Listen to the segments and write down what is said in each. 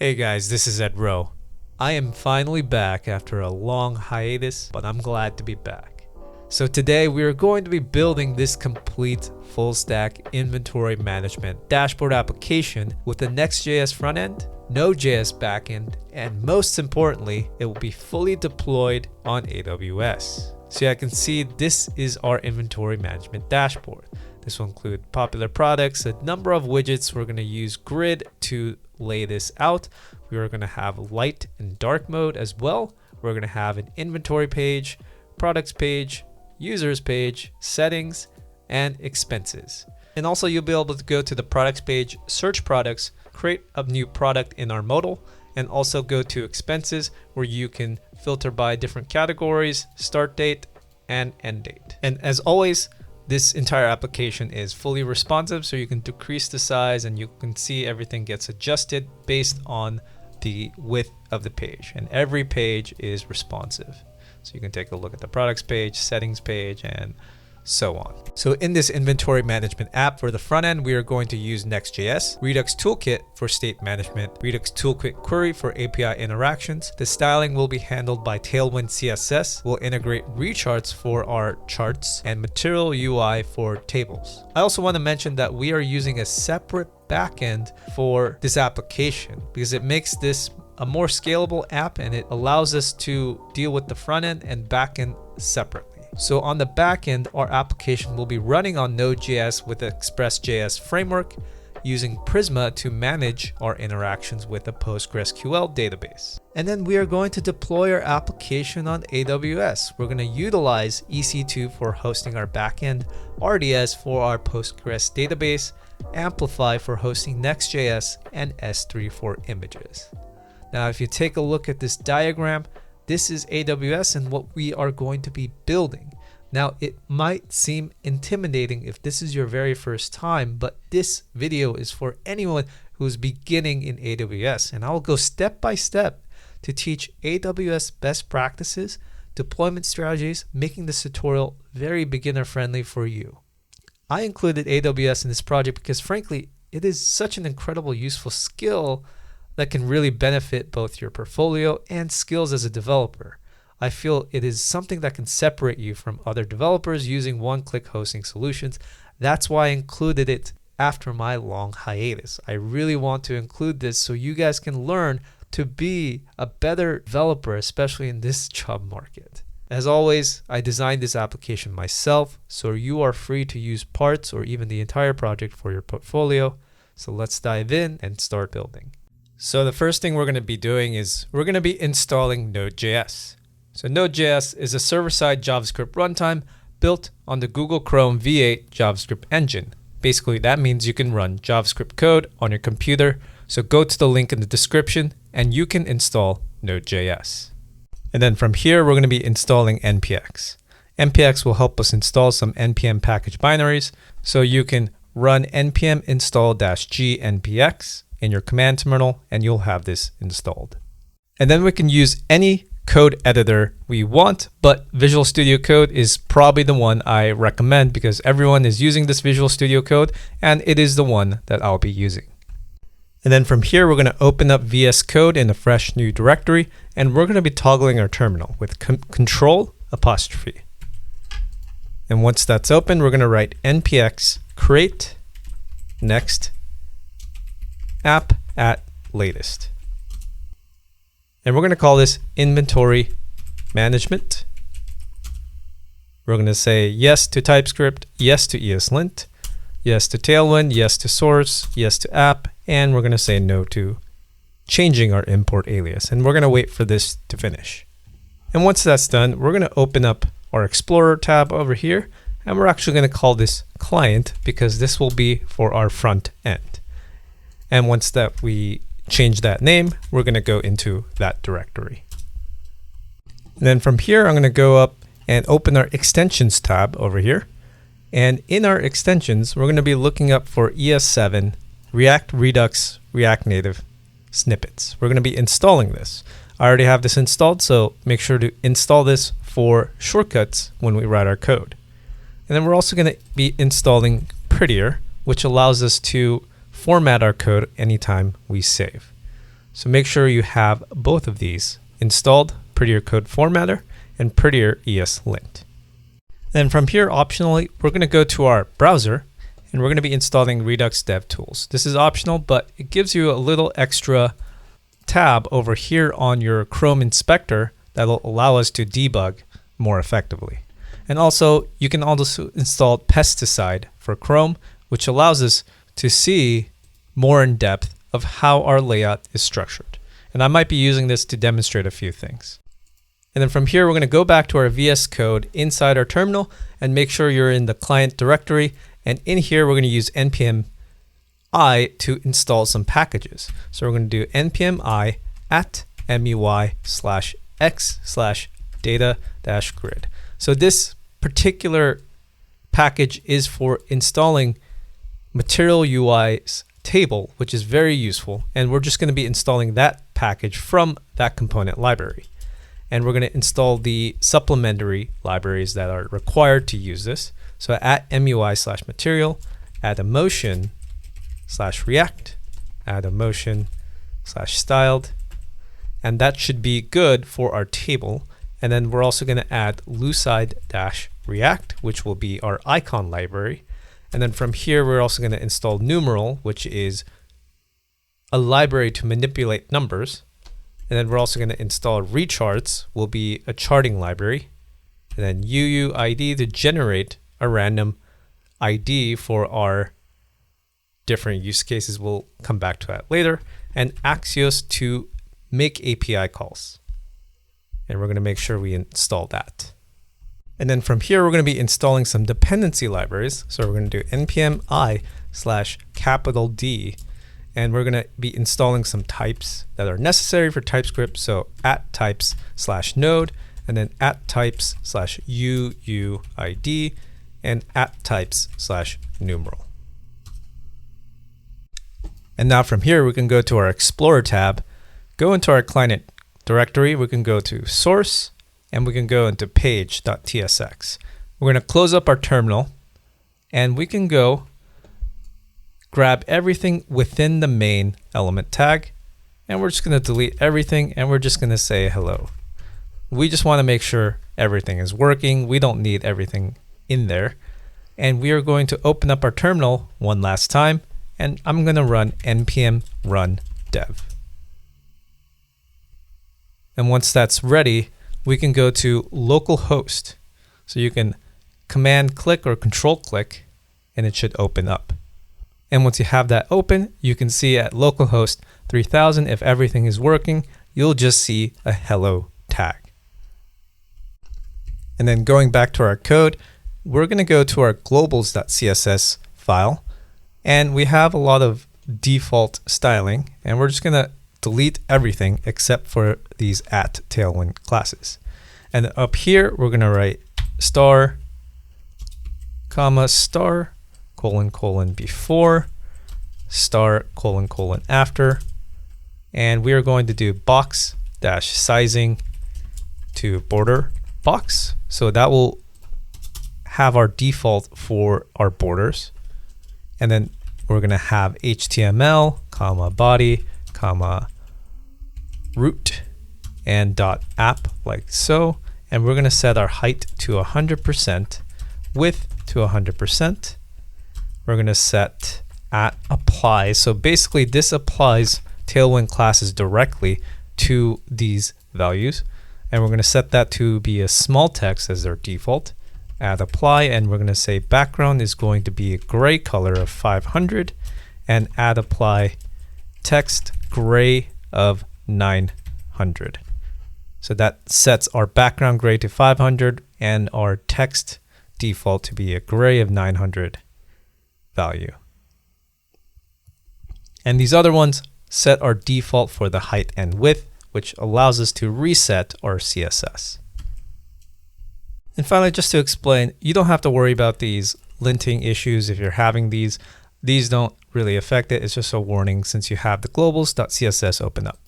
Hey guys, this is EdRoh. I am finally back after a long hiatus, but I'm glad to be back. So today we are going to be building this complete full stack inventory management dashboard application with the Nextjs frontend, Node.js backend, and most importantly, it will be fully deployed on AWS. So I can see this is our inventory management dashboard. This will include popular products, a number of widgets. We're going to use grid to lay this out. We are going to have light and dark mode as well. We're going to have an inventory page, products page, users page, settings, and expenses. And also you'll be able to go to the products page, search products, create a new product in our modal, and also go to expenses where you can filter by different categories, start date, and end date. And as always, this entire application is fully responsive, so you can decrease the size and you can see everything gets adjusted based on the width of the page. And every page is responsive. So you can take a look at the products page, settings page, and so on. So in this inventory management app for the front end, we are going to use Nextjs, Redux Toolkit for state management, Redux Toolkit Query for API interactions. The styling will be handled by Tailwind CSS. We'll integrate recharts for our charts and material UI for tables. I also want to mention that we are using a separate backend for this application because it makes this a more scalable app and it allows us to deal with the front end and back end separately. So on the back end, our application will be running on Node.js with the Express.js framework using Prisma to manage our interactions with the PostgreSQL database. And then we are going to deploy our application on AWS. We're going to utilize EC2 for hosting our backend, RDS for our Postgres database, Amplify for hosting Next.js, and S3 for images. Now, if you take a look at this diagram, this is AWS and what we are going to be building. Now, it might seem intimidating if this is your very first time, but this video is for anyone who's beginning in AWS. And I'll go step by step to teach AWS best practices, deployment strategies, making this tutorial very beginner friendly for you. I included AWS in this project because frankly, it is such an incredible useful skill that can really benefit both your portfolio and skills as a developer. I feel it is something that can separate you from other developers using one-click hosting solutions. That's why I included it after my long hiatus. I really want to include this so you guys can learn to be a better developer, especially in this job market. As always, I designed this application myself, so you are free to use parts or even the entire project for your portfolio. So let's dive in and start building. So the first thing we're going to be doing is we're going to be installing Node.js. So Node.js is a server-side JavaScript runtime built on the Google Chrome V8 JavaScript engine. Basically, that means you can run JavaScript code on your computer. So go to the link in the description and you can install Node.js. And then from here, we're going to be installing npx. npx will help us install some npm package binaries. So you can run npm install-g npx in your command terminal and you'll have this installed. And then we can use any code editor we want, but Visual Studio Code is probably the one I recommend because everyone is using this Visual Studio Code and it is the one that I'll be using. And then from here, we're going to open up VS Code in a fresh new directory and we're going to be toggling our terminal with control''. And once that's open, we're going to write npx create next app at latest. And we're going to call this inventory management. We're going to say yes to TypeScript, yes to ESLint, yes to Tailwind, yes to source, yes to app, and we're going to say no to changing our import alias. And we're going to wait for this to finish. And once that's done, we're going to open up our Explorer tab over here, and we're actually going to call this client because this will be for our front end. And once that we change that name, we're going to go into that directory. And then from here, I'm going to go up and open our extensions tab over here. And in our extensions, we're going to be looking up for ES7, React Redux, React Native snippets. We're going to be installing this. I already have this installed, so make sure to install this for shortcuts when we write our code. And then we're also going to be installing Prettier, which allows us to format our code anytime we save. So make sure you have both of these installed, Prettier Code Formatter and Prettier ESLint. Then from here, optionally, we're going to go to our browser and we're going to be installing Redux DevTools. This is optional, but it gives you a little extra tab over here on your Chrome inspector that will allow us to debug more effectively. And also, you can also install Pesticide for Chrome, which allows us to see more in depth of how our layout is structured. And I might be using this to demonstrate a few things. And then from here, we're going to go back to our VS Code inside our terminal and make sure you're in the client directory. And in here, we're going to use npm I to install some packages. So we're going to do npm I at mui/x/data-grid. So this particular package is for installing Material UI's table, which is very useful. And we're just going to be installing that package from that component library. And we're going to install the supplementary libraries that are required to use this. So at mui/material, add emotion/react, add emotion/styled, and that should be good for our table. And then we're also going to add lucide-react, which will be our icon library. And then from here, we're also going to install numeral, which is a library to manipulate numbers. And then we're also going to install recharts, will be a charting library. And then UUID to generate a random ID for our different use cases. We'll come back to that later. And Axios to make API calls. And we're going to make sure we install that. And then from here, we're going to be installing some dependency libraries. So we're going to do npm I/D. And we're going to be installing some types that are necessary for TypeScript. So @types/node, and then @types/UUID, and @types/numeral. And now from here, we can go to our Explorer tab, go into our client directory. We can go to source, and we can go into page.tsx. We're going to close up our terminal, and we can go grab everything within the main element tag, and we're just going to delete everything, and we're just going to say hello. We just want to make sure everything is working. We don't need everything in there. And we are going to open up our terminal one last time, and I'm going to run npm run dev. And once that's ready, we can go to localhost. So you can command click or control click, and it should open up. And once you have that open, you can see at localhost 3000, if everything is working, you'll just see a hello tag. And then going back to our code, we're going to go to our globals.css file, and we have a lot of default styling, and we're just going to delete everything except for these @Tailwind classes. And up here, we're going to write star, comma, star, colon, colon, before, star, colon, colon, after. And we are going to do box dash sizing to border box. So that will have our default for our borders. And then we're going to have HTML, comma, body, comma, root, and .app like so. And we're going to set our height to 100%, width to 100%. We're going to set @apply. So basically this applies Tailwind classes directly to these values. And we're going to set that to be a small text as their default. @apply, and we're going to say background is going to be a gray color of 500, and @apply text gray of 900. So that sets our background gray to 500 and our text default to be a gray of 900 value. And these other ones set our default for the height and width, which allows us to reset our CSS. And finally, just to explain, you don't have to worry about these linting issues if you're having these. These don't really affect it. It's just a warning since you have the globals.css open up.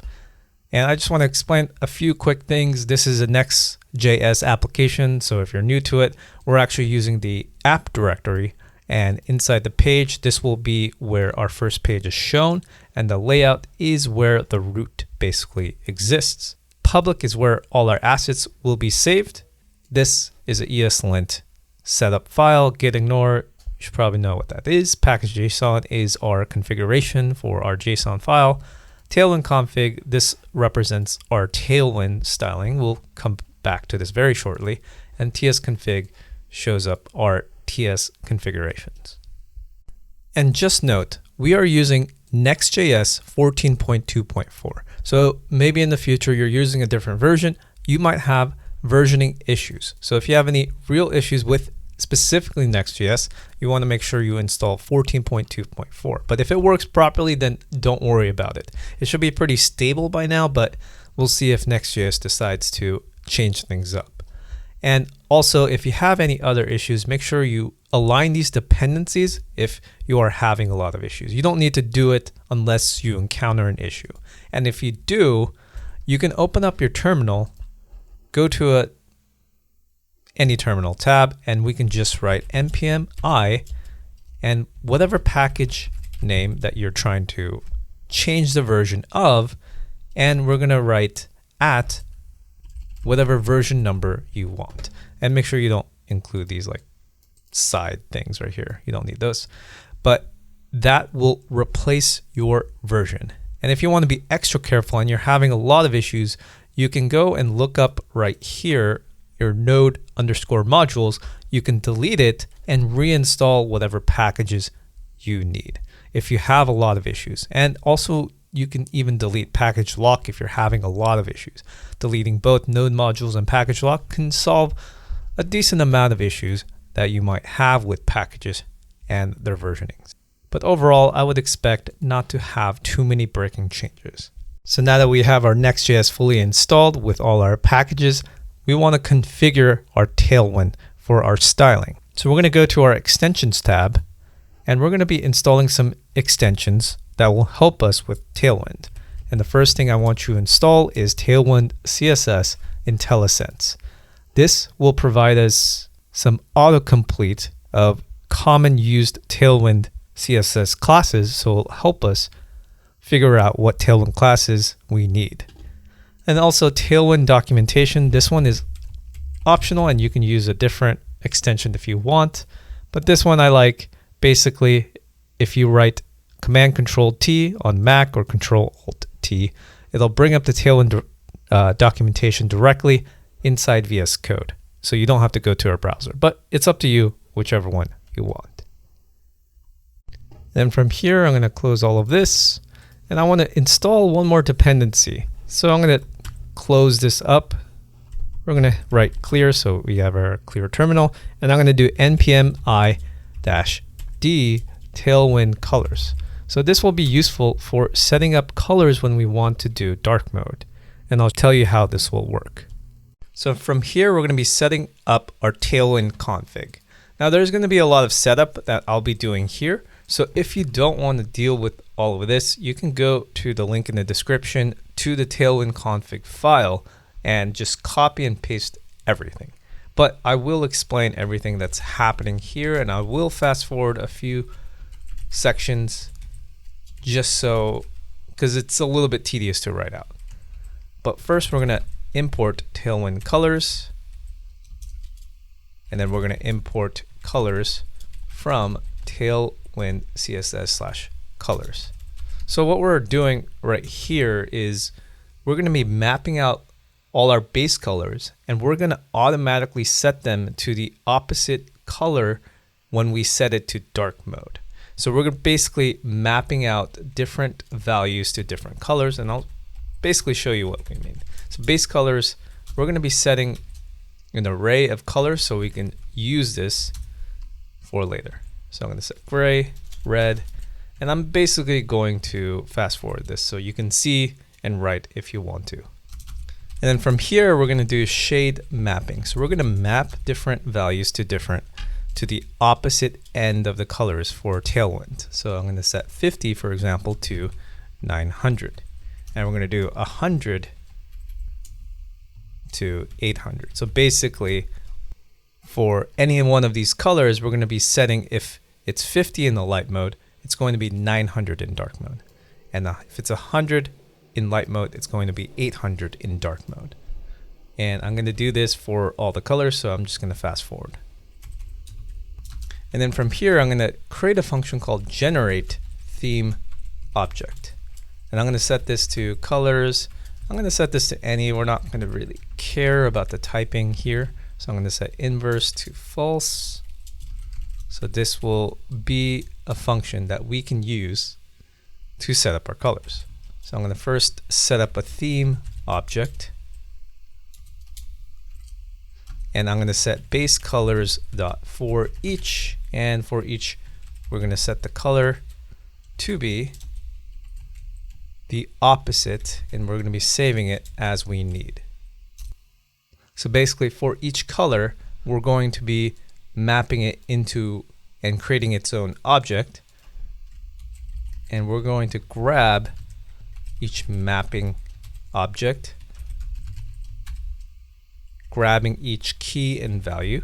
And I just want to explain a few quick things. This is a Next.js application, so if you're new to it, we're actually using the app directory, and inside the page, this will be where our first page is shown. and the layout is where the root basically exists. Public is where all our assets will be saved. This is an ESLint setup file. Git ignore, you should probably know what that is. Package.json is our configuration for our JSON file. Tailwind config, this represents our Tailwind styling. We'll come back to this very shortly. And tsconfig shows up our TS configurations. And just note, we are using Next.js 14.2.4. So maybe in the future you're using a different version, you might have versioning issues. So if you have any real issues with specifically Next.js, you want to make sure you install 14.2.4. But if it works properly, then don't worry about it. It should be pretty stable by now, but we'll see if Next.js decides to change things up. And also, if you have any other issues, make sure you align these dependencies if you are having a lot of issues. You don't need to do it unless you encounter an issue. And if you do, you can open up your terminal, go to any terminal tab, and we can just write npm I and whatever package name that you're trying to change the version of, and we're going to write at whatever version number you want. And make sure you don't include these like side things right here. You don't need those. But that will replace your version. And if you want to be extra careful and you're having a lot of issues, you can go and look up right here your node_modules. You can delete it and reinstall whatever packages you need if you have a lot of issues. And also you can even delete package lock if you're having a lot of issues. Deleting both node modules and package lock can solve a decent amount of issues that you might have with packages and their versionings. But overall, I would expect not to have too many breaking changes. So now that we have our Next.js fully installed with all our packages, we want to configure our Tailwind for our styling. So we're going to go to our extensions tab, and we're going to be installing some extensions that will help us with Tailwind. And the first thing I want you to install is Tailwind CSS IntelliSense. This will provide us some autocomplete of common used Tailwind CSS classes, so it'll help us figure out what Tailwind classes we need. And also Tailwind documentation. This one is optional and you can use a different extension if you want. But this one I like. Basically, if you write Command Control T on Mac or Control Alt T, it'll bring up the Tailwind documentation directly inside VS Code. So you don't have to go to our browser, but it's up to you, whichever one you want. Then from here, I'm going to close all of this and I want to install one more dependency. So I'm going to close this up. We're going to write clear so we have our clear terminal, and I'm going to do npm i-d tailwind colors. So this will be useful for setting up colors when we want to do dark mode, and I'll tell you how this will work. So from here, we're going to be setting up our Tailwind config. Now there's going to be a lot of setup that I'll be doing here. So if you don't want to deal with all of this, you can go to the link in the description to the Tailwind config file and just copy and paste everything. But I will explain everything that's happening here, and I will fast forward a few sections just so, because it's a little bit tedious to write out. But first we're going to import Tailwind colors, and then we're going to import colors from Tailwind CSS/colors. So what we're doing right here is we're going to be mapping out all our base colors, and we're going to automatically set them to the opposite color when we set it to dark mode. So we're basically mapping out different values to different colors, and I'll basically show you what we mean. So base colors, we're going to be setting an array of colors so we can use this for later. So I'm going to set gray, red, and I'm basically going to fast forward this so you can see and write if you want to. And then from here, we're going to do shade mapping. So we're going to map different values to the opposite end of the colors for Tailwind. So I'm going to set 50, for example, to 900. And we're going to do 100 to 800. So basically, for any one of these colors, we're going to be setting, if it's 50 in the light mode, it's going to be 900 in dark mode. And if it's 100 in light mode, it's going to be 800 in dark mode. And I'm going to do this for all the colors, so I'm just going to fast forward. And then from here, I'm going to create a function called generate theme object. And I'm going to set this to colors. I'm going to set this to any. We're not going to really care about the typing here. So I'm going to set inverse to false. So this will be a function that we can use to set up our colors. So I'm going to first set up a theme object. And I'm going to set base colors dot for each. And for each, we're going to set the color to be the opposite, and we're going to be saving it as we need. So basically, for each color, we're going to be mapping it into and creating its own object. And we're going to grab each mapping object, grabbing each key and value.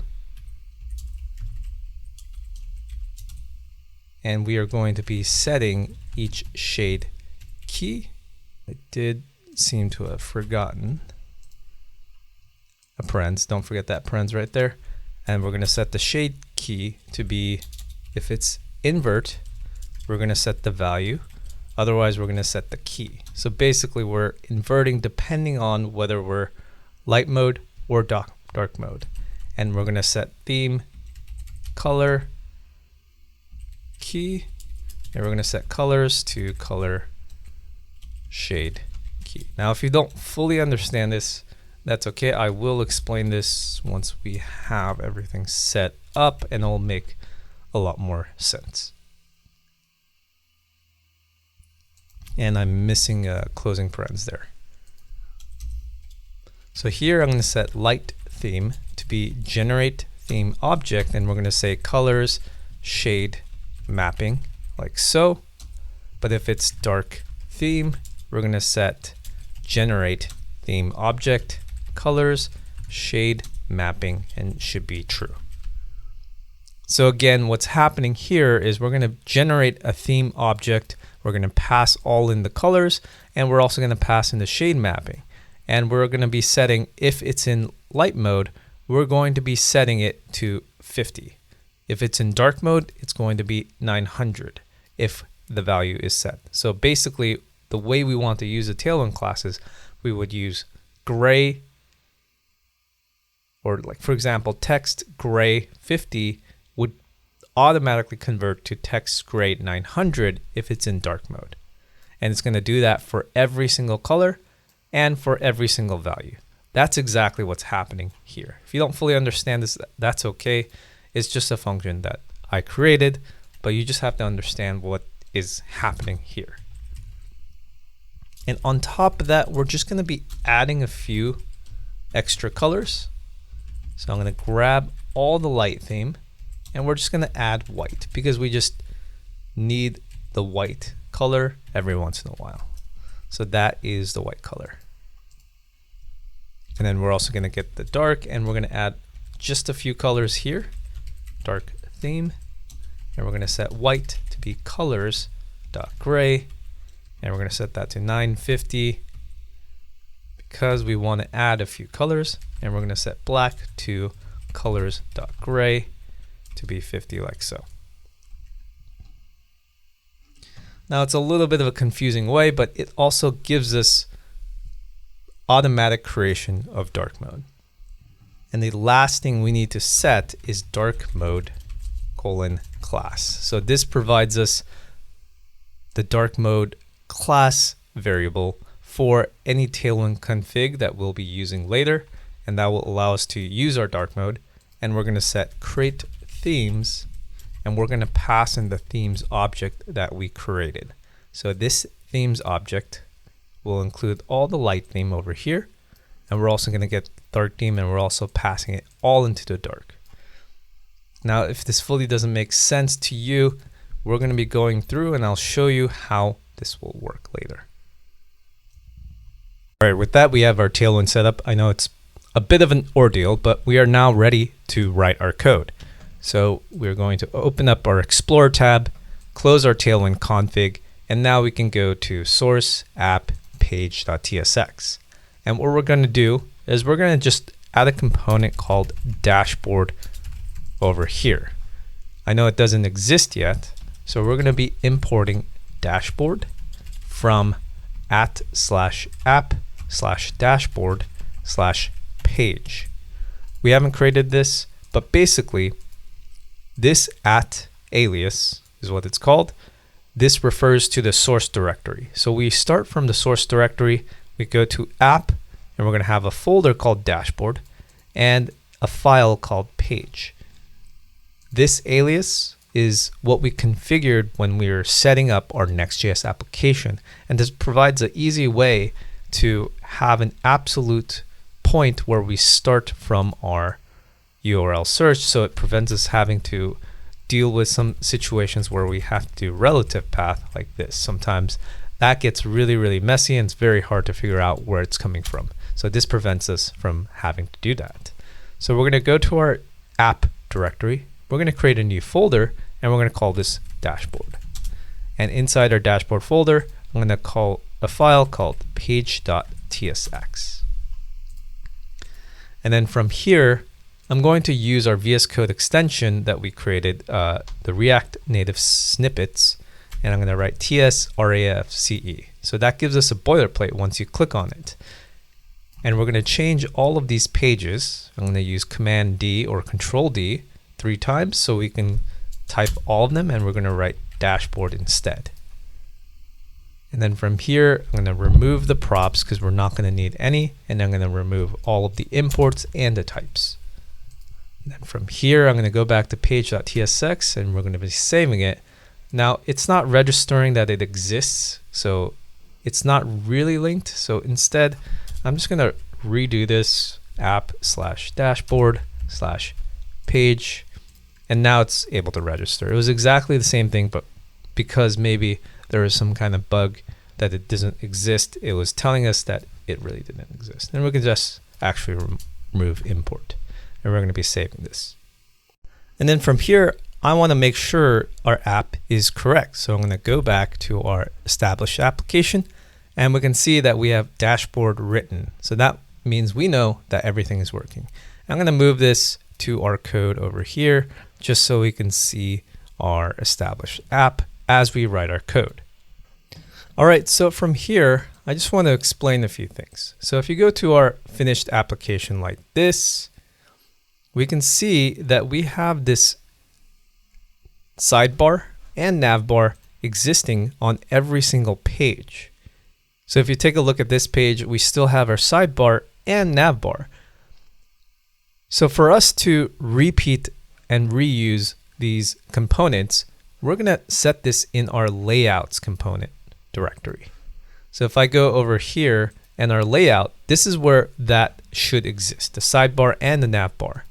And we are going to be setting each shade key. I did seem to have forgotten a parens. Don't forget that parens right there. And we're going to set the shade key to be, if it's invert, we're going to set the value. Otherwise, we're going to set the key. So basically, we're inverting depending on whether we're light mode or dark mode. And we're going to set theme color key, and we're going to set colors to color shade key. Now, if you don't fully understand this, that's okay. I will explain this once we have everything set up, and it'll make a lot more sense. And I'm missing a closing parens there. So here I'm going to set light theme to be generate theme object, and we're going to say colors shade mapping like so. But if it's dark theme, we're going to set generate theme object colors shade mapping, and it should be true. So again, what's happening here is we're going to generate a theme object. We're going to pass all in the colors, and we're also going to pass in the shade mapping. And we're going to be setting, if it's in light mode, we're going to be setting it to 50. If it's in dark mode, it's going to be 900 if the value is set. So basically, the way we want to use the Tailwind classes, we would use gray, or like for example, text gray 50 would automatically convert to text gray 900 if it's in dark mode. And it's going to do that for every single color and for every single value. That's exactly what's happening here. If you don't fully understand this, that's okay. It's just a function that I created, but you just have to understand what is happening here. And on top of that, we're just going to be adding a few extra colors. So I'm going to grab all the light theme, and we're just going to add white because we just need the white color every once in a while. So that is the white color. And then we're also going to get the dark, and we're going to add just a few colors here. Dark theme, and we're going to set white to be colors.gray, and we're going to set that to 950 because we want to add a few colors, and we're going to set black to colors.gray to be 50 like so. Now it's a little bit of a confusing way, but it also gives us automatic creation of dark mode. And the last thing we need to set is dark mode :class. So this provides us the dark mode class variable for any Tailwind config that we'll be using later, and that will allow us to use our dark mode. And we're going to set create themes, and we're going to pass in the themes object that we created. So this themes object will include all the light theme over here, and we're also going to get dark theme, and we're also passing it all into the dark. Now, if this fully doesn't make sense to you, we're going to be going through, and I'll show you how this will work later. All right, with that, we have our Tailwind set up. I know it's a bit of an ordeal, but we are now ready to write our code. So we're going to open up our Explorer tab, close our Tailwind config, And now we can go to source app page.tsx. And what we're going to do is we're going to just add a component called dashboard over here. I know it doesn't exist yet, so we're going to be importing dashboard from @/app/dashboard/page. We haven't created this, but basically this alias is what it's called. This refers to the source directory. So we start from the source directory, we go to app, and we're going to have a folder called dashboard and a file called page. This alias is what we configured when we were setting up our Next.js application. And this provides an easy way to have an absolute point where we start from our URL search, so it prevents us having to deal with some situations where we have to do relative path like this. Sometimes that gets really, really messy and it's very hard to figure out where it's coming from. So this prevents us from having to do that. So we're going to go to our app directory. We're going to create a new folder and we're going to call this dashboard. And inside our dashboard folder, I'm going to call a file called page.tsx. And then from here, I'm going to use our VS Code extension that we created, the React Native snippets, and I'm going to write tsrafce. So that gives us a boilerplate once you click on it. And we're going to change all of these pages. I'm going to use Command D or Control D 3 times so we can type all of them, and we're going to write dashboard instead. And then from here, I'm going to remove the props because we're not going to need any, and I'm going to remove all of the imports and the types. And then from here, I'm going to go back to page.tsx and we're going to be saving it. Now, it's not registering that it exists, so it's not really linked. So instead, I'm just going to redo this app/dashboard/page, and now it's able to register. It was exactly the same thing, but because maybe there was some kind of bug that it doesn't exist, it was telling us that it really didn't exist. And we can just actually remove import. And we're going to be saving this. And then from here, I want to make sure our app is correct. So I'm going to go back to our established application, and we can see that we have dashboard written. So that means we know that everything is working. I'm going to move this to our code over here, just so we can see our established app as we write our code. All right, so from here, I just want to explain a few things. So if you go to our finished application like this, we can see that we have this sidebar and navbar existing on every single page. So if you take a look at this page, we still have our sidebar and navbar. So for us to repeat and reuse these components, we're going to set this in our layouts component directory. So if I go over here and our layout, this is where that should exist, the sidebar and the navbar.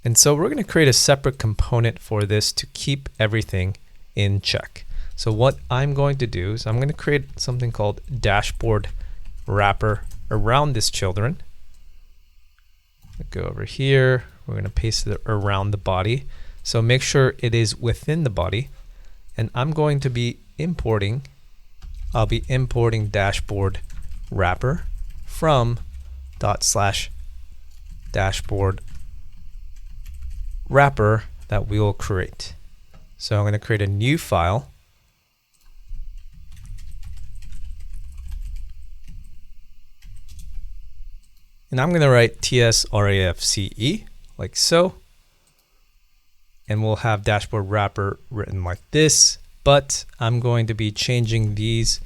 And so we're going to create a separate component for this to keep everything in check. So what I'm going to do is I'm going to create something called dashboard wrapper around this children. Go over here. We're going to paste it around the body. So make sure it is within the body. And I'm going to be importing, I'll be importing dashboard wrapper from /dashboard wrapper that we will create. So I'm going to create a new file. And I'm going to write tsrafce like so. And we'll have dashboard wrapper written like this, but I'm going to be changing these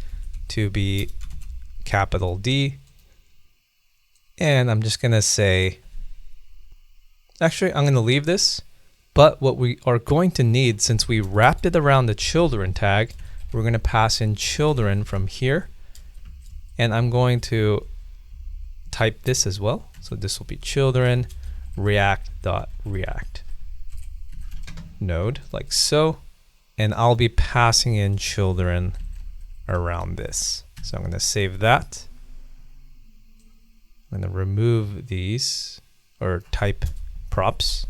to be capital D. And I'm just going to say, actually, I'm going to leave this, but what we are going to need, since we wrapped it around the children tag, we're going to pass in children from here. And I'm going to type this as well. So this will be children react.react node like so. And I'll be passing in children around this. So I'm going to save that. I'm going to remove these or type props.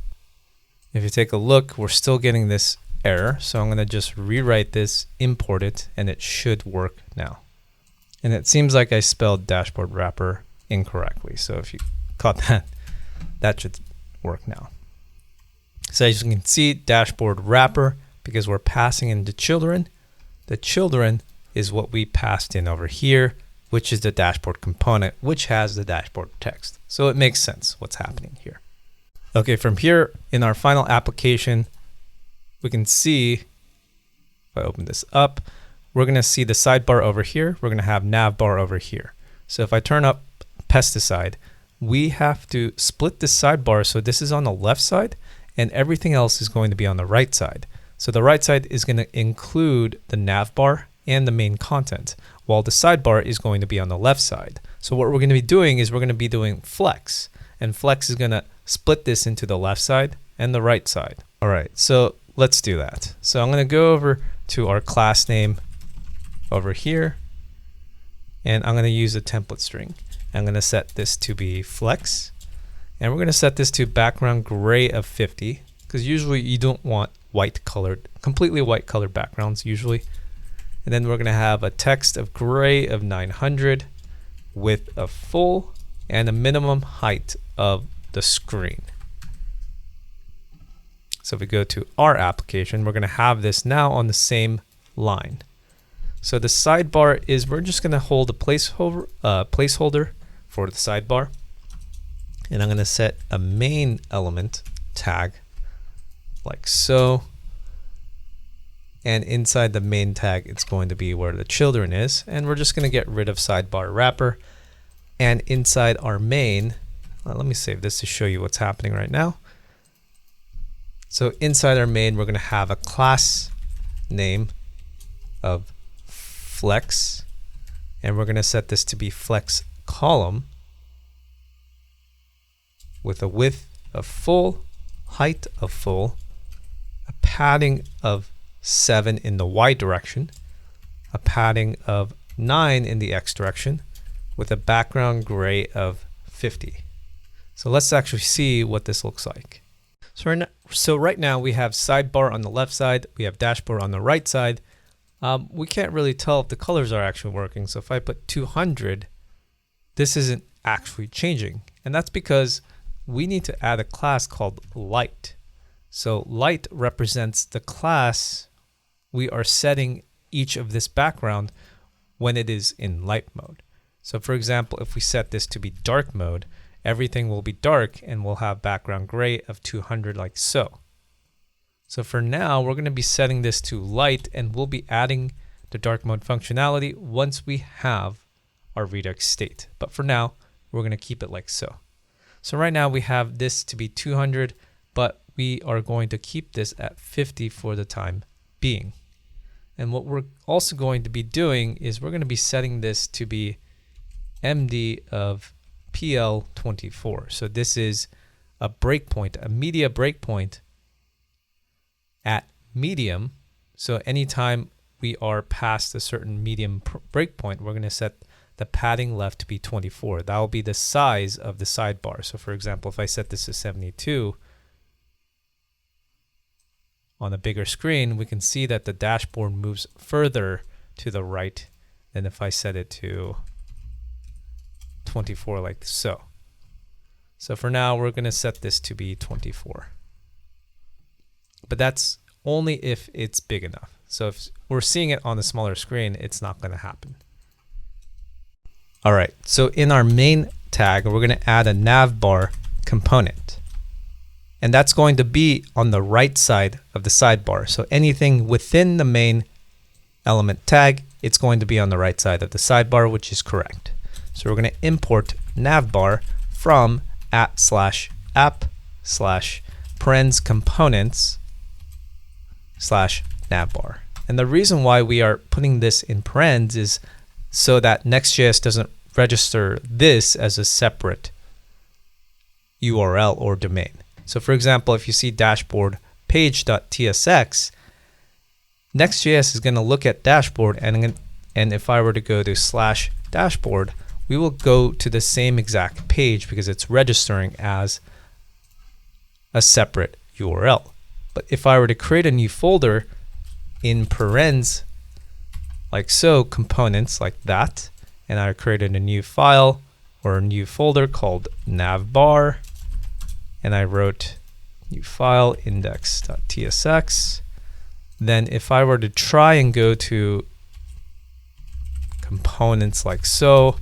If you take a look, we're still getting this error. So I'm going to just rewrite this, import it, and it should work now. And it seems like I spelled dashboard wrapper incorrectly. So if you caught that, that should work now. So as you can see, dashboard wrapper, because we're passing in the children. The children is what we passed in over here, which is the dashboard component, which has the dashboard text. So it makes sense what's happening here. Okay, from here in our final application, we can see, if I open this up, we're going to see the sidebar over here. We're going to have navbar over here. So if I turn up pesticide, we have to split the sidebar. So this is on the left side and everything else is going to be on the right side. So the right side is going to include the navbar and the main content, while the sidebar is going to be on the left side. So what we're going to be doing is we're going to be doing flex, and flex is going to split this into the left side and the right side. All right, so let's do that. So I'm going to go over to our class name over here, and I'm going to use a template string. I'm going to set this to be flex, and we're going to set this to background gray of 50, because usually you don't want white colored, completely white colored backgrounds usually. And then we're going to have a text of gray of 900, width of full, and a minimum height of the screen. So if we go to our application, we're going to have this now on the same line. So the sidebar is, we're just going to hold a placeholder for the sidebar. And I'm going to set a main element tag like so. And inside the main tag, it's going to be where the children is. And we're just going to get rid of sidebar wrapper. And inside our main, let me save this to show you what's happening right now. So inside our main, we're going to have a class name of flex. And we're going to set this to be flex column with a width of full, height of full, a padding of 7 in the Y direction, a padding of 9 in the X direction, with a background gray of 50. So let's actually see what this looks like. So right now we have sidebar on the left side, we have dashboard on the right side. We can't really tell if the colors are actually working. So if I put 200, this isn't actually changing. And that's because we need to add a class called light. So light represents the class we are setting each of this background when it is in light mode. So for example, if we set this to be dark mode, everything will be dark and we'll have background gray of 200 like so. So for now, we're going to be setting this to light and we'll be adding the dark mode functionality once we have our Redux state. But for now, we're going to keep it like so. So right now we have this to be 200, but we are going to keep this at 50 for the time being. And what we're also going to be doing is we're going to be setting this to be MD of PL24. So this is a breakpoint, a media breakpoint at medium. So anytime we are past a certain medium breakpoint, we're going to set the padding left to be 24. That will be the size of the sidebar. So for example, if I set this to 72, on a bigger screen, we can see that the dashboard moves further to the right than if I set it to 24 like so. So for now, we're going to set this to be 24. But that's only if it's big enough. So if we're seeing it on the smaller screen, it's not going to happen. All right, so in our main tag, we're going to add a navbar component. And that's going to be on the right side of the sidebar. So anything within the main element tag, it's going to be on the right side of the sidebar, which is correct. So we're going to import navbar from @app/parens components /navbar. And the reason why we are putting this in parens is so that Next.js doesn't register this as a separate URL or domain. So for example, if you see dashboard page.tsx, Next.js is going to look at dashboard, and if I were to go to /dashboard, we will go to the same exact page because it's registering as a separate URL. But if I were to create a new folder in parens, like so, components like that, and I created a new file or a new folder called navbar, and I wrote new file index.tsx, then if I were to try and go to components like so,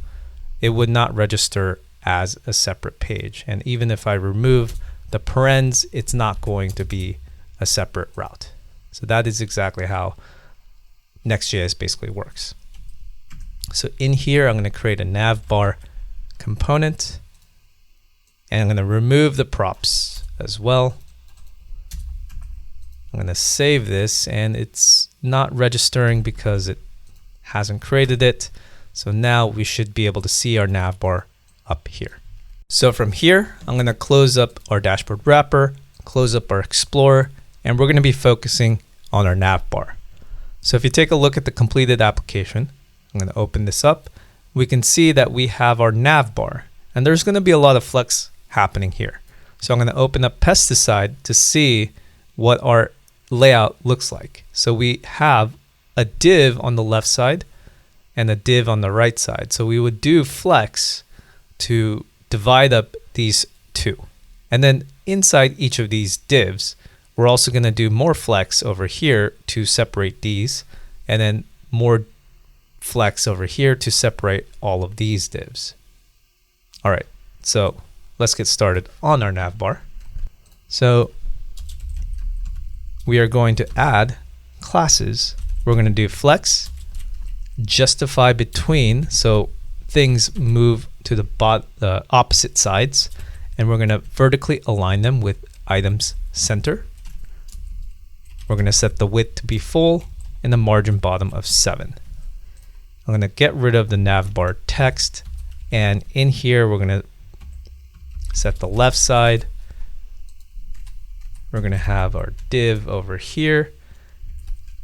it would not register as a separate page. And even if I remove the parens, it's not going to be a separate route. So that is exactly how Next.js basically works. So in here, I'm going to create a navbar component, and I'm going to remove the props as well. I'm going to save this, and it's not registering because it hasn't created it. So now we should be able to see our navbar up here. So from here, I'm going to close up our dashboard wrapper, close up our Explorer, and we're going to be focusing on our navbar. So if you take a look at the completed application, I'm going to open this up. We can see that we have our navbar, and there's going to be a lot of flex happening here. So I'm going to open up pesticide to see what our layout looks like. So we have a div on the left side and a div on the right side. So we would do flex to divide up these two. And then inside each of these divs, we're also going to do more flex over here to separate these, and then more flex over here to separate all of these divs. All right, so let's get started on our navbar. So we are going to add classes. We're going to do flex, justify between, so things move to the opposite sides, and we're going to vertically align them with items center. We're going to set the width to be full and the margin bottom of 7. I'm going to get rid of the navbar text, and in here we're going to set the left side. We're going to have our div over here,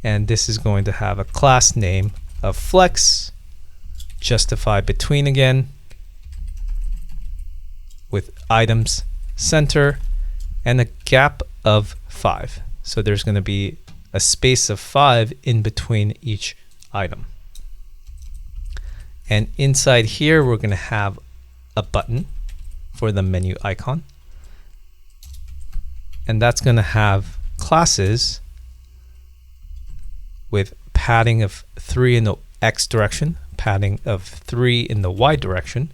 and this is going to have a class name of flex, justify between again with items center, and a gap of 5. So there's going to be a space of 5 in between each item. And inside here, we're going to have a button for the menu icon. And that's going to have classes with padding of 3 in the X direction, padding of 3 in the Y direction,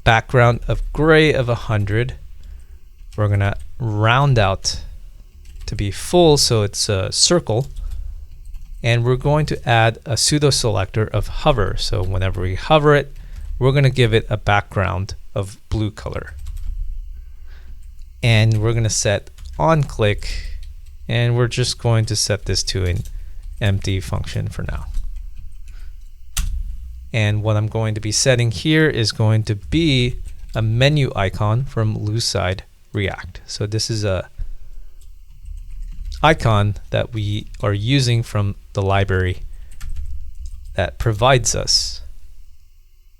background of gray of 100. We're going to round out to be full, so it's a circle, and we're going to add a pseudo selector of hover. So whenever we hover it, we're going to give it a background of blue color, and we're going to set on click, and we're just going to set this to an empty function for now. And what I'm going to be setting here is going to be a menu icon from Lucide React. So this is a icon that we are using from the library that provides us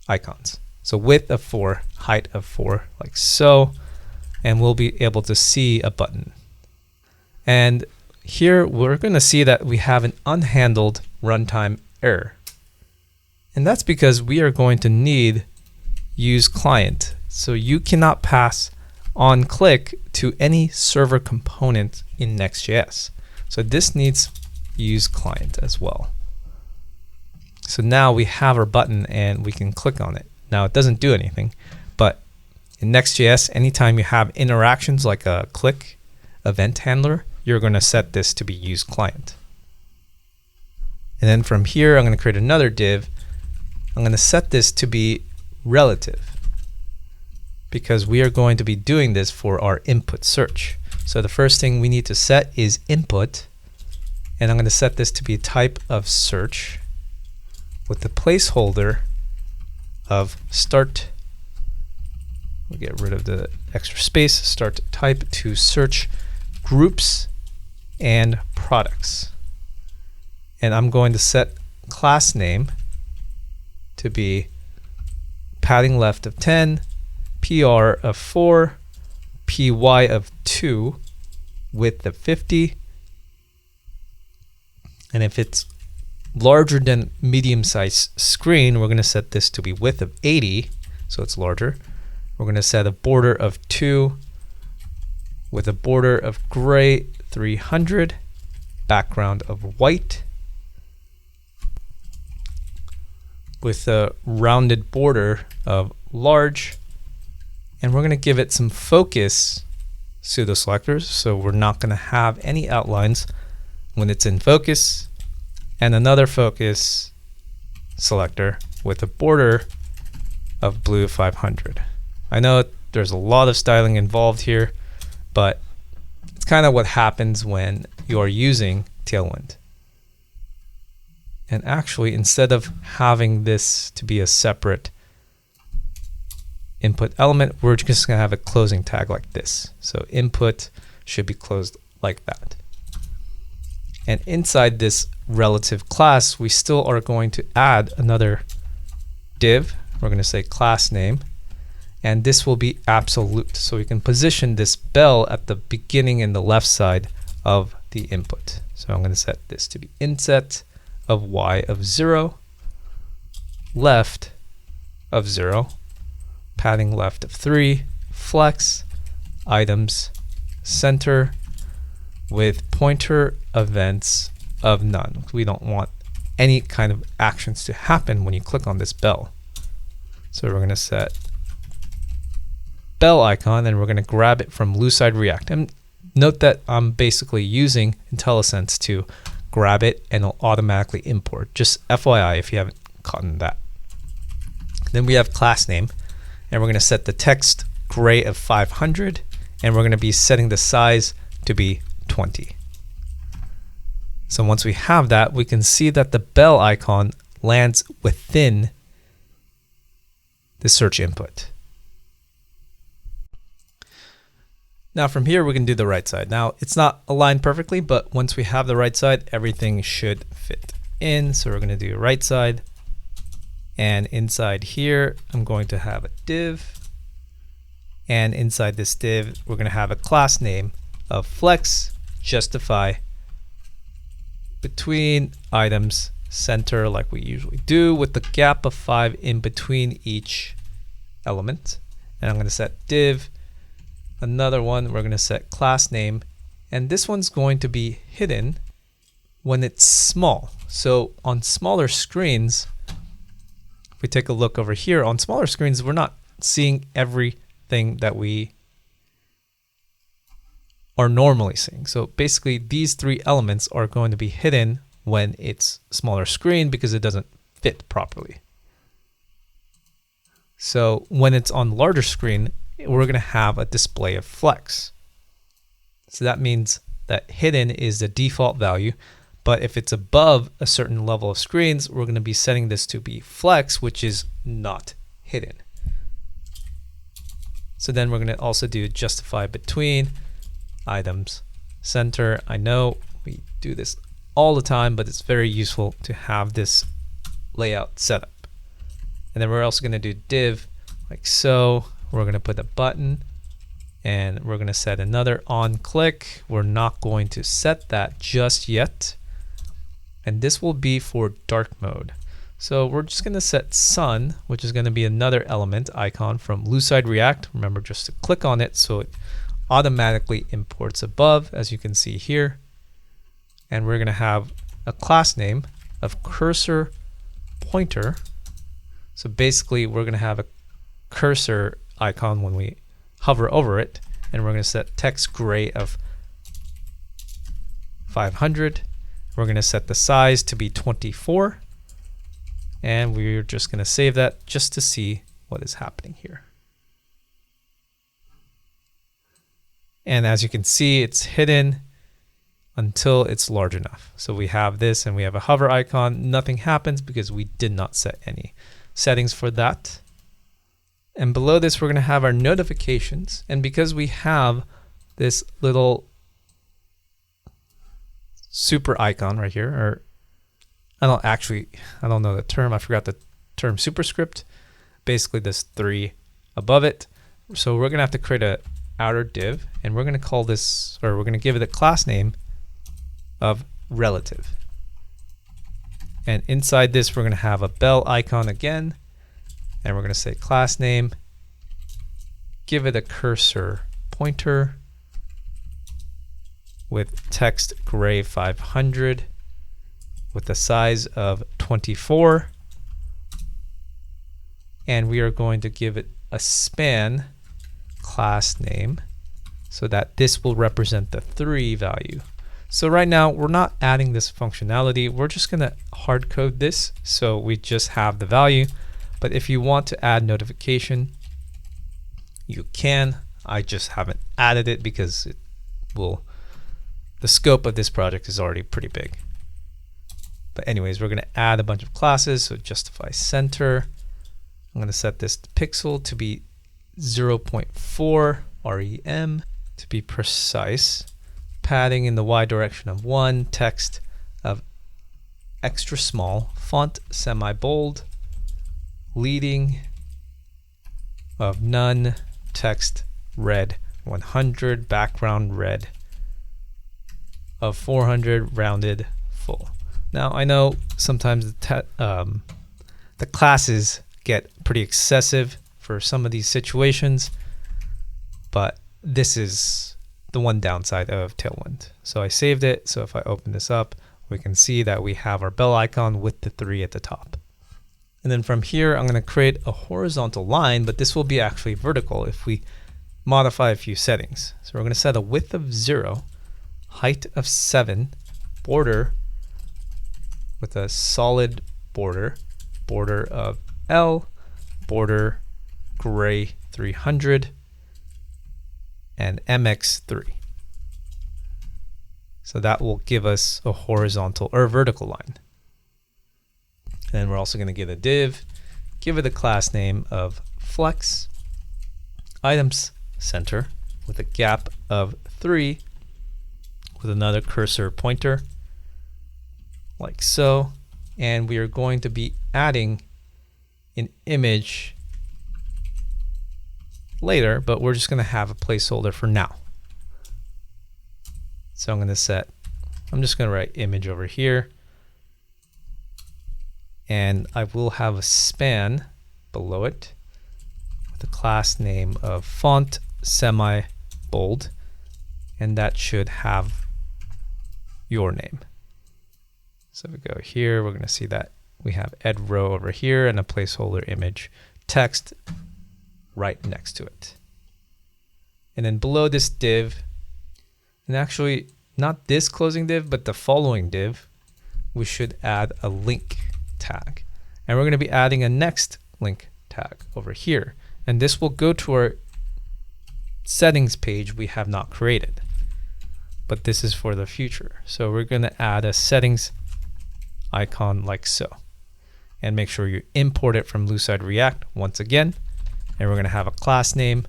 icons. So width of 4, height of 4, like so, and we'll be able to see a button. And here we're going to see that we have an unhandled runtime error. And that's because we are going to need use client. So you cannot pass on click to any server component in Next.js. So this needs use client as well. So now we have our button and we can click on it. Now it doesn't do anything, but in Next.js, anytime you have interactions like a click event handler, you're going to set this to be use client. And then from here, I'm going to create another div. I'm going to set this to be relative, because we are going to be doing this for our input search. So the first thing we need to set is input, and I'm going to set this to be type of search with the placeholder of start. We'll get rid of the extra space, start type to search groups and products. And I'm going to set class name to be padding left of 10, PR of 4, PY of 2, width of 50. And if it's larger than medium-sized screen, we're going to set this to be width of 80, so it's larger. We're going to set a border of 2 with a border of gray 300, background of white, with a rounded border of large, and we're going to give it some focus pseudo selectors, so we're not going to have any outlines when it's in focus, and another focus selector with a border of blue 500. I know there's a lot of styling involved here, but it's kind of what happens when you're using Tailwind. And actually, instead of having this to be a separate input element, we're just going to have a closing tag like this. So input should be closed like that. And inside this relative class, we still are going to add another div. We're going to say class name, and this will be absolute. So we can position this bell at the beginning and the left side of the input. So I'm going to set this to be inset of y of 0, left of 0, padding left of 3, flex, items, center, with pointer events of none. We don't want any kind of actions to happen when you click on this bell. So we're going to set bell icon, and we're going to grab it from Lucide React. And note that I'm basically using IntelliSense to grab it and it'll automatically import. Just FYI if you haven't caught that. Then we have class name, and we're going to set the text gray of 500, and we're going to be setting the size to be 20. So once we have that, we can see that the bell icon lands within the search input. Now from here, we can do the right side. Now it's not aligned perfectly, but once we have the right side, everything should fit in. So we're going to do right side. And inside here, I'm going to have a div. And inside this div, we're going to have a class name of flex, justify, between items, center, like we usually do, with the gap of 5 in between each element. And I'm going to set div. Another one, we're going to set class name, and this one's going to be hidden when it's small. So on smaller screens, if we take a look over here, on smaller screens, we're not seeing everything that we are normally seeing. So basically, these 3 elements are going to be hidden when it's smaller screen because it doesn't fit properly. So when it's on larger screen, we're going to have a display of flex. So that means that hidden is the default value, but if it's above a certain level of screens, we're going to be setting this to be flex, which is not hidden. So then we're going to also do justify between items, center. I know we do this all the time, but it's very useful to have this layout set up. And then we're also going to do div like so. We're going to put a button, and we're going to set another on click. We're not going to set that just yet. And this will be for dark mode. So we're just going to set sun, which is going to be another element icon from Lucide React. Remember just to click on it so it automatically imports above, as you can see here. And we're going to have a class name of cursor pointer. So basically, we're going to have a cursor icon when we hover over it, and we're going to set text gray of 500. We're going to set the size to be 24, and we're just going to save that just to see what is happening here. And as you can see, it's hidden until it's large enough. So we have this, and we have a hover icon. Nothing happens because we did not set any settings for that. And below this, we're going to have our notifications. And because we have this little super icon right here, or I don't know the term. I forgot the term superscript. Basically, this 3 above it. So we're going to have to create a outer div, and we're going to call this, or we're going to give it a class name of relative. And inside this, we're going to have a bell icon again, and we're going to say class name, give it a cursor pointer with text gray 500 with a size of 24. And we are going to give it a span class name so that this will represent the 3 value. So right now we're not adding this functionality. We're just going to hard code this so we just have the value. But if you want to add notification, you can. I just haven't added it because the scope of this project is already pretty big. But anyways, we're going to add a bunch of classes. So justify center. I'm going to set this pixel to be 0.4 rem to be precise. Padding in the y direction of 1, text of extra small, font semi-bold, leading of none, text red 100, background red of 400, rounded full. Now I know sometimes the classes get pretty excessive for some of these situations, but this is the one downside of Tailwind. So I saved it. So if I open this up, we can see that we have our bell icon with the 3 at the top. And then from here, I'm going to create a horizontal line, but this will be actually vertical if we modify a few settings. So we're going to set a width of 0, height of 7, border with a solid border, border of L, border gray 300, and MX3. So that will give us a horizontal or vertical line. And then we're also going to give a div, give it a class name of flex, items center with a gap of 3 with another cursor pointer like so. And we are going to be adding an image later, but we're just going to have a placeholder for now. So I'm just going to write image over here, and I will have a span below it with a class name of font semi-bold, and that should have your name. So if we go here, we're going to see that we have EdRoh over here and a placeholder image text right next to it. And then below this div, and actually not this closing div, but the following div, we should add a link tag. And we're going to be adding a next link tag over here. And this will go to our settings page we have not created. But this is for the future. So we're going to add a settings icon like so. And make sure you import it from Lucid React once again. And we're going to have a class name,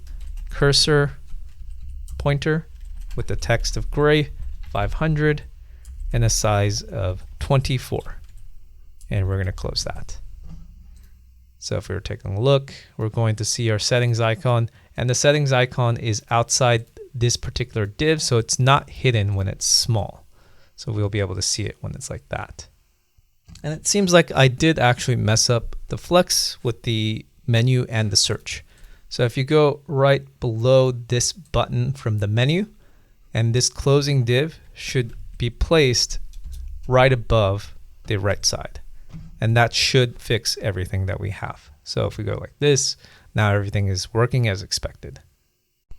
cursor pointer with the text of gray 500 and a size of 24. And we're going to close that. So if we were taking a look, we're going to see our settings icon, and the settings icon is outside this particular div, so it's not hidden when it's small. So we'll be able to see it when it's like that. And it seems like I did actually mess up the flex with the menu and the search. So if you go right below this button from the menu, and this closing div should be placed right above the right side. And that should fix everything that we have. So if we go like this, now everything is working as expected.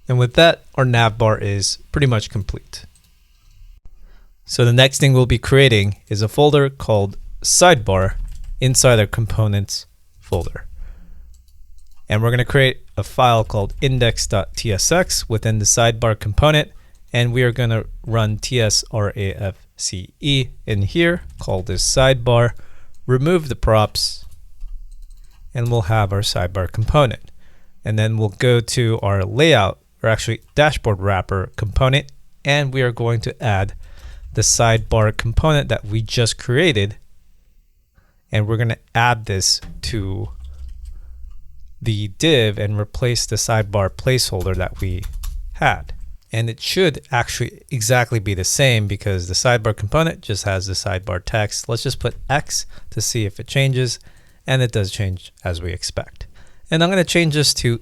And with that, our navbar is pretty much complete. So the next thing we'll be creating is a folder called sidebar inside our components folder. And we're going to create a file called index.tsx within the sidebar component. And we are going to run tsrafce in here, call this sidebar, remove the props, and we'll have our sidebar component. And then we'll go to our layout, or actually dashboard wrapper component, and we are going to add the sidebar component that we just created. And we're going to add this to the div and replace the sidebar placeholder that we had. And it should actually exactly be the same because the sidebar component just has the sidebar text. Let's just put X to see if it changes, and it does change as we expect. And I'm going to change this to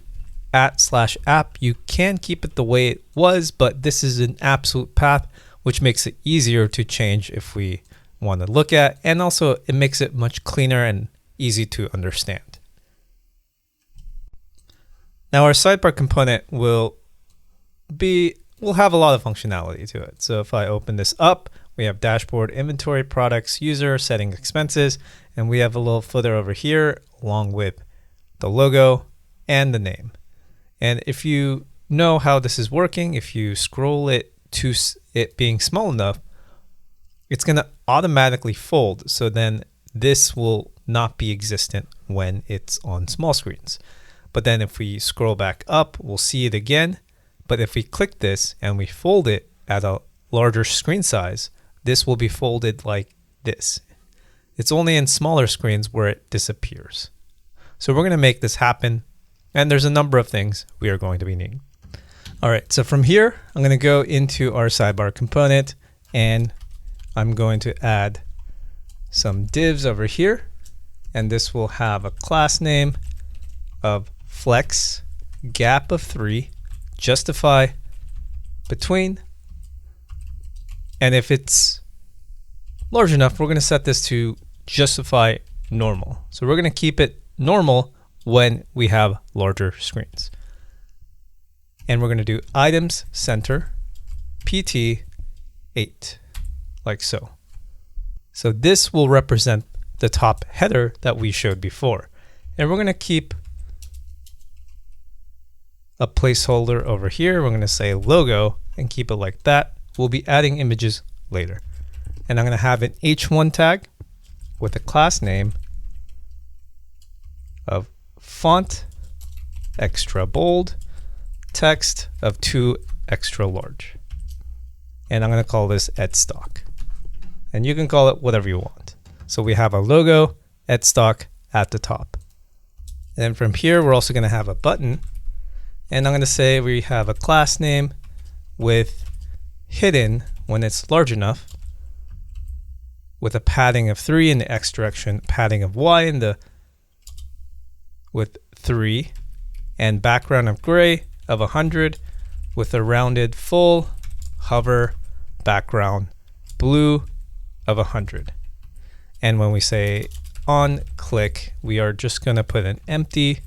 @/app. You can keep it the way it was, but this is an absolute path, which makes it easier to change if we want to look at, and also it makes it much cleaner and easy to understand. Now our sidebar component will have a lot of functionality to it. So if I open this up, we have dashboard, inventory, products, user, setting expenses, and we have a little footer over here along with the logo and the name. And if you know how this is working, if you scroll it to it being small enough, it's going to automatically fold. So then this will not be existent when it's on small screens. But then if we scroll back up, we'll see it again. But if we click this and we fold it at a larger screen size, this will be folded like this. It's only in smaller screens where it disappears. So we're going to make this happen. And there's a number of things we are going to be needing. All right, so from here, I'm going to go into our sidebar component and I'm going to add some divs over here. And this will have a class name of flex, gap of 3, justify, between. And if it's large enough, we're going to set this to justify normal. So we're going to keep it normal when we have larger screens. And we're going to do items center pt 8, like so. So this will represent the top header that we showed before. And we're going to keep a placeholder over here. We're going to say logo and keep it like that. We'll be adding images later. And I'm going to have an h1 tag with a class name of font extra bold, text of 2 extra large. And I'm going to call this edstock. And you can call it whatever you want. So we have a logo, edstock at the top. And then from here, we're also going to have a button. And I'm going to say we have a class name with hidden when it's large enough, with a padding of 3 in the X direction, padding of Y in the with 3, and background of gray of 100 with a rounded full hover background blue of 100. And when we say on click, we are just going to put an empty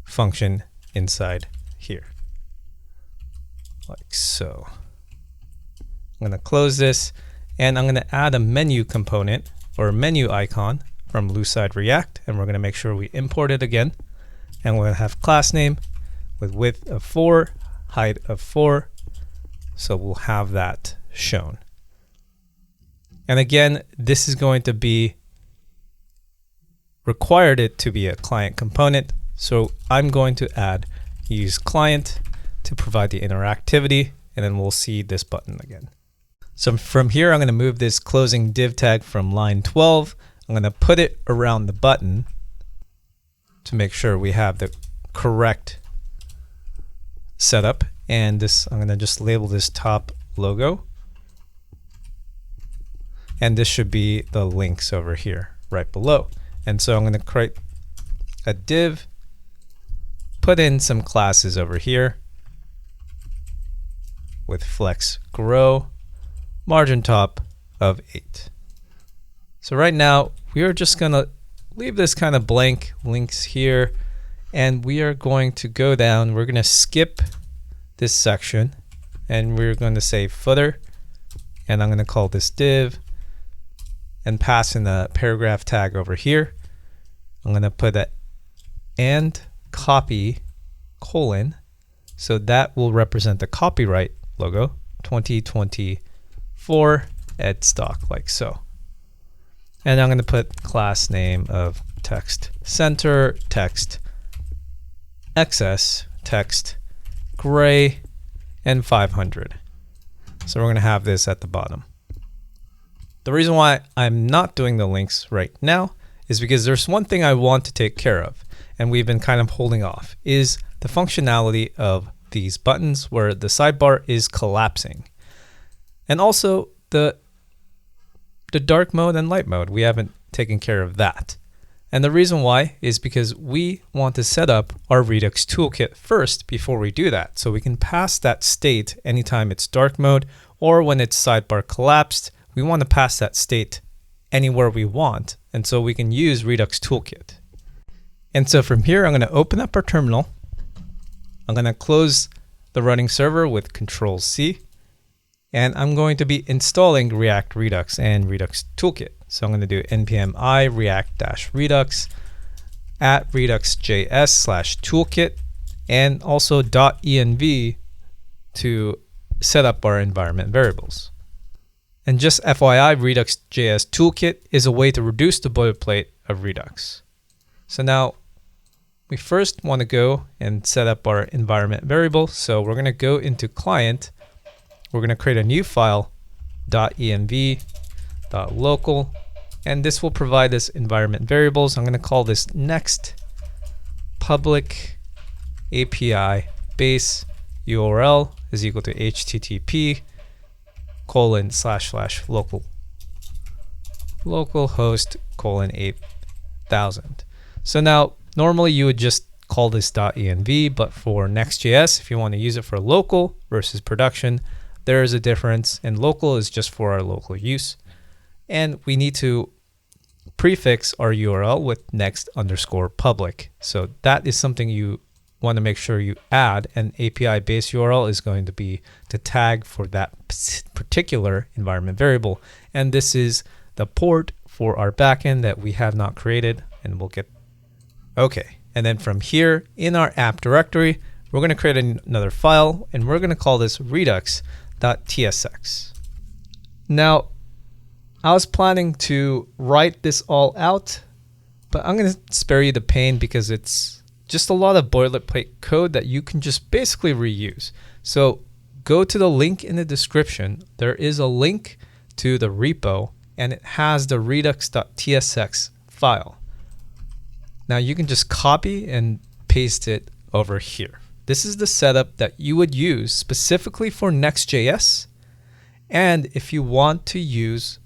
function inside here, like so. I'm going to close this, and I'm going to add a menu component or a menu icon from Lucide React, and we're going to make sure we import it again. And we're going to have class name with width of 4, height of 4. So we'll have that shown. And again, this is going to be required it to be a client component. So I'm going to use client to provide the interactivity, and then we'll see this button again. So from here, I'm going to move this closing div tag from line 12. I'm going to put it around the button to make sure we have the correct setup. And this, I'm going to just label this top logo. And this should be the links over here right below. And so I'm going to create a div, put in some classes over here with flex grow, margin top of 8. So right now we are just going to leave this kind of blank links here, and we are going to go down. We're going to skip this section, and we're going to say footer, and I'm going to call this div and pass in a paragraph tag over here. I'm going to put a and copy colon, so that will represent the copyright logo 2024 edstock, like so. And I'm going to put class name of text center, text XS, text gray, and 500. So we're going to have this at the bottom. The reason why I'm not doing the links right now is because there's one thing I want to take care of, and we've been kind of holding off, is the functionality of these buttons where the sidebar is collapsing. And also the dark mode and light mode, we haven't taken care of that. And the reason why is because we want to set up our Redux toolkit first before we do that. So we can pass that state anytime it's dark mode, or when it's sidebar collapsed, we want to pass that state anywhere we want. And so we can use Redux Toolkit. And so from here, I'm going to open up our terminal. I'm going to close the running server with Control-C. And I'm going to be installing React Redux and Redux Toolkit. So I'm going to do npm I react-redux at redux.js/toolkit and also .env to set up our environment variables. And just FYI, Redux.js Toolkit is a way to reduce the boilerplate of Redux. So now we first want to go and set up our environment variable. So we're going to go into client. We're going to create a new file, .env.local, and this will provide us environment variables. I'm going to call this next public API base URL is equal to http://localhost:8000. So now normally you would just call this .env, but for Next.js, if you want to use it for local versus production, there is a difference, and local is just for our local use. And we need to prefix our URL with next_public. So that is something you want to make sure you add. An API base URL is going to be the tag for that particular environment variable. And this is the port for our backend that we have not created, and we'll get. Okay. And then from here in our app directory, we're going to create another file, and we're going to call this redux.tsx. Now, I was planning to write this all out, but I'm going to spare you the pain because it's just a lot of boilerplate code that you can just basically reuse. So go to the link in the description. There is a link to the repo, and it has the redux.tsx file. Now you can just copy and paste it over here. This is the setup that you would use specifically for Next.js. And if you want to use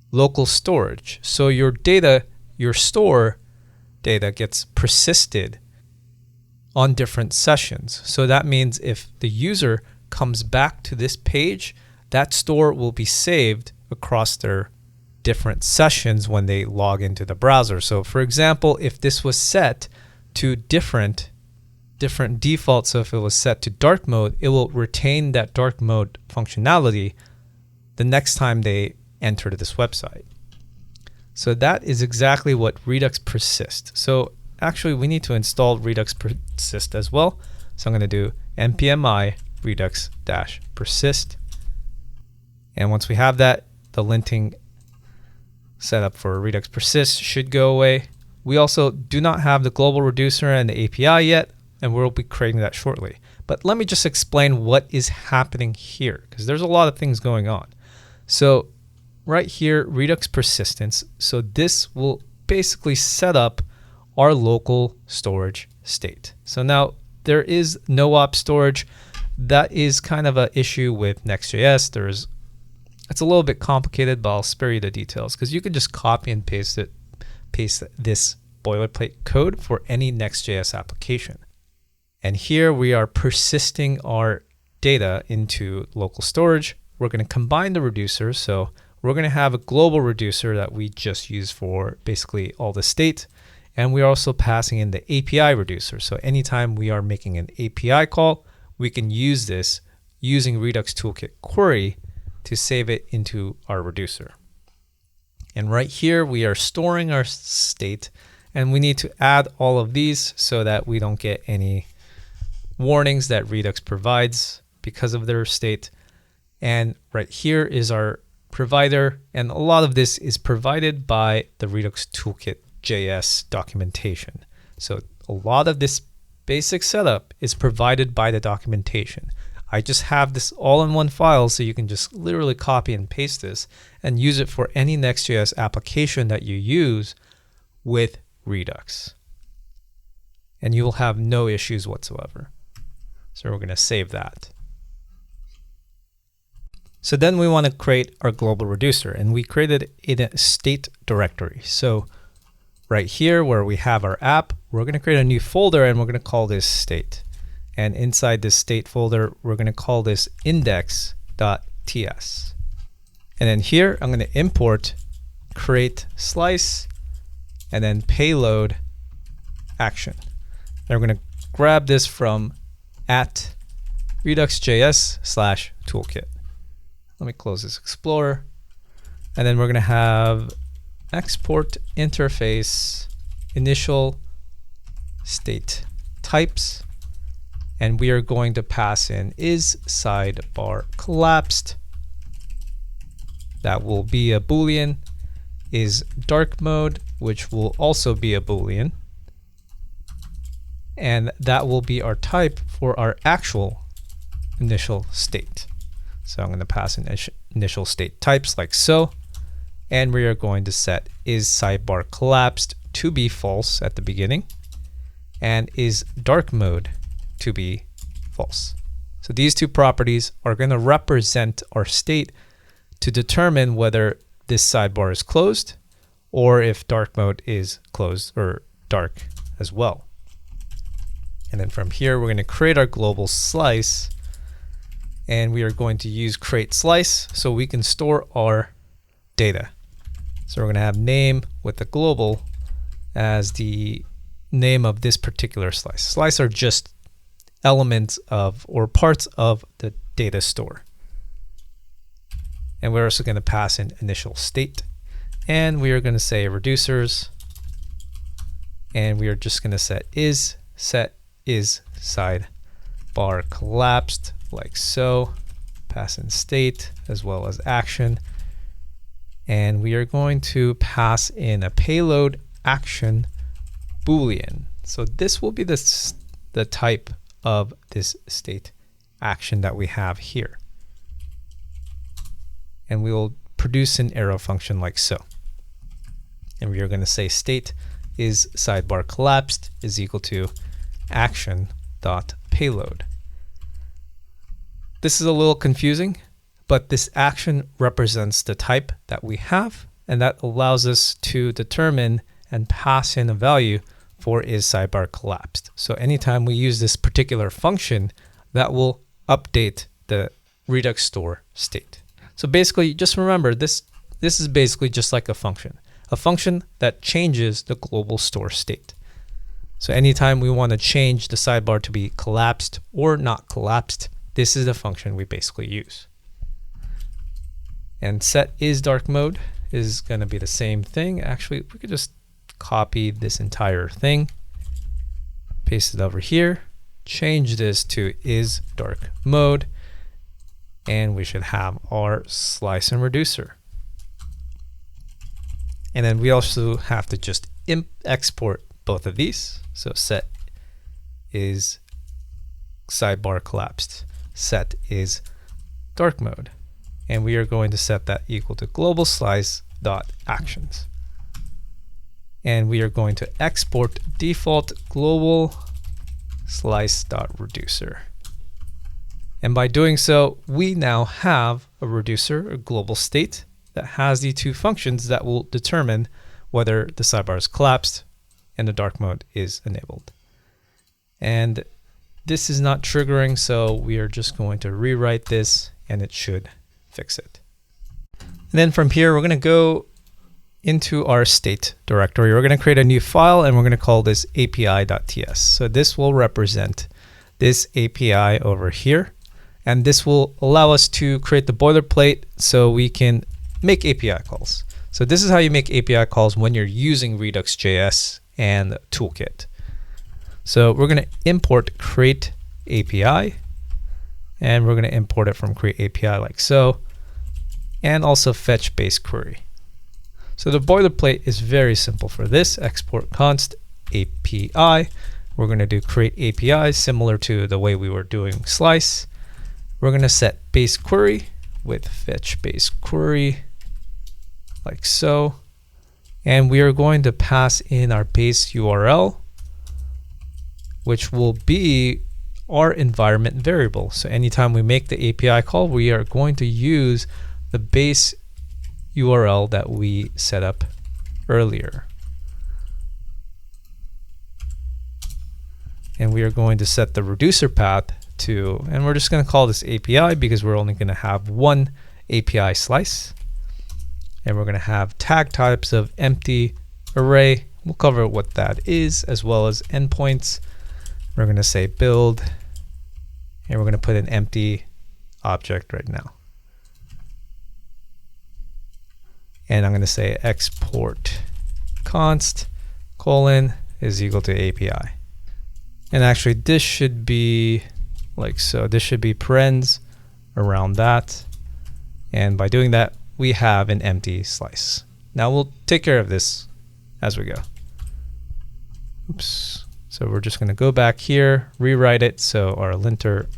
local storage, so your data, your store data gets persisted on different sessions. So that means if the user comes back to this page, that store will be saved across their different sessions when they log into the browser. So for example, if this was set to different defaults, so if it was set to dark mode, it will retain that dark mode functionality the next time they enter this website. So that is exactly what Redux persist. So actually we need to install Redux persist as well. So I'm going to do npm I redux-persist. And once we have that, the linting set up for Redux persist should go away. We also do not have the global reducer and the API yet, and we'll be creating that shortly. But let me just explain what is happening here, because there's a lot of things going on. So right here, Redux persistence. So this will basically set up our local storage state. So now there is no op storage. That is kind of an issue with Next.js. It's a little bit complicated, but I'll spare you the details because you can just copy and paste this boilerplate code for any Next.js application. And here we are persisting our data into local storage. We're going to combine the reducers. So we're going to have a global reducer that we just use for basically all the state. And we're also passing in the API reducer. So anytime we are making an API call, we can use this using Redux Toolkit Query to save it into our reducer. And right here, we are storing our state, and we need to add all of these so that we don't get any warnings that Redux provides because of their state. And right here is our provider, and a lot of this is provided by the Redux Toolkit JS documentation. So a lot of this basic setup is provided by the documentation. I just have this all in one file, so you can just literally copy and paste this and use it for any Next.js application that you use with Redux. And you will have no issues whatsoever. So we're going to save that. So then we want to create our global reducer, and we created it in a state directory. So right here where we have our app, we're going to create a new folder and we're going to call this state. And inside this state folder, we're going to call this index.ts. And then here, I'm going to import create slice and then payload action. And we're going to grab this from at redux.js/toolkit. Let me close this Explorer. And then we're going to have export interface initial state types. And we are going to pass in is sidebar collapsed. That will be a Boolean. Is dark mode, which will also be a Boolean. And that will be our type for our actual initial state. So I'm going to pass in initial state types like so. And we are going to set is sidebar collapsed to be false at the beginning. And is dark mode to be false. So these two properties are going to represent our state to determine whether this sidebar is closed or if dark mode is closed or dark as well. And then from here, we're going to create our global slice. And we are going to use create slice so we can store our data. So we're going to have name with the global as the name of this particular slice. Slice are just elements of or parts of the data store. And we're also going to pass in initial state. And we are going to say reducers. And we are just going to set is sidebar collapsed like so. Pass in state as well as action. And we are going to pass in a payload action Boolean. So this will be the type of this state action that we have here. And we will produce an arrow function like so. And we are going to say state is sidebar collapsed is equal to action.payload. This is a little confusing, but this action represents the type that we have, and that allows us to determine and pass in a value for is sidebar collapsed. So anytime we use this particular function, that will update the Redux store state. So basically, just remember this is basically just like a function that changes the global store state. So anytime we want to change the sidebar to be collapsed or not collapsed, this is the function we basically use. And set is dark mode is going to be the same thing. Actually, we could just copy this entire thing, paste it over here, change this to is dark mode, and we should have our slice and reducer. And then we also have to just export both of these. So set is sidebar collapsed, set is dark mode. And we are going to set that equal to global slice dot actions. And we are going to export default global slice dot reducer. And by doing so, we now have a reducer, a global state, that has the two functions that will determine whether the sidebar is collapsed and the dark mode is enabled. And this is not triggering, so we are just going to rewrite this and it should fix it. And then from here, we're going to go into our state directory. We're going to create a new file and we're going to call this api.ts. So this will represent this API over here. And this will allow us to create the boilerplate so we can make API calls. So this is how you make API calls when you're using Redux.js and Toolkit. So we're going to import create API, and we're going to import it from create API like so, and also fetch base query. So the boilerplate is very simple for this. Export const API. We're going to do create API similar to the way we were doing slice. We're going to set base query with fetch base query like so. And we are going to pass in our base URL, which will be our environment variable. So anytime we make the API call, we are going to use the base URL that we set up earlier. And we are going to set the reducer path to, and we're just going to call this API because we're only going to have one API slice. And we're going to have tag types of empty, array. We'll cover what that is, as well as endpoints. We're going to say build, and we're going to put an empty object right now. And I'm going to say export const colon is equal to API. And actually this should be like so. This should be parens around that. And by doing that, we have an empty slice. Now we'll take care of this as we go. Oops. So we're just going to go back here, rewrite it so our linter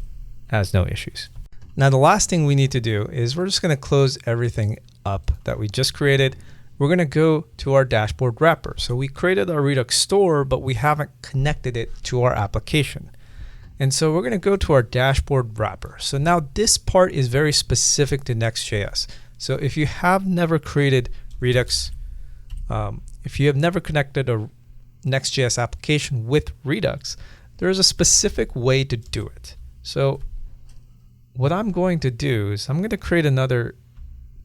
has no issues. Now the last thing we need to do is we're just going to close everything up that we just created. We're going to go to our dashboard wrapper. So we created our Redux store, but we haven't connected it to our application. And so we're going to go to our dashboard wrapper. So now this part is very specific to Next.js. So if you have never created Redux, if you have never connected a Next.js application with Redux, there is a specific way to do it. So what I'm going to do is I'm going to create another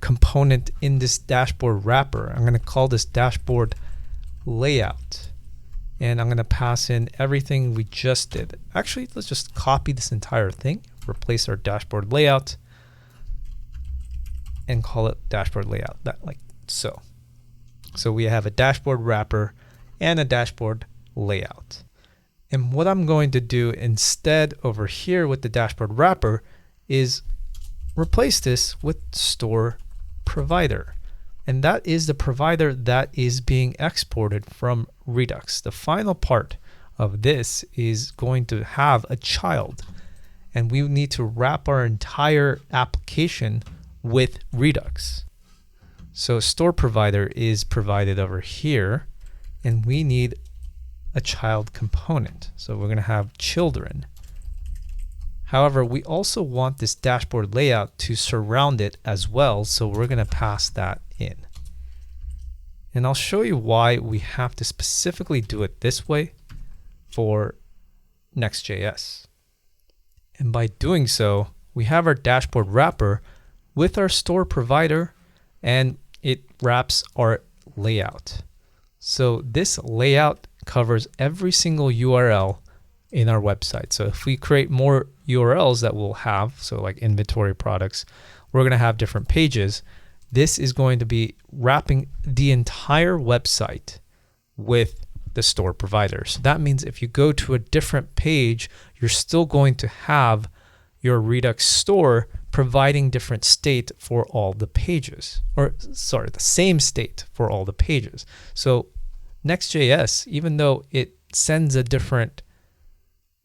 component in this dashboard wrapper. I'm going to call this dashboard layout. And I'm going to pass in everything we just did. Actually, let's just copy this entire thing, replace our dashboard layout, and call it dashboard layout, like so. So we have a dashboard wrapper and a dashboard layout. And what I'm going to do instead over here with the dashboard wrapper is replace this with store provider. And that is the provider that is being exported from Redux. The final part of this is going to have a child, and we need to wrap our entire application with Redux. So store provider is provided over here, and we need a child component. So we're going to have children. However, we also want this dashboard layout to surround it as well, so we're going to pass that in. And I'll show you why we have to specifically do it this way for Next.js. And by doing so, we have our dashboard wrapper with our store provider, and it wraps our layout. So this layout covers every single URL in our website. So if we create more URLs that we'll have, so like inventory products, we're going to have different pages. This is going to be wrapping the entire website with the store provider. So that means if you go to a different page, you're still going to have your Redux store providing different state for all the pages, or sorry, the same state for all the pages. So Next.js, even though it sends a different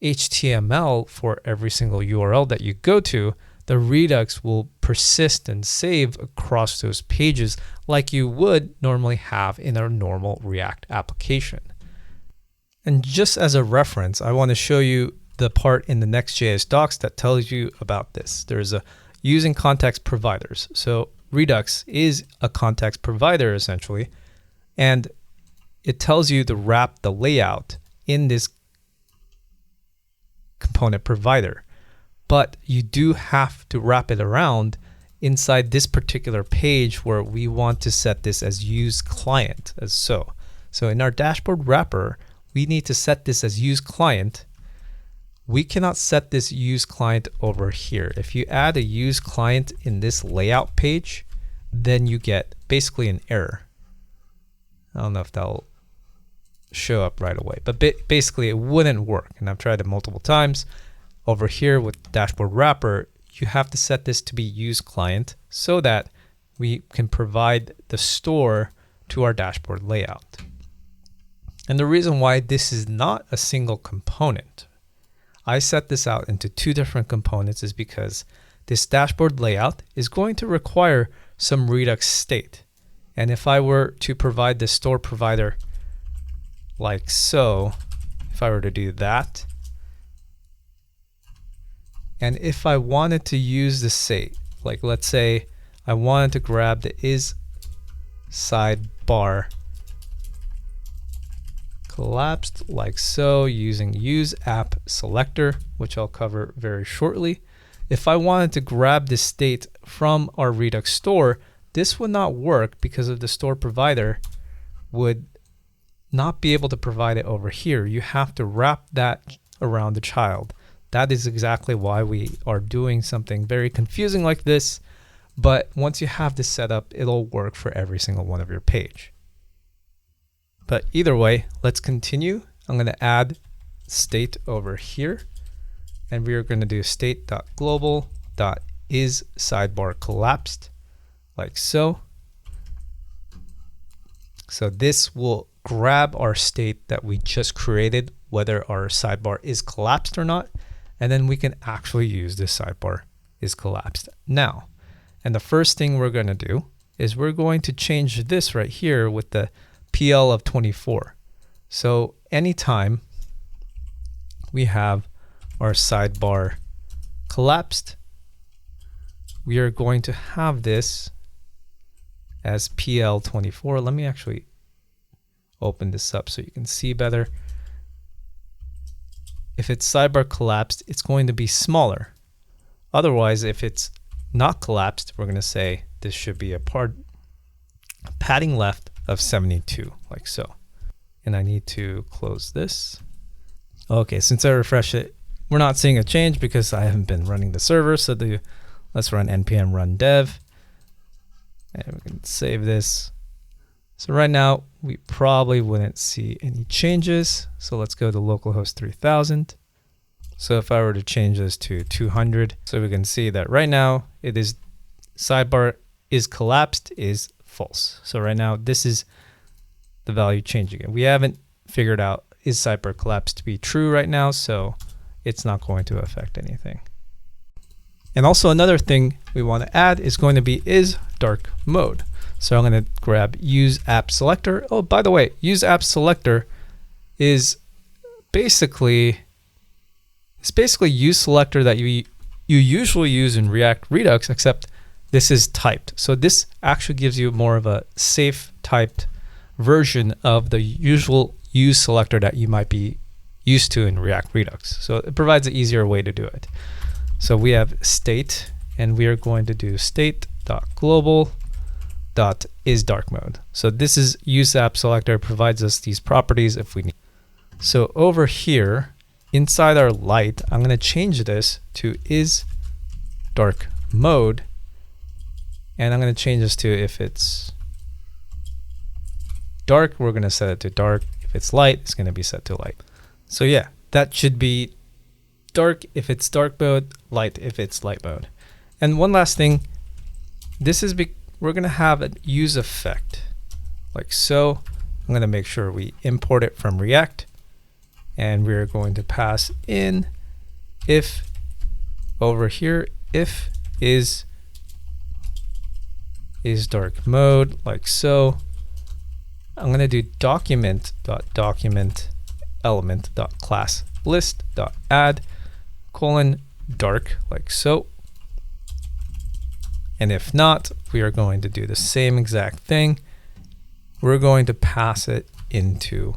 HTML for every single URL that you go to, the Redux will persist and save across those pages like you would normally have in a normal React application. And just as a reference, I want to show you the part in the Next.js docs that tells you about this. There's a using context providers. So Redux is a context provider essentially, and it tells you to wrap the layout in this component provider. But you do have to wrap it around inside this particular page where we want to set this as use client as so. So in our dashboard wrapper, we need to set this as use client. We cannot set this use client over here. If you add a use client in this layout page, then you get basically an error. I don't know if that'll show up right away, but basically it wouldn't work. And I've tried it multiple times. Over here with dashboard wrapper, you have to set this to be use client so that we can provide the store to our dashboard layout. And the reason why this is not a single component, I set this out into two different components, is because this dashboard layout is going to require some Redux state. And if I were to provide the store provider like so, if I were to do that, And if I wanted to use the state, like let's say I wanted to grab the is sidebar collapsed like so using use app selector, which I'll cover very shortly. If I wanted to grab this state from our Redux store, this would not work because of the store provider would not be able to provide it over here. You have to wrap that around the child. That is exactly why we are doing something very confusing like this. But once you have this set up, it'll work for every single one of your page. But either way, let's continue. I'm going to add state over here. And we are going to do state.global.isSidebarCollapsed like so. So this will grab our state that we just created, whether our sidebar is collapsed or not. And then we can actually use this sidebar is collapsed now. And the first thing we're going to do is we're going to change this right here with the PL of 24. So anytime we have our sidebar collapsed, we are going to have this as PL 24. Let me actually open this up so you can see better. If it's sidebar collapsed, it's going to be smaller. Otherwise, if it's not collapsed, we're going to say this should be a padding left of 72, like so. And I need to close this. Okay, since I refresh it, we're not seeing a change because I haven't been running the server. So let's run npm run dev. And we can save this. So right now, we probably wouldn't see any changes. So let's go to localhost 3000. So if I were to change this to 200, so we can see that right now it is sidebar is collapsed is false. So right now this is the value changing it. We haven't figured out is sidebar collapsed to be true right now, so it's not going to affect anything. And also another thing we want to add is going to be is dark mode. So I'm going to grab use app selector. Oh, by the way, use app selector is basically use selector that you usually use in React Redux, except this is typed. So this actually gives you more of a safe typed version of the usual use selector that you might be used to in React Redux. So it provides an easier way to do it. So we have state, and we are going to do state.global.isDarkMode. So this is use app selector, provides us these properties if we need. So over here, inside our light, I'm going to change this to is dark mode. And I'm going to change this to if it's dark, we're going to set it to dark. If it's light, it's going to be set to light. So yeah, that should be dark if it's dark mode, light if it's light mode. And one last thing, this is we're going to have a use effect like so. I'm going to make sure we import it from React. And we're going to pass in if over here, if is dark mode like so. I'm going to do document.document element.class list.add :dark like so. And if not, we are going to do the same exact thing. We're going to pass it into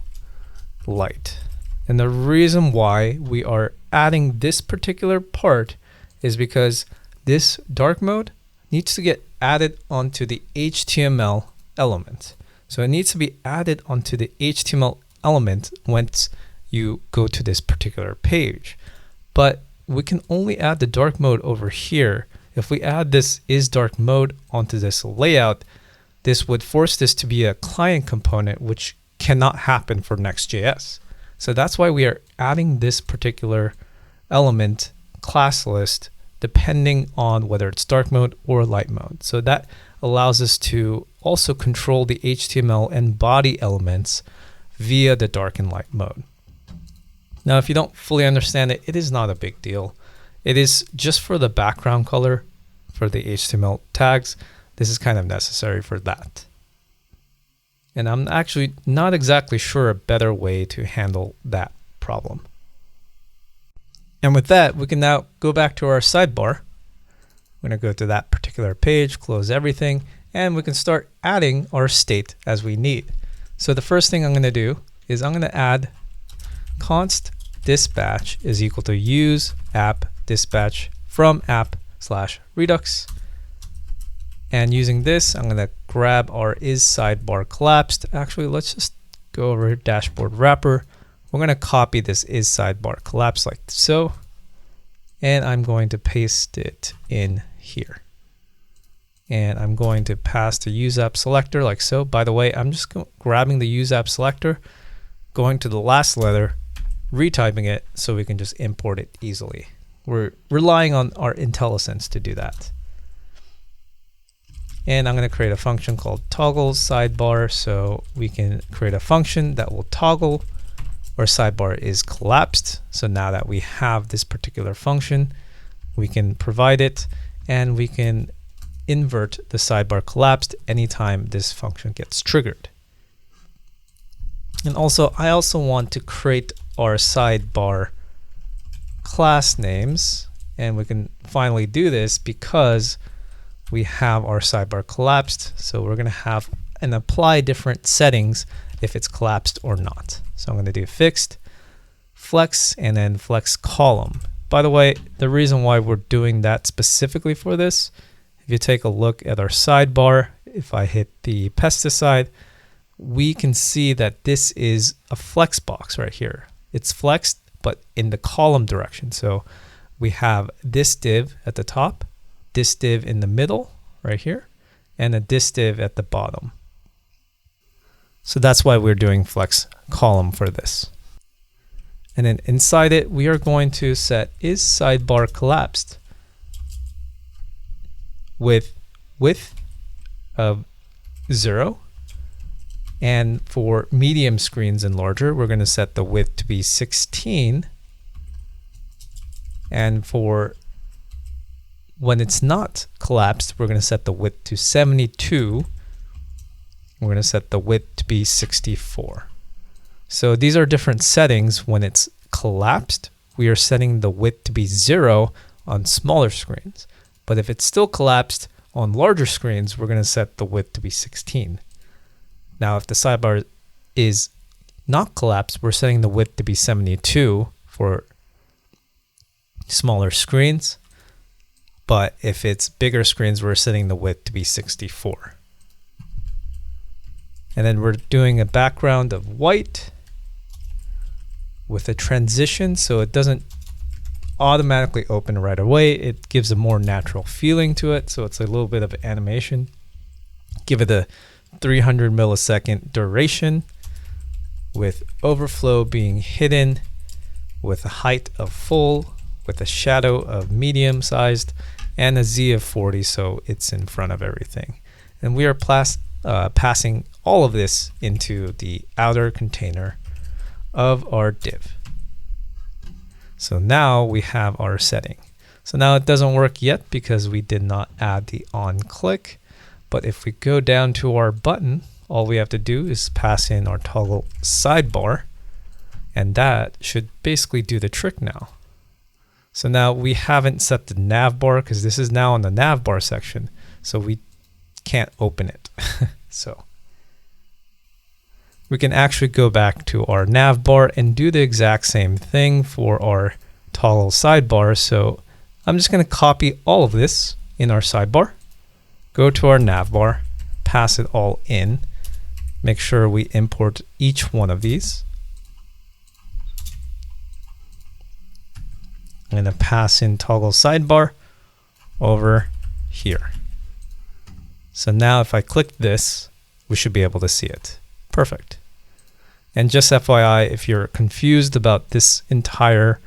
light. And the reason why we are adding this particular part is because this dark mode needs to get added onto the HTML element. So it needs to be added onto the HTML element once you go to this particular page. But we can only add the dark mode over here. If we add this is dark mode onto this layout, this would force this to be a client component, which cannot happen for Next.js. So that's why we are adding this particular element class list depending on whether it's dark mode or light mode. So that allows us to also control the HTML and body elements via the dark and light mode. Now, if you don't fully understand it, it is not a big deal. It is just for the background color for the HTML tags. This is kind of necessary for that. And I'm actually not exactly sure a better way to handle that problem. And with that, we can now go back to our sidebar. We're going to go to that particular page, close everything, and we can start adding our state as we need. So the first thing I'm going to do is I'm going to add const dispatch is equal to use app dispatch from app/redux. And using this, I'm going to grab our is sidebar collapsed. Actually, let's just go over dashboard wrapper. We're going to copy this is sidebar collapse like so, and I'm going to paste it in here. And I'm going to pass the use app selector like so. By the way, I'm just grabbing the use app selector, going to the last letter, retyping it so we can just import it easily. We're relying on our IntelliSense to do that. And I'm going to create a function called toggle sidebar, so we can create a function that will toggle where sidebar is collapsed. So now that we have this particular function, we can provide it, and we can invert the sidebar collapsed anytime this function gets triggered. And also, I also want to create our sidebar class names, and we can finally do this because we have our sidebar collapsed. So we're going to have and apply different settings if it's collapsed or not. So I'm going to do fixed, flex, and then flex column. By the way, the reason why we're doing that specifically for this, if you take a look at our sidebar, if I hit the pesticide, we can see that this is a flex box right here. It's flexed, but in the column direction. So we have this div at the top, this div in the middle right here, and a this div at the bottom. So that's why we're doing flex column for this. And then inside it, we are going to set is sidebar collapsed with width of 0. And for medium screens and larger, we're going to set the width to be 16. And for when it's not collapsed, we're going to set the width to 72. We're going to set the width to be 64. So these are different settings. When it's collapsed, we are setting the width to be 0 on smaller screens. But if it's still collapsed on larger screens, we're going to set the width to be 16. Now, if the sidebar is not collapsed, we're setting the width to be 72 for smaller screens. But if it's bigger screens, we're setting the width to be 64. And then we're doing a background of white with a transition, so it doesn't automatically open right away. It gives a more natural feeling to it, so it's a little bit of animation. Give it a 300 millisecond duration with overflow being hidden, with a height of full, with a shadow of medium sized, and a Z of 40, so it's in front of everything. And we are passing all of this into the outer container of our div. So now we have our setting. So now it doesn't work yet because we did not add the on click. But if we go down to our button, all we have to do is pass in our toggle sidebar, and that should basically do the trick now. So now we haven't set the navbar because this is now in the navbar section, so we can't open it. So we can actually go back to our navbar and do the exact same thing for our toggle sidebar. So I'm just going to copy all of this in our sidebar, go to our navbar, pass it all in, make sure we import each one of these. I'm going to pass in toggle sidebar over here. So now if I click this, we should be able to see it. Perfect. And just FYI, if you're confused about this entire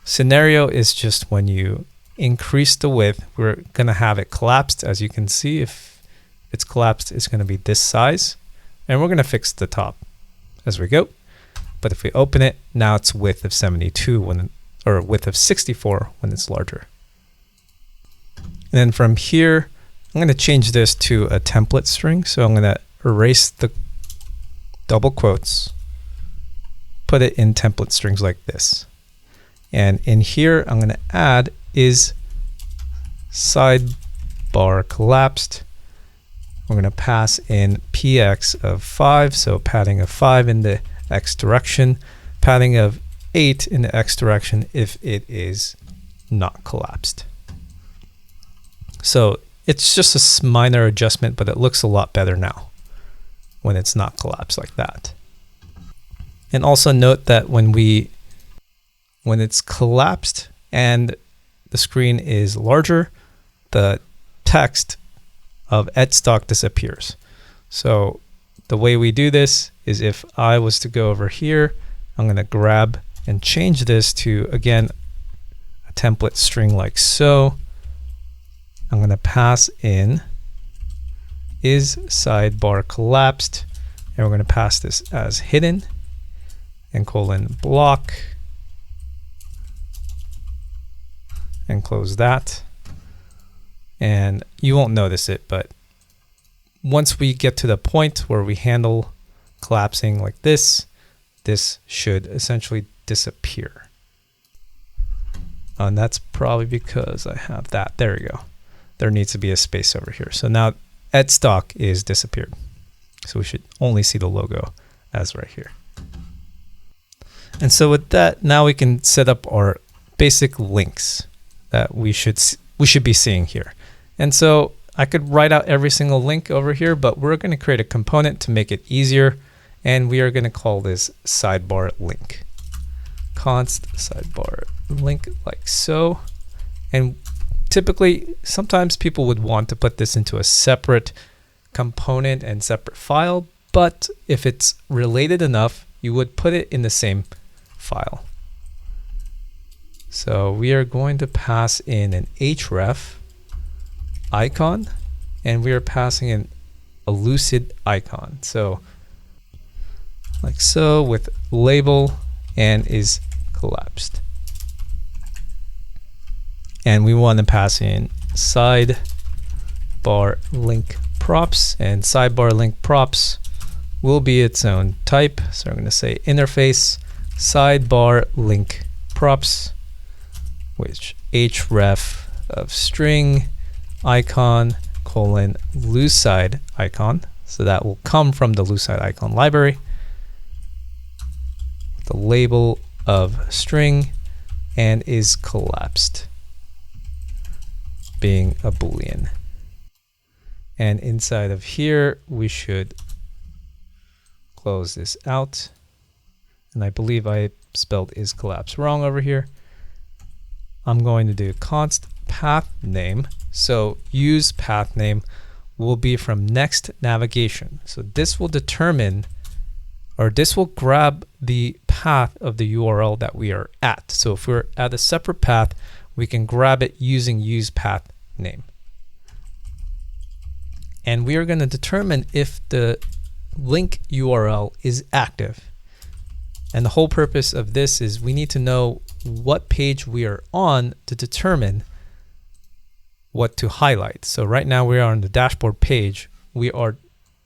scenario, is just when you increase the width, we're going to have it collapsed. As you can see, if it's collapsed, it's going to be this size. And we're going to fix the top as we go. But if we open it, now it's width of 72 when, or width of 64 when it's larger. And then from here, I'm going to change this to a template string. So I'm going to erase the double quotes, put it in template strings like this. And in here, I'm going to add is sidebar collapsed. We're going to pass in px of 5, so padding of 5 in the x direction, padding of 8 in the x direction if it is not collapsed. So it's just a minor adjustment, but it looks a lot better now when it's not collapsed like that. And also note that when it's collapsed and the screen is larger, the text of edstock disappears. So the way we do this is if I was to go over here, I'm going to grab and change this to, again, a template string like so. I'm going to pass in is sidebar collapsed, and we're going to pass this as hidden and colon block and close that. And you won't notice it, but once we get to the point where we handle collapsing like this, this should essentially disappear. And that's probably because I have that. There we go. There needs to be a space over here. So now edstock is disappeared. So we should only see the logo as right here. And so with that, now we can set up our basic links that we should be seeing here. And so I could write out every single link over here, but we're going to create a component to make it easier. And we are going to call this sidebar link. Const sidebar link like so. And typically, sometimes people would want to put this into a separate component and separate file, but if it's related enough, you would put it in the same file. So we are going to pass in an href icon, and we are passing in a lucid icon. So like so with label and is collapsed. And we want to pass in sidebar link props, and sidebar link props will be its own type. So I'm going to say interface sidebar link props, which href of string icon colon lucid icon. So that will come from the lucid icon library. The label of string and is collapsed, being a boolean. And inside of here, we should close this out. And I believe I spelled is collapsed wrong over here. I'm going to do const path name. So use path name will be from next navigation. So this will determine, or this will grab the path of the URL that we are at. So if we're at a separate path, we can grab it using use path name. And we are going to determine if the link URL is active. And the whole purpose of this is we need to know what page we are on to determine what to highlight. So right now we are on the dashboard page. We are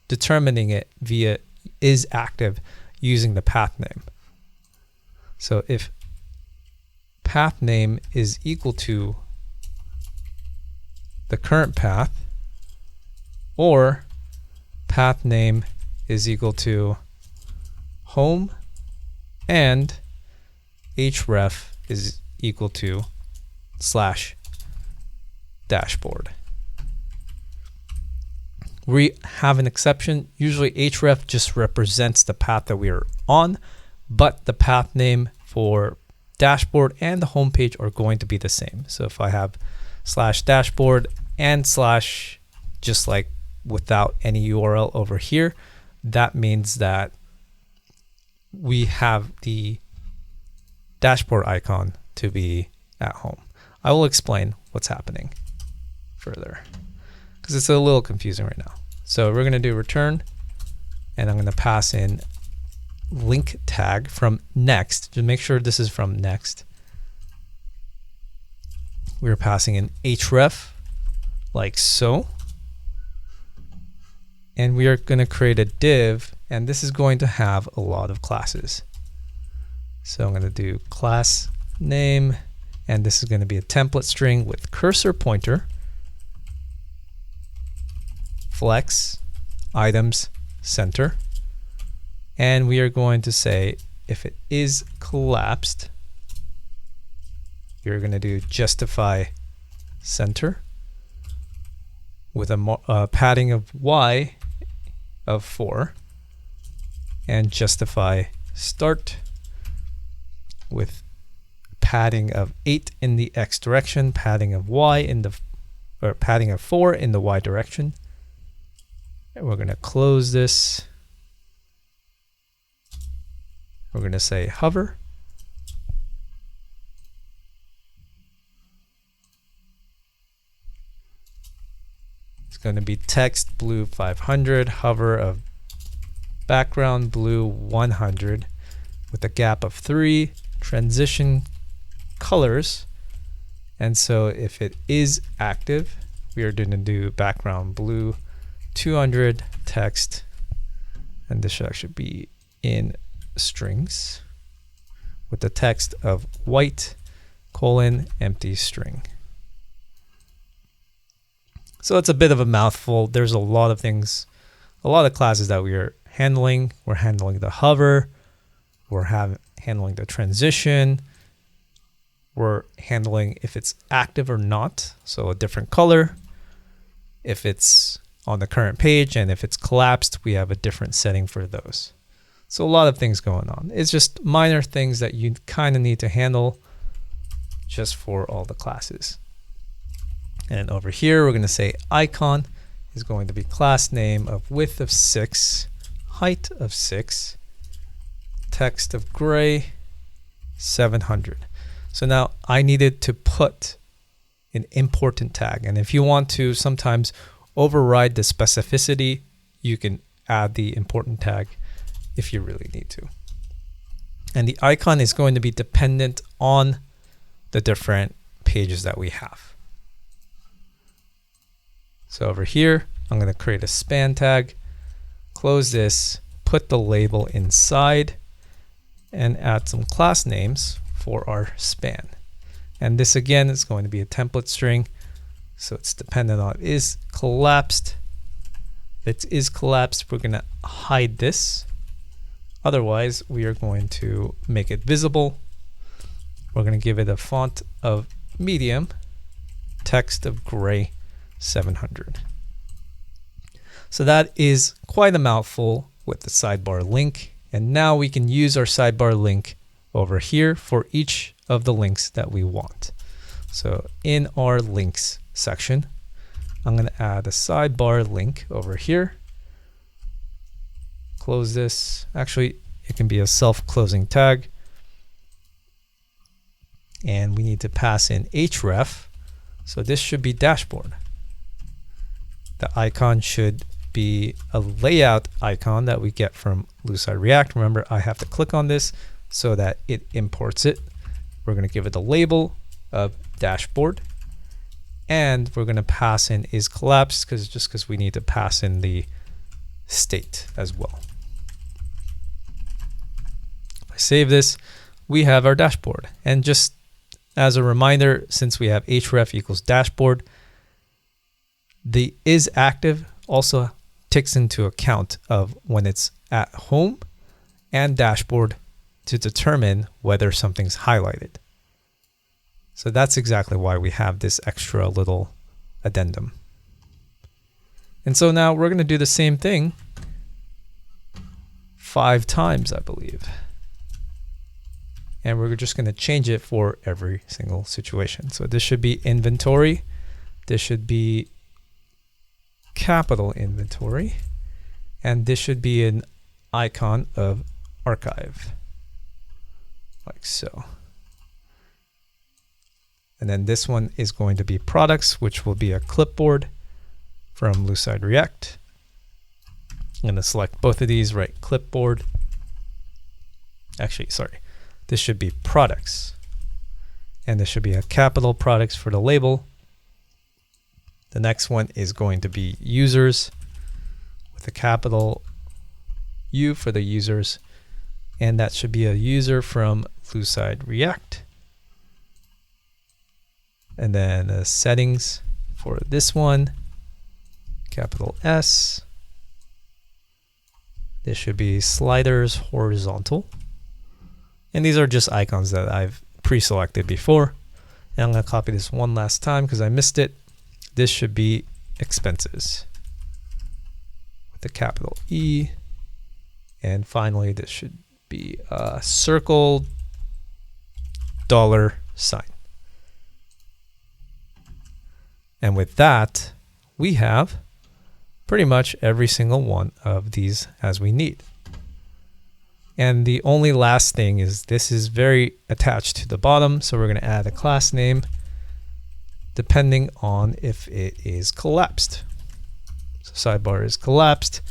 determining it via is active using the path name. So if path name is equal to the current path, or path name is equal to home and href is equal to / dashboard. We have an exception. Usually href just represents the path that we are on, but the path name for dashboard and the home page are going to be the same. So if I have / dashboard and / just like without any URL over here, that means that we have the dashboard icon to be at home. I will explain what's happening further because it's a little confusing right now. So we're going to do return, and I'm going to pass in link tag from next to make sure this is from next. We're passing in href like so. And we are going to create a div, and this is going to have a lot of classes. So I'm going to do class name, and this is going to be a template string with cursor pointer, flex, items, center, and we are going to say if it is collapsed, you're going to do justify center with a padding of y of 4 and justify start with padding of 8 in the x direction, padding of y in the, or padding of 4 in the y direction. And we're going to close this. We're going to say hover. It's going to be text blue 500, hover of background blue 100 with a gap of 3, transition colors. And so if it is active, we are going to do background blue 200 text, and this should actually be in strings with the text of white colon empty string. So it's a bit of a mouthful. There's a lot of things, a lot of classes that we are handling. We're handling the hover, we're handling the transition, we're handling if it's active or not, so a different color, if it's on the current page, and if it's collapsed, we have a different setting for those. So a lot of things going on. It's just minor things that you kind of need to handle just for all the classes. And over here, we're going to say icon is going to be class name of width of 6, height of 6, text of gray 700. So now I needed to put an important tag. And if you want to sometimes override the specificity, you can add the important tag if you really need to. And the icon is going to be dependent on the different pages that we have. So over here, I'm going to create a span tag, close this, put the label inside, and add some class names for our span. And this again is going to be a template string, so it's dependent on is collapsed. If it is collapsed, we're going to hide this. Otherwise, we are going to make it visible. We're going to give it a font of medium, text of gray 700. So that is quite a mouthful with the sidebar link. And now we can use our sidebar link over here for each of the links that we want. So in our links section, I'm going to add a sidebar link over here. Close this. Actually, it can be a self-closing tag. And we need to pass in href. So this should be dashboard. The icon should be a layout icon that we get from Lucid React. Remember, I have to click on this so that it imports it. We're going to give it a label of dashboard. And we're going to pass in is collapsed because we need to pass in the state as well. If I save this, we have our dashboard. And just as a reminder, since we have href equals dashboard, the is active also takes into account of when it's at home and dashboard to determine whether something's highlighted. So that's exactly why we have this extra little addendum. And so now we're going to do the same thing 5 times, I believe. And we're just going to change it for every single situation. So this should be inventory. This should be capital inventory. And this should be an icon of archive, like so. And then this one is going to be products, which will be a clipboard from Lucid React. I'm going to select both of these, right clipboard. Actually, sorry. This should be products. And this should be a capital products for the label. The next one is going to be users with a capital U for the users. And that should be a user from Lucid React. And then settings for this one, capital S. This should be sliders horizontal. And these are just icons that I've pre-selected before. And I'm going to copy this one last time because I missed it. This should be expenses with a capital E. And finally, this should be a circle $sign. And with that, we have pretty much every single one of these as we need. And the only last thing is this is very attached to the bottom. So we're going to add a class name depending on if it is collapsed. So sidebar is collapsed.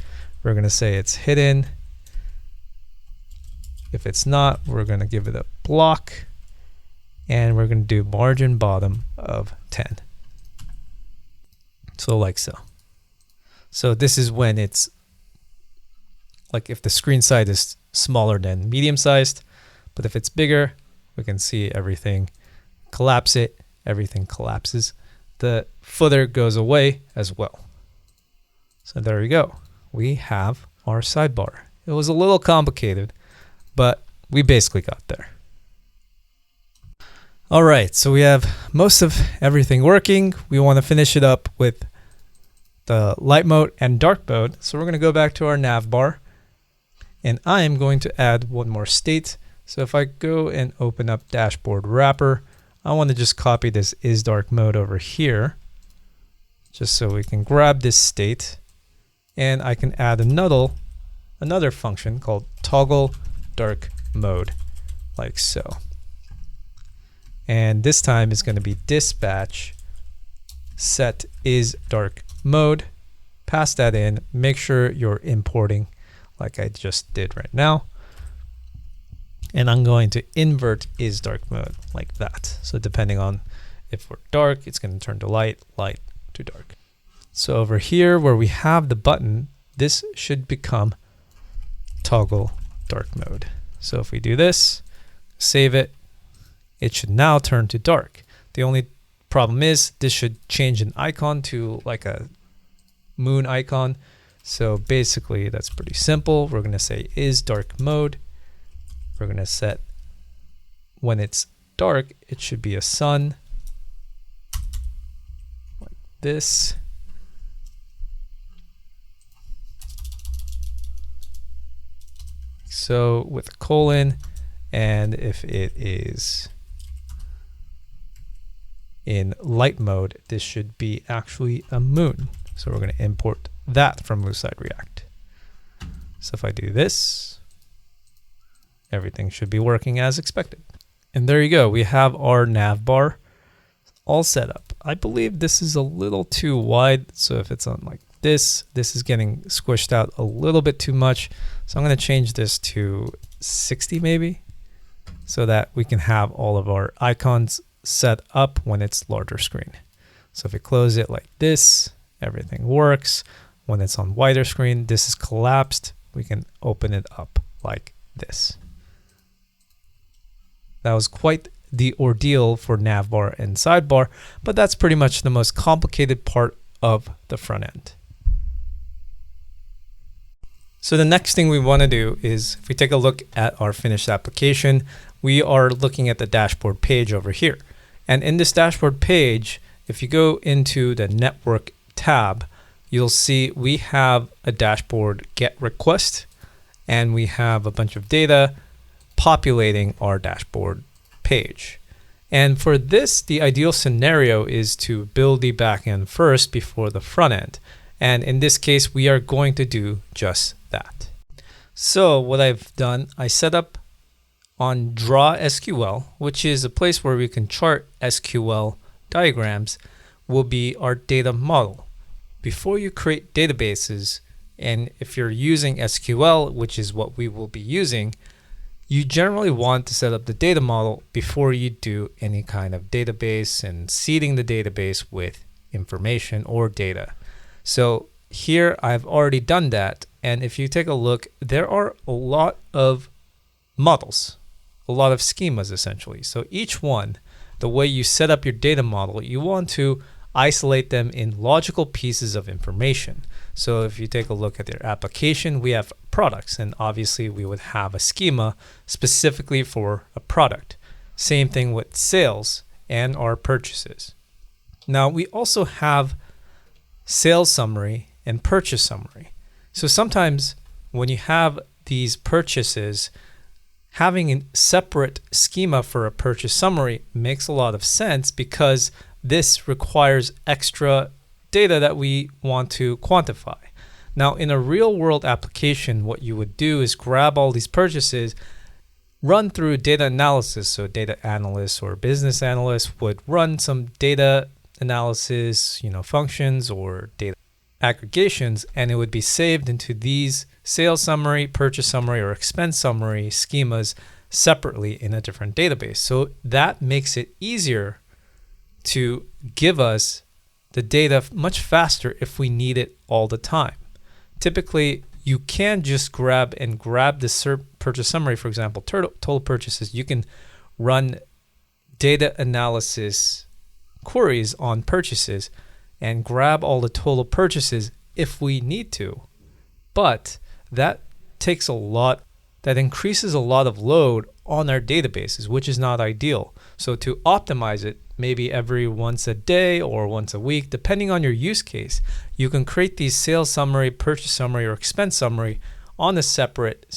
We're going to say it's hidden. If it's not, we're going to give it a block. And we're going to do margin bottom of 10. So like so. So this is when it's like if the screen size is smaller than medium sized, but if it's bigger, we can see everything. Collapse it, everything collapses. The footer goes away as well. So there we go. We have our sidebar. It was a little complicated, but we basically got there. All right, so we have most of everything working. We want to finish it up with the light mode and dark mode. So we're going to go back to our navbar, and I am going to add one more state. So if I go and open up dashboard wrapper, I want to just copy this is dark mode over here, just so we can grab this state, and I can add another function called toggle dark mode, like so. And this time it's going to be dispatch set is dark mode. Pass that in. Make sure you're importing like I just did right now. And I'm going to invert is dark mode like that. So depending on if we're dark, it's going to turn to light, light to dark. So over here where we have the button, this should become toggle dark mode. So if we do this, save it, it should now turn to dark. The only problem is this should change an icon to like a moon icon. So basically that's pretty simple. We're going to say is dark mode. We're going to set when it's dark, it should be a sun like this. So with a colon, and if it is in light mode, this should be actually a moon. So we're going to import that from Lucid React. So if I do this, everything should be working as expected. And there you go. We have our navbar all set up. I believe this is a little too wide. So if it's on like this is getting squished out a little bit too much. So I'm going to change this to 60 maybe, so that we can have all of our icons set up when it's larger screen. So if we close it like this, everything works. When it's on wider screen, this is collapsed. We can open it up like this. That was quite the ordeal for navbar and sidebar, but that's pretty much the most complicated part of the front end. So the next thing we want to do is, if we take a look at our finished application, we are looking at the dashboard page over here. And in this dashboard page, if you go into the network tab, you'll see we have a dashboard get request, and we have a bunch of data populating our dashboard page. And for this, the ideal scenario is to build the backend first before the front end. And in this case, we are going to do just that. So what I've done, I set up on Draw SQL, which is a place where we can chart SQL diagrams, will be our data model. Before you create databases, and if you're using SQL, which is what we will be using, you generally want to set up the data model before you do any kind of database and seeding the database with information or data. So here I've already done that. And if you take a look, there are a lot of models, a lot of schemas essentially. So each one the way you set up your data model, you want to isolate them in logical pieces of information. So if you take a look at your application, we have products, and obviously we would have a schema specifically for a product. Same thing with sales and our purchases. Now we also have sales summary and purchase summary. So sometimes when you have these purchases, having a separate schema for a purchase summary makes a lot of sense because this requires extra data that we want to quantify. Now, in a real world application, what you would do is grab all these purchases, run through data analysis. So data analysts or business analysts would run some data analysis, functions or data aggregations, and it would be saved into these sales summary, purchase summary, or expense summary schemas separately in a different database. So that makes it easier to give us the data much faster if we need it all the time. Typically, you can just grab the purchase summary, for example, total purchases. You can run data analysis queries on purchases and grab all the total purchases if we need to. But that increases a lot of load on our databases, which is not ideal. So to optimize it, maybe every once a day or once a week, depending on your use case, you can create these sales summary, purchase summary, or expense summary on a separate a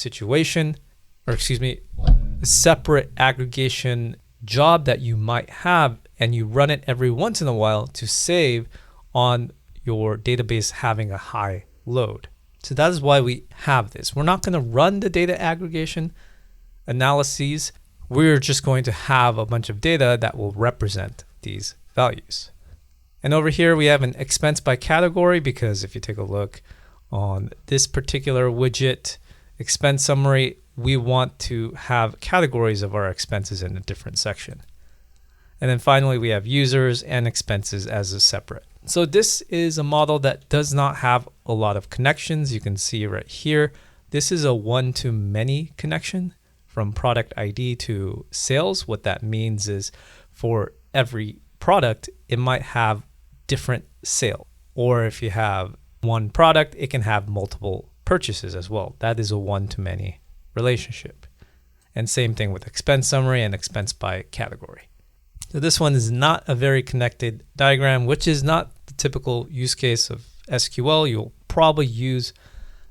separate aggregation job that you might have, and you run it every once in a while to save on your database having a high load. So that is why we have this. We're not going to run the data aggregation analyses. We're just going to have a bunch of data that will represent these values. And over here we have an expense by category, because if you take a look on this particular widget expense summary, we want to have categories of our expenses in a different section. And then finally we have users and expenses as a separate. So this is a model that does not have a lot of connections. You can see right here, this is a one-to-many connection from product ID to sales. What that means is for every product, it might have different sales. Or if you have one product, it can have multiple purchases as well. That is a one-to-many relationship. And same thing with expense summary and expense by category. So this one is not a very connected diagram, which is not the typical use case of SQL. You'll probably use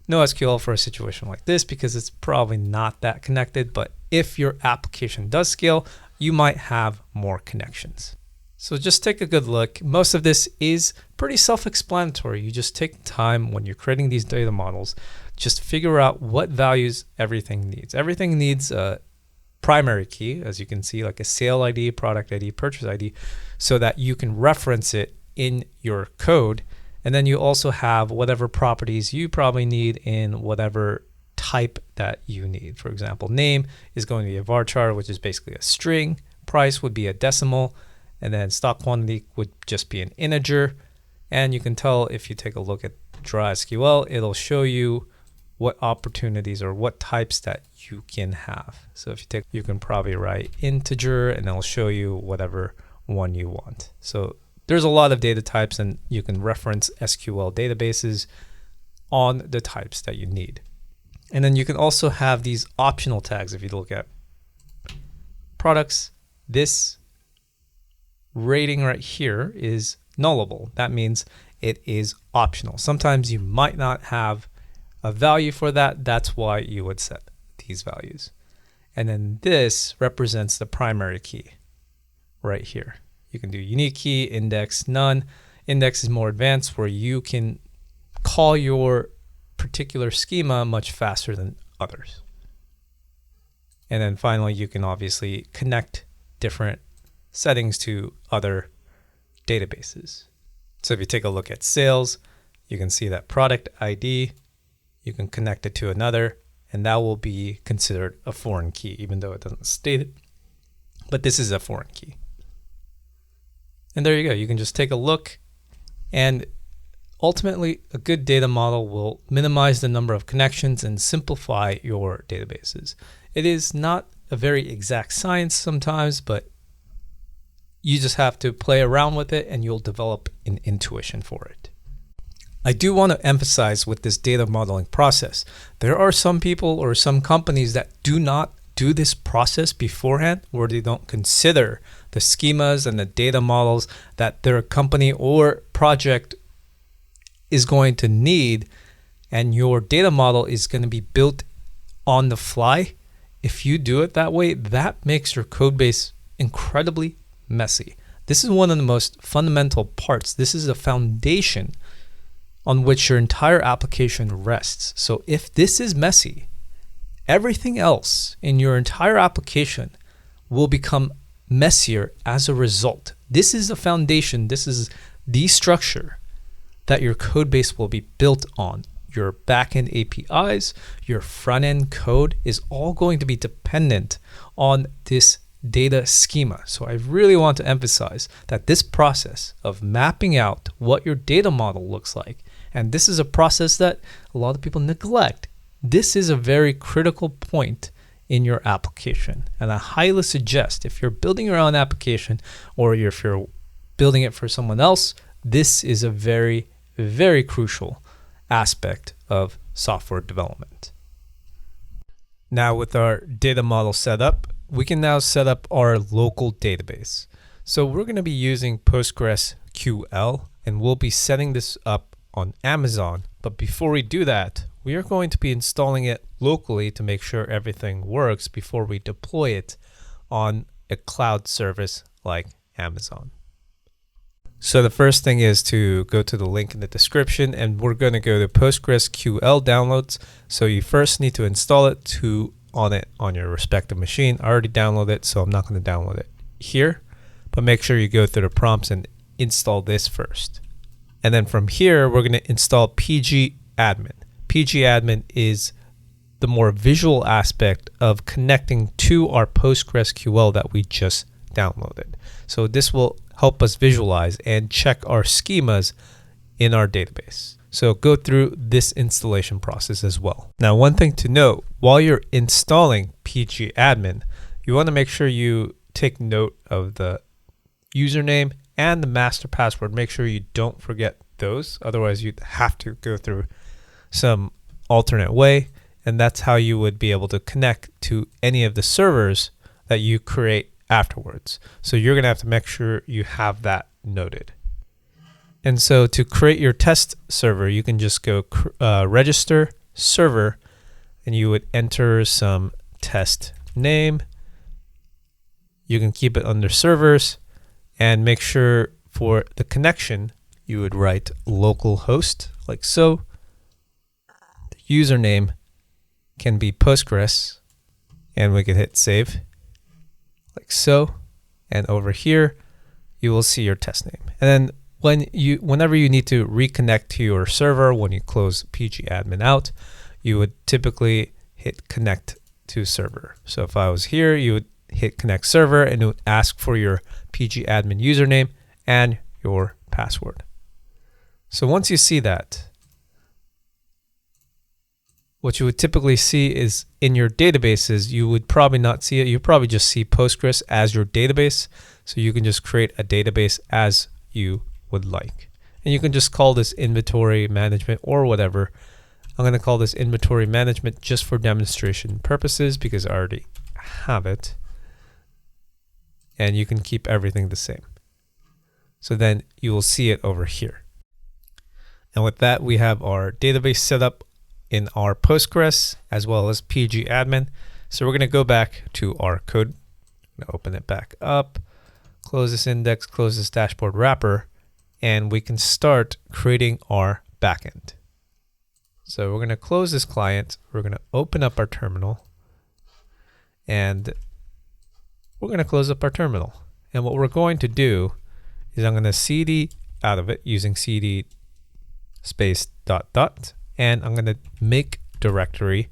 NoSQL for a situation like this because it's probably not that connected. But if your application does scale, you might have more connections. So just take a good look. Most of this is pretty self-explanatory. You just take time when you're creating these data models, just figure out what values everything needs. Everything needs a primary key, as you can see, like a sale ID, product ID, purchase ID, so that you can reference it in your code. And then you also have whatever properties you probably need in whatever type that you need. For example, name is going to be a varchar, which is basically a string. Price would be a decimal. And then stock quantity would just be an integer. And you can tell if you take a look at DrawSQL, it'll show you what opportunities or what types that you can have. So if you can probably write integer and it'll show you whatever one you want. So there's a lot of data types, and you can reference SQL databases on the types that you need. And then you can also have these optional tags. If you look at products, this rating right here is nullable. That means it is optional. Sometimes you might not have a value for that. That's why you would set these values. And then this represents the primary key right here. You can do unique key, index, none. Index is more advanced, where you can call your particular schema much faster than others. And then finally, you can obviously connect different settings to other databases. So if you take a look at sales, you can see that product ID, you can connect it to another, and that will be considered a foreign key, even though it doesn't state it. But this is a foreign key. And there you go. You can just take a look, and ultimately, a good data model will minimize the number of connections and simplify your databases. It is not a very exact science sometimes, but You just have to play around with it and you'll develop an intuition for it. I do want to emphasize with this data modeling process, there are some people or some companies that do not do this process beforehand, where they don't consider the schemas and the data models that their company or project is going to need, and your data model is going to be built on the fly. If you do it that way, that makes your code base incredibly messy. This is one of the most fundamental parts. This is a foundation on which your entire application rests. So if this is messy, everything else in your entire application will become messier as a result. This is the foundation. This is the structure that your code base will be built on. Your backend APIs, your front-end code is all going to be dependent on this data schema. So I really want to emphasize that this process of mapping out what your data model looks like, and this is a process that a lot of people neglect. This is a very critical point in your application. And I highly suggest, if you're building your own application or if you're building it for someone else, this is a very, very crucial aspect of software development. Now with our data model set up, we can now set up our local database. So we're going to be using Postgres QL, and we'll be setting this up on Amazon. But before we do that, we are going to be installing it locally to make sure everything works before we deploy it on a cloud service like Amazon. So the first thing is to go to the link in the description, and we're going to go to Postgres QL downloads. So you first need to install it on your respective machine. I already downloaded it, so I'm not going to download it here, but make sure you go through the prompts and install this first. And then from here, we're going to install pgadmin. pgadmin is the more visual aspect of connecting to our Postgres QL that we just downloaded. So this will help us visualize and check our schemas in our database. So go through this installation process as well. Now, one thing to note, while you're installing pgadmin, you want to make sure you take note of the username and the master password. Make sure you don't forget those. Otherwise, you'd have to go through some alternate way. And that's how you would be able to connect to any of the servers that you create afterwards. So you're going to have to make sure you have that noted. And so to create your test server, you can just go register server, and you would enter some test name. You can keep it under servers, and make sure for the connection, you would write localhost like so. The username can be Postgres, and we can hit save like so. And over here, you will see your test name. And then whenever you need to reconnect to your server, when you close pgadmin out, you would typically hit connect to server. So if I was here, you would hit connect server, and it would ask for your pgadmin username and your password. So once you see that, what you would typically see is in your databases, you would probably not see it. You probably just see Postgres as your database. So you can just create a database as you would like. And you can just call this inventory management or whatever. I'm going to call this inventory management just for demonstration purposes because I already have it. And you can keep everything the same. So then you will see it over here. And with that, we have our database set up in our Postgres as well as pgadmin. So we're going to go back to our code. I'm going to open it back up, close this index, close this dashboard wrapper, and we can start creating our backend. So we're going to close this client. We're going to open up our terminal, and we're going to close up our terminal. And what we're going to do is I'm going to cd out of it using cd space ... And I'm going to make directory,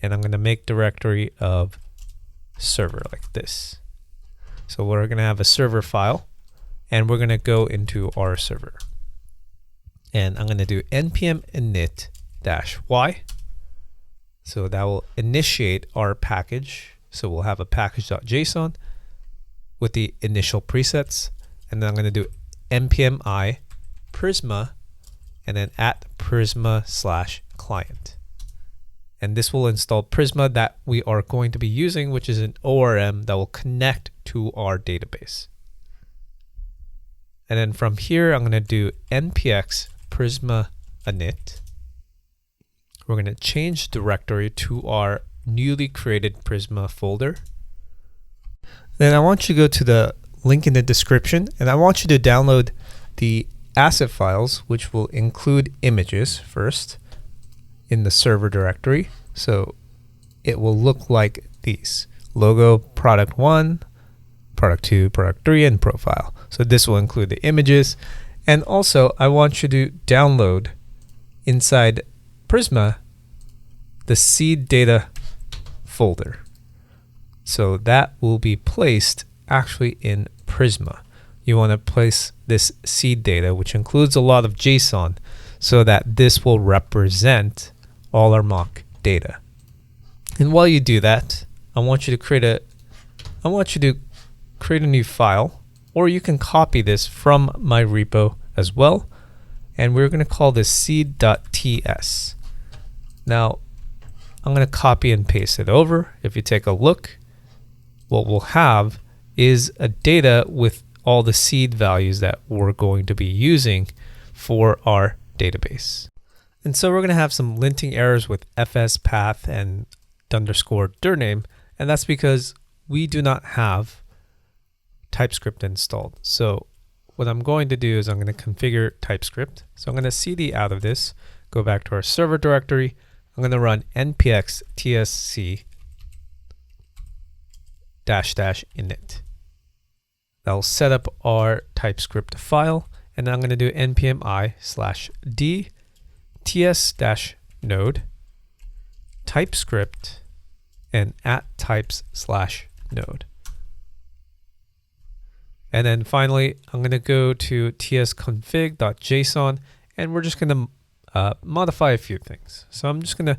and I'm going to make directory of server like this. So we're going to have a server file, and we're going to go into our server. And I'm going to do npm init -y. So that will initiate our package. So we'll have a package.json. with the initial presets. And then I'm going to do npm I Prisma and then at Prisma/client. And this will install Prisma that we are going to be using, which is an ORM that will connect to our database. And then from here, I'm going to do npx Prisma init. We're going to change directory to our newly created Prisma folder. Then I want you to go to the link in the description, and I want you to download the asset files, which will include images first in the server directory. So it will look like these: logo, product 1, product 2, product 3, and profile. So this will include the images. And also I want you to download inside Prisma the seed data folder. So that will be placed actually in Prisma. You want to place this seed data, which includes a lot of JSON, so that this will represent all our mock data. And while you do that, I want you to create a new file, or you can copy this from my repo as well. And we're going to call this seed.ts. Now, I'm going to copy and paste it over. If you take a look, what we'll have is a data with all the seed values that we're going to be using for our database. And so we're going to have some linting errors with fs path and _dir_name, and that's because we do not have TypeScript installed. So what I'm going to do is I'm going to configure TypeScript. So I'm going to cd out of this, go back to our server directory. I'm going to run npx tsc --init. That'll set up our TypeScript file, and then I'm going to do npm I/d ts-node TypeScript and at types/node. And then finally, I'm going to go to tsconfig.json, and we're just going to modify a few things. So I'm just going to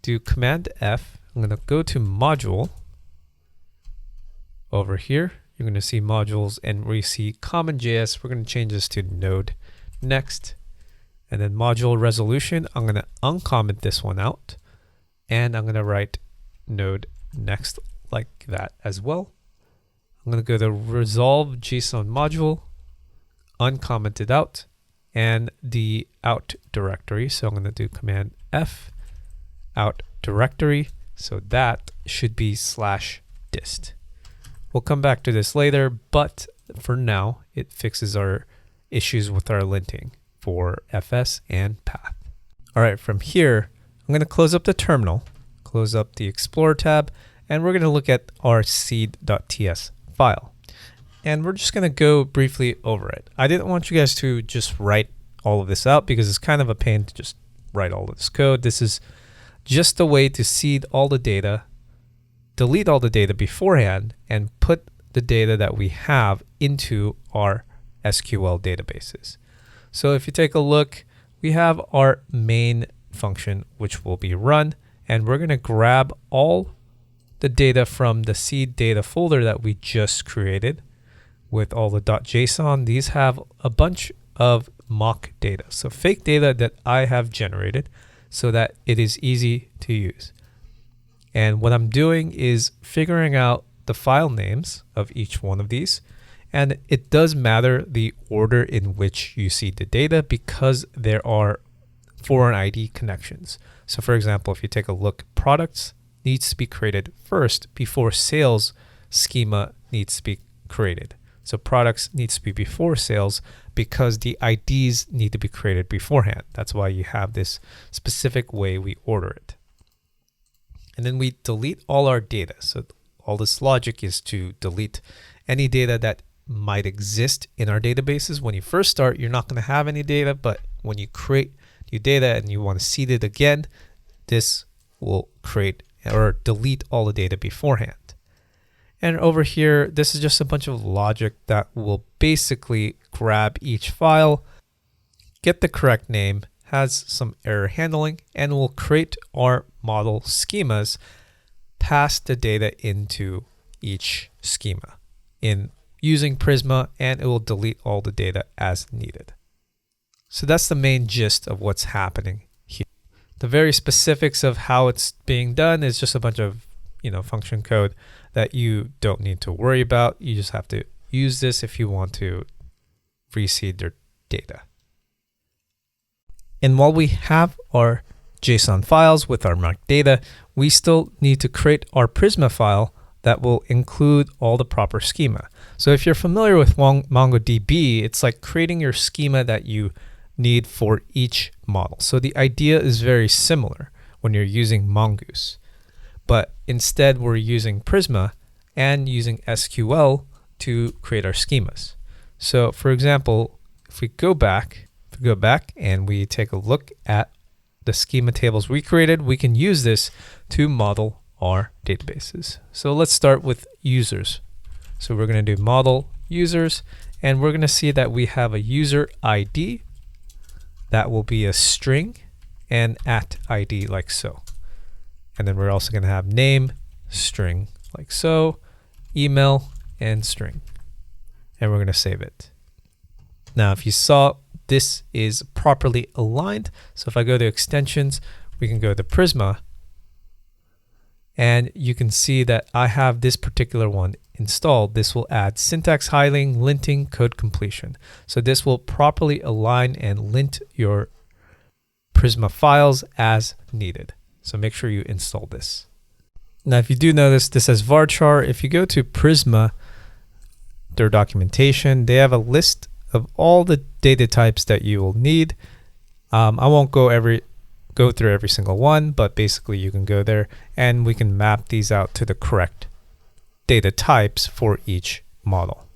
do Command F. I'm going to go to module. Over here, you're going to see modules, and we see common.js. We're going to change this to node next. And then module resolution, I'm going to uncomment this one out, and I'm going to write node next like that as well. I'm going to go to resolve JSON module, uncomment it out, and the out directory. So I'm going to do Command F, out directory. So that should be /dist. We'll come back to this later, but for now, it fixes our issues with our linting for fs and path. All right, from here, I'm going to close up the terminal, close up the Explorer tab, and we're going to look at our seed.ts file. And we're just going to go briefly over it. I didn't want you guys to just write all of this out because it's kind of a pain to just write all of this code. This is just a way to seed all the data, delete all the data beforehand, and put the data that we have into our SQL databases. So if you take a look, we have our main function, which will be run, and we're going to grab all the data from the seed data folder that we just created with all the .json. These have a bunch of mock data, so fake data that I have generated so that it is easy to use. And what I'm doing is figuring out the file names of each one of these. And it does matter the order in which you see the data because there are foreign ID connections. So for example, if you take a look, products needs to be created first before sales schema needs to be created. So products needs to be before sales because the IDs need to be created beforehand. That's why you have this specific way we order it. And then we delete all our data. So all this logic is to delete any data that might exist in our databases. When you first start, you're not going to have any data, but when you create new data and you want to seed it again, this will create or delete all the data beforehand. And over here, this is just a bunch of logic that will basically grab each file, get the correct name, has some error handling, and will create our model schemas, pass the data into each schema. in using Prisma, and it will delete all the data as needed. So that's the main gist of what's happening here. The very specifics of how it's being done is just a bunch of function code that you don't need to worry about. You just have to use this if you want to reseed your data. And while we have our JSON files with our marked data, we still need to create our Prisma file that will include all the proper schema. So if you're familiar with MongoDB, it's like creating your schema that you need for each model. So the idea is very similar when you're using Mongoose. But instead, we're using Prisma and using SQL to create our schemas. So for example, if we go back and we take a look at the schema tables we created, we can use this to model our databases. So let's start with users. So we're going to do model users, and we're going to see that we have a user ID that will be a string and @ID like so. And then we're also going to have name, string like so, email, and string. And we're going to save it. Now, if you saw, this is properly aligned. So if I go to extensions, we can go to Prisma, and you can see that I have this particular one installed. This will add syntax highlighting, linting, code completion. So this will properly align and lint your Prisma files as needed. So make sure you install this. Now, if you do notice, this says varchar. If you go to Prisma, their documentation, they have a list of all the data types that you will need. I won't go through every single one, but basically you can go there and we can map these out to the correct data types for each model.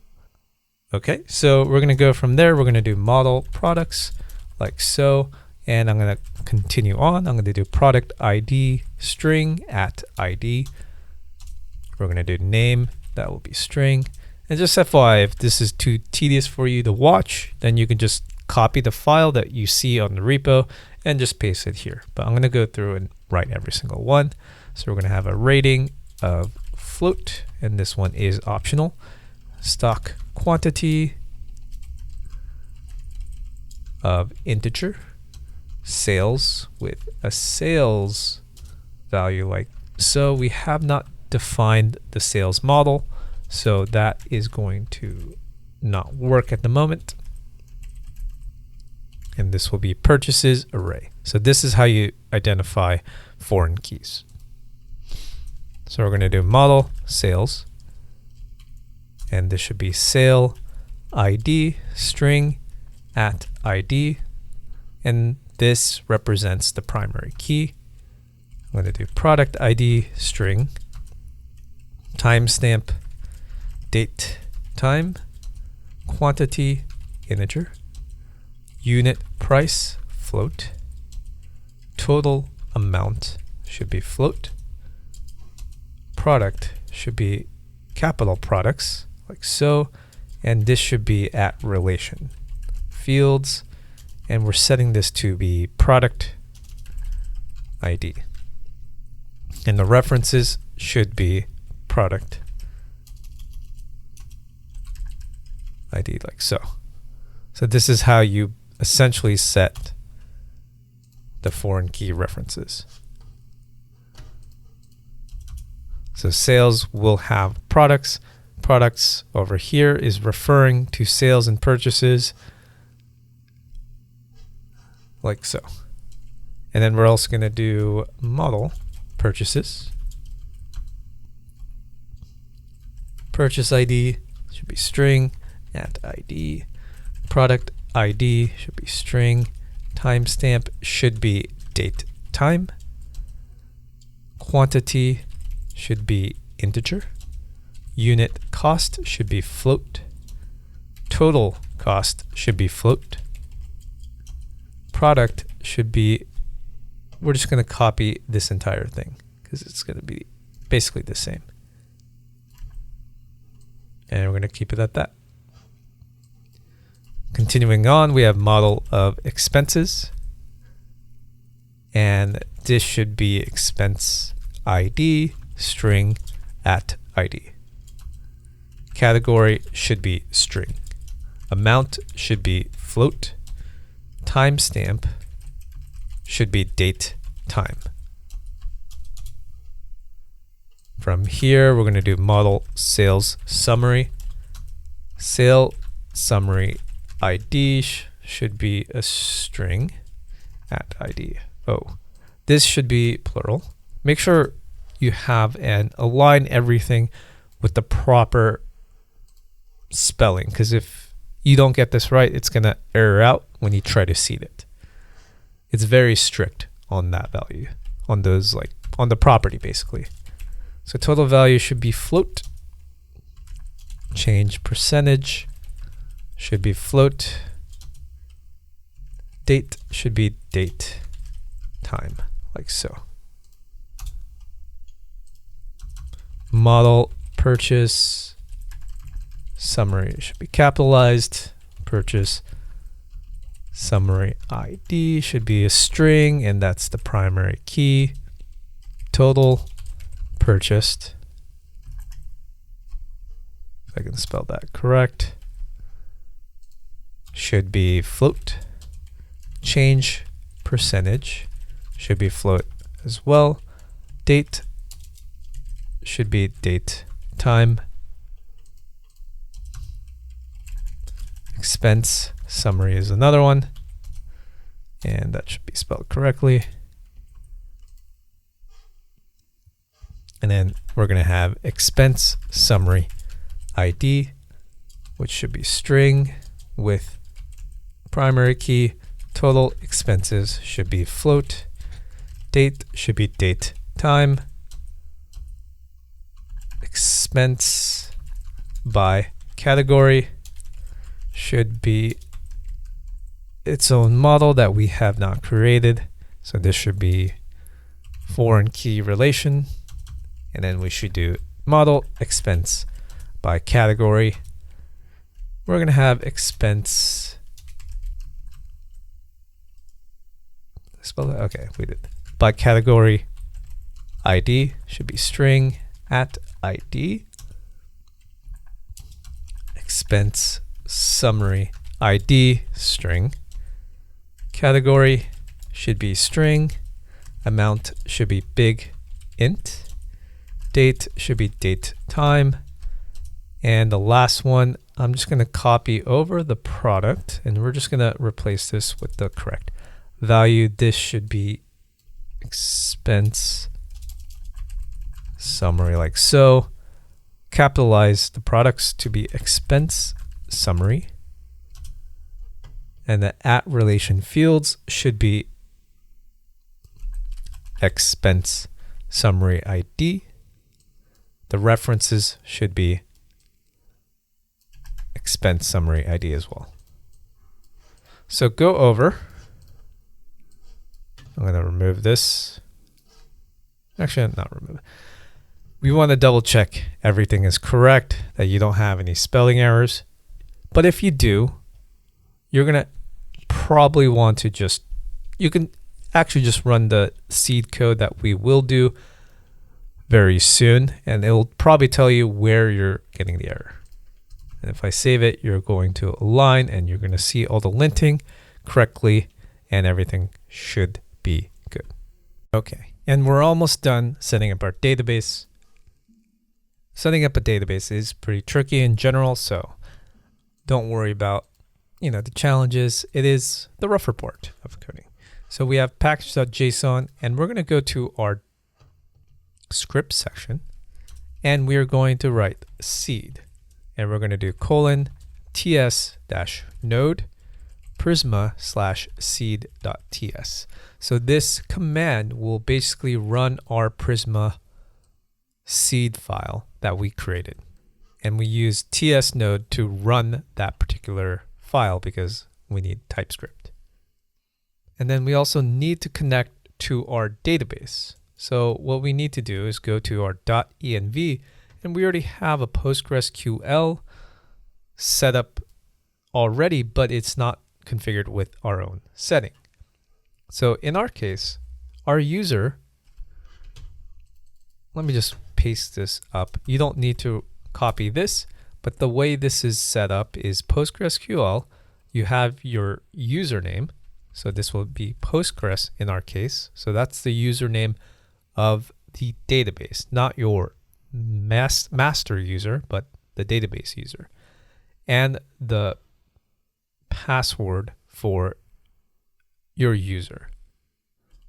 Okay, so we're going to go from there. We're going to do model products like so, and I'm going to continue on. I'm going to do product ID string @ID. We're going to do name, that will be string. And just FYI, if this is too tedious for you to watch, then you can just copy the file that you see on the repo and just paste it here. But I'm going to go through and write every single one. So we're going to have a rating of float, and this one is optional. Stock quantity of integer. Sales with a sales value like so. We have not defined the sales model, so that is going to not work at the moment. And this will be purchases array. So this is how you identify foreign keys. So we're going to do model sales, and this should be sale ID string @ID, and this represents the primary key. I'm going to do product ID string timestamp date time quantity integer unit price float total amount should be float product should be capital products like so, and this should be @relation fields, and we're setting this to be product ID, and the references should be product ID like so. So this is how you essentially set the foreign key references. So sales will have products. Products over here is referring to sales and purchases like so. And then we're also going to do model purchases. Purchase ID should be string @ID. Product ID should be string. Timestamp should be date time. Quantity should be integer. Unit cost should be float. Total cost should be float. Product should be, we're just going to copy this entire thing because it's going to be basically the same. And we're going to keep it at that. Continuing on, we have model of expenses. And this should be expense ID string @ID. Category should be string. Amount should be float. Timestamp should be date time. From here, we're going to do model sales summary. Sale summary ID should be a string at ID. Oh, this should be plural. Make sure you have and align everything with the proper spelling, because if you don't get this right, it's going to error out when you try to seed it. It's very strict on that value, on those, like on the property basically. So total value should be float. Change percentage should be float. Date should be date time, like so. Model purchase summary should be capitalized. Purchase summary ID should be a string, and that's the primary key. Total purchased, if I can spell that correct, should be float. Change percentage should be float as well. Date should be date time. Expense summary is another one, and that should be spelled correctly. And then we're going to have expense summary ID, which should be string with primary key. Total expenses should be float. Date should be date time. Expense by category should be its own model that we have not created. So this should be foreign key relation. And then we should do model expense by category. We're going to have expense. Spell that? Okay, we did. By category ID should be string at ID. Expense summary ID string. Category should be string. Amount should be big int. Date should be date time. And the last one, I'm just going to copy over the product, and we're just going to replace this with the correct value. This should be expense summary, like so. Capitalize the products to be expense summary. And the at relation fields should be expense summary ID. The references should be expense summary ID as well. So go over. I'm going to remove this. Actually, not remove it. We want to double check everything is correct, that you don't have any spelling errors. But if you do, you're going to probably want to just, you can actually just run the seed code that we will do very soon, and it'll probably tell you where you're getting the error. And if I save it, you're going to align and you're going to see all the linting correctly, and everything should be good. Okay, and we're almost done setting up our database. Setting up a database is pretty tricky in general, so don't worry about, the challenges. It is the rougher part of coding. So we have package.json, and we're going to go to our script section, and we're going to write seed, and we're going to do :ts-node prisma/seed.ts. So this command will basically run our Prisma seed file that we created, and we use ts node to run that particular file because we need TypeScript. And then we also need to connect to our database. So what we need to do is go to our .env, and we already have a PostgreSQL set up already, but it's not configured with our own setting. So in our case, our user, let me just paste this up. You don't need to copy this, But the way this is set up is PostgreSQL, you have your username. So this will be Postgres in our case. So that's the username of the database, not your master user, but the database user. And the password for your user.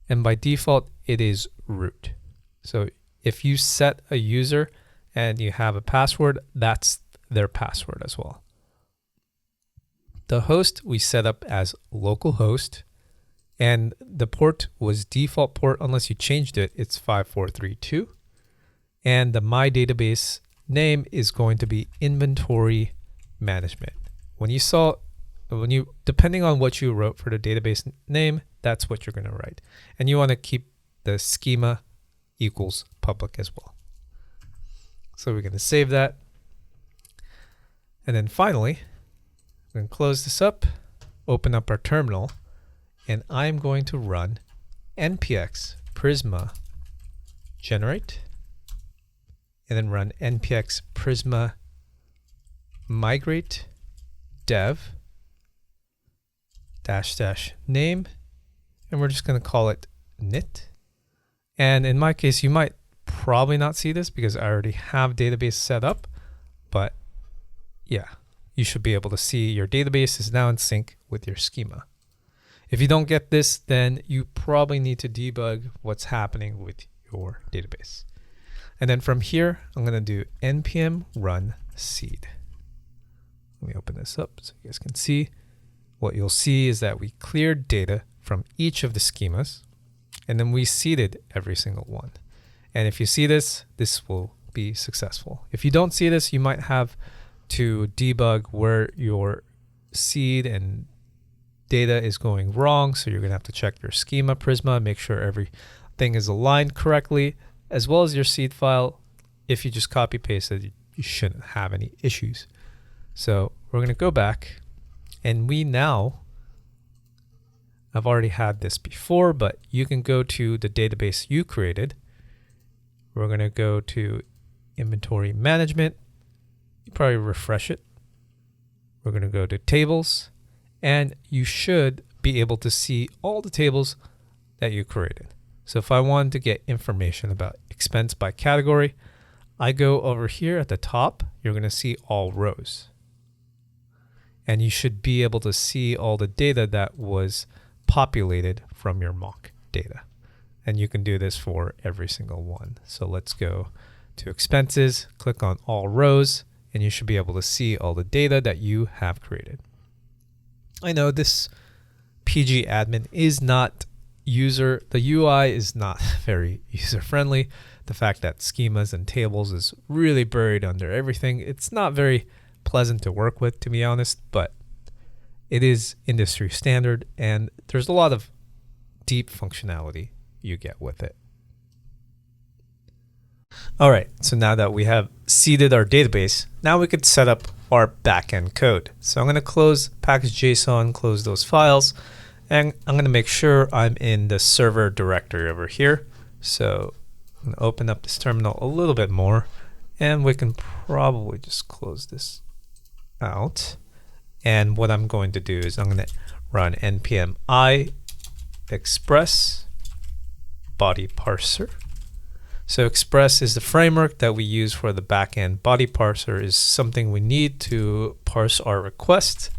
And by default, it is root. So if you set a user and you have a password, that's their password as well. The host we set up as localhost, and the port was default port unless you changed it. It's 5432. And the my database name is going to be inventory management. Depending on what you wrote for the database name, that's what you're going to write. And you want to keep the schema equals public as well. So we're going to save that. And then finally, we're going to close this up, open up our terminal, and I'm going to run npx prisma generate, and then run npx prisma migrate dev -- name, and we're just going to call it init. And in my case, you might probably not see this because I already have database set up, but yeah, you should be able to see your database is now in sync with your schema. If you don't get this, then you probably need to debug what's happening with your database. And then from here, I'm going to do npm run seed. Let me open this up so you guys can see. What you'll see is that we cleared data from each of the schemas, and then we seeded every single one. And if you see this, this will be successful. If you don't see this, you might have to debug where your seed and data is going wrong. So you're going to have to check your schema Prisma, make sure everything is aligned correctly, as well as your seed file. If you just copy paste it, you shouldn't have any issues. So we're going to go back, and I've already had this before, but you can go to the database you created. We're going to go to inventory management. You probably refresh it. We're going to go to tables, and you should be able to see all the tables that you created. So if I wanted to get information about expense by category, I go over here at the top. You're going to see all rows. And you should be able to see all the data that was populated from your mock data. And you can do this for every single one. So let's go to expenses, click on all rows, and you should be able to see all the data that you have created. I know this PG admin is not the UI is not very user friendly. The fact that schemas and tables is really buried under everything. It's not very pleasant to work with, to be honest, but it is industry standard, and there's a lot of deep functionality you get with it. All right, so now that we have seeded our database, now we could set up our backend code. So I'm going to close package.json, close those files, and I'm going to make sure I'm in the server directory over here. So I'm going to open up this terminal a little bit more, and we can probably just close this out. And what I'm going to do is I'm going to run npm I express body parser. So Express is the framework that we use for the backend. Body parser is something we need to parse our request.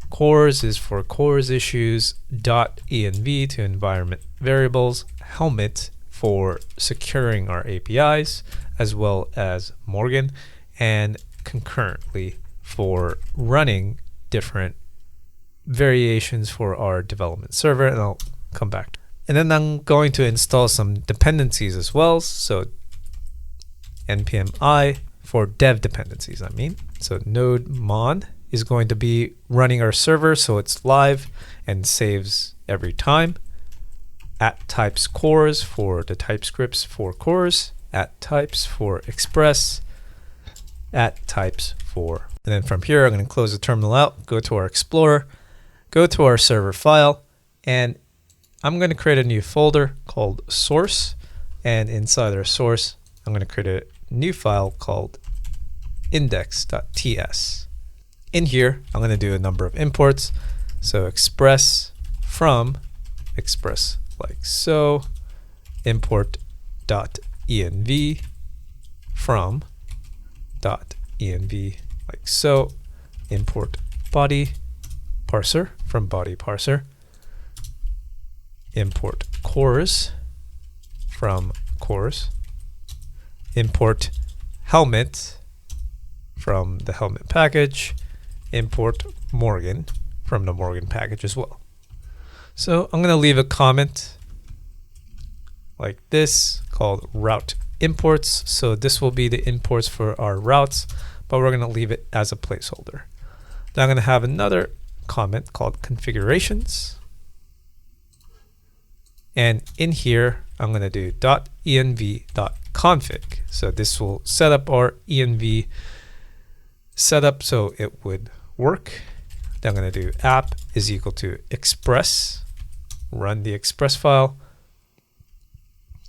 Cores is for cores issues. .env to environment variables. Helmet for securing our APIs, as well as Morgan, and concurrently for running different variations for our development server, and I'll come back. And then I'm going to install some dependencies as well. So npm I for dev dependencies, So node mon is going to be running our server, so it's live and saves every time. @types cores for the TypeScripts for cores. @types for express. @types for. And then from here, I'm going to close the terminal out, go to our Explorer, go to our server file, and I'm going to create a new folder called source. And inside our source, I'm going to create a new file called index.ts. In here, I'm going to do a number of imports. So express from express like so, import .env from .env like so, import body parser from body parser, import cores from cores, import helmet from the helmet package, import Morgan from the Morgan package as well. So I'm going to leave a comment like this called route imports. So this will be the imports for our routes, but we're going to leave it as a placeholder. Then I'm going to have another comment called configurations. And in here, I'm going to do .env.config. So this will set up our env setup so it would work. Then I'm going to do app is equal to express, run the express file.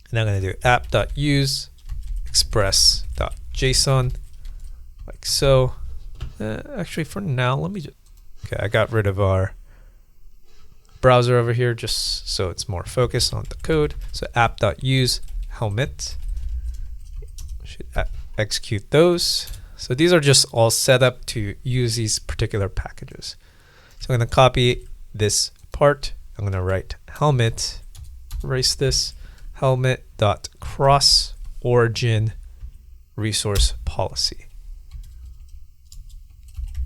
And I'm going to do app.use express.json like so. Actually, for now, let me just, okay, I got rid of our browser over here just so it's more focused on the code. So app.use helmet should execute those. So these are just all set up to use these particular packages. So I'm going to copy this part. I'm going to write helmet, erase this, helmet.cross origin resource policy.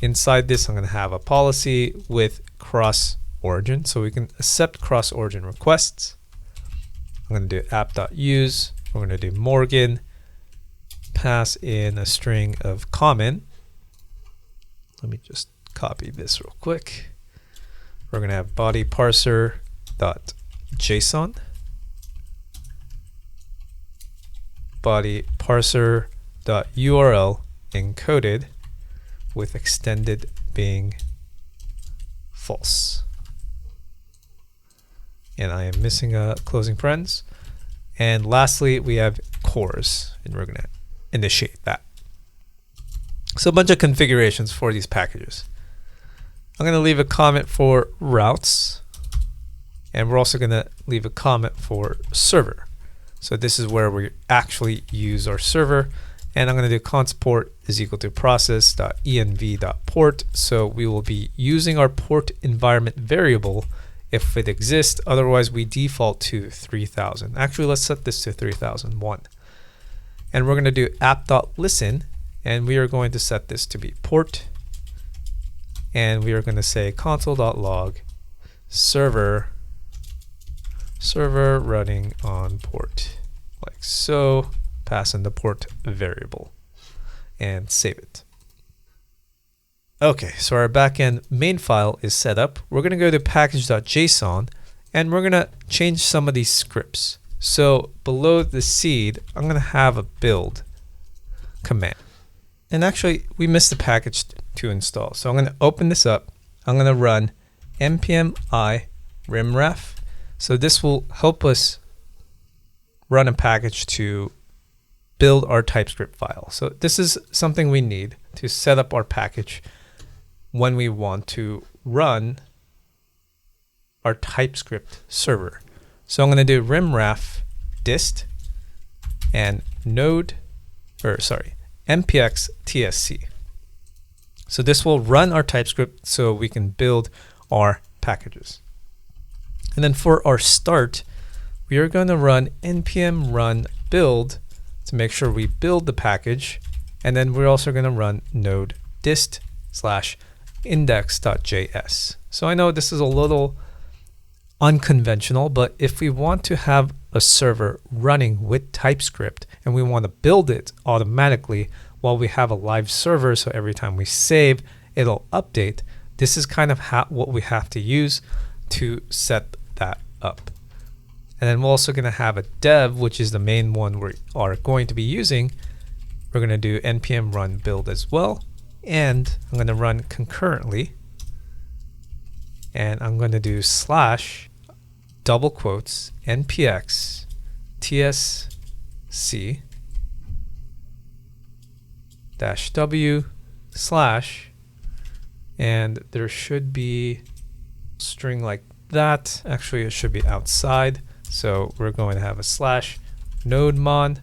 Inside this, I'm going to have a policy with cross origin, so we can accept cross origin requests. I'm going to do app.use. We're going to do Morgan, pass in a string of common. Let me just copy this real quick. We're going to have body parser.json, body parser.url encoded with extended being false. And I am missing a closing parens. And lastly, we have cores, and we're going to initiate that. So a bunch of configurations for these packages. I'm going to leave a comment for routes, and we're also going to leave a comment for server. So this is where we actually use our server, and I'm going to do const port is equal to process.env.port. So we will be using our port environment variable if it exists. Otherwise, we default to 3000. Actually, let's set this to 3001. And we're going to do app.listen, and we are going to set this to be port. And we are going to say console.log server running on port like so, pass in the port variable and save it. Okay, so our backend main file is set up. We're going to go to package.json, and we're going to change some of these scripts. So below the seed, I'm going to have a build command. And actually, we missed the package to install. So I'm going to open this up. I'm going to run npm I rimref. So this will help us run a package to build our TypeScript file. So this is something we need to set up our package when we want to run our TypeScript server. So I'm going to do rimref dist and npx tsc. So this will run our TypeScript so we can build our packages. And then for our start, we are going to run npm run build to make sure we build the package. And then we're also going to run node dist / index.js. So I know this is a little unconventional, but if we want to have a server running with TypeScript and we want to build it automatically while we have a live server, so every time we save, it'll update, this is kind of what we have to use to set that up. And then we're also going to have a dev, which is the main one we are going to be using. We're going to do npm run build as well. And I'm going to run concurrently. And I'm going to do / double quotes npx tsc -w slash, and there should be string like that. Actually, it should be outside. So we're going to have a slash nodemon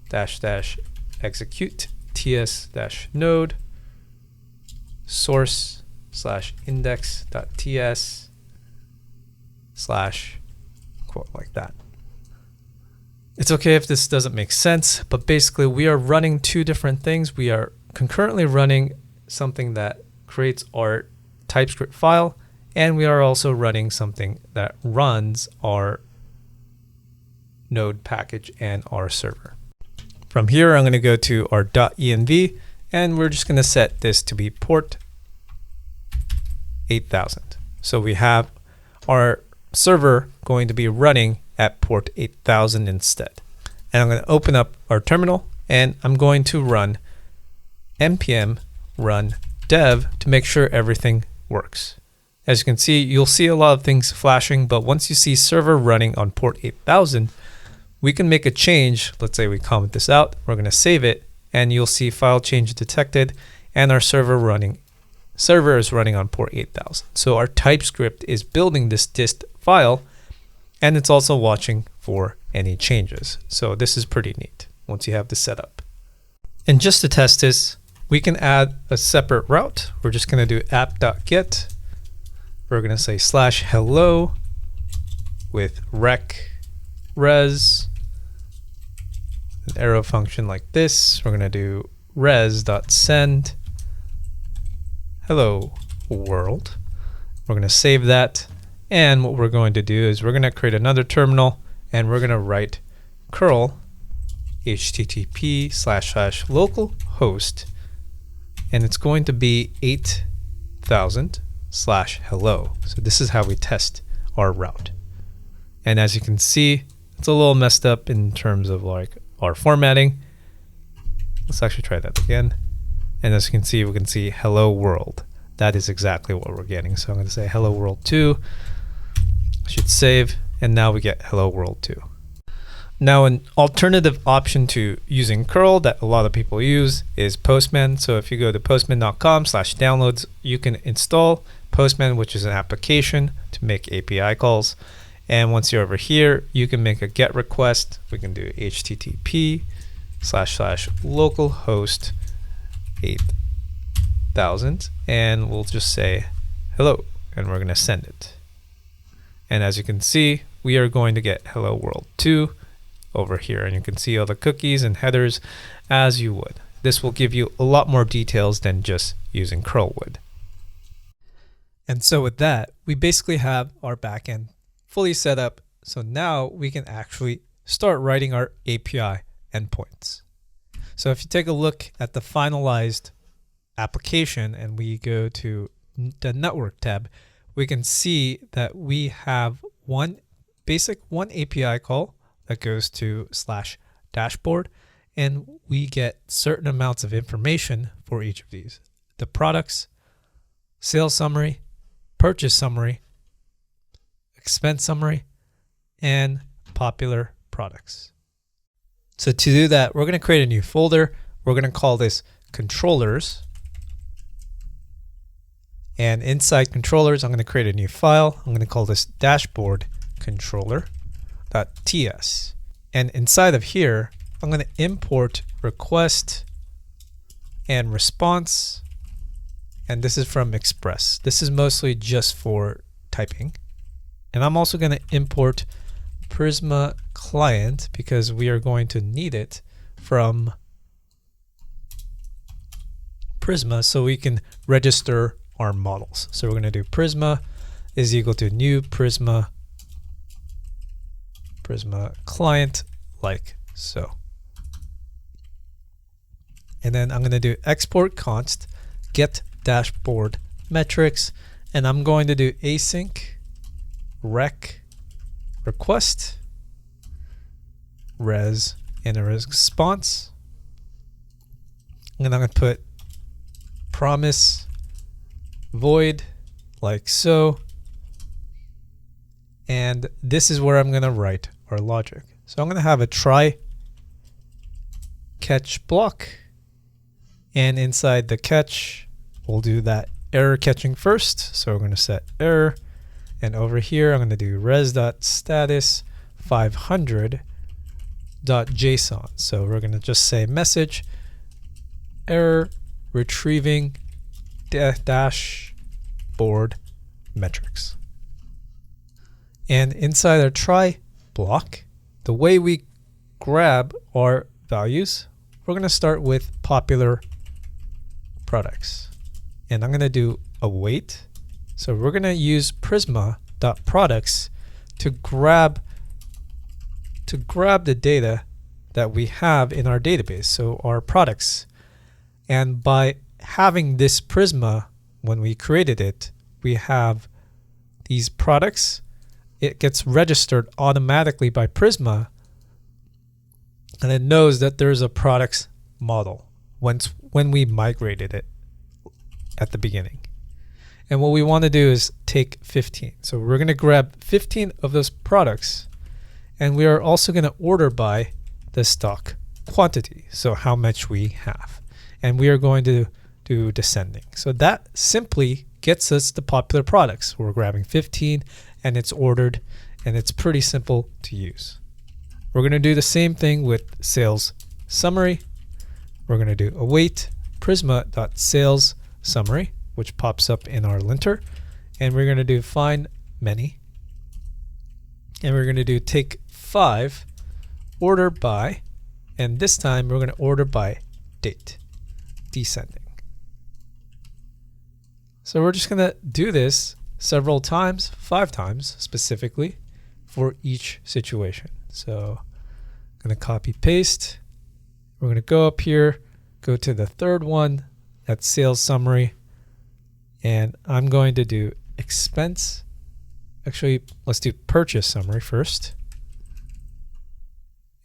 -- execute ts - node source / index.ts / quote like that. It's okay if this doesn't make sense, but basically we are running two different things. We are concurrently running something that creates our TypeScript file, and we are also running something that runs our node package and our server. From here, I'm going to go to our .env, and we're just going to set this to be port 8000. So we have our server going to be running at port 8000 instead. And I'm going to open up our terminal, and I'm going to run npm run dev to make sure everything works. As you can see, you'll see a lot of things flashing, but once you see server running on port 8000, we can make a change. Let's say we comment this out, we're going to save it, and you'll see file change detected, and our server is running on port 8000. So our TypeScript is building this dist file, and it's also watching for any changes. So this is pretty neat once you have this set up. And just to test this, we can add a separate route. We're just going to do app.get. We're going to say /hello with res, an arrow function like this. We're going to do res.send hello world. We're going to save that. And what we're going to do is we're going to create another terminal, and we're going to write curl http / localhost, and it's going to be 8000 / hello. So this is how we test our route. And as you can see, it's a little messed up in terms of like our formatting. Let's actually try that again. And as you can see, we can see hello world. That is exactly what we're getting. So I'm going to say hello world 2. Should save, and now we get hello world 2. Now, an alternative option to using curl that a lot of people use is Postman. So if you go to postman.com/downloads, you can install Postman, which is an application to make API calls. And once you're over here, you can make a GET request. We can do http / localhost 8000, and we'll just say hello, and we're going to send it. And as you can see, we are going to get hello world 2 over here, and you can see all the cookies and headers as you would. This will give you a lot more details than just using curl would. And so with that, we basically have our backend fully set up. So now we can actually start writing our API endpoints. So if you take a look at the finalized application and we go to the network tab, we can see that we have one API call that goes to /dashboard, and we get certain amounts of information for each of these: the products, sales summary, purchase summary, expense summary, and popular products. So to do that, we're going to create a new folder. We're going to call this controllers. And inside controllers, I'm going to create a new file. I'm going to call this dashboard controller.ts. And inside of here, I'm going to import request and response. And this is from Express. This is mostly just for typing. And I'm also going to import Prisma client because we are going to need it from Prisma so we can register our models. So we're going to do Prisma is equal to new Prisma client like so. And then I'm going to do export const get dashboard metrics, and I'm going to do async rec request res and a response, and I'm going to put promise void like so, and this is where I'm going to write our logic. So I'm going to have a try catch block, And inside the catch, we'll do that error catching first. So we're going to set error. And over here, I'm going to do res.status 500.json. So we're going to just say message error retrieving dashboard metrics. And inside our try block, the way we grab our values, we're going to start with popular products. And I'm going to do await. So we're going to use Prisma.products to grab the data that we have in our database, so our products. And by having this Prisma, when we created it, we have these products. It gets registered automatically by Prisma, and it knows that there's a products model when we migrated it at the beginning. And what we want to do is take 15. So we're going to grab 15 of those products, and we are also going to order by the stock quantity, so how much we have. And we are going to do descending. So that simply gets us the popular products. We're grabbing 15 and it's ordered, and it's pretty simple to use. We're going to do the same thing with sales summary. We're going to do await prisma.sales summary, which pops up in our linter, and we're going to do find many, and we're going to do take 5 order by, and this time we're going to order by date, descending. So we're just going to do this several times, 5 times specifically, for each situation. So I'm going to copy paste. We're going to go up here, go to the third one, that's sales summary, and I'm going to do expense. Actually, let's do purchase summary first.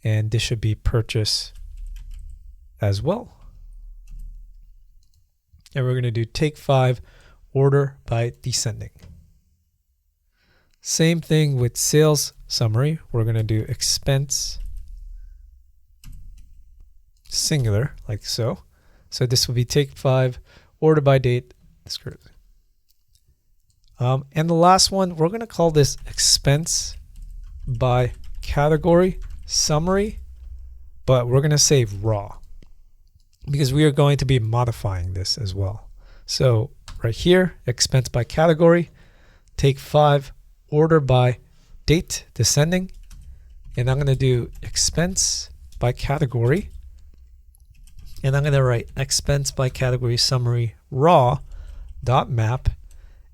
And this should be purchase as well. And we're going to do take 5 order by descending. Same thing with sales summary. We're going to do expense singular, like so. So this will be take 5 order by date. And the last one, we're going to call this expense by category summary, but we're going to save raw because we are going to be modifying this as well. So right here, expense by category, take 5 order by date descending, and I'm going to do expense by category, and I'm going to write expense by category summary raw dot map.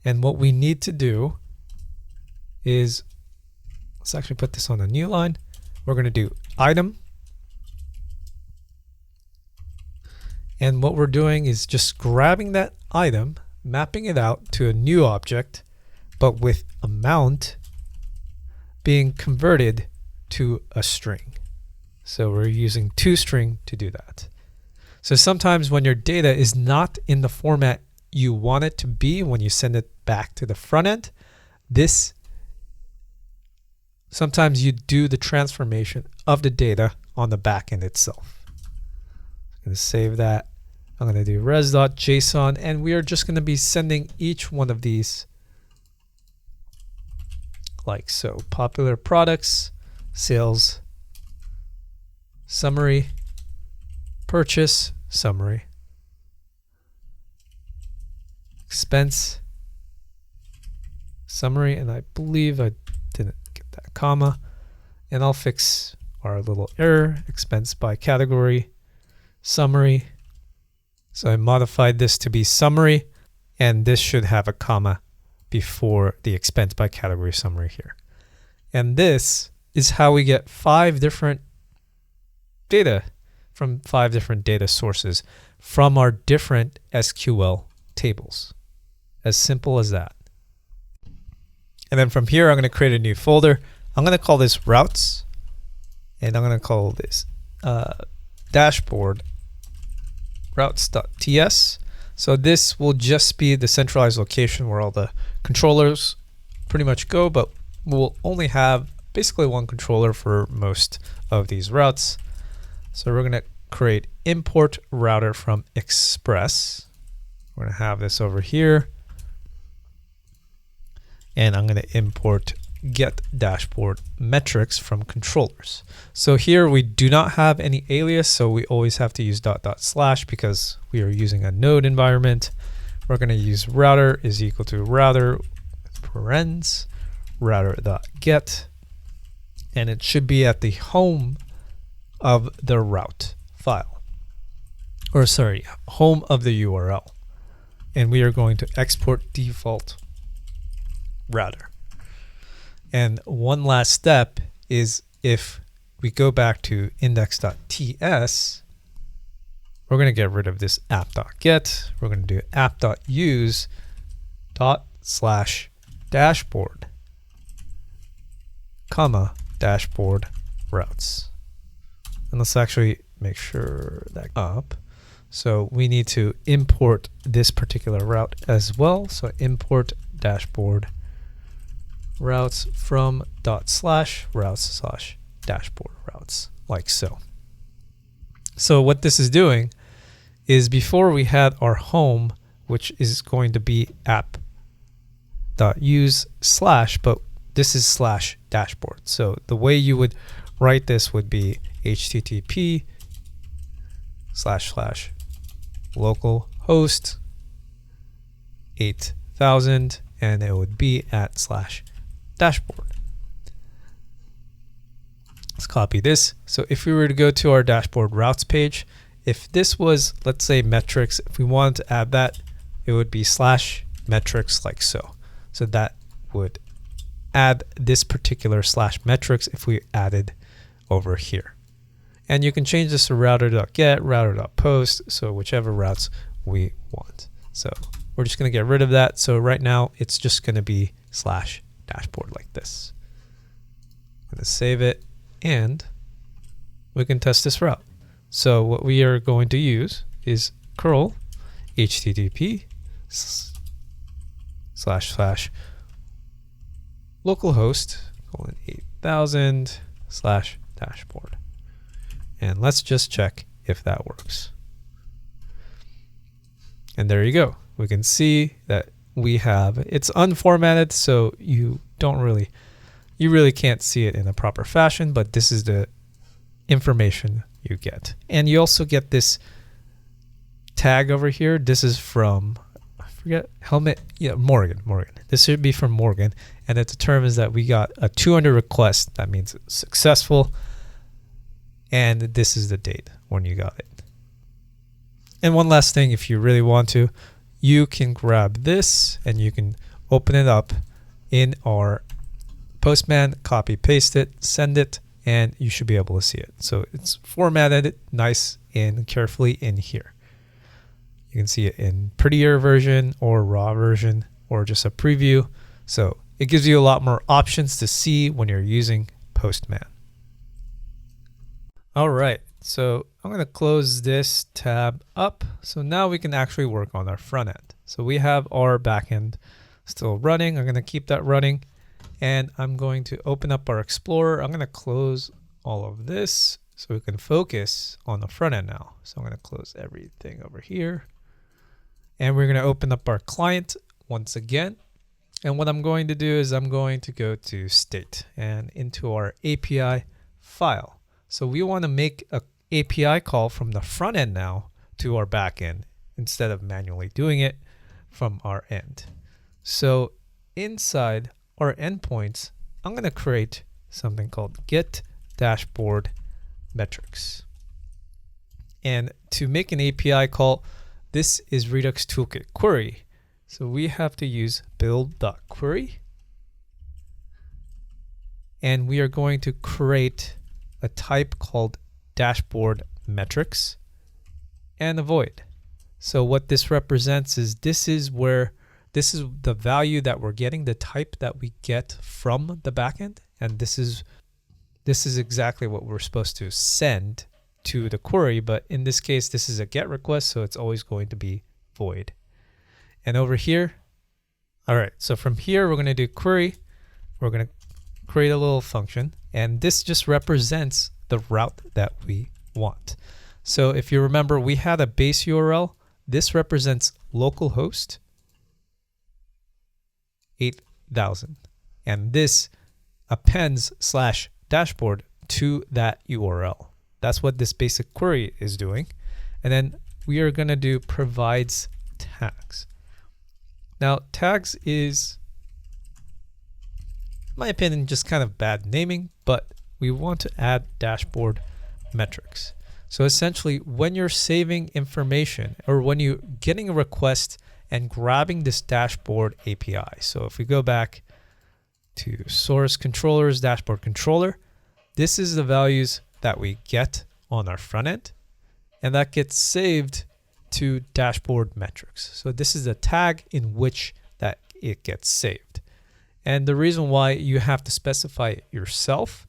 And what we need to do is, let's actually put this on a new line. We're going to do item, and what we're doing is just grabbing that item, mapping it out to a new object, but with amount being converted to a string. So we're using toString to do that. So sometimes when your data is not in the format you want it to be when you send it back to the front end, sometimes you do the transformation of the data on the back end itself. I'm going to save that. I'm going to do res.json, and we are just going to be sending each one of these like so. Popular products, sales summary, purchase summary, expense summary, and I believe I didn't get that comma, and I'll fix our little error, expense by category summary. So I modified this to be summary, and this should have a comma before the expense by category summary here. And this is how we get 5 different data from 5 different data sources from our different SQL tables. As simple as that. And then from here, I'm going to create a new folder. I'm going to call this routes, and I'm going to call this dashboard routes.ts. So this will just be the centralized location where all the controllers pretty much go, but we'll only have basically one controller for most of these routes. So we're going to create import router from Express. We're going to have this over here. And I'm going to import get dashboard metrics from controllers. So here we do not have any alias, so we always have to use .. because we are using a node environment. We're going to use router is equal to router parens router.get, and it should be at the home of the route file, or sorry, home of the URL. And we are going to export default router. And one last step is if we go back to index.ts, we're going to get rid of this app.get. We're going to do app.use /dashboard, dashboard routes. And let's actually make sure that up. So we need to import this particular route as well. So import dashboard routes from /routes/dashboard routes, like so. So what this is doing is, before we had our home, which is going to be app.use/, but this is /dashboard. So the way you would write this would be http / localhost 8000, and it would be at /dashboard. Let's copy this. So if we were to go to our dashboard routes page, if this was, let's say, metrics, if we wanted to add that, it would be /metrics, like so. So that would add this particular /metrics if we added over here. And you can change this to router.get, router.post, so whichever routes we want. So we're just going to get rid of that. So right now it's just going to be /dashboard, like this. I'm going to save it, and we can test this route. So what we are going to use is curl http / localhost 8000 /dashboard. And let's just check if that works. And there you go. We can see that we have, it's unformatted, so you really can't see it in a proper fashion, but this is the information you get. And you also get this tag over here. This is from, I forget, Helmet, yeah, Morgan. This should be from Morgan, and it determines that we got a 200 request. That means it's successful. And this is the date when you got it. And one last thing, if you really want to, you can grab this and you can open it up in our Postman, copy, paste it, send it, and you should be able to see it. So it's formatted nice and carefully in here. You can see it in prettier version or raw version or just a preview. So it gives you a lot more options to see when you're using Postman. All right, so I'm going to close this tab up. So now we can actually work on our front end. So we have our backend still running. I'm going to keep that running, and I'm going to open up our Explorer. I'm going to close all of this so we can focus on the front end now. So I'm going to close everything over here, and we're going to open up our client once again. And what I'm going to do is I'm going to go to state and into our API file. So we want to make an API call from the front end now to our back end instead of manually doing it from our end. So inside our endpoints, I'm going to create something called get dashboard metrics. And to make an API call, this is Redux Toolkit Query. So we have to use build.query. And we are going to create a type called dashboard metrics and a void. So what this represents is this is the value that we're getting, the type that we get from the backend, and this is exactly what we're supposed to send to the query. But in this case, this is a GET request, so it's always going to be void. And over here, all right, so from here we're going to do query. We're going to create a little function, and this just represents the route that we want. So if you remember, we had a base URL. This represents localhost 8000. And this appends /dashboard to that URL. That's what this basic query is doing. And then we are going to do provides tags. Now, tags is, in my opinion, just kind of bad naming, but we want to add dashboard metrics. So essentially, when you're saving information or when you're getting a request and grabbing this dashboard API. So if we go back to source controllers, dashboard controller, this is the values that we get on our front end, and that gets saved to dashboard metrics. So this is the tag in which that it gets saved. And the reason why you have to specify it yourself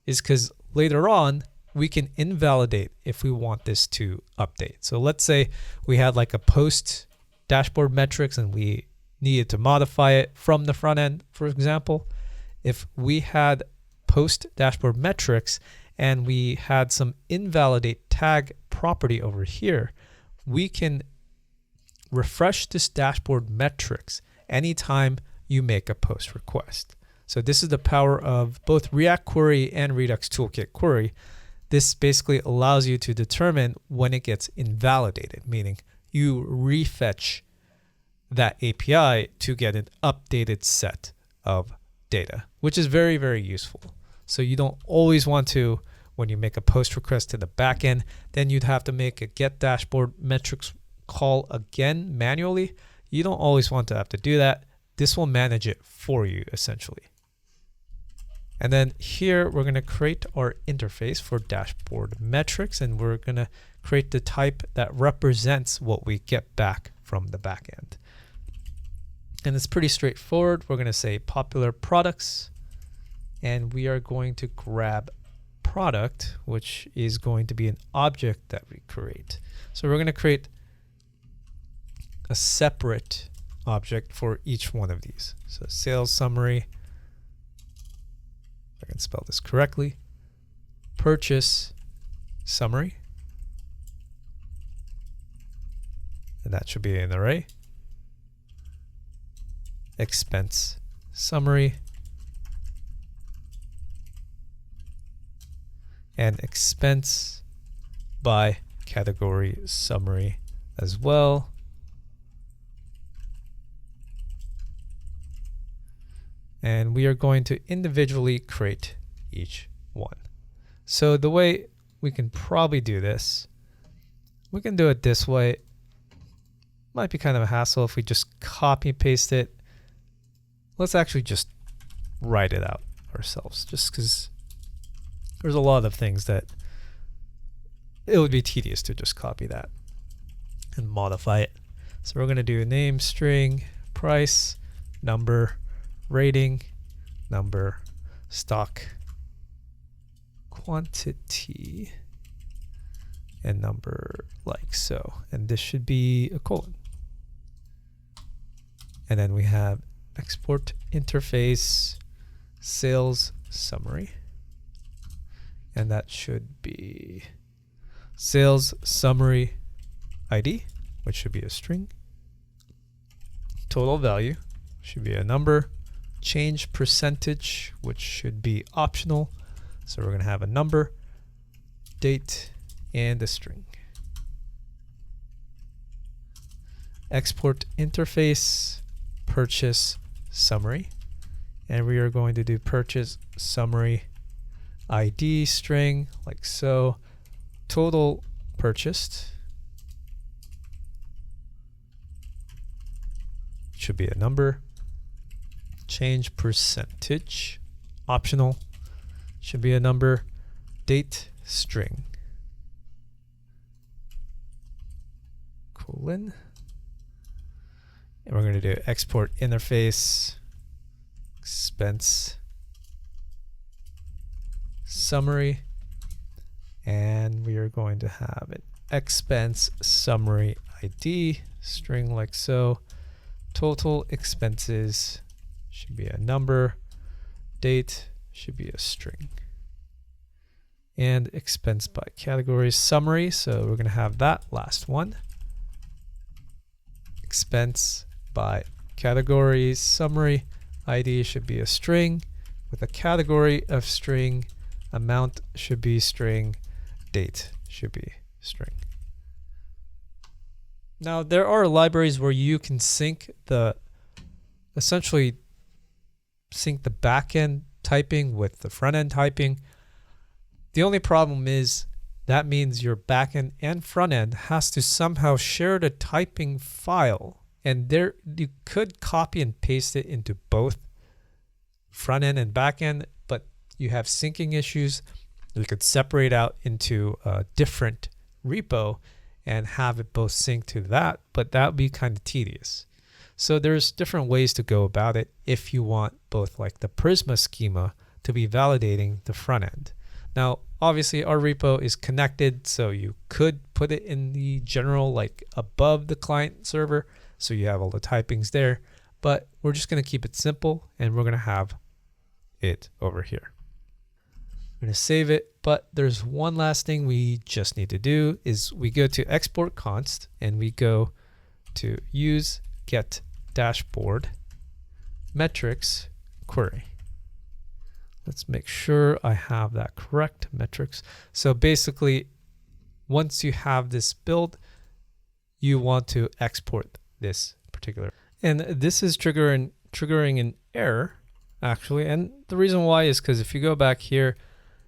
is because later on, we can invalidate if we want this to update. So let's say we had like a post dashboard metrics and we needed to modify it from the front end, for example. If we had post dashboard metrics and we had some invalidate tag property over here, we can refresh this dashboard metrics anytime you make a post request. So this is the power of both React Query and Redux Toolkit Query. This basically allows you to determine when it gets invalidated, meaning you refetch that API to get an updated set of data, which is very, very useful. So you don't always want to, when you make a post request to the backend, then you'd have to make a get dashboard metrics call again manually. You don't always want to have to do that. This will manage it for you essentially. And then here we're going to create our interface for dashboard metrics, and we're going to create the type that represents what we get back from the backend. And it's pretty straightforward. We're going to say popular products, and we are going to grab product, which is going to be an object that we create. So we're going to create a separate object for each one of these. So sales summary, if I can spell this correctly, purchase summary, and that should be an array, expense summary, and expense by category summary as well. And we are going to individually create each one. So the way we can probably do this, we can do it this way. Might be kind of a hassle if we just copy paste it. Let's actually just write it out ourselves, just because there's a lot of things that it would be tedious to just copy that and modify it. So we're going to do name string, price, number, rating, number, stock, quantity, and number like so. And this should be a colon. And then we have export interface sales summary. And that should be sales summary ID, which should be a string. Total value should be a number. Change percentage, which should be optional. So we're going to have a number, date, and a string. Export interface, purchase summary. And we are going to do purchase summary ID string, like so. Total purchased should be a number. Change percentage, optional, should be a number. Date string, colon. And we're going to do export interface, expense summary, and we are going to have an expense summary ID string like so. Total expenses should be a number, date should be a string. and expense by categories summary. So we're going to have that last one. Expense by categories summary. ID should be a string with a category of string. Amount should be string. Date should be string. Now there are libraries where you can essentially sync the backend typing with the front end typing. The only problem is that means your backend and front end has to somehow share the typing file, and there you could copy and paste it into both front end and backend, but you have syncing issues. You could separate out into a different repo and have it both sync to that, but that would be kind of tedious. So there's different ways to go about it if you want both like the Prisma schema to be validating the front end. Now, obviously our repo is connected, so you could put it in the general, like above the client server, so you have all the typings there, but we're just going to keep it simple and we're going to have it over here. I'm going to save it, but there's one last thing we just need to do is we go to export const and we go to use get dashboard metrics query. Let's make sure I have that correct, metrics. So basically, once you have this build, you want to export this particular. And this is triggering an error, actually. And the reason why is because if you go back here,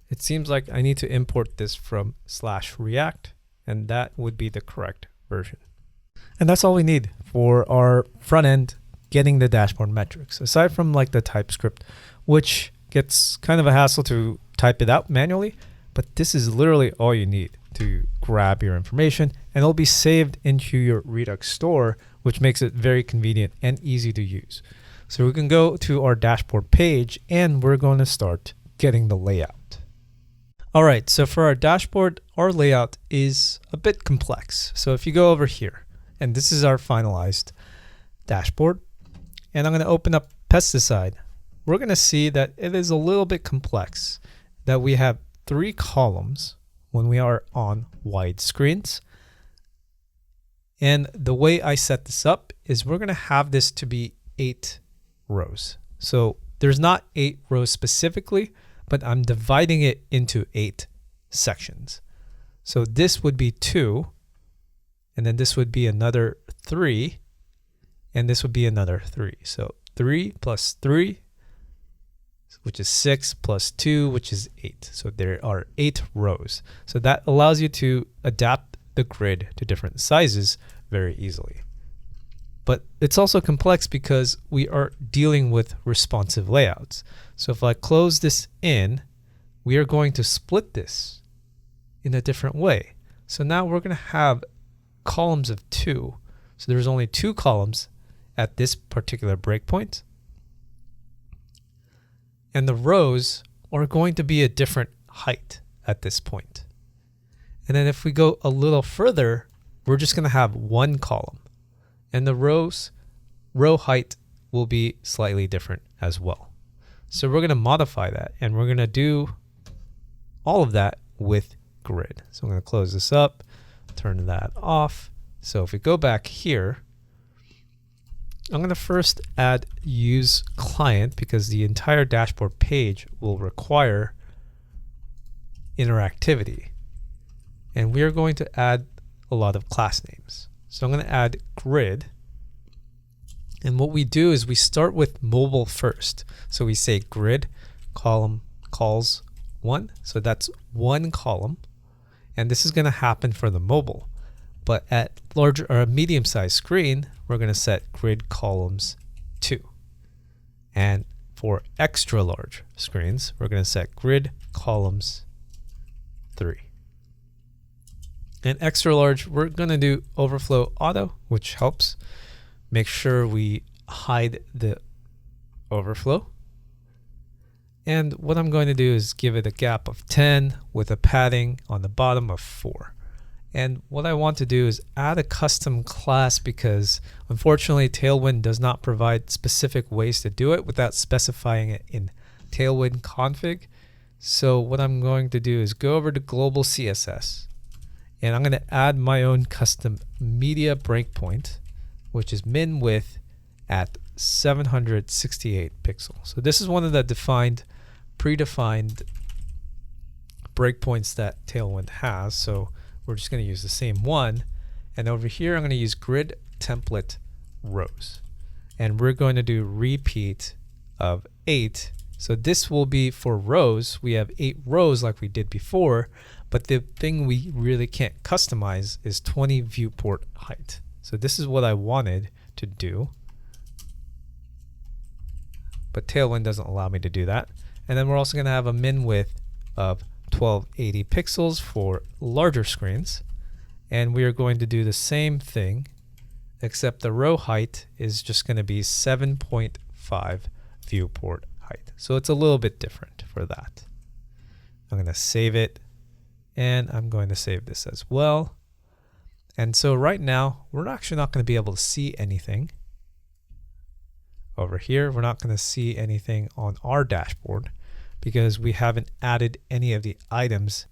it seems like I need to import this from /react, and that would be the correct version. And that's all we need for our front end getting the dashboard metrics, aside from like the TypeScript, which gets kind of a hassle to type it out manually, but this is literally all you need to grab your information, and it'll be saved into your Redux store, which makes it very convenient and easy to use. So we can go to our dashboard page and we're going to start getting the layout. All right, so for our dashboard, our layout is a bit complex. So if you go over here, and this is our finalized dashboard, and I'm going to open up pesticide, we're going to see that it is a little bit complex, that we have 3 columns when we are on wide screens. And the way I set this up is we're going to have this to be 8 rows. So there's not 8 rows specifically, but I'm dividing it into 8 sections. So this would be 2, and then this would be another 3, and this would be another 3. So 3 plus 3, which is 6, plus 2, which is 8. So there are 8 rows. So that allows you to adapt the grid to different sizes very easily. But it's also complex because we are dealing with responsive layouts. So if I close this in, we are going to split this in a different way. So now we're going to have columns of 2. So there's only 2 columns at this particular breakpoint. And the rows are going to be a different height at this point. And then if we go a little further, we're just going to have 1 column. And the row height will be slightly different as well. So we're going to modify that, and we're going to do all of that with grid. So I'm going to close this up, turn that off. So if we go back here, I'm going to first add use client because the entire dashboard page will require interactivity. And we are going to add a lot of class names. So I'm going to add grid. And what we do is we start with mobile first. So we say grid column calls 1. So that's 1 column. And this is going to happen for the mobile. But at larger or a medium-sized screen, we're going to set grid columns 2. And for extra large screens, we're going to set grid columns 3. And extra large, we're going to do overflow auto, which helps. Make sure we hide the overflow. And what I'm going to do is give it a gap of 10 with a padding on the bottom of 4. And what I want to do is add a custom class because unfortunately Tailwind does not provide specific ways to do it without specifying it in Tailwind config. So what I'm going to do is go over to global CSS, and I'm going to add my own custom media breakpoint, which is min width at 768 pixels. So this is one of the predefined breakpoints that Tailwind has. So we're just going to use the same one. And over here, I'm going to use grid template rows. And we're going to do repeat of 8. So this will be for rows. We have 8 rows like we did before, but the thing we really can't customize is 20 viewport height. So this is what I wanted to do, but Tailwind doesn't allow me to do that. And then we're also going to have a min width of 1280 pixels for larger screens. And we are going to do the same thing, except the row height is just going to be 7.5 viewport height. So it's a little bit different for that. I'm going to save it, and I'm going to save this as well. And so right now, we're actually not going to be able to see anything over here. We're not going to see anything on our dashboard because we haven't added any of the items.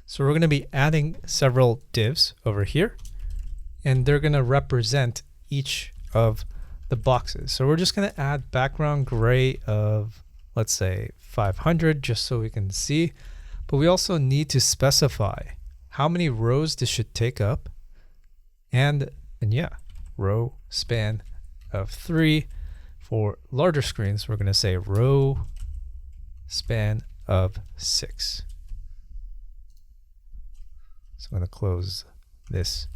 So we're going to be adding several divs over here, and they're going to represent each of the boxes. So we're just going to add background gray of, let's say, 500, just so we can see. But we also need to specify how many rows this should take up, and yeah, row span of 3. For larger screens, we're going to say row span of 6. So I'm going to close this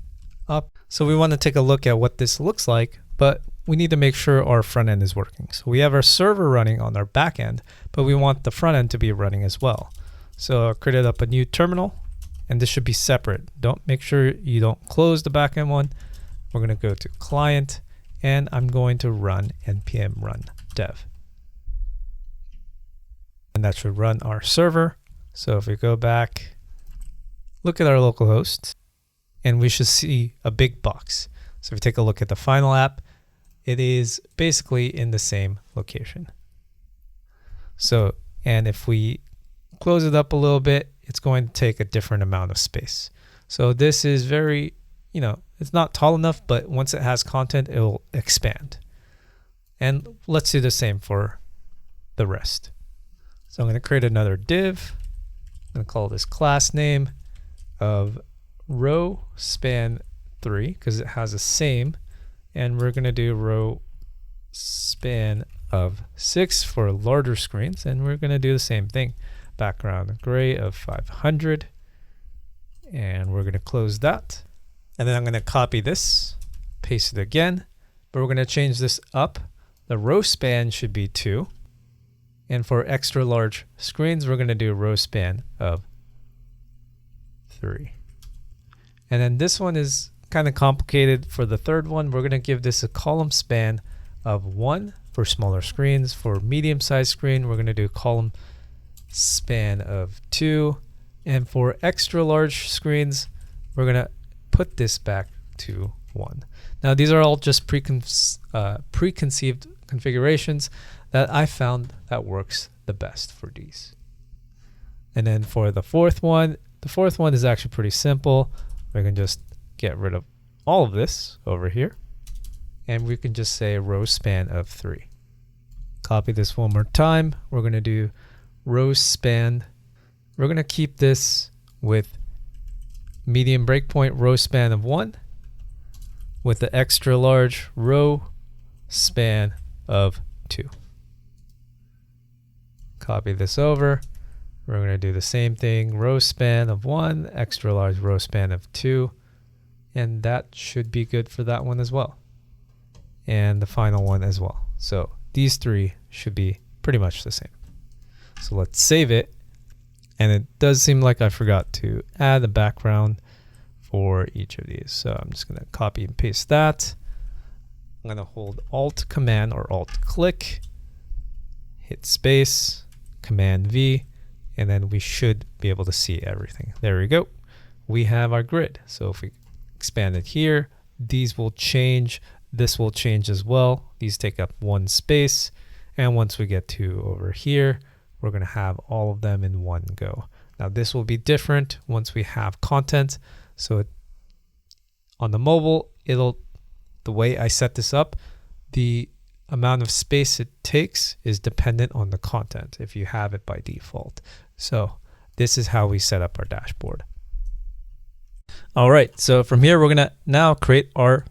up. So we want to take a look at what this looks like, but we need to make sure our front end is working. So we have our server running on our back end, but we want the front end to be running as well. So I created up a new terminal, and this should be separate. Make sure you don't close the backend one. We're going to go to client, and I'm going to run npm run dev. And that should run our server. So if we go back, look at our localhost, and we should see a big box. So if we take a look at the final app, it is basically in the same location. So, and if we close it up a little bit, it's going to take a different amount of space. So this is very, it's not tall enough, but once it has content, it will expand. And let's do the same for the rest. So I'm going to create another div. I'm going to call this class name of row span 3 because it has the same. And we're going to do row span of 6 for larger screens. And we're going to do the same thing. Background gray of 500. And we're going to close that. And then I'm going to copy this, paste it again. But we're going to change this up. The row span should be 2. And for extra large screens, we're going to do row span of 3. And then this one is kind of complicated. For the third one, we're going to give this a column span of 1 for smaller screens. For medium-sized screen, we're going to do column span of 2. And for extra large screens, we're going to put this back to 1. Now, these are all just preconceived configurations that I found that works the best for these. And then for the fourth one is actually pretty simple. We can just get rid of all of this over here, and we can just say row span of 3. Copy this one more time. We're going to do row span. We're going to keep this with medium breakpoint row span of 1 with the extra large row span of 2. Copy this over. We're going to do the same thing, row span of 1, extra large row span of 2, and that should be good for that one as well. And the final one as well. So these 3 should be pretty much the same. So let's save it. And it does seem like I forgot to add a background for each of these. So I'm just going to copy and paste that. I'm going to hold Alt Command or Alt Click, hit space, Command V, and then we should be able to see everything. There we go. We have our grid. So if we expand it here, these will change. This will change as well. These take up 1 space. And once we get to over here, we're going to have all of them in one go. Now this will be different once we have content. So on the mobile, the way I set this up, the amount of space it takes is dependent on the content if you have it by default. So this is how we set up our dashboard. All right, so from here, we're gonna now create our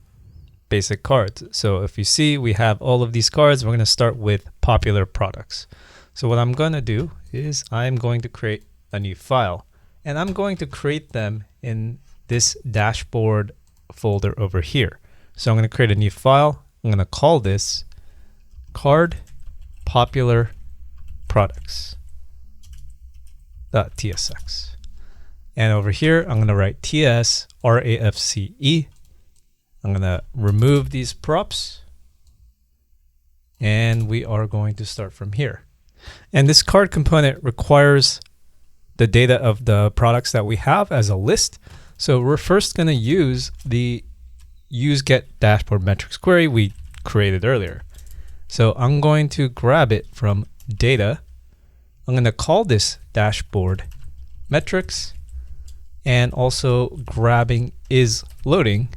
basic cards. So if you see, we have all of these cards. We're gonna start with popular products. So what I'm gonna do is I'm going to create a new file, and I'm going to create them in this dashboard folder over here. So I'm gonna create a new file. I'm gonna call this card popular products.tsx. And over here, I'm gonna write TS RAFCE. I'm gonna remove these props, and we are going to start from here. And this card component requires the data of the products that we have as a list. So we're first gonna use the useGetDashboardMetrics query we created earlier. So I'm going to grab it from data. I'm gonna call this dashboard metrics, and also grabbing is loading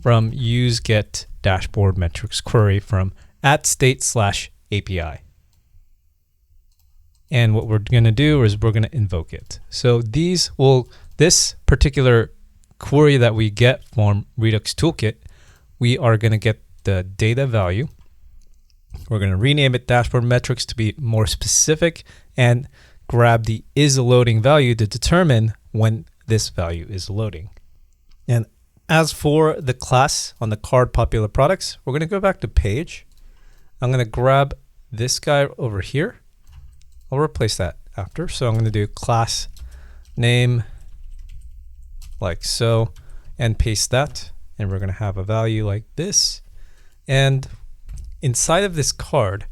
from useGetDashboardMetrics query from @state/API. And what we're going to do is we're going to invoke it. So this particular query that we get from Redux Toolkit, we are going to get the data value. We're going to rename it dashboard metrics to be more specific, and grab the is loading value to determine when this value is loading. And as for the class on the card popular products, we're going to go back to page. I'm going to grab this guy over here. I'll replace that after. So I'm going to do class name like so, and paste that. And we're going to have a value like this. And inside of this card,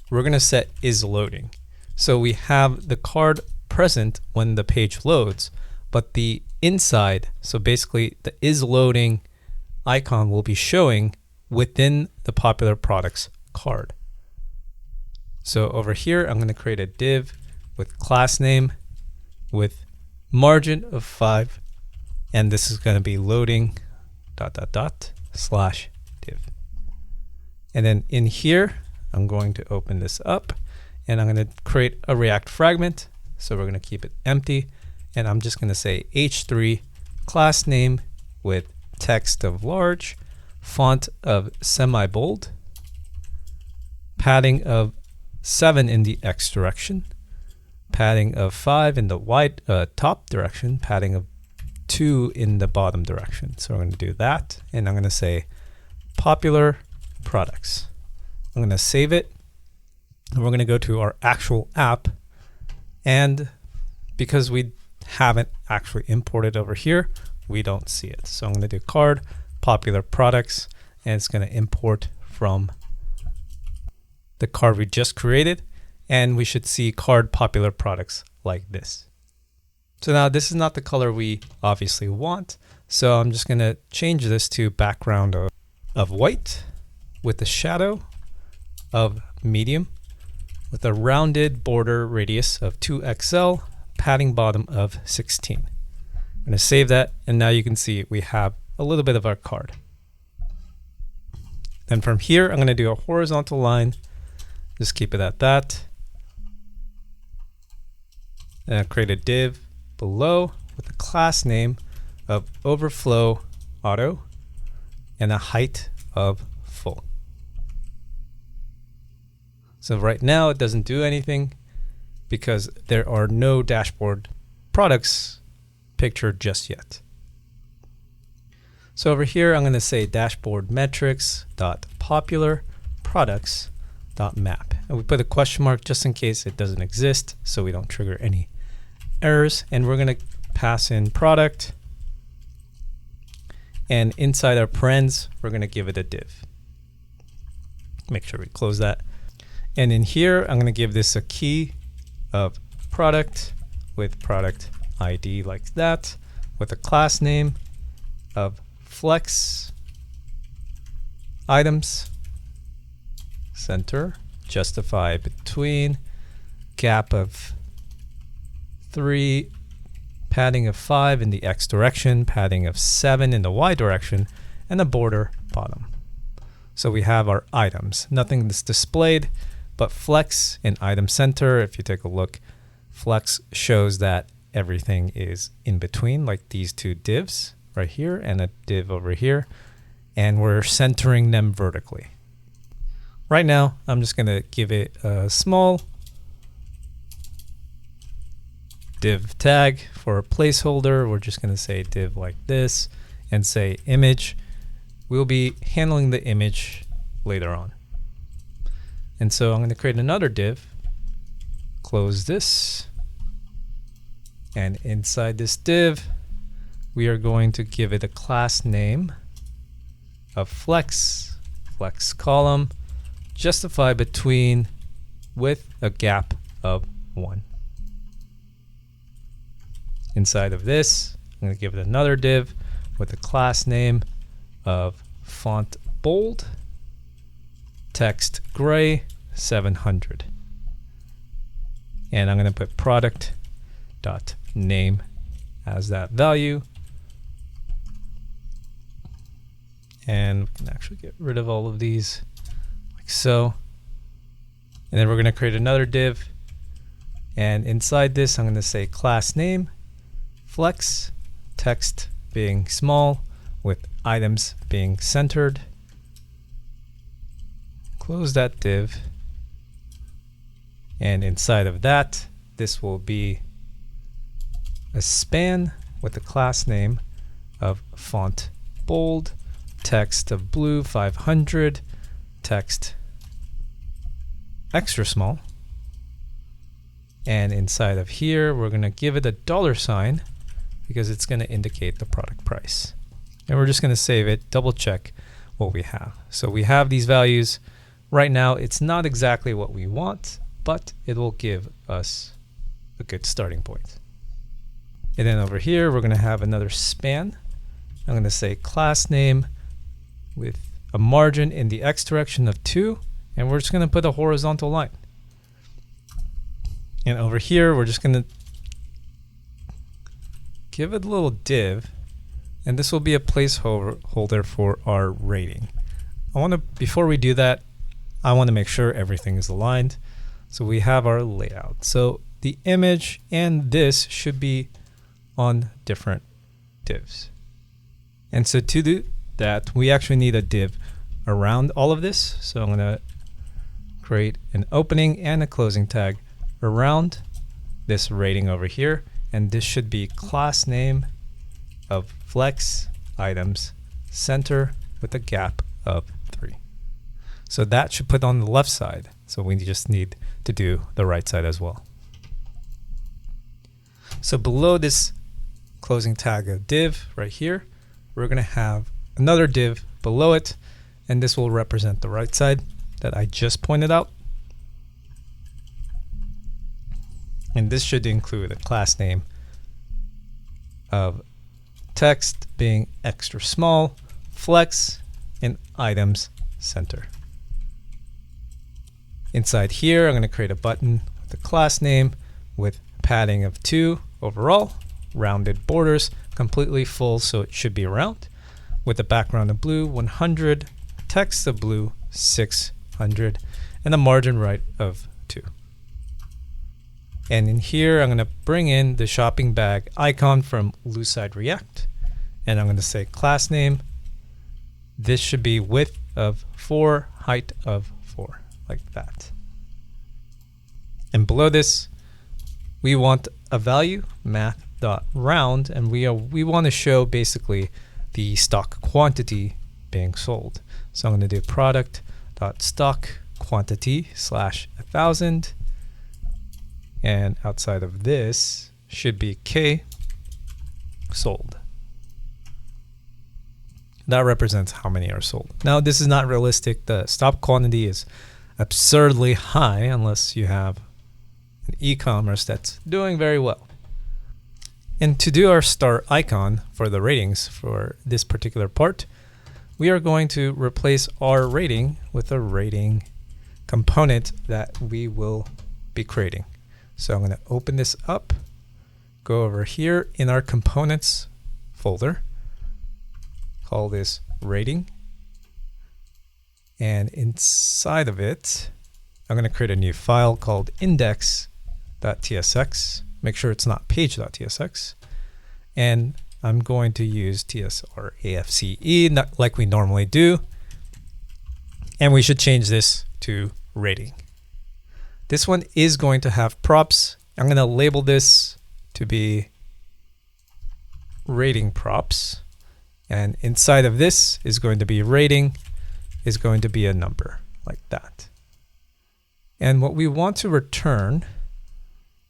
we're going to set is loading. So we have the card present when the page loads, but the inside, so basically the is loading icon will be showing within the popular products card. So over here, I'm going to create a div with class name with margin of 5, and this is going to be loading ... /div. And then in here, I'm going to open this up, and I'm going to create a React fragment. So we're going to keep it empty, and I'm just going to say h3 class name with text of large, font of semi-bold, padding of 7 in the X direction, padding of 5 in the top direction, padding of 2 in the bottom direction. So I'm going to do that, and I'm going to say popular products. I'm going to save it, and we're going to go to our actual app, and because we haven't actually imported over here, we don't see it. So I'm going to do card popular products, and it's going to import from the card we just created, and we should see card popular products like this. So now this is not the color we obviously want, so I'm just going to change this to background of white with a shadow of medium with a rounded border radius of 2XL, padding bottom of 16. I'm going to save that, and now you can see we have a little bit of our card. Then from here, I'm going to do a horizontal line. Just keep it at that. And create a div below with a class name of overflow auto and a height of full. So right now it doesn't do anything because there are no dashboard products pictured just yet. So over here, I'm going to say dashboard metrics dot popular products dot map, and we put a question mark just in case it doesn't exist, so we don't trigger any errors. And we're going to pass in product, and inside our parens, we're going to give it a div. Make sure we close that. And in here, I'm going to give this a key of product with product ID like that, with a class name of flex items, center, justify between, gap of 3, padding of 5 in the X direction, padding of 7 in the Y direction, and a border bottom. So we have our items. Nothing is displayed, but flex in item center, if you take a look, flex shows that everything is in between, like these two divs right here and a div over here, and we're centering them vertically. Right now, I'm just going to give it a small div tag for a placeholder. We're just going to say div like this and say image. We'll be handling the image later on. And so I'm going to create another div, close this, and inside this div, we are going to give it a class name of flex column, justify between with a gap of 1. Inside of this, I'm going to give it another div with a class name of font bold, text gray 700. And I'm going to put product dot name as that value. And we can actually get rid of all of these like so. And then we're going to create another div. And inside this, I'm going to say class name, flex, text being small with items being centered. Close that div. And inside of that, this will be a span with the class name of font bold, text of blue 500, text extra small. And inside of here, we're going to give it a $sign because it's going to indicate the product price. And we're just going to save it, double check what we have. So we have these values. Right now, it's not exactly what we want, but it will give us a good starting point. And then over here, we're going to have another span. I'm going to say class name with a margin in the X direction of 2, and we're just going to put a horizontal line. And over here, we're just going to give it a little div, and this will be a placeholder for our rating. Before we do that, I want to make sure everything is aligned. So we have our layout. So the image and this should be on different divs. And so to do that, we actually need a div around all of this. So I'm going to create an opening and a closing tag around this rating over here. And this should be class name of flex items center with a gap of 3. So that should put on the left side. So we just need to do the right side as well. So below this closing tag of div right here, we're going to have another div below it, and this will represent the right side that I just pointed out. And this should include a class name of text being extra small, flex, and items center. Inside here, I'm going to create a button with a class name with padding of 2 overall, rounded borders, completely full, so it should be round, with a background of blue 100, text of blue 600, and a margin right of 2. And in here, I'm going to bring in the shopping bag icon from Lucide React, and I'm going to say class name. This should be width of 4, height of 4, like that. And below this, we want a value, math.round, and we want to show basically the stock quantity being sold. So I'm going to do product.stock quantity /1000, and outside of this should be K sold. That represents how many are sold. Now, this is not realistic. The stock quantity is absurdly high unless you have an e-commerce that's doing very well. And to do our start icon for the ratings for this particular part, we are going to replace our rating with a rating component that we will be creating. So I'm going to open this up, go over here in our components folder, call this rating. And inside of it, I'm going to create a new file called index.tsx. Make sure it's not page.tsx. And I'm going to use tsrafce, not like we normally do. And we should change this to rating. This one is going to have props. I'm going to label this to be rating props. And inside of this is going to be rating, is going to be a number like that. And what we want to return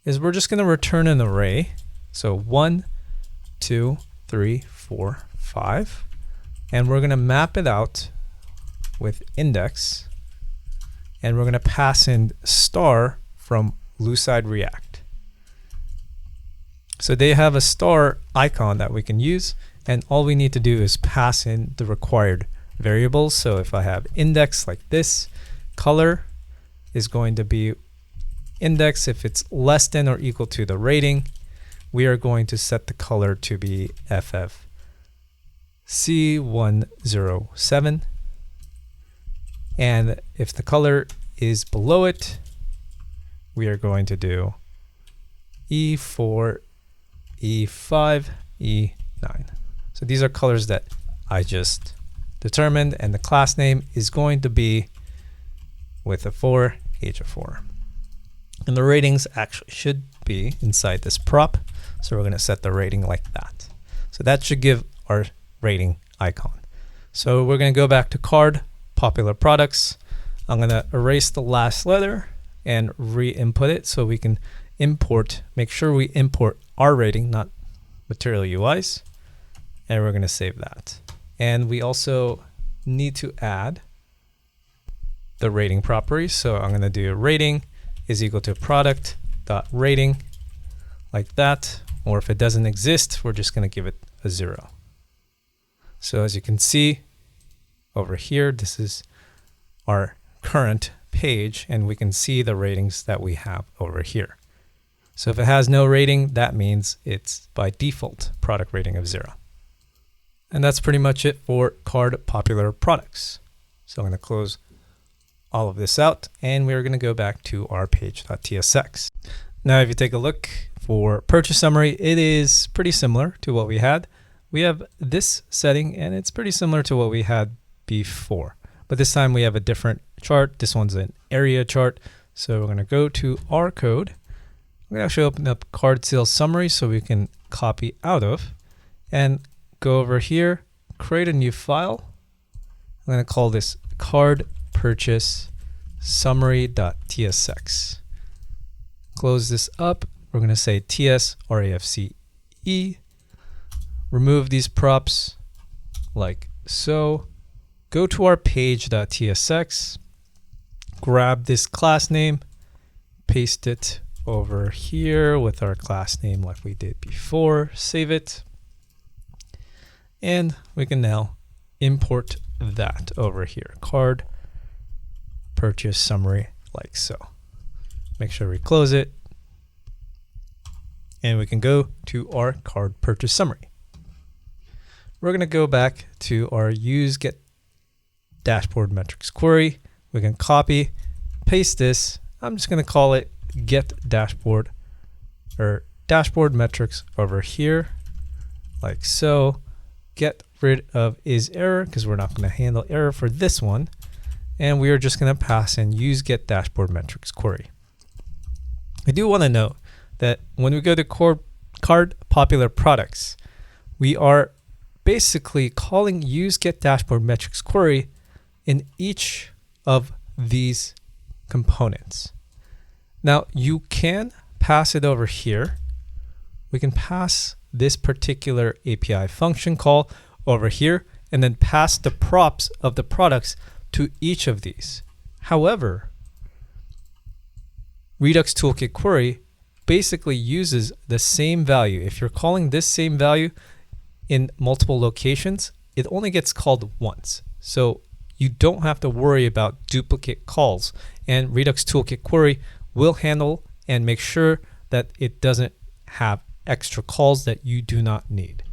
is we're just going to return an array. So 1, 2, 3, 4, 5. And we're going to map it out with index. And we're going to pass in star from Lucide React. So they have a star icon that we can use. And all we need to do is pass in the required variables. So if I have index like this, color is going to be index. If it's less than or equal to the rating, we are going to set the color to be FFC107. And if the color is below it, we are going to do E4, E5, E9. So these are colors that I just determined, and the class name is going to be with a 4, age of 4. And the ratings actually should be inside this prop. So we're going to set the rating like that. So that should give our rating icon. So we're going to go back to card, popular products. I'm going to erase the last letter and re-input it so we can import, make sure we import our rating, not material UIs. And we're going to save that. And we also need to add the rating property. So I'm going to do rating is equal to product.rating like that. Or if it doesn't exist, we're just going to give it a 0. So as you can see over here, this is our current page, and we can see the ratings that we have over here. So if it has no rating, that means it's by default product rating of 0. And that's pretty much it for card popular products. So I'm going to close all of this out, and we're going to go back to our page.tsx. Now, if you take a look for purchase summary, it is pretty similar to what we had. We have this setting, and it's pretty similar to what we had before. But this time we have a different chart. This one's an area chart. So we're going to go to our code. We're going to actually open up card sales summary so we can copy out of and go over here, create a new file. I'm going to call this card purchase summary.tsx. Close this up. We're going to say tsrafce. Remove these props like so. Go to our page.tsx. Grab this class name, paste it over here with our class name like we did before. Save it. And we can now import that over here. Card purchase summary like so. Make sure we close it. And we can go to our card purchase summary. We're going to go back to our use get dashboard metrics query. We can copy, paste this. I'm just going to call it get dashboard or dashboard metrics over here like so. Get rid of is error because we're not going to handle error for this one. And we are just going to pass in use get dashboard metrics query. I do want to note that when we go to card popular products, we are basically calling use get dashboard metrics query in each of these components. Now you can pass it over here. We can pass this particular API function call over here and then pass the props of the products to each of these. However, Redux Toolkit Query basically uses the same value. If you're calling this same value in multiple locations, it only gets called once. So you don't have to worry about duplicate calls, and Redux Toolkit Query will handle and make sure that it doesn't have extra calls that you do not need.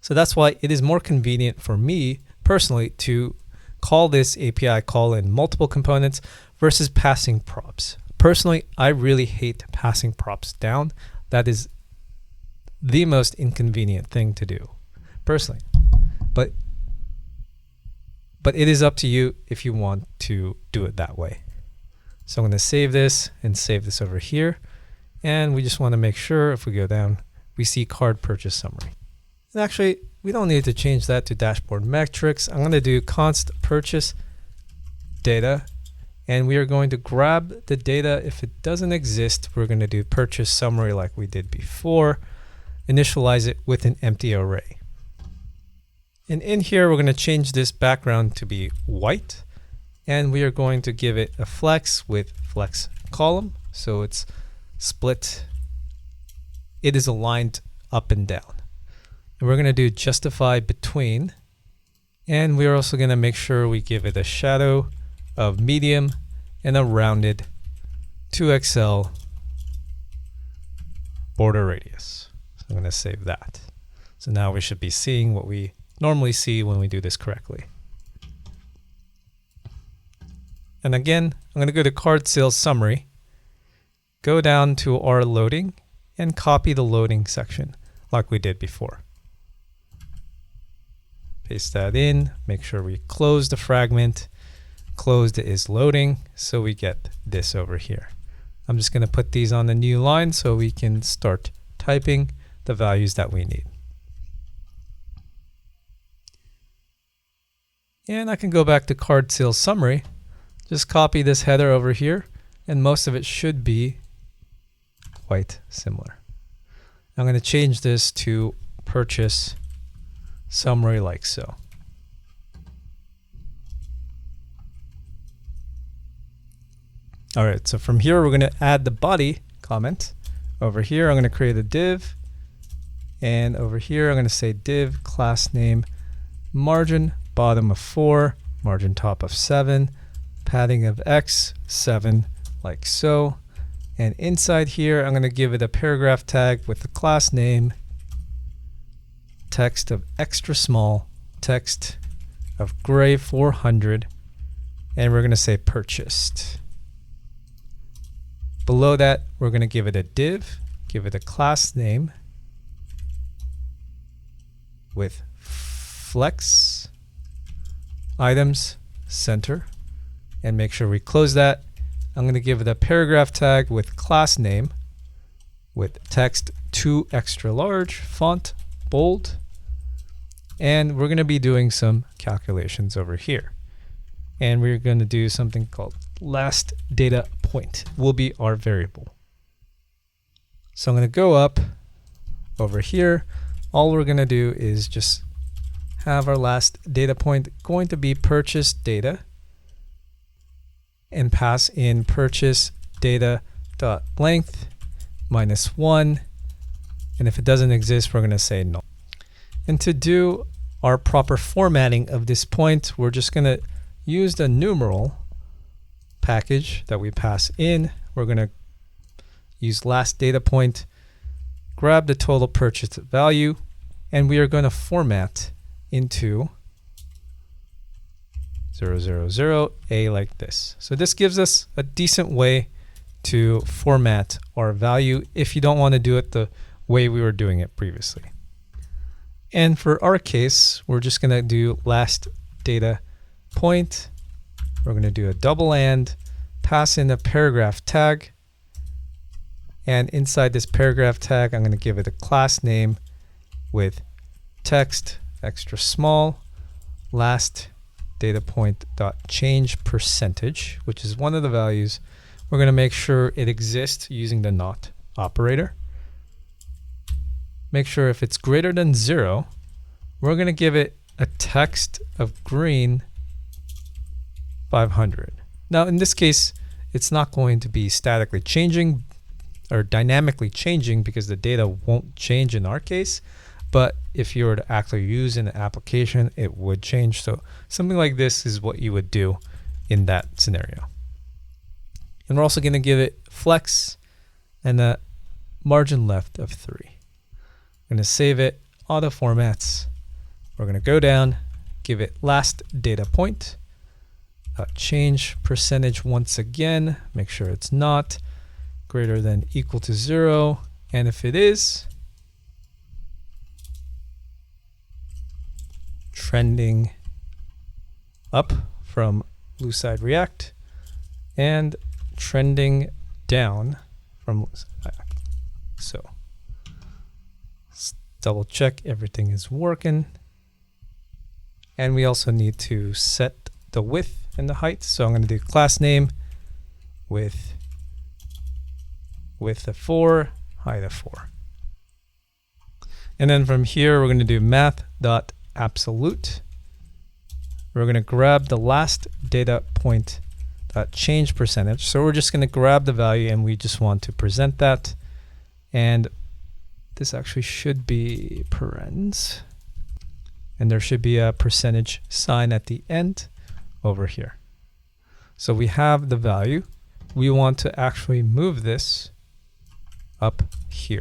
So that's why it is more convenient for me personally to call this API call in multiple components versus passing props. Personally, I really hate passing props down. That is the most inconvenient thing to do, personally. But it is up to you if you want to do it that way. So I'm going to save this and save this over here. And we just want to make sure if we go down, we see card purchase summary. And actually, we don't need to change that to dashboard metrics. I'm going to do const purchase data. And we are going to grab the data. If it doesn't exist, we're going to do purchase summary like we did before. Initialize it with an empty array. And in here, we're going to change this background to be white. And we are going to give it a flex with flex column. So it's split. It is aligned up and down. And we're going to do justify between. And we're also going to make sure we give it a shadow of medium and a rounded 2XL border radius. So I'm going to save that. So now we should be seeing what we normally see when we do this correctly. And again, I'm going to go to card sales summary, go down to our loading, and copy the loading section like we did before. Paste that in, make sure we close the fragment. Closed is loading, so we get this over here. I'm just going to put these on the new line so we can start typing the values that we need. And I can go back to card sales summary, just copy this header over here, and most of it should be quite similar. I'm going to change this to purchase summary like so. All right, so from here, we're going to add the body comment. Over here, I'm going to create a div. And over here, I'm going to say div class name margin bottom of 4, margin top of 7, padding of x 7, like so. And inside here, I'm going to give it a paragraph tag with the class name, text of extra small, text of gray 400, and we're going to say purchased. Below that, we're going to give it a div, give it a class name with flex items center, and make sure we close that. I'm going to give it a paragraph tag with class name with text 2 extra large, font bold, and we're going to be doing some calculations over here. And we're going to do something called last data point will be our variable. So I'm going to go up over here. All we're going to do is just have our last data point going to be purchase data, and pass in purchase data dot length -1. And if it doesn't exist, we're going to say null. And to do our proper formatting of this point, we're just going to use the numeral package that we pass in. We're going to use last data point, grab the total purchase value, and we are going to format into 000A like this. So this gives us a decent way to format our value if you don't want to do it the way we were doing it previously. And for our case, we're just going to do last data point. We're going to do a double and, pass in a paragraph tag. And inside this paragraph tag, I'm going to give it a class name with text extra small, last data point dot change percentage, which is one of the values. We're going to make sure it exists using the not operator. Make sure if it's greater than 0, we're going to give it a text of green 500. Now in this case, it's not going to be statically changing or dynamically changing because the data won't change in our case. But if you were to actually use an application, it would change. So something like this is what you would do in that scenario. And we're also going to give it flex and a margin left of 3. I'm going to save it, auto formats. We're going to go down, give it last data point, change percentage once again, make sure it's not greater than equal to 0, and if it is, trending up from blue side React and trending down from blue side React. So let's double check everything is working. And we also need to set the width and the height. So I'm going to do class name with width of 4, height of 4. And then from here, we're going to do math.absolute. We're going to grab the last data point change percentage. So we're just going to grab the value and we just want to present that. And this actually should be parens. And there should be a percentage sign at the end over here. So we have the value. We want to actually move this up here.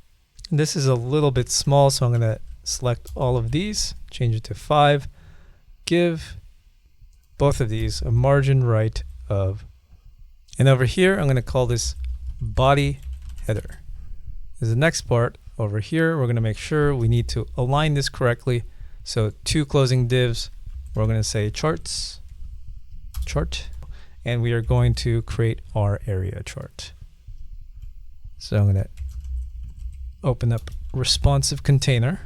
And this is a little bit small, so I'm going to select all of these, change it to 5, give both of these a margin right of, and over here I'm going to call this body header. This is the next part. Over here we're going to make sure we need to align this correctly. So 2 closing divs, we're going to say charts, chart, and we are going to create our area chart. So I'm going to open up responsive container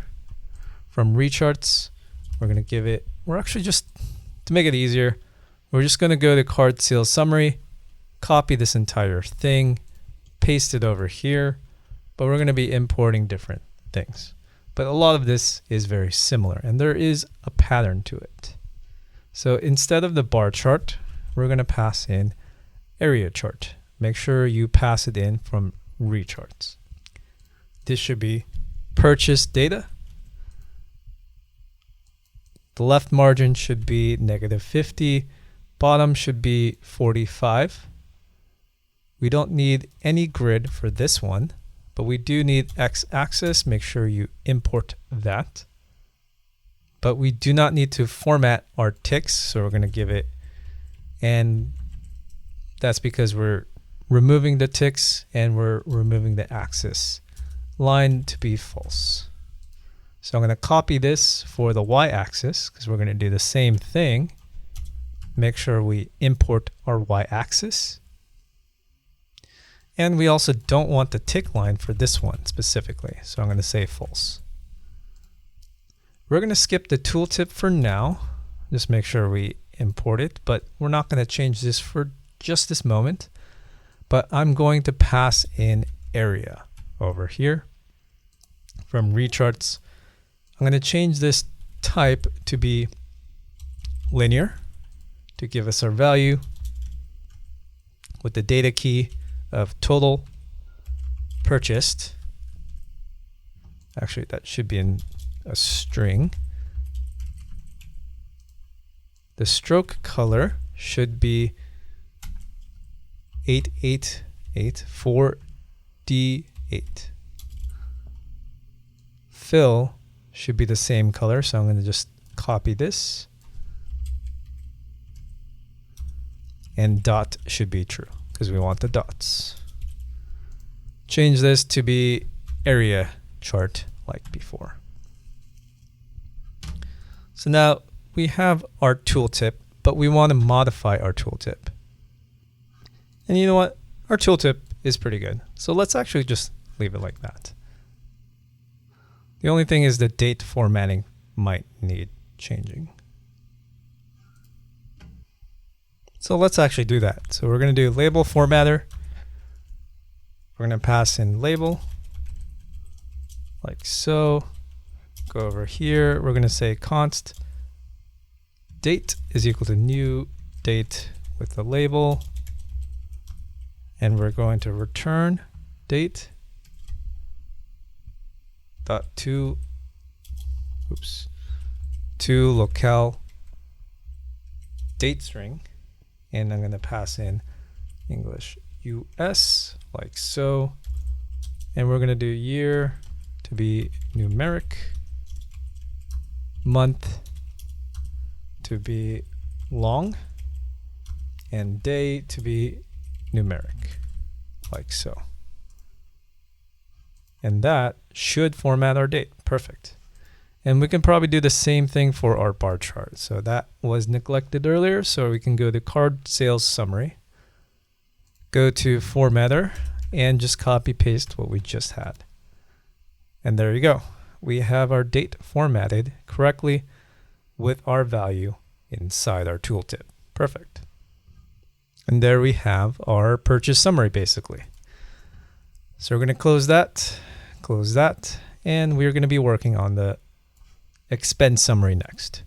from recharts. We're going to give it, we're actually just, to make it easier, we're just going to go to card sales summary, copy this entire thing, paste it over here, but we're going to be importing different things. But a lot of this is very similar, and there is a pattern to it. So instead of the bar chart, we're going to pass in area chart. Make sure you pass it in from recharts. This should be purchase data. The left margin should be -50. Bottom should be 45. We don't need any grid for this one, but we do need x-axis. Make sure you import that. But we do not need to format our ticks, so we're going to give it, and that's because we're removing the ticks and we're removing the axis line to be false. So I'm going to copy this for the y-axis because we're going to do the same thing. Make sure we import our y-axis. And we also don't want the tick line for this one specifically, so I'm going to say false. We're going to skip the tooltip for now. Just make sure we import it, but we're not going to change this for just this moment. But I'm going to pass in area over here from recharts. I'm going to change this type to be linear to give us our value with the data key of total purchased. Actually, that should be in a string. The stroke color should be 8884D8. Fill should be the same color, so I'm going to just copy this. And dot should be true because we want the dots. Change this to be area chart like before. So now we have our tooltip, but we want to modify our tooltip. And you know what? Our tooltip is pretty good. So let's actually just leave it like that. The only thing is the date formatting might need changing. So let's actually do that. So we're going to do label formatter. We're going to pass in label like so. Go over here. We're going to say const date is equal to new date with the label. And we're going to return date dot to locale date string. And I'm going to pass in English US like so. And we're going to do year to be numeric, month to be long, and day to be numeric, like so. And that should format our date. Perfect. And we can probably do the same thing for our bar chart. So that was neglected earlier. So we can go to card sales summary, go to formatter, and just copy paste what we just had. And there you go. We have our date formatted correctly with our value inside our tooltip. Perfect. And there we have our purchase summary basically. So we're going to close that, and we're going to be working on the expense summary next.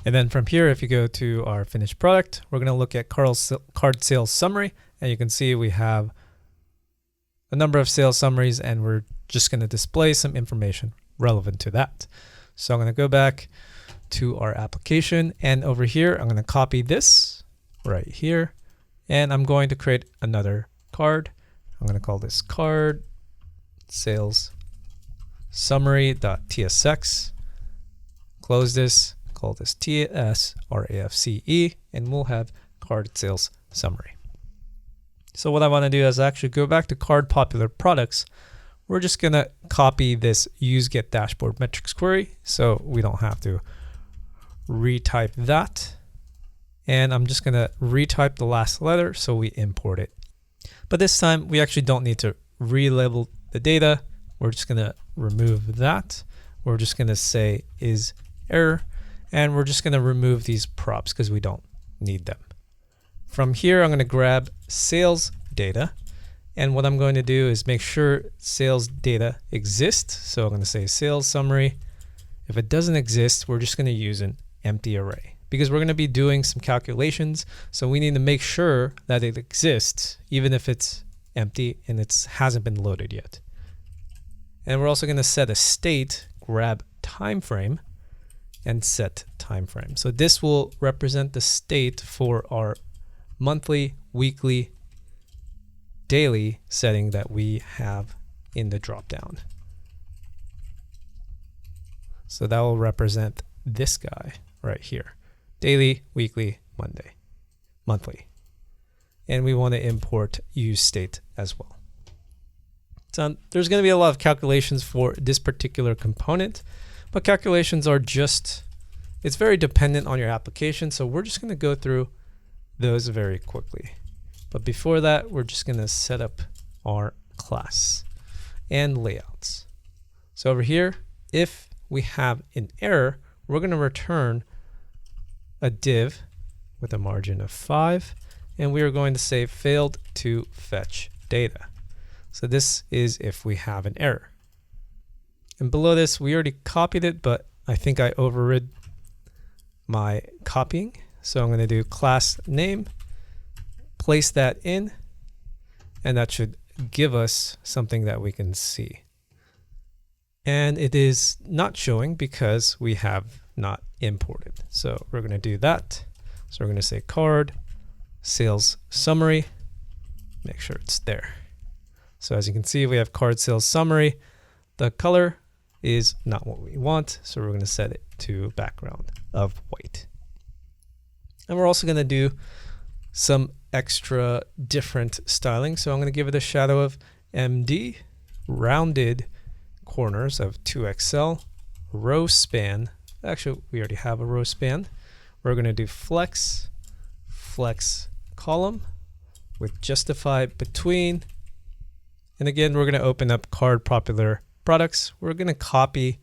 And then from here, if you go to our finished product, we're going to look at card sales summary, and you can see we have a number of sales summaries, and we're just going to display some information relevant to that. So I'm going to go back to our application, and over here, I'm going to copy this right here, and I'm going to create another card. I'm going to call this card sales summary.tsx. Close this, call this TSRAFCE, and we'll have card sales summary. So what I want to do is actually go back to card popular products. We're just going to copy this use get dashboard metrics query so we don't have to retype that. And I'm just going to retype the last letter so we import it. But this time we actually don't need to relabel the data. We're just going to remove that. We're just going to say is error, and we're just going to remove these props because we don't need them. From here, I'm going to grab sales data, and what I'm going to do is make sure sales data exists. So I'm going to say sales summary. If it doesn't exist, we're just going to use an empty array because we're going to be doing some calculations. So we need to make sure that it exists, even if it's empty and it hasn't been loaded yet. And we're also going to set a state, grab time frame, and set time frame. So this will represent the state for our monthly, weekly, daily setting that we have in the dropdown. So that will represent this guy right here. Daily, weekly, monthly. And we want to import use state as well. So there's going to be a lot of calculations for this particular component, but calculations are just, it's very dependent on your application. So we're just going to go through those very quickly. But before that, we're just going to set up our class and layouts. So over here, if we have an error, we're going to return a div with a margin of 5, and we are going to say failed to fetch data. So this is if we have an error. And below this, we already copied it, but I think I overrid my copying. So I'm going to do class name, place that in, and that should give us something that we can see. And it is not showing because we have not imported. So we're going to do that. So we're going to say card sales summary, make sure it's there. So as you can see, we have card sales summary. The color is not what we want, so we're going to set it to background of white. And we're also going to do some extra different styling. So I'm going to give it a shadow of MD, rounded corners of 2XL, row span. Actually, we already have a row span. We're going to do flex column with justify between. And again, we're going to open up card popular products. We're going to copy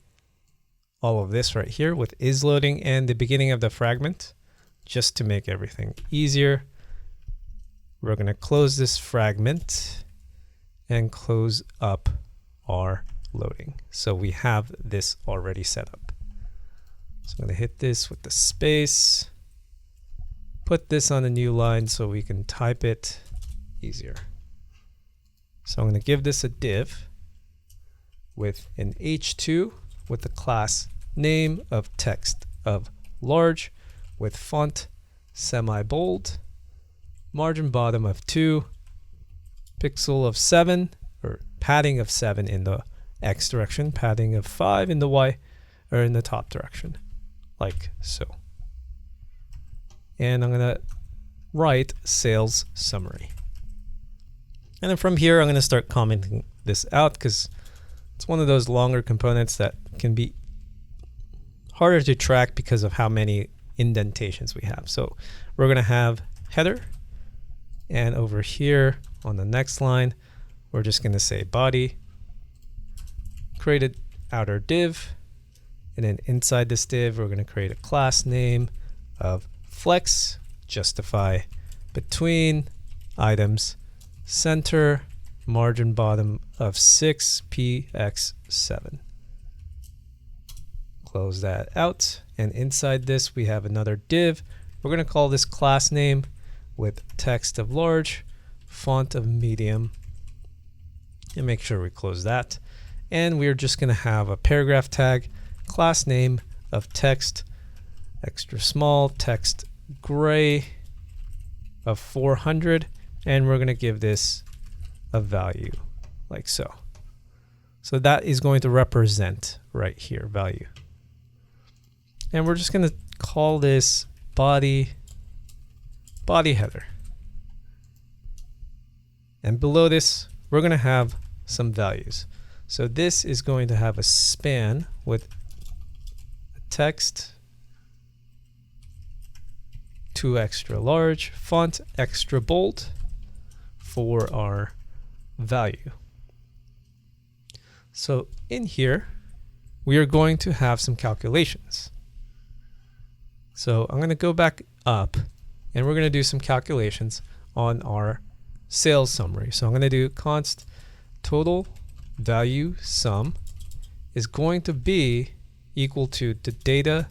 all of this right here with is loading and the beginning of the fragment just to make everything easier. We're going to close this fragment and close up our loading. So we have this already set up. So I'm going to hit this with the space, put this on a new line so we can type it easier. So I'm going to give this a div with an h2 with the class name of text of large with font semi-bold, margin bottom of 2, pixel of 7, or padding of 7 in the X direction, padding of 5 in the Y, or in the top direction, like so. And I'm gonna write sales summary. And then from here, I'm gonna start commenting this out because it's one of those longer components that can be harder to track because of how many indentations we have. So we're gonna have header, and over here on the next line, we're just gonna say body, create an outer div, and then inside this div, we're gonna create a class name of flex, justify between items, center, margin bottom of 6px7. Close that out, and inside this we have another div. We're going to call this class name with text of large, font of medium, and make sure we close that. And we're just going to have a paragraph tag, class name of text extra small, text gray of 400, and we're going to give this a value like so. So that is going to represent right here value. And we're just going to call this body header. And below this, we're going to have some values. So this is going to have a span with a text 2 extra large, font extra bold for our value. So in here, we are going to have some calculations. So I'm going to go back up, and we're going to do some calculations on our sales summary. So I'm going to do const total value sum is going to be equal to the data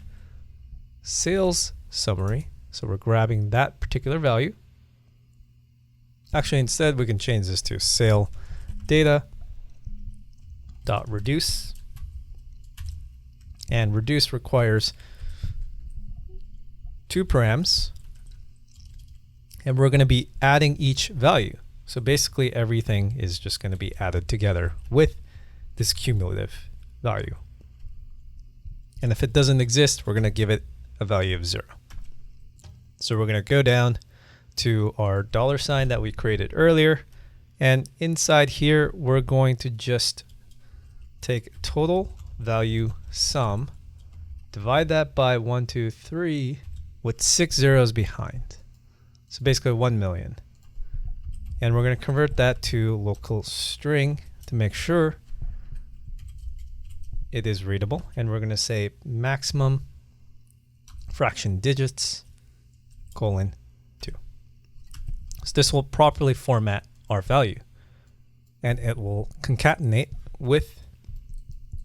sales summary. So we're grabbing that particular value. Actually, instead, we can change this to sale data dot reduce. And reduce requires 2 params. And we're going to be adding each value. So basically, everything is just going to be added together with this cumulative value. And if it doesn't exist, we're going to give it a value of 0. So we're going to go down to our $sign that we created earlier. And inside here, we're going to just take total value sum, divide that by 1, 2, 3 with 6 zeros behind. So basically 1 million. And we're going to convert that to local string to make sure it is readable. And we're going to say maximum fraction digits :2. So this will properly format our value, and it will concatenate with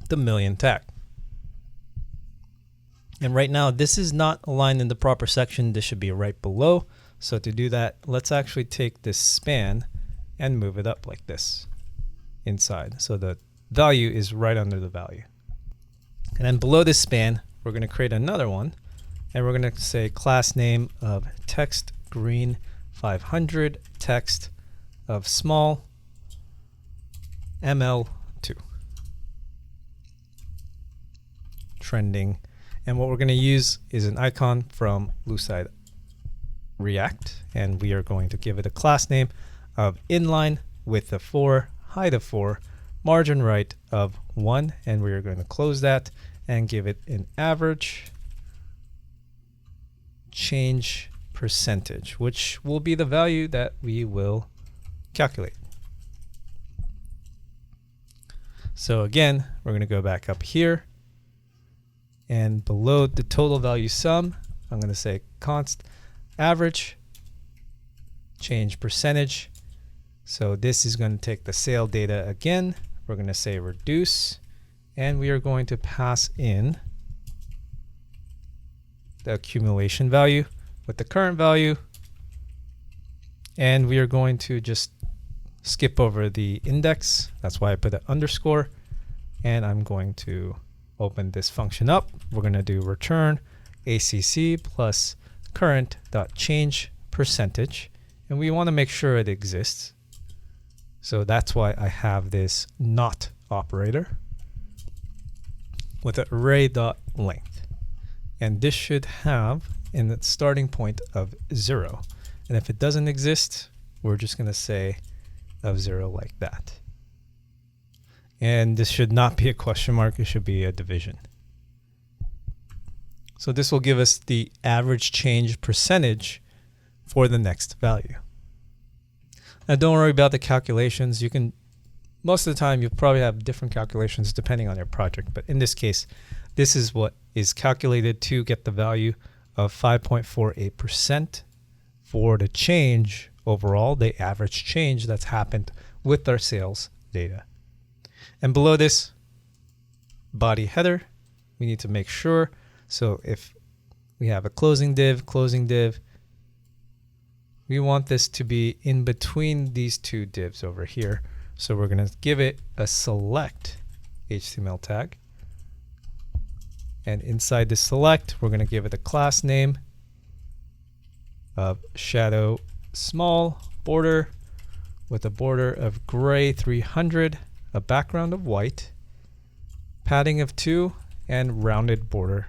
the million tag. And right now, this is not aligned in the proper section. This should be right below. So to do that, let's actually take this span and move it up like this inside. So the value is right under the value. And then below this span, we're going to create another one. And we're going to say class name of text green 500, text of small ML2. Trending. And what we're going to use is an icon from Lucide React. And we are going to give it a class name of inline, width of 4, height of 4, margin right of 1. And we are going to close that and give it an average change percentage, which will be the value that we will calculate. So again, we're going to go back up here, and below the total value sum, I'm going to say const average change percentage. So this is going to take the sale data again. We're going to say reduce, and we are going to pass in the accumulation value with the current value, and we are going to just skip over the index. That's why I put an underscore, and I'm going to open this function up. We're going to do return ACC plus current dot change percentage, and we want to make sure it exists. So that's why I have this not operator with an array.length. And this should have in the starting point of 0. And if it doesn't exist, we're just going to say of 0 like that. And this should not be a question mark, it should be a division. So this will give us the average change percentage for the next value. Now don't worry about the calculations. You can, most of the time you'll probably have different calculations depending on your project, but in this case, this is what is calculated to get the value of 5.48% for the change overall, the average change that's happened with our sales data. And below this body header, we need to make sure. So if we have a closing div, we want this to be in between these two divs over here. So we're going to give it a select HTML tag. And inside the select, we're going to give it a class name of shadow small border with a border of gray 300, a background of white, padding of 2, and rounded border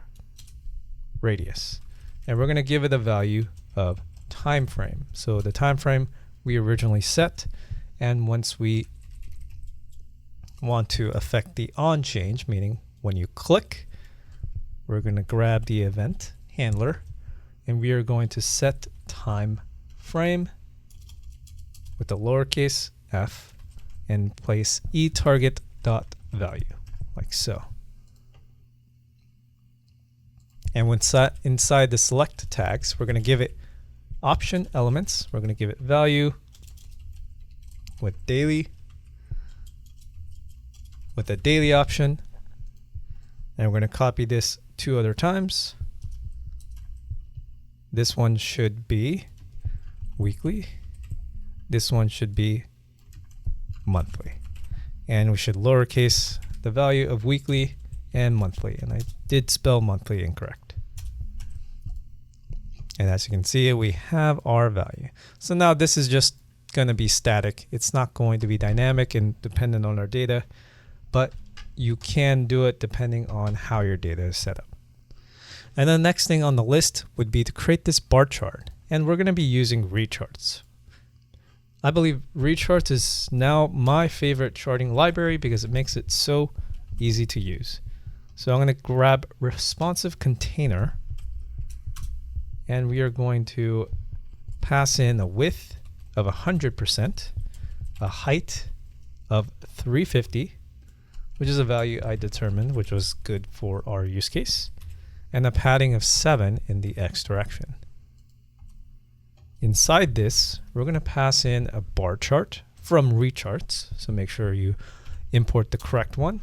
radius. And we're going to give it a value of time frame. So the time frame we originally set, and once we want to affect the on change, meaning when you click, we're going to grab the event handler and we are going to set time frame with a lowercase f and place eTarget.value like so. And when inside the select tags, we're going to give it option elements. We're going to give it value with daily, with a daily option. And we're going to copy this 2 other times. This one should be weekly. This one should be monthly. And we should lowercase the value of weekly and monthly. And I did spell monthly incorrect. And as you can see, we have our value. So now this is just going to be static. It's not going to be dynamic and dependent on our data, but you can do it depending on how your data is set up. And the next thing on the list would be to create this bar chart. And we're going to be using recharts. I believe recharts is now my favorite charting library because it makes it so easy to use. So I'm going to grab responsive container and we are going to pass in a width of 100%, a height of 350, which is a value I determined, which was good for our use case, and a padding of 7 in the X direction. Inside this, we're going to pass in a bar chart from recharts. So make sure you import the correct one.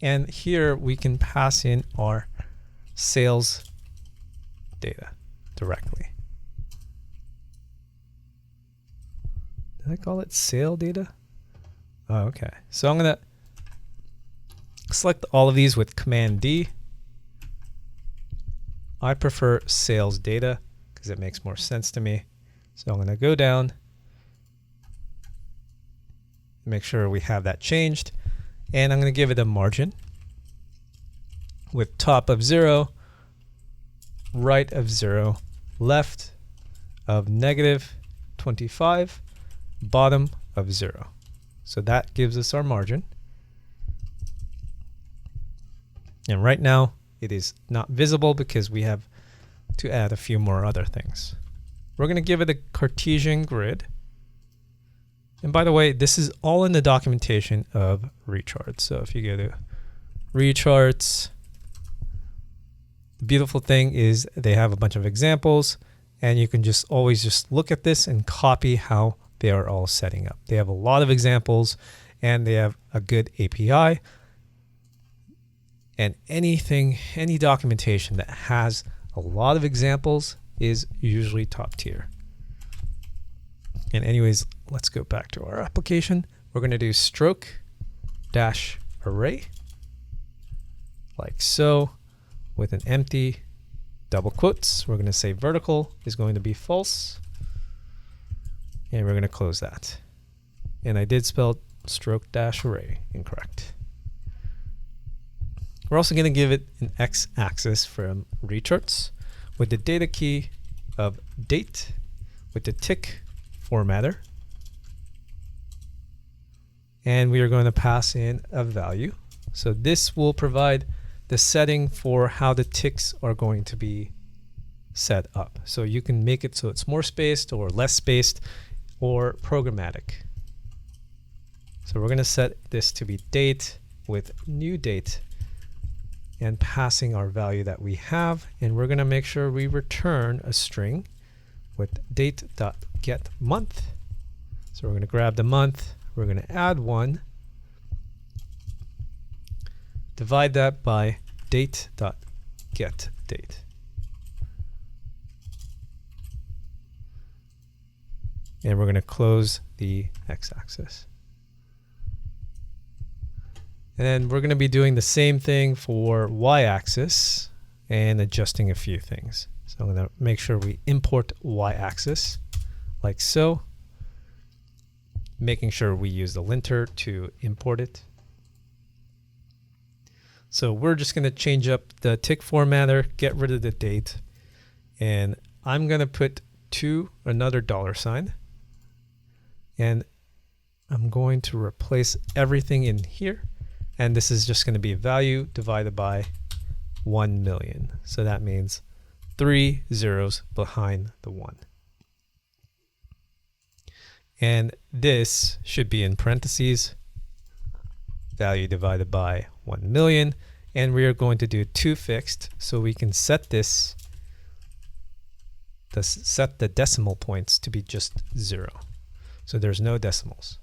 And here we can pass in our sales data directly. Did I call it sale data? Oh, okay. So I'm going to select all of these with Command D. I prefer sales data because it makes more sense to me. So I'm going to go down, make sure we have that changed, and I'm going to give it a margin with top of 0, right of 0, left of -25, bottom of 0. So that gives us our margin. And right now it is not visible because we have to add a few more other things. We're going to give it a Cartesian grid. And by the way, this is all in the documentation of recharts. So if you go to recharts, the beautiful thing is they have a bunch of examples and you can just always just look at this and copy how they are all setting up. They have a lot of examples and they have a good API. And any documentation that has a lot of examples is usually top tier. And anyways, let's go back to our application. We're going to do stroke dash array like so with an empty double quotes. We're going to say vertical is going to be false. And we're going to close that. And I did spell stroke-array incorrect. We're also going to give it an x-axis from recharts with the data key of date with the tick formatter. And we are going to pass in a value. So this will provide the setting for how the ticks are going to be set up. So you can make it so it's more spaced or less spaced or programmatic. So we're going to set this to be date with new date and passing our value that we have. And we're going to make sure we return a string with date.getMonth. So we're going to grab the month. We're going to add 1. Divide that by date.getDate. And we're going to close the x-axis. And then we're going to be doing the same thing for y-axis and adjusting a few things. So I'm going to make sure we import y-axis like so, making sure we use the linter to import it. So we're just going to change up the tick formatter, get rid of the date, and I'm going to put another $sign, and I'm going to replace everything in here, and this is just going to be value divided by 1 million. So that means 3 zeros behind the 1. And this should be in parentheses, value divided by 1 million. And we are going to do toFixed, so we can set this, set the decimal points to be just 0. So there's no decimals.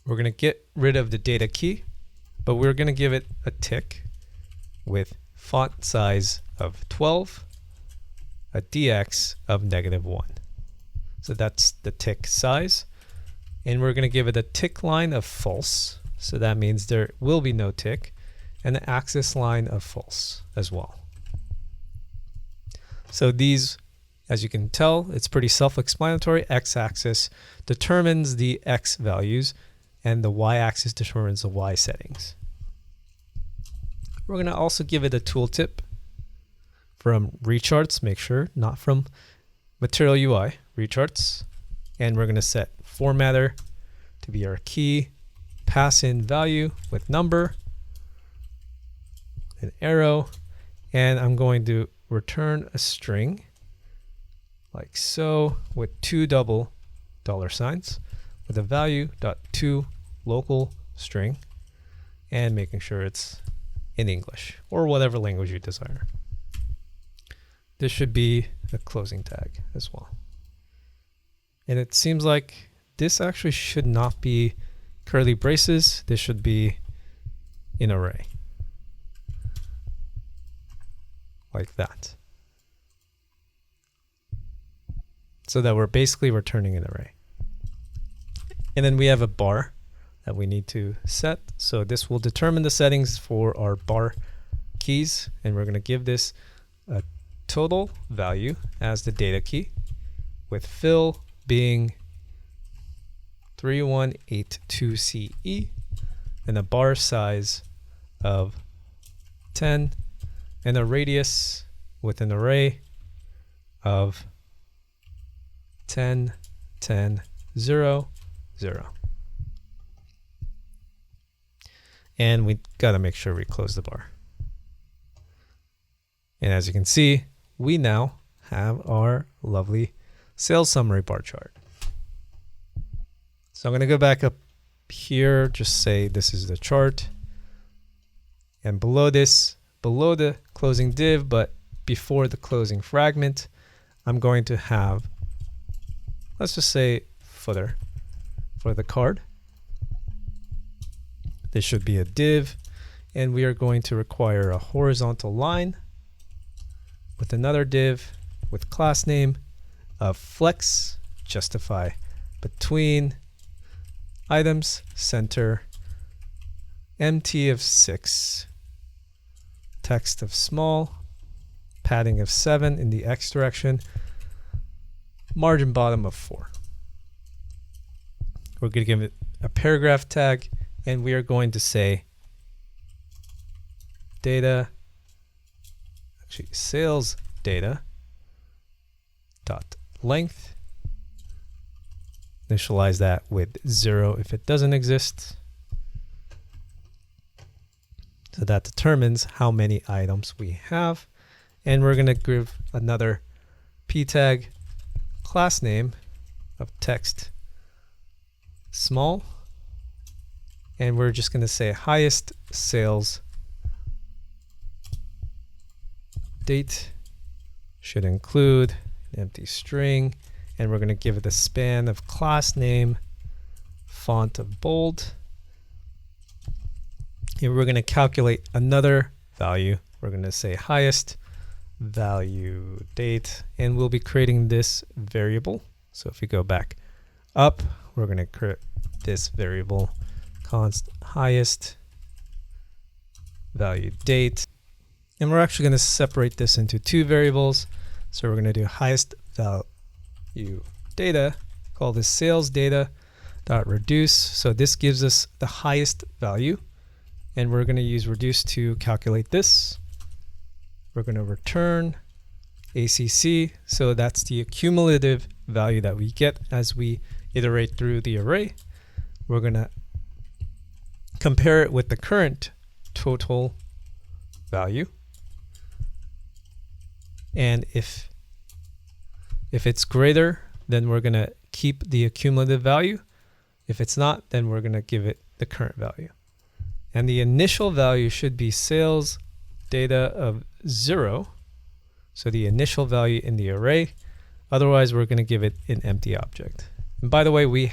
We're going to get rid of the data key, but we're going to give it a tick with font size of 12, a dx of -1. So that's the tick size. And we're going to give it a tick line of false. So that means there will be no tick, and the axis line of false as well. So these, as you can tell, it's pretty self-explanatory. X-axis determines the X values, and the Y-axis determines the Y settings. We're going to also give it a tooltip from recharts, make sure, not from Material UI, recharts. And we're going to set formatter to be our key, pass in value with number, an arrow, and I'm going to return a string like so with 2 double $signs with a value.to local string, and making sure it's in English or whatever language you desire. This should be a closing tag as well. And it seems like this actually should not be curly braces. This should be an array. Like that. So that we're basically returning an array. And then we have a bar that we need to set. So this will determine the settings for our bar keys. And we're going to give this a total value as the data key, with fill being 3182CE, and a bar size of 10, and a radius with an array of 10, 10, 0, 0. And we got to make sure we close the bar. And as you can see, we now have our lovely sales summary bar chart. So I'm going to go back up here, just say this is the chart. And below this, below the closing div, but before the closing fragment, I'm going to have, let's just say footer for the card. This should be a div, and we are going to require a horizontal line with another div with class name of flex, justify between items, center, empty of 6, text of small, padding of 7 in the X direction, margin bottom of 4. We're going to give it a paragraph tag, and we are going to say sales data dot length. Initialize that with 0 if it doesn't exist. So that determines how many items we have. And we're going to give another p tag class name of text small. And we're just going to say highest sales date should include an empty string. And we're going to give it a span of class name, font of bold. And we're going to calculate another value. We're going to say highest value date, and we'll be creating this variable. So if we go back up, we're going to create this variable const highest value date. And we're actually going to separate this into 2 variables. So we're going to do highest value data, call this sales data dot reduce. So this gives us the highest value. And we're going to use reduce to calculate this. We're going to return ACC. So that's the cumulative value that we get as we iterate through the array. We're going to compare it with the current total value. And if it's greater, then we're going to keep the cumulative value. If it's not, then we're going to give it the current value. And the initial value should be sales data of 0. So the initial value in the array. Otherwise, we're going to give it an empty object. And by the way, we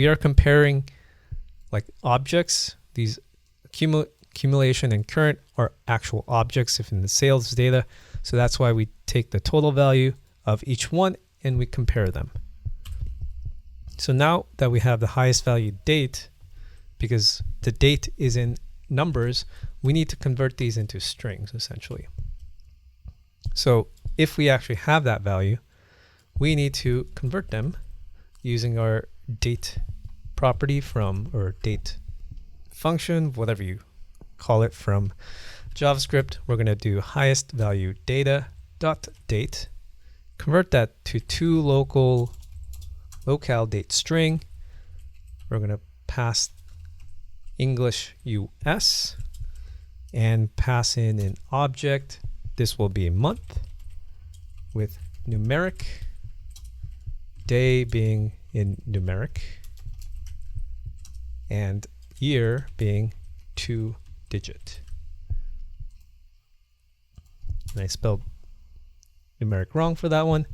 are comparing like objects. These accumulation and current are actual objects if in the sales data. So that's why we take the total value of each one and we compare them. So now that we have the highest value date, because the date is in numbers, we need to convert these into strings essentially. So if we actually have that value, we need to convert them using our date property from, or date function, whatever you call it, from JavaScript. We're going to do highest value data dot date, convert that to 2 locale date string. We're going to pass English US and pass in an object. This will be month with numeric, day being in numeric, and year being 2-digit. And I spelled numeric wrong for that one.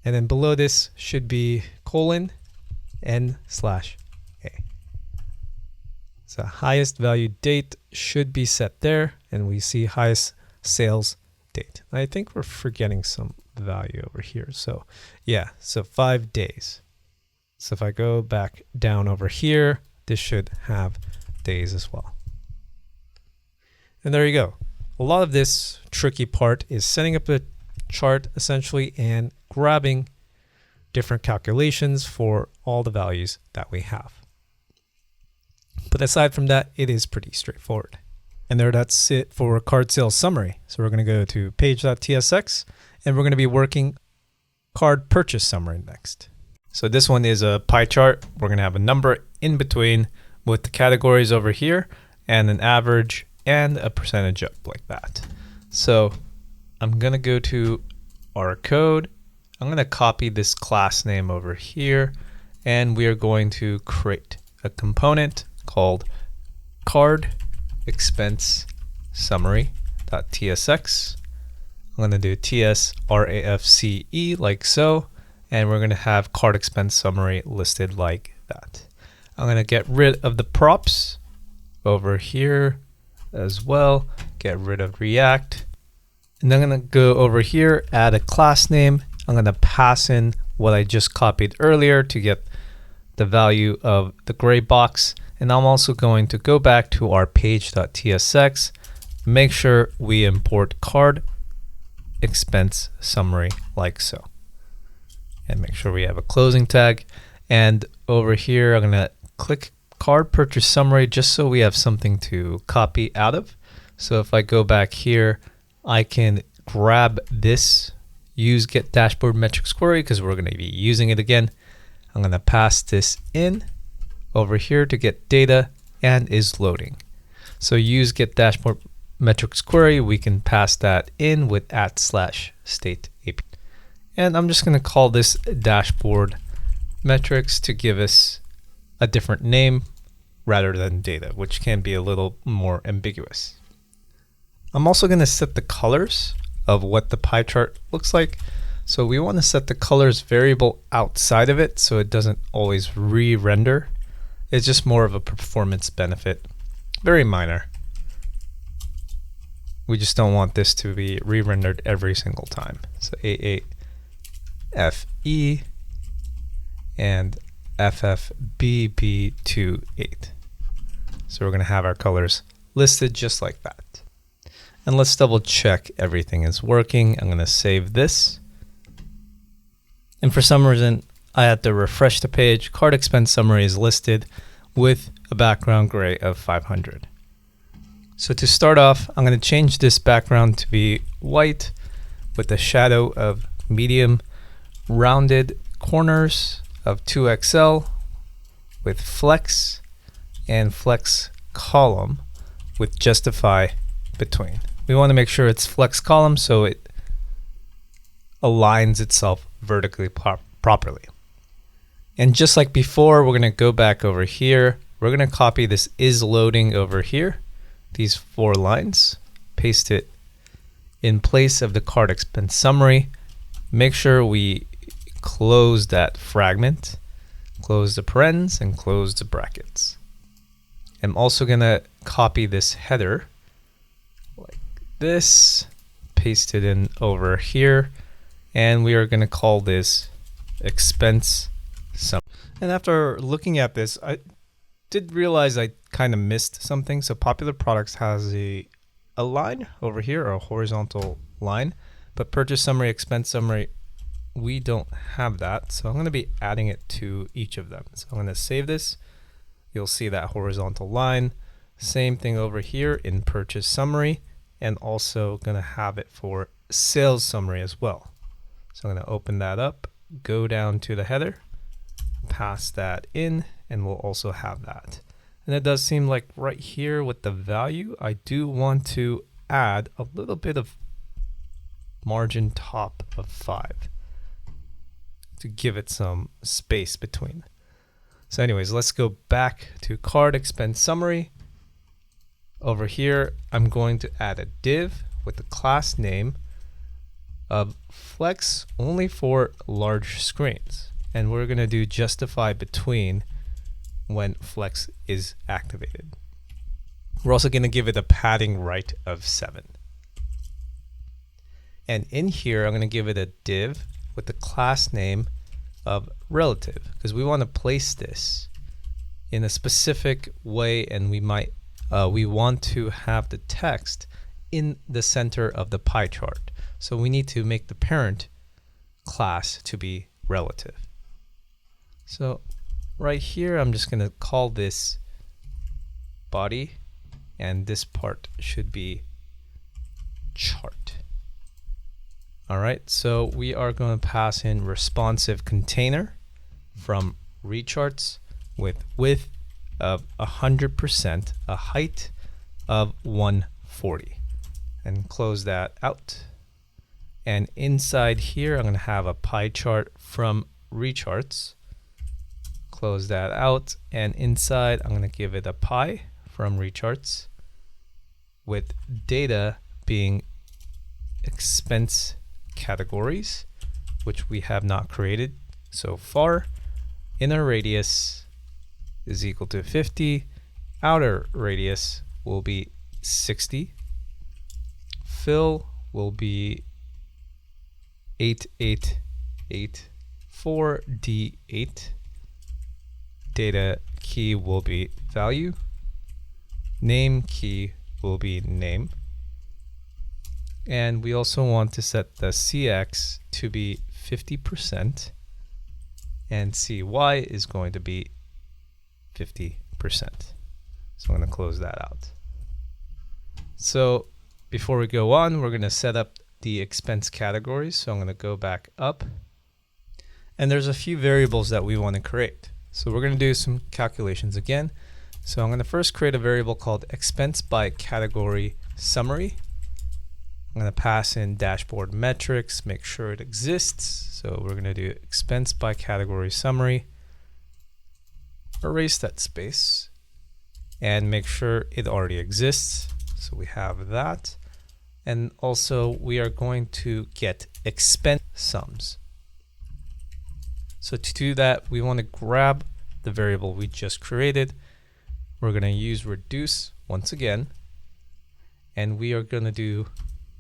And then below this should be colon n/a. So highest value date should be set there, and we see highest sales date. I think we're forgetting some value over here. So yeah, so 5 days. So if I go back down over here, this should have days as well. And there you go. A lot of this tricky part is setting up a chart essentially and grabbing different calculations for all the values that we have. But aside from that, it is pretty straightforward. And that's it for card sales summary. So we're going to go to page.tsx and we're going to be working card purchase summary next. So this one is a pie chart. We're going to have a number in between with the categories over here and an average and a percentage up like that. So I'm going to go to our code. I'm going to copy this class name over here, and we are going to create a component called card expense summary.tsx. I'm going to do tsrafce like so, and we're going to have card expense summary listed like that. I'm going to get rid of the props over here as well, get rid of React, and I'm going to go over here, add a class name. I'm going to pass in what I just copied earlier to get the value of the gray box. And I'm also going to go back to our page.tsx, make sure we import card expense summary like so. And make sure we have a closing tag. And over here, I'm gonna click card purchase summary just so we have something to copy out of. So if I go back here, I can grab this, use get dashboard metrics query because we're gonna be using it again. I'm gonna pass this in over here to get data and is loading. So use get dashboard metrics query, we can pass that in with @/state API. And I'm just going to call this dashboard metrics to give us a different name rather than data, which can be a little more ambiguous. I'm also going to set the colors of what the pie chart looks like. So we want to set the colors variable outside of it so it doesn't always re-render. It's just more of a performance benefit, very minor. We just don't want this to be re-rendered every single time. So A8FE and FFBB28. So we're going to have our colors listed just like that. And let's double check everything is working. I'm going to save this. And for some reason, I had to refresh the page. Card expense summary is listed with a background gray of 500. So to start off, I'm going to change this background to be white with a shadow of medium, rounded corners of 2XL with flex and flex column with justify between. We want to make sure it's flex column so it aligns itself vertically properly. And just like before, we're going to go back over here. We're going to copy this is loading over here. These 4 lines, paste it in place of the card expense summary. Make sure we close that fragment, close the parens, and close the brackets. I'm also going to copy this header like this, paste it in over here, and we are going to call this expense summary. And after looking at this, I did realize I kind of missed something. So Popular Products has a line over here, or a horizontal line, but purchase summary, expense summary, we don't have that. So I'm going to be adding it to each of them. So I'm going to save this. You'll see that horizontal line. Same thing over here in purchase summary, and also going to have it for sales summary as well. So I'm going to open that up, go down to the header, pass that in, and we'll also have that. And it does seem like right here with the value, I do want to add a little bit of margin top of 5 to give it some space between. So anyways, let's go back to card expense summary. Over here, I'm going to add a div with the class name of flex only for large screens. And we're going to do justify between when flex is activated. We're also going to give it a padding right of 7. And in here, I'm going to give it a div with the class name of relative, because we want to place this in a specific way, and we want to have the text in the center of the pie chart. So we need to make the parent class to be relative. So right here, I'm just going to call this body, and this part should be chart. All right, so we are going to pass in responsive container from recharts with width of 100%, a height of 140, and close that out. And inside here, I'm going to have a pie chart from recharts. Close that out, and inside I'm going to give it a pie from recharts with data being expense categories, which we have not created so far. Inner radius is equal to 50. Outer radius will be 60. Fill will be 8884D8. Data key will be value. Name key will be name. And we also want to set the CX to be 50% and CY is going to be 50%. So I'm going to close that out. So before we go on, we're going to set up the expense categories. So I'm going to go back up. And there's a few variables that we want to create. So we're going to do some calculations again. So I'm going to first create a variable called expense by category summary. I'm going to pass in dashboard metrics, make sure it exists. So we're going to do expense by category summary, erase that space, and make sure it already exists. So we have that. And also we are going to get expense sums. So to do that, we want to grab the variable we just created. We're going to use reduce once again, and we are going to do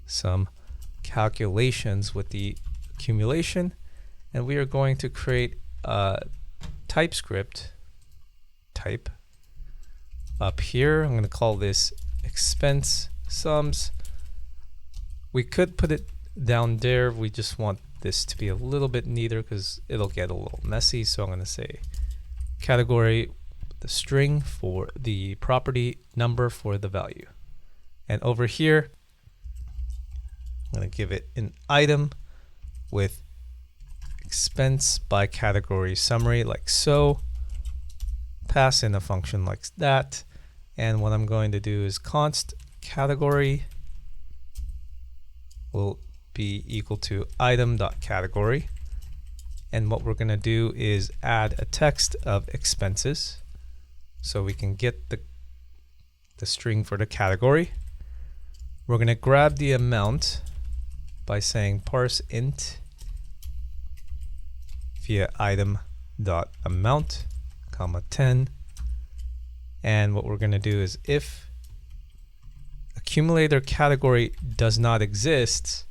some calculations with the accumulation, and we are going to create a TypeScript type up here. I'm going to call this expense sums. We could put it down there. We just want this to be a little bit neater because it'll get a little messy. So I'm going to say category, the string for the property, number for the value. And over here, I'm going to give it an item with expense by category summary like so. Pass in a function like that. And what I'm going to do is const category will be equal to item.category. And what we're going to do is add a text of expenses so we can get the string for the category. We're going to grab the amount by saying parse int via item.amount, comma 10. And what we're going to do is if accumulator category does not exist,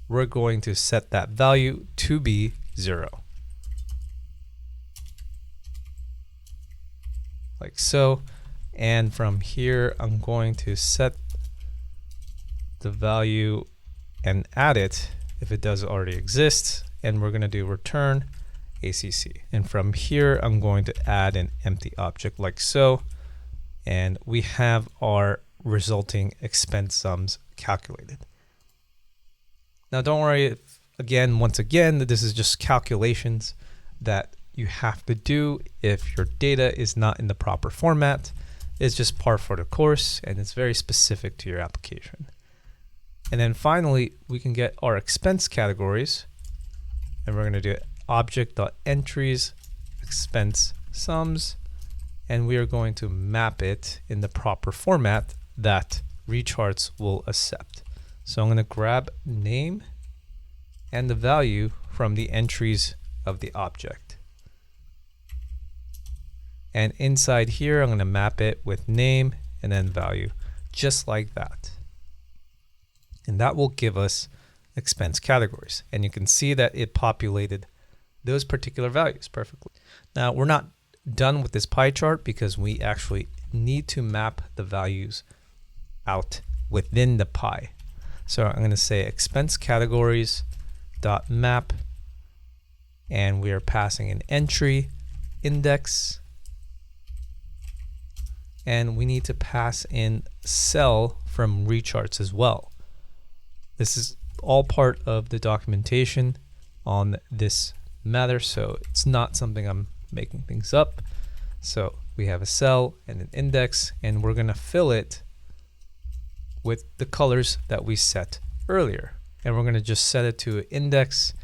we're going to set that value to be 0. Like so. And from here, I'm going to set the value and add it if it does already exist. And we're going to do return ACC. And from here, I'm going to add an empty object like so. And we have our resulting expense sums calculated. Now don't worry if, once again, this is just calculations that you have to do if your data is not in the proper format. It's just par for the course, and it's very specific to your application. And then finally, we can get our expense categories, and we're going to do object.entries expense sums, and we are going to map it in the proper format that recharts will accept. So I'm going to grab name and the value from the entries of the object. And inside here, I'm going to map it with name and then value, just like that. And that will give us expense categories. And you can see that it populated those particular values perfectly. Now, we're not done with this pie chart because we actually need to map the values out within the pie. So I'm going to say expense categories dot map, and we are passing an entry index, and we need to pass in cell from recharts as well. This is all part of the documentation on this matter, so it's not something I'm making things up. So we have a cell and an index, and we're going to fill it with the colors that we set earlier. And we're going to just set it to index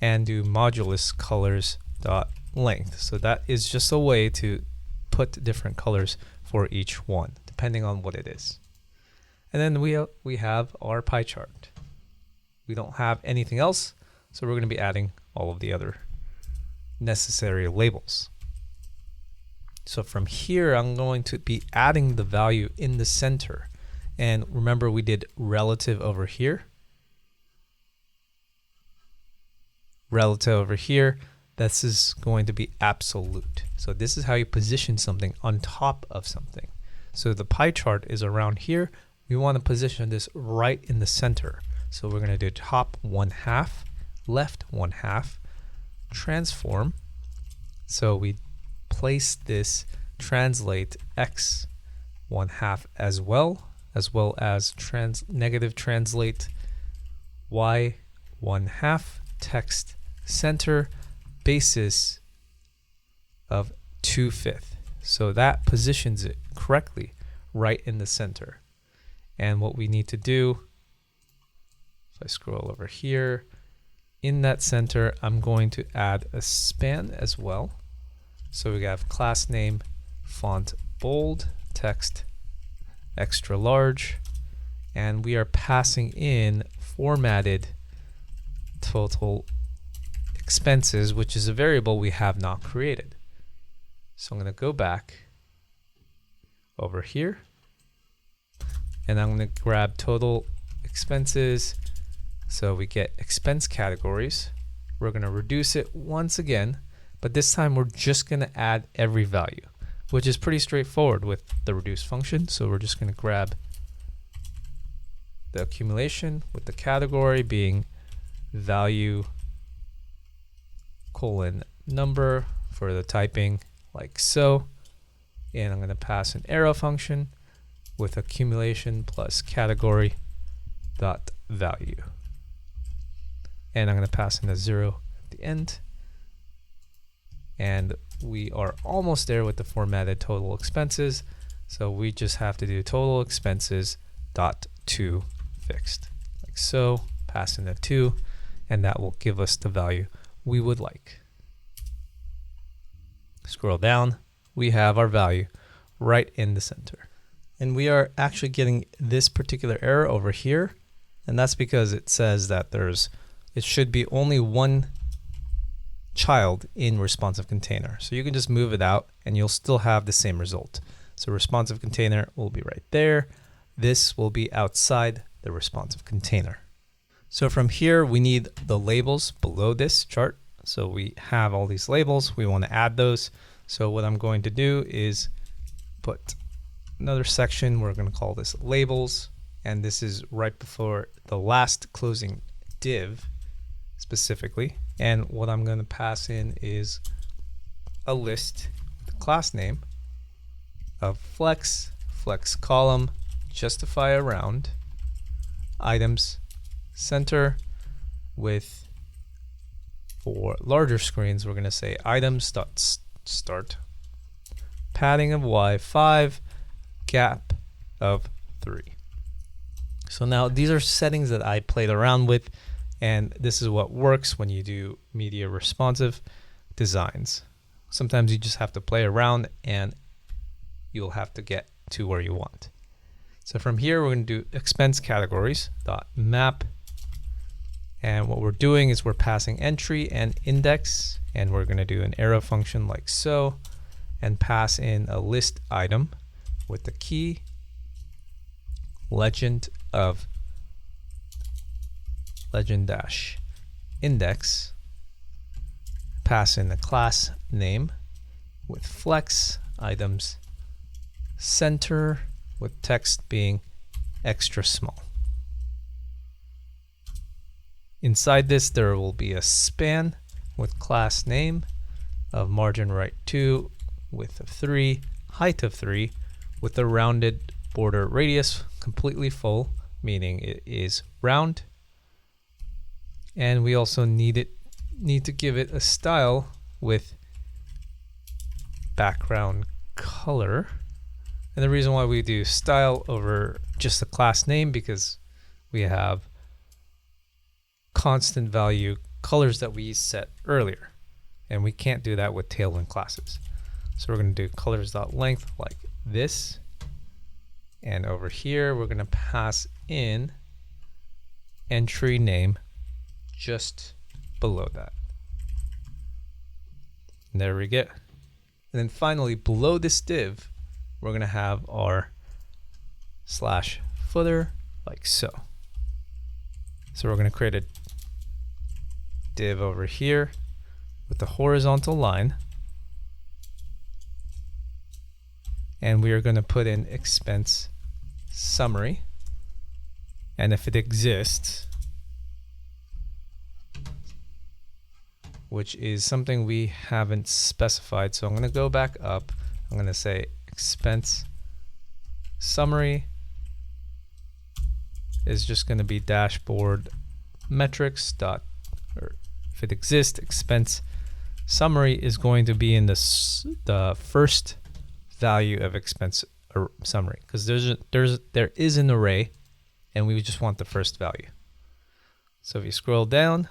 and do modulus colors dot length. So that is just a way to put different colors for each one, depending on what it is. And then we have our pie chart. We don't have anything else, so we're going to be adding all of the other necessary labels. So from here, I'm going to be adding the value in the center. And remember, we did relative over here. Relative over here. This is going to be absolute. So this is how you position something on top of something. So the pie chart is around here. we want to position this right in the center. So we're going to do top 1/2, left 1/2, transform. So we place this translate x 1/2 as well as negative translate y 1/2, text center basis of 2/5. So that positions it correctly right in the center. And what we need to do, if I scroll over here, in that center, I'm going to add a span as well. So we have class name, font bold, text extra large, and we are passing in formatted total expenses, which is a variable we have not created. So I'm going to go back over here, and I'm going to grab total expenses. So we get expense categories. We're going to reduce it once again, but this time we're just going to add every value, which is pretty straightforward with the reduce function. So we're just going to grab the accumulation with the category being value colon number for the typing, like so. And I'm going to pass an arrow function with accumulation plus category dot value. And I'm going to pass in a 0 at the end. And we are almost there with the formatted total expenses. So we just have to do total expenses dot to fixed, like so, pass in a 2, and that will give us the value we would like. Scroll down, we have our value right in the center. And we are actually getting this particular error over here, and that's because it says that it should be only one child in responsive container. So you can just move it out and you'll still have the same result. So responsive container will be right there. This will be outside the responsive container. So from here, we need the labels below this chart. So we have all these labels, we want to add those. So what I'm going to do is put another section, we're going to call this labels, and this is right before the last closing div specifically. And what I'm going to pass in is a list with the class name of flex column, justify around, items, center, with, for larger screens, we're going to say items.start, padding of y 5, gap of 3. So now these are settings that I played around with, and this is what works when you do media responsive designs. Sometimes you just have to play around and you'll have to get to where you want. So from here, we're going to do expense categories dot map. And what we're doing is we're passing entry and index, and we're going to do an arrow function like so, and pass in a list item with the key legend of legend-index, pass in the class name with flex items, center with text being extra small. Inside this, there will be a span with class name of margin right 2, width of 3, height of 3, with a rounded border radius completely full, meaning it is round. And we also need to give it a style with background color. And the reason why we do style over just the class name, because we have constant value colors that we set earlier, and we can't do that with Tailwind classes. So we're going to do colors.length like this, and over here we're going to pass in entry name just below that. And there we go. And then finally, below this div, we're going to have our slash footer like so. So we're going to create a div over here with the horizontal line, and we are going to put in expense summary and if it exists, which is something we haven't specified. So I'm going to go back up. I'm going to say expense summary is just going to be dashboard metrics dot, or if it exists, expense summary is going to be in the first value of expense or summary, because there is an array and we just want the first value. So if you scroll down,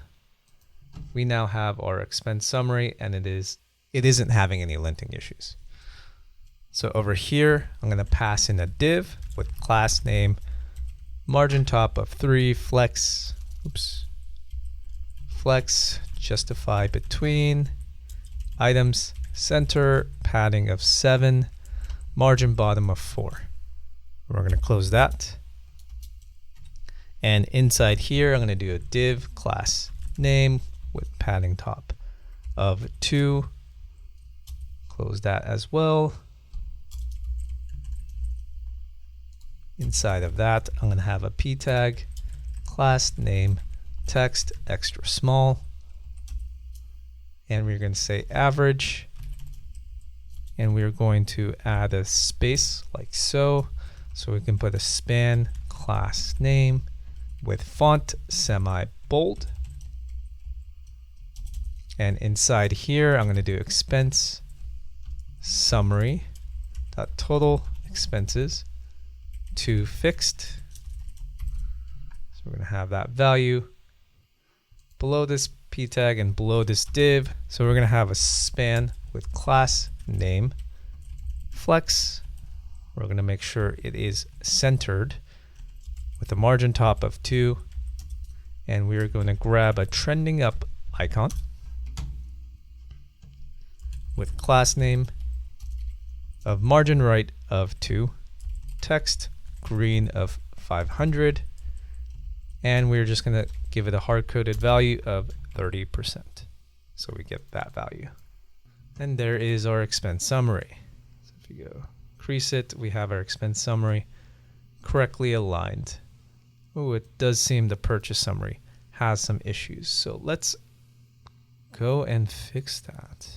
we now have our expense summary, and it isn't having any linting issues. So over here, I'm going to pass in a div with class name, margin top of 3, flex, justify between, items, center, padding of 7, margin bottom of 4. We're going to close that. And inside here, I'm going to do a div class name with padding top of 2. Close that as well. Inside of that, I'm going to have a p tag, class name, text extra small, and we're going to say average, and we're going to add a space like so we can put a span class name with font semi bold. And inside here, I'm going to do expense summary dot total expenses to fixed. So we're going to have that value below this p tag and below this div. So we're going to have a span with class name flex. We're going to make sure it is centered with a margin top of 2, and we're going to grab a trending up icon with class name of margin right of 2, text green of 500, and we're just going to give it a hard-coded value of 30%. So we get that value. And there is our expense summary. So if you go increase it, we have our expense summary correctly aligned. Oh, it does seem the purchase summary has some issues. So let's go and fix that.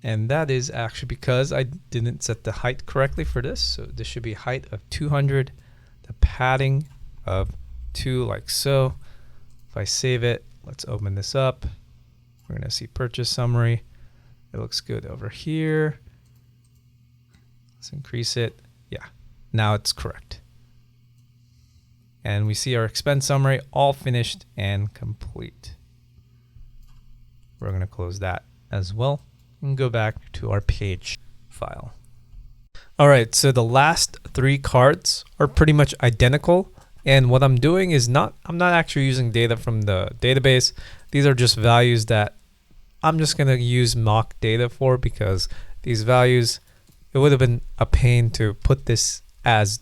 And that is actually because I didn't set the height correctly for this. So this should be height of 200, the padding of 2 like so. If I save it, let's open this up. We're going to see purchase summary. It looks good over here. Let's increase it. Yeah, now it's correct. And we see our expense summary all finished and complete. We're going to close that as well and go back to our page file. All right, so the last 3 cards are pretty much identical. And what I'm doing is I'm not actually using data from the database. These are just values that I'm just going to use mock data for, because these values, it would have been a pain to put this as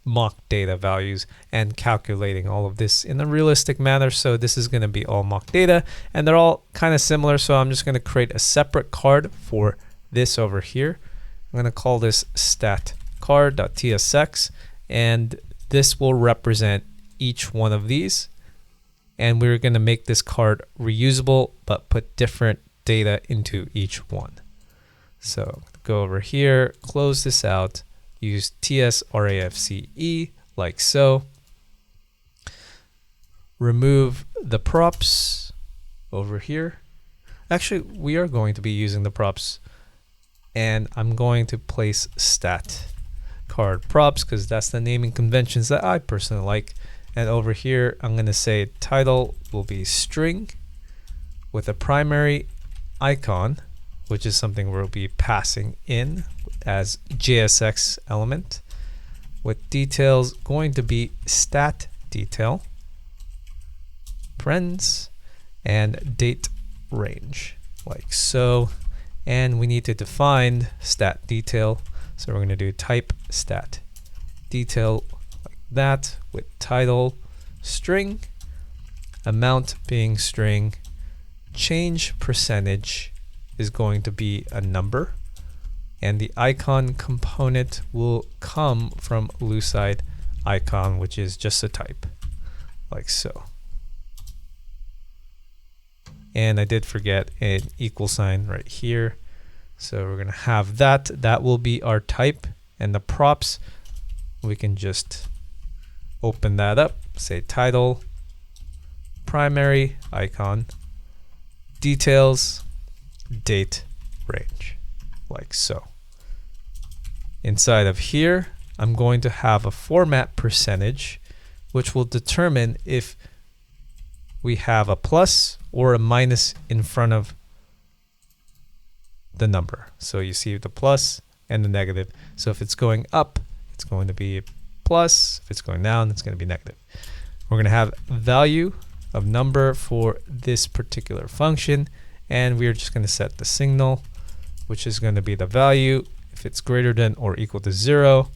mock data values and calculating all of this in a realistic manner. So this is going to be all mock data, and they're all kind of similar. So I'm just going to create a separate card for this over here. I'm going to call this stat card.tsx, and this will represent each one of these. And we're going to make this card reusable, but put different data into each one. So go over here, close this out, use tsrafce like so. Remove the props over here. Actually, we are going to be using the props, and I'm going to place stat card props because that's the naming conventions that I personally like. And over here, I'm going to say title will be string with a primary icon, which is something we'll be passing in as JSX element, with details going to be stat detail, parens, and date range, like so. And we need to define stat detail. So we're going to do type stat detail like that, with title string, amount being string, change percentage is going to be a number, and the icon component will come from Lucide icon, which is just a type. like so. And I did forget an equal sign right here. So we're gonna have that. That will be our type, and the props, we can just open that up, say title, primary icon, details, date, range, like so. Inside of here, I'm going to have a format percentage, which will determine if we have a plus or a minus in front of the number. So you see the plus and the negative. So if it's going up, it's going to be plus. If it's going down, it's going to be negative. We're going to have value of number for this particular function, and we're just going to set the signal, which is going to be the value. If it's greater than or equal to 0,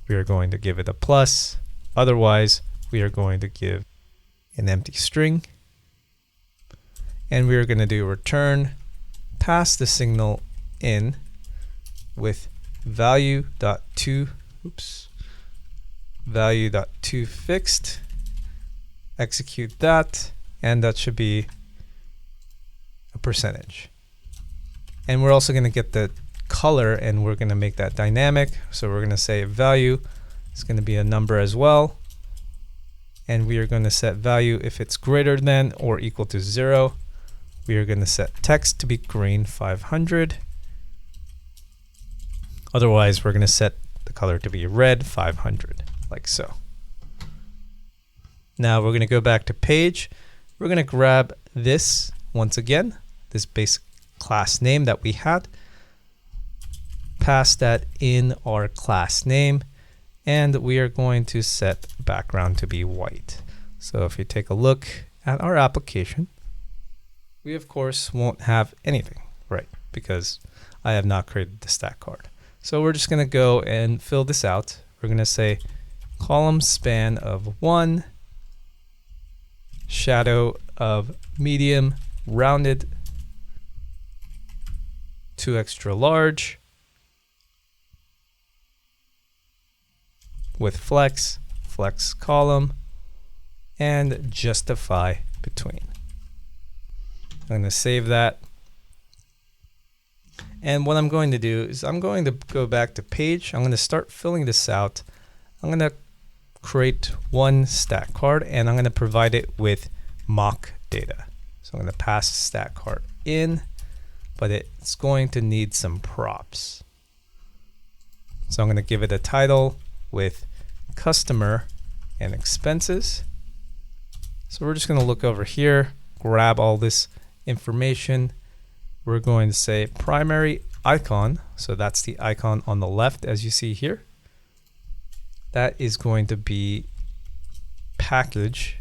we are going to give it a plus. Otherwise, we are going to give an empty string, and we are going to do return, pass the signal in with value.to fixed, execute that, and that should be a percentage. And we're also going to get the color, and we're going to make that dynamic. So we're going to say value is going to be a number as well, and we are going to set value if it's greater than or equal to 0. We are going to set text to be green 500. Otherwise, we're going to set the color to be red 500, like so. Now we're going to go back to page. We're going to grab this once again, this basic class name that we had, pass that in our class name, and we are going to set background to be white. So if you take a look at our application, we of course won't have anything, right? Because I have not created the stack card. So we're just going to go and fill this out. We're going to say column span of 1, shadow of medium, rounded to extra large, with flex column, and justify between. I'm going to save that. And what I'm going to do is I'm going to go back to page. I'm going to start filling this out. I'm going to create one stack card, and I'm going to provide it with mock data. So I'm going to pass stack card in, but it's going to need some props. So I'm going to give it a title with customer and expenses. So we're just going to look over here, grab all this information. We're going to say primary icon. So that's the icon on the left, as you see here. That is going to be package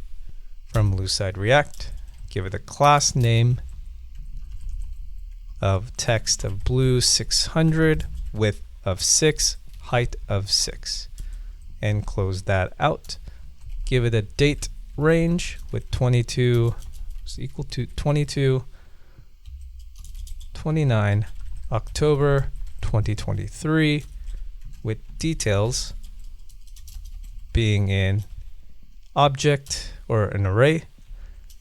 from Lucide React. Give it a class name of text of blue 600, width of 6, height of 6, and close that out. Give it a date range with 22 is equal to 29 October 2023, with details being in object or an array,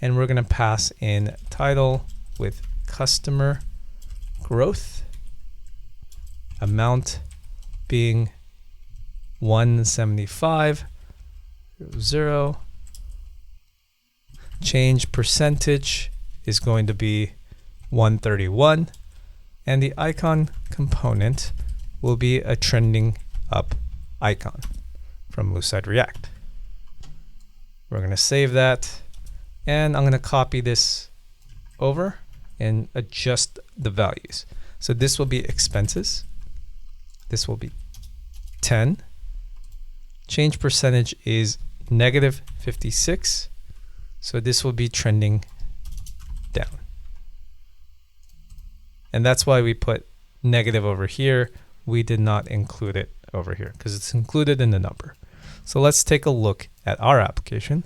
and we're going to pass in title with customer growth, amount being 175, 0. Change percentage is going to be 131, and the icon component will be a trending up icon from Lucide React. We're going to save that, and I'm going to copy this over and adjust the values. So this will be expenses. This will be 10. Change percentage is -56. So this will be trending down. And that's why we put negative over here. We did not include it over here because it's included in the number. So let's take a look at our application.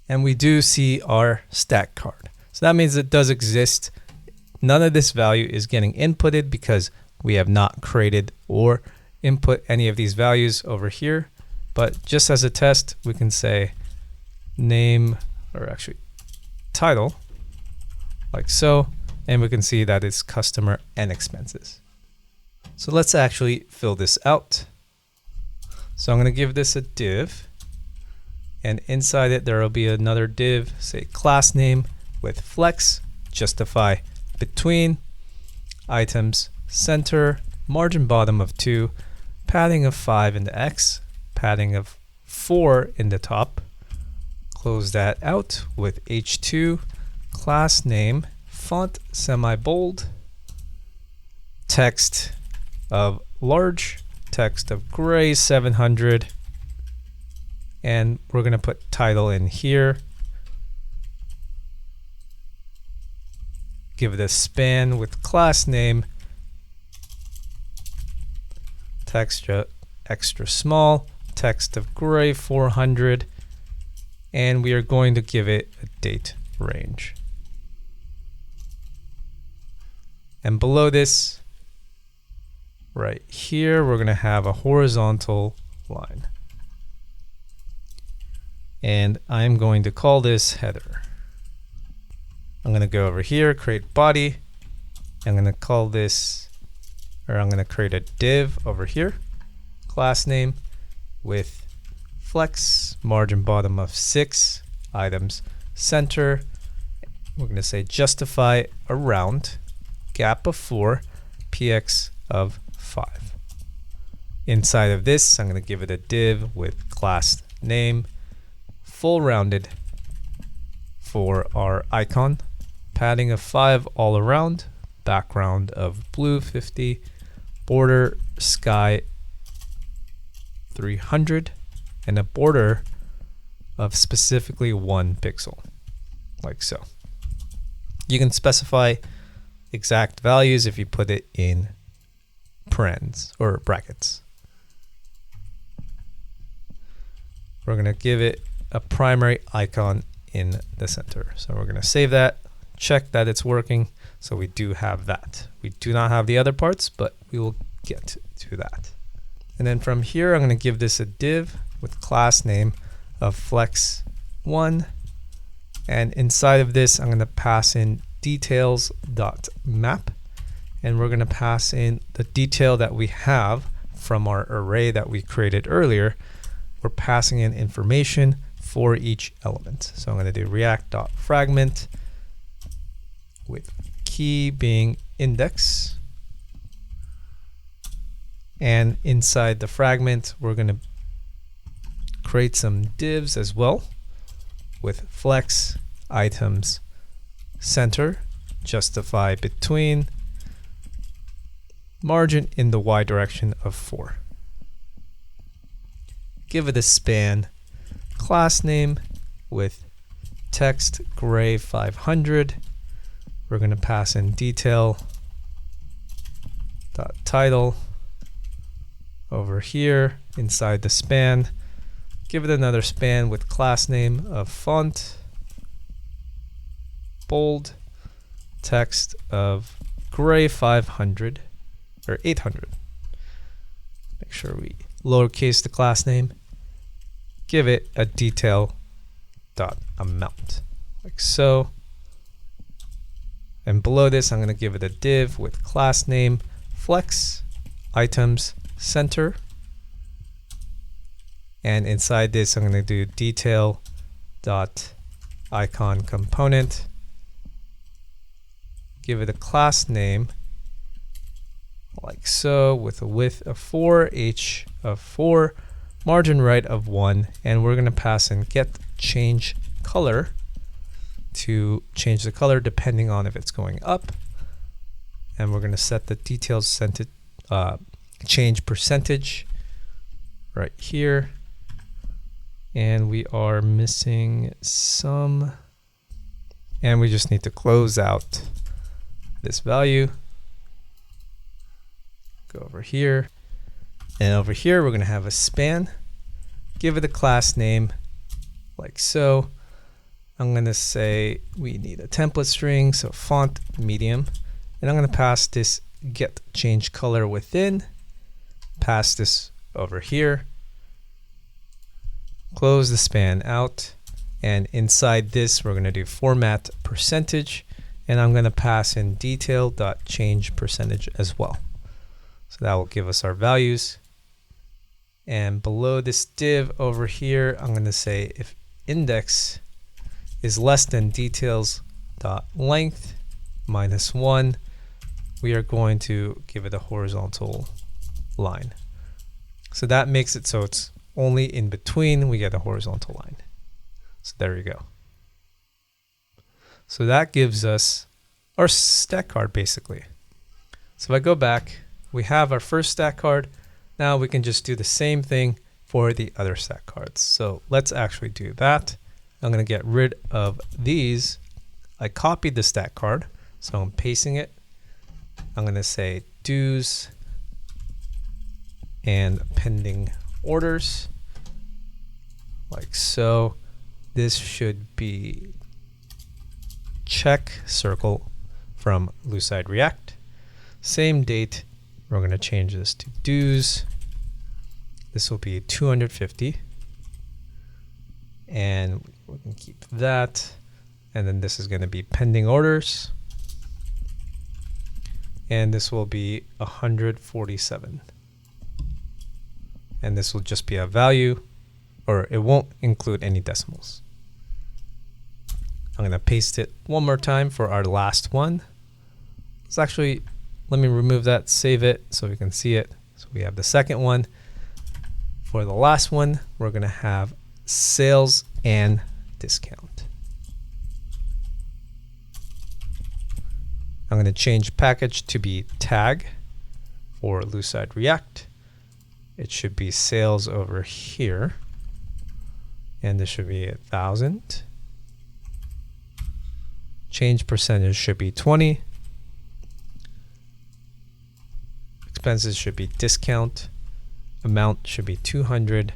And we do see our stack card. So that means it does exist. None of this value is getting inputted because we have not created or input any of these values over here. But just as a test, we can say name, or actually title, like so. And we can see that it's customer and expenses. So let's actually fill this out. So I'm going to give this a div, and inside it there will be another div, say class name with flex, justify between, items, center, margin bottom of 2, padding of 5 in the X, padding of 4 in the top. Close that out with H2, class name, font semi-bold, text of large, text of gray 700, and we're going to put title in here. Give it a span with class name, text extra small, text of gray 400, and we are going to give it a date range. And below this, right here, we're going to have a horizontal line. And I'm going to call this header. I'm going to go over here, create body. I'm going to call this, or I'm going to create a div over here, class name with flex, margin bottom of 6, items, center. We're going to say justify around, gap of 4, px of 5. Inside of this, I'm going to give it a div with class name, full rounded for our icon, padding of 5 all around, background of blue 50, border sky 300, and a border of specifically 1 pixel, like so. You can specify exact values if you put it in parens or brackets. We're going to give it a primary icon in the center. So we're going to save that, check that it's working. So we do have that. We do not have the other parts, but we will get to that. And then from here, I'm going to give this a div with class name of flex1. And inside of this, I'm going to pass in details.map. And we're going to pass in the detail that we have from our array that we created earlier. We're passing in information for each element. So I'm going to do react.fragment with key being index. And inside the fragment, we're going to create some divs as well with flex, items, center, justify between, margin in the y direction of 4. Give it a span, class name with text gray 500. We're going to pass in detail dot title over here inside the span. Give it another span with class name of font bold, text of gray 500 or 800. Make sure we lowercase the class name. Give it a detail dot amount, like so. And below this, I'm going to give it a div with class name flex, items, center. And inside this, I'm going to do detail dot icon component. Give it a class name like so with a width of 4, h of 4, margin right of 1, and we're going to pass in get change color to change the color depending on if it's going up. And we're going to set the details change percentage right here. And we are missing some, and we just need to close out this value. Go over here, and over here we're going to have a span. Give it a class name like so. I'm going to say we need a template string, so font medium, and I'm going to pass this get change color within, pass this over here, close the span out, And inside this, we're going to do format percentage, and I'm going to pass in detail.change percentage as well. So that will give us our values. And below this div over here, I'm going to say if index is less than details.length -1, we are going to give it a horizontal line. So that makes it so it's only in between we get a horizontal line. So there you go. So that gives us our stack card basically. So if I go back, we have our first stack card. Now we can just do the same thing for the other stack cards. So let's actually do that. I'm going to get rid of these. I copied the stack card, so I'm pasting it. I'm going to say dues and pending orders, like so. This should be check circle from Lucide React. Same date, we're going to change this to dues. This will be 250. And we can keep that. And then this is going to be pending orders. And this will be 147. And this will just be a value, or it won't include any decimals. I'm going to paste it one more time for our last one. Let's actually, let me remove that, save it so we can see it. So we have the second one. For the last one, we're going to have sales and discount. I'm going to change package to be tag for Lucide React. It should be sales over here. And this should be 1,000. Change percentage should be 20. Expenses should be discount. Amount should be 200.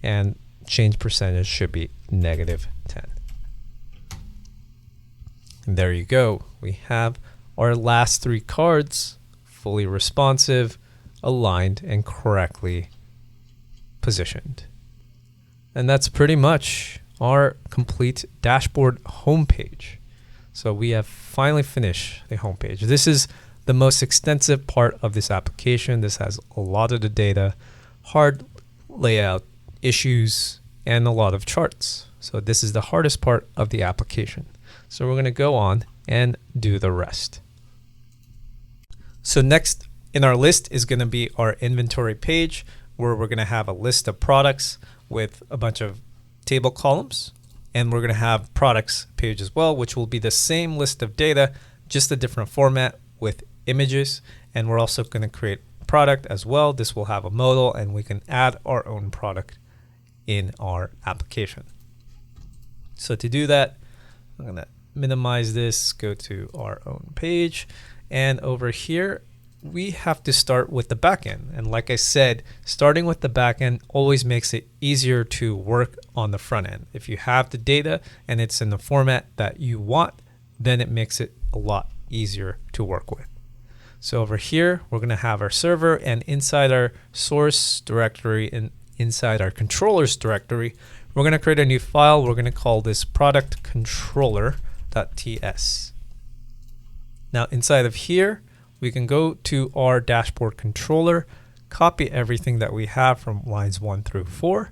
And change percentage should be -10. And there you go. We have our last three cards fully responsive, aligned, and correctly positioned. And that's pretty much our complete dashboard homepage. So we have finally finished the homepage. This is the most extensive part of this application. This has a lot of the data, hard layout issues, and a lot of charts. So this is the hardest part of the application. So we're going to go on and do the rest. So next in our list is going to be our inventory page, where we're going to have a list of products with a bunch of table columns. And we're going to have products page as well, which will be the same list of data, just a different format with images. And we're also going to create product as well. This will have a modal, and we can add our own product in our application. So to do that, I'm going to minimize this, go to our own page. And over here, we have to start with the backend. And like I said, starting with the backend always makes it easier to work on the front end. If you have the data and it's in the format that you want, then it makes it a lot easier to work with. So over here, we're going to have our server, and inside our source directory and inside our controllers directory, we're going to create a new file. We're going to call this product controller.ts. Now inside of here, we can go to our dashboard controller, copy everything that we have from lines 1 through 4,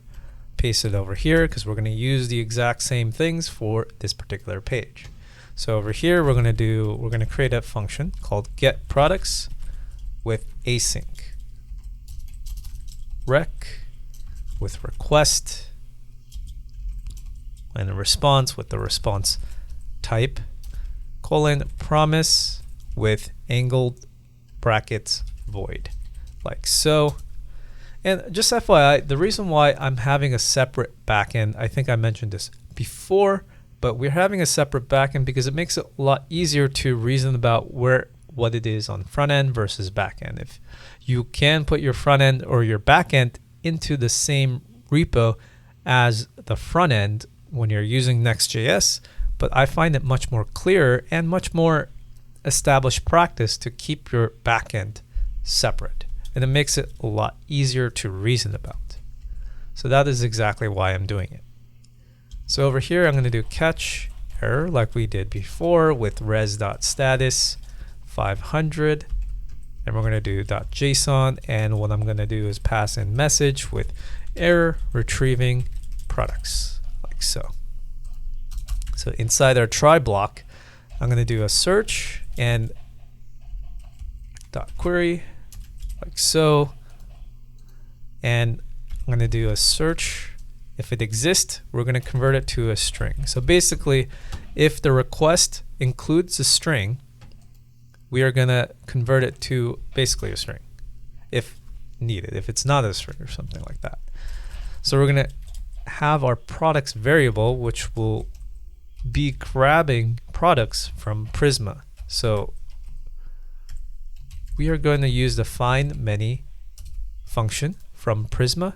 paste it over here because we're going to use the exact same things for this particular page. So over here, we're going to create a function called get products with async rec with request and a response with the response type promise with angled brackets void, like so. And just FYI, the reason why I'm having a separate backend, I think I mentioned this before, but we're having a separate backend because it makes it a lot easier to reason about what it is on front end versus back end. If you can put your front end or your back end into the same repo as the front end when you're using Next.js, but I find it much more clear and much more established practice to keep your backend separate, and it makes it a lot easier to reason about. So that is exactly why I'm doing it. So over here, I'm going to do catch error like we did before with res.status 500. And we're going to do .json. And what I'm going to do is pass in message with error retrieving products, like so. So inside our try block, I'm going to do a search and .query, like so. And I'm going to do a search. If it exists, we're going to convert it to a string. So basically, if the request includes a string, we are going to convert it to basically a string if needed, if it's not a string or something like that. So we're going to have our products variable, which will be grabbing products from Prisma. So we are going to use the find many function from Prisma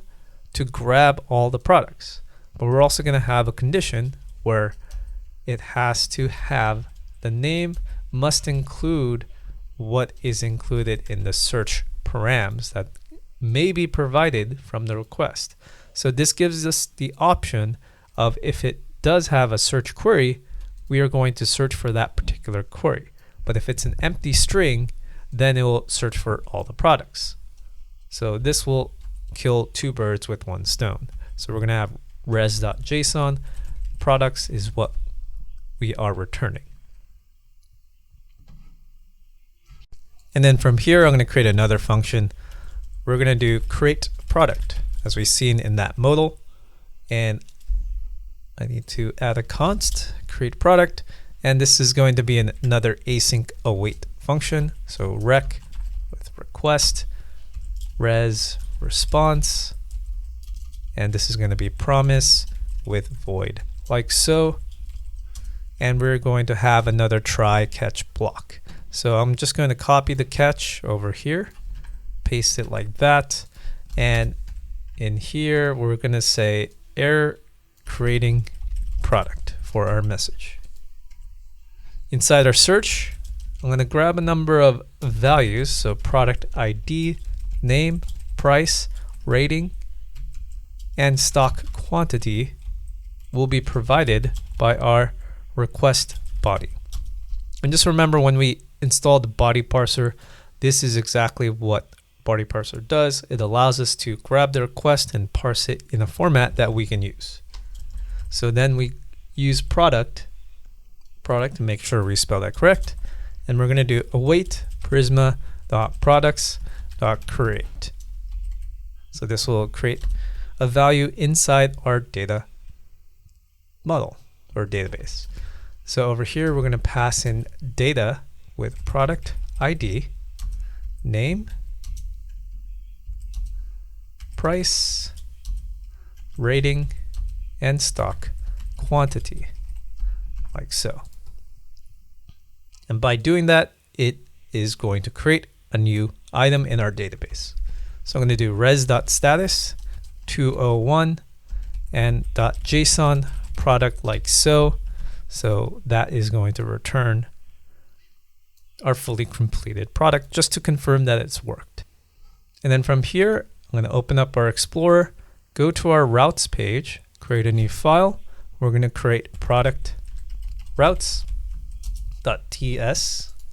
to grab all the products. But we're also going to have a condition where it has to have the name must include what is included in the search params that may be provided from the request. So this gives us the option of if it does have a search query, we are going to search for that particular query. But if it's an empty string, then it will search for all the products. So this will kill two birds with one stone. So we're going to have res.json products is what we are returning. And then from here, I'm going to create another function. We're going to do create product as we've seen in that modal. And I need to add a const, create product. And this is going to be another async await function. So rec with request, res response, and this is going to be promise with void, like so. And we're going to have another try catch block. So I'm just going to copy the catch over here, paste it like that, and in here we're going to say error creating product for our message. Inside our search, I'm going to grab a number of values, so product ID, name, price, rating, and stock quantity will be provided by our request body. And just remember, when we install the body parser, this is exactly what body parser does. It allows us to grab the request and parse it in a format that we can use. So then we use product to make sure we spell that correct. And we're going to do await prisma.products.create. So this will create a value inside our data model or database. So over here, we're going to pass in data with product ID, name, price, rating, and stock quantity, like so. And by doing that, it is going to create a new item in our database. So I'm going to do res.status 201 and .json product like so. So that is going to return our fully completed product just to confirm that it's worked. And then from here, I'm going to open up our Explorer, go to our routes page, create a new file. We're going to create product routes.ts.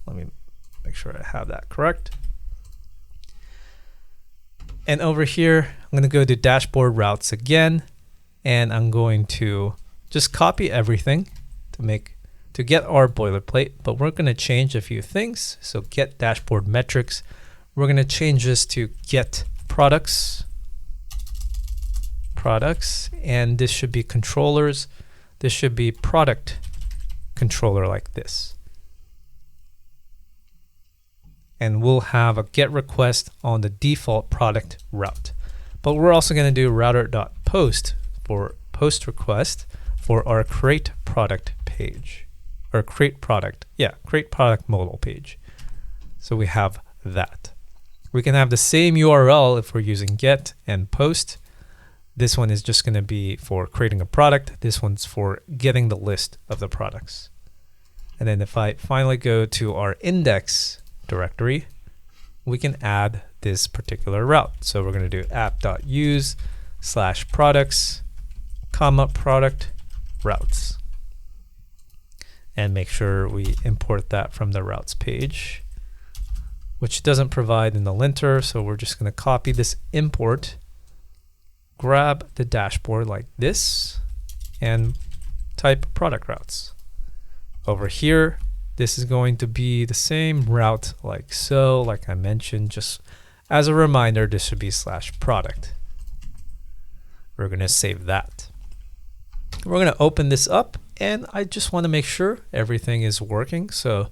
Let me make sure I have that correct. And over here, I'm going to go to dashboard routes again, and I'm going to just copy everything to get our boilerplate, but we're going to change a few things. So get dashboard metrics. We're going to change this to get products, and this should be controllers. This should be product controller like this. And we'll have a get request on the default product route. But we're also going to do router.post for post request for our create product page, or create product modal page. So we have that. We can have the same URL if we're using get and post. This one is just going to be for creating a product. This one's for getting the list of the products. And then if I finally go to our index directory, we can add this particular route. So we're going to do app.use/products, product, routes. And make sure we import that from the routes page, which doesn't provide in the linter. So we're just going to copy this import, grab the dashboard like this, and type product routes. Over here, this is going to be the same route like so, like I mentioned. Just as a reminder, this should be /product. We're going to save that. We're going to open this up, and I just want to make sure everything is working. So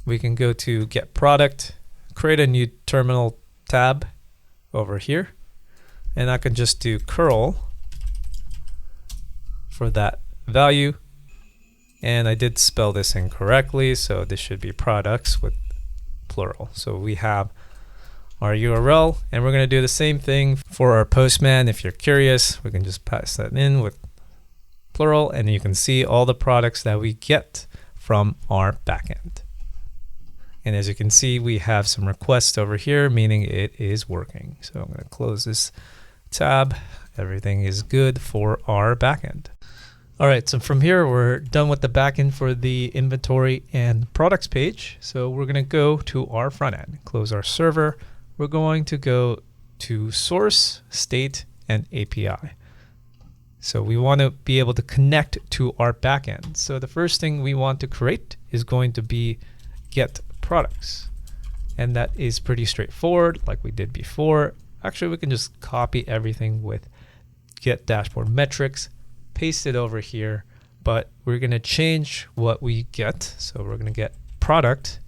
we can go to get product, create a new terminal tab over here, and I can just do curl for that value. And I did spell this incorrectly, so this should be products with plural. So we have our URL, and we're going to do the same thing for our postman. If you're curious, we can just pass that in with plural, and you can see all the products that we get from our backend. And as you can see, we have some requests over here, meaning it is working. So I'm going to close this tab. Everything is good for our backend. All right, so from here, we're done with the backend for the inventory and products page. So we're going to go to our front end, close our server. We're going to go to source, state, and API. So we want to be able to connect to our backend. So the first thing we want to create is going to be get products. And that is pretty straightforward, like we did before. Actually, we can just copy everything with get dashboard metrics, paste it over here, but we're going to change what we get. So we're going to get product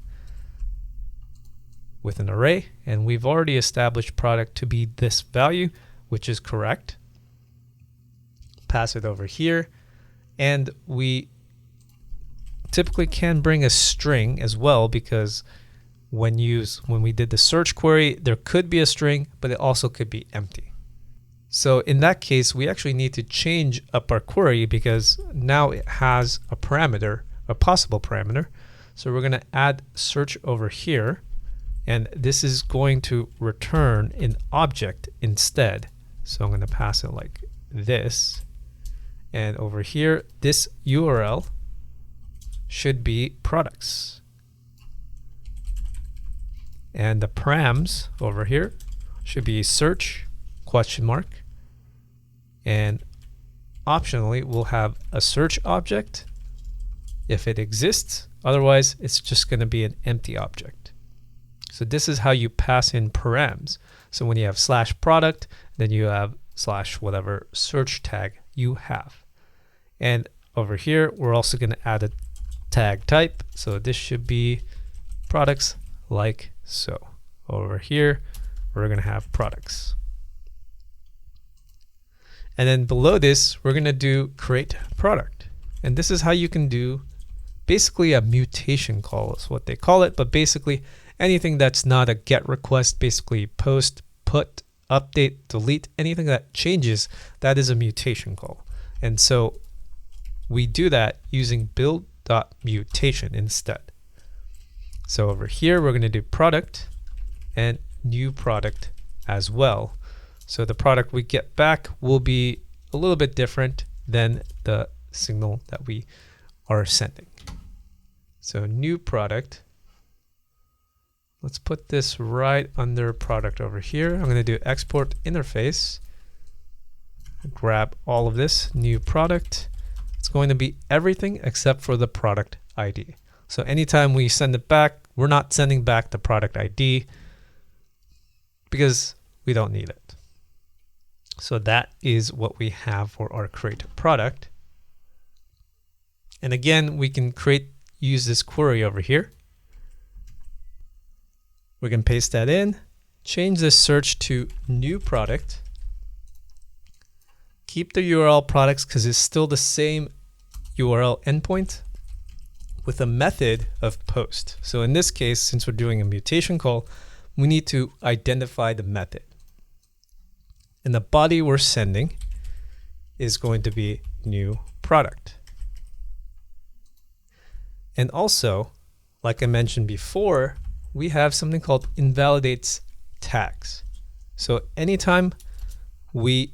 with an array, and we've already established product to be this value, which is correct. Pass it over here, and we typically can bring a string as well, because when we did the search query, there could be a string, but it also could be empty. So in that case, we actually need to change up our query because now it has a parameter, a possible parameter. So we're going to add search over here, and this is going to return an object instead. So I'm going to pass it like this. And over here, this URL should be products. And the params over here should be search ? And optionally, we'll have a search object if it exists. Otherwise, it's just going to be an empty object. So this is how you pass in params. So when you have /product, then you have /whatever search tag you have. And over here, we're also going to add a tag type. So this should be products like so. Over here, we're going to have products. And then below this, we're going to do create product. And this is how you can do basically a mutation call is what they call it. But basically anything that's not a get request, basically post, put, update, delete, anything that changes, that is a mutation call. And so we do that using build.mutation instead. So over here, we're going to do product and new product as well. So the product we get back will be a little bit different than the signal that we are sending. So new product. Let's put this right under product over here. I'm going to do export interface. Grab all of this, new product. It's going to be everything except for the product ID. So anytime we send it back, we're not sending back the product ID because we don't need it. So that is what we have for our create product. And again, we can use this query over here. We can paste that in, change this search to new product, keep the URL products because it's still the same URL endpoint with a method of post. So in this case, since we're doing a mutation call, we need to identify the method. And the body we're sending is going to be new product. And also, like I mentioned before, we have something called invalidates tags. So anytime we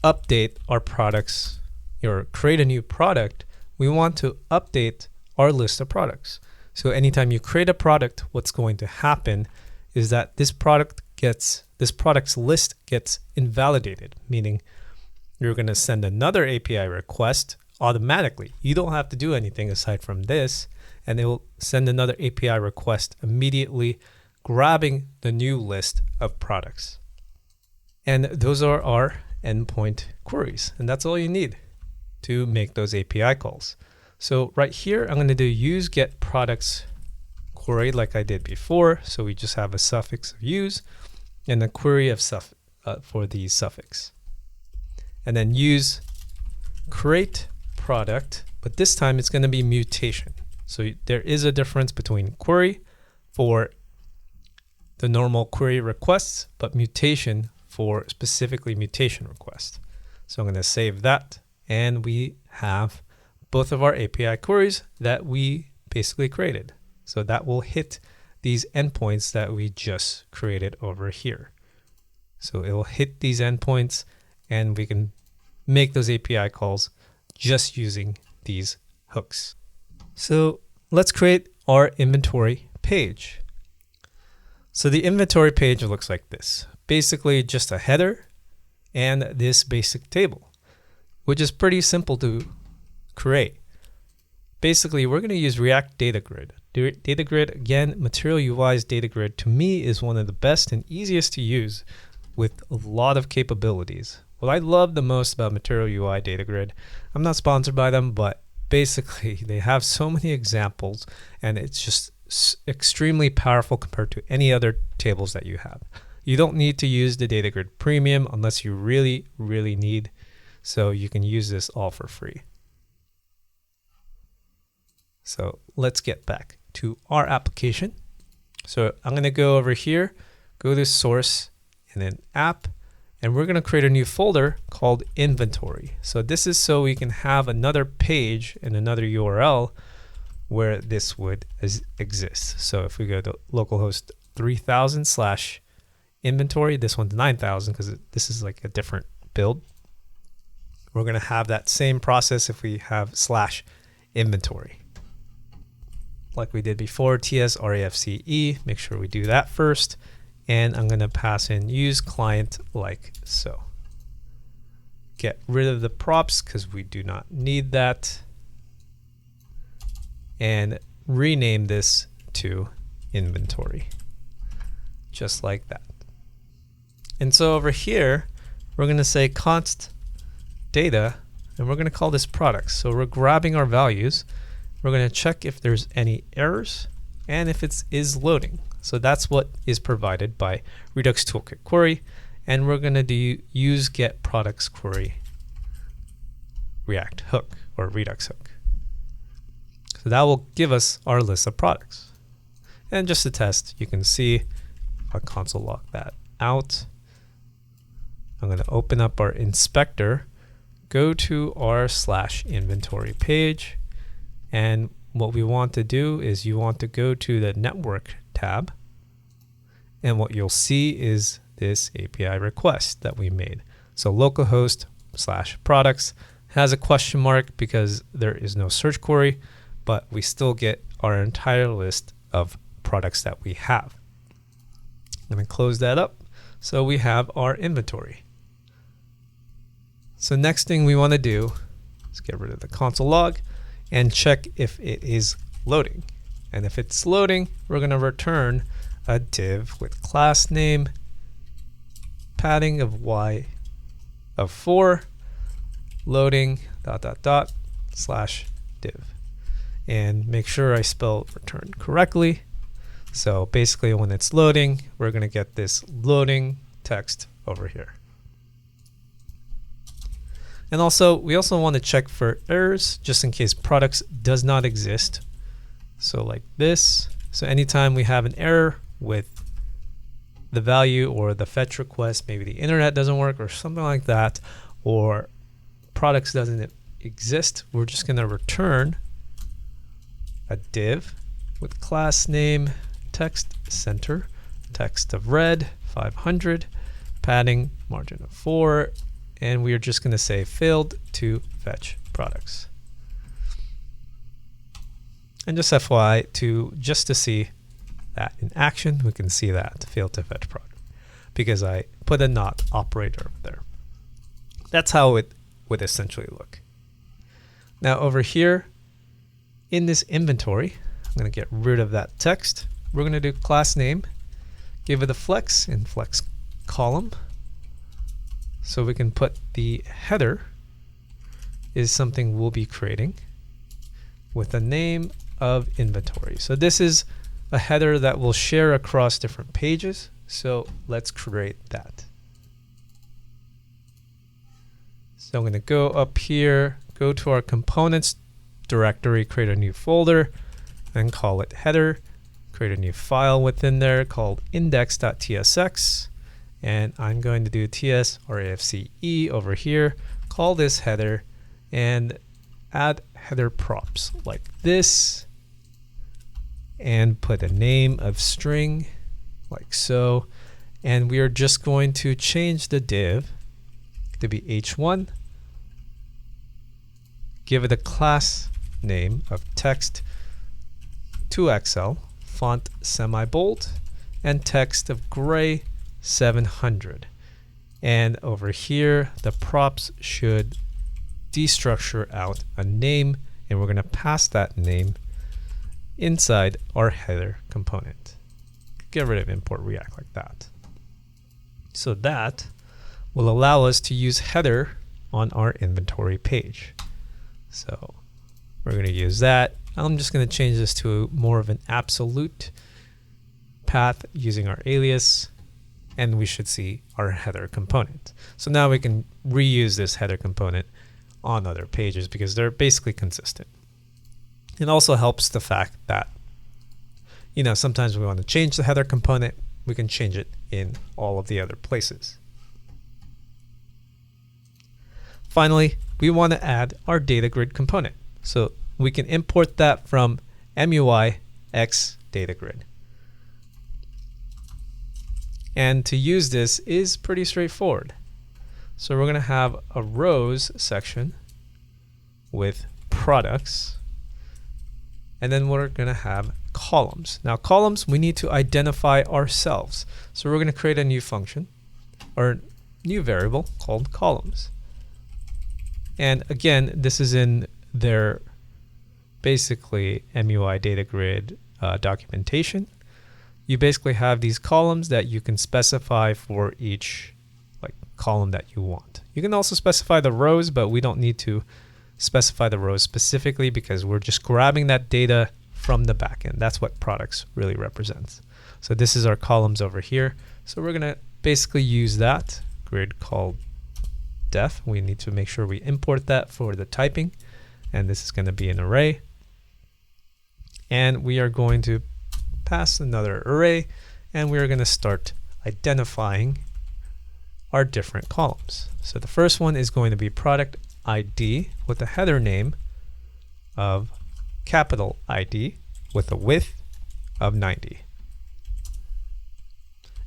update our products or create a new product, we want to update our list of products. So anytime you create a product, what's going to happen is that this product's list gets invalidated, meaning you're going to send another API request automatically. You don't have to do anything aside from this, and it will send another API request immediately, grabbing the new list of products. And those are our endpoint queries, and that's all you need to make those API calls. So right here, I'm going to do use get products query like I did before. So we just have a suffix of use and a query of for the suffix. And then use create product, but this time it's going to be mutation. So there is a difference between query for the normal query requests, but mutation for specifically mutation requests. So I'm going to save that, and we have both of our API queries that we basically created. So that will hit these endpoints that we just created over here. So it will hit these endpoints, and we can make those API calls just using these hooks. So let's create our inventory page. So the inventory page looks like this. Basically just a header and this basic table, which is pretty simple to create. Basically, we're going to use React Data Grid. Data Grid, again, Material UI's Data Grid, to me is one of the best and easiest to use with a lot of capabilities. What I love the most about Material UI Data Grid, I'm not sponsored by them, but basically they have so many examples, and it's just extremely powerful compared to any other tables that you have. You don't need to use the Data Grid Premium unless you really, really need, so you can use this all for free. So let's get back to our application. So I'm going to go over here, go to source and then app, and we're going to create a new folder called inventory. So this is so we can have another page and another URL where this would exist. So if we go to localhost 3000/inventory, this one's 9000 because this is like a different build. We're going to have that same process if we have /inventory. Like we did before, tsrefce, make sure we do that first. And I'm going to pass in use client like so. Get rid of the props because we do not need that. And rename this to inventory, just like that. And so over here, we're going to say const data, and we're going to call this products. So we're grabbing our values. We're going to check if there's any errors and if it is loading. So that's what is provided by Redux Toolkit Query. And we're going to do use get products query React hook or Redux hook. So that will give us our list of products. And just to test, you can see our console log that out. I'm going to open up our inspector, go to our /inventory page. And what we want to do is you want to go to the network tab, and what you'll see is this API request that we made. So localhost /products has a question mark because there is no search query, but we still get our entire list of products that we have. I'm going to close that up. So we have our inventory. So next thing we want to do is get rid of the console log and check if it is loading. And if it's loading, we're going to return a div with class name, padding of y of 4, loading ... /div. And make sure I spell return correctly. So basically when it's loading, we're going to get this loading text over here. And also, we also want to check for errors just in case products does not exist. So like this. So anytime we have an error with the value or the fetch request, maybe the internet doesn't work or something like that, or products doesn't exist, we're just going to return a div with class name, text center, text of red, 500, padding, margin of 4, and we are just going to say failed to fetch products. And just FYI, just to see that in action, we can see that failed to fetch product because I put a not operator over there. That's how it would essentially look. Now over here in this inventory, I'm going to get rid of that text. We're going to do class name, give it a flex in flex column. So we can put the header is something we'll be creating with the name of inventory. So this is a header that will share across different pages. So let's create that. So I'm going to go up here, go to our components directory, create a new folder, and call it header. Create a new file within there called index.tsx. And I'm going to do tsrafce over here, call this header, and add header props like this, and put a name of string like so. And we are just going to change the div to be h1, give it a class name of text 2XL, font semi-bold, and text of gray 700. And over here, the props should destructure out a name, and we're going to pass that name inside our header component. Get rid of import React like that. So that will allow us to use header on our inventory page. So we're going to use that. I'm just going to change this to more of an absolute path using our alias, and we should see our header component. So now we can reuse this header component on other pages because they're basically consistent. It also helps the fact that, sometimes we want to change the header component, we can change it in all of the other places. Finally, we want to add our data grid component. So we can import that from MUI X data grid. And to use this is pretty straightforward. So we're going to have a rows section with products, and then we're going to have columns. Now columns, we need to identify ourselves. So we're going to create a new function or new variable called columns. And again, this is in their basically MUI data grid documentation. You basically have these columns that you can specify for each column that you want. You can also specify the rows, but we don't need to specify the rows specifically because we're just grabbing that data from the backend. That's what products really represents. So this is our columns over here. So we're going to basically use that grid called def. We need to make sure we import that for the typing, and this is going to be an array. And we are going to pass another array, and we are going to start identifying our different columns. So the first one is going to be product ID with a header name of capital ID with a width of 90.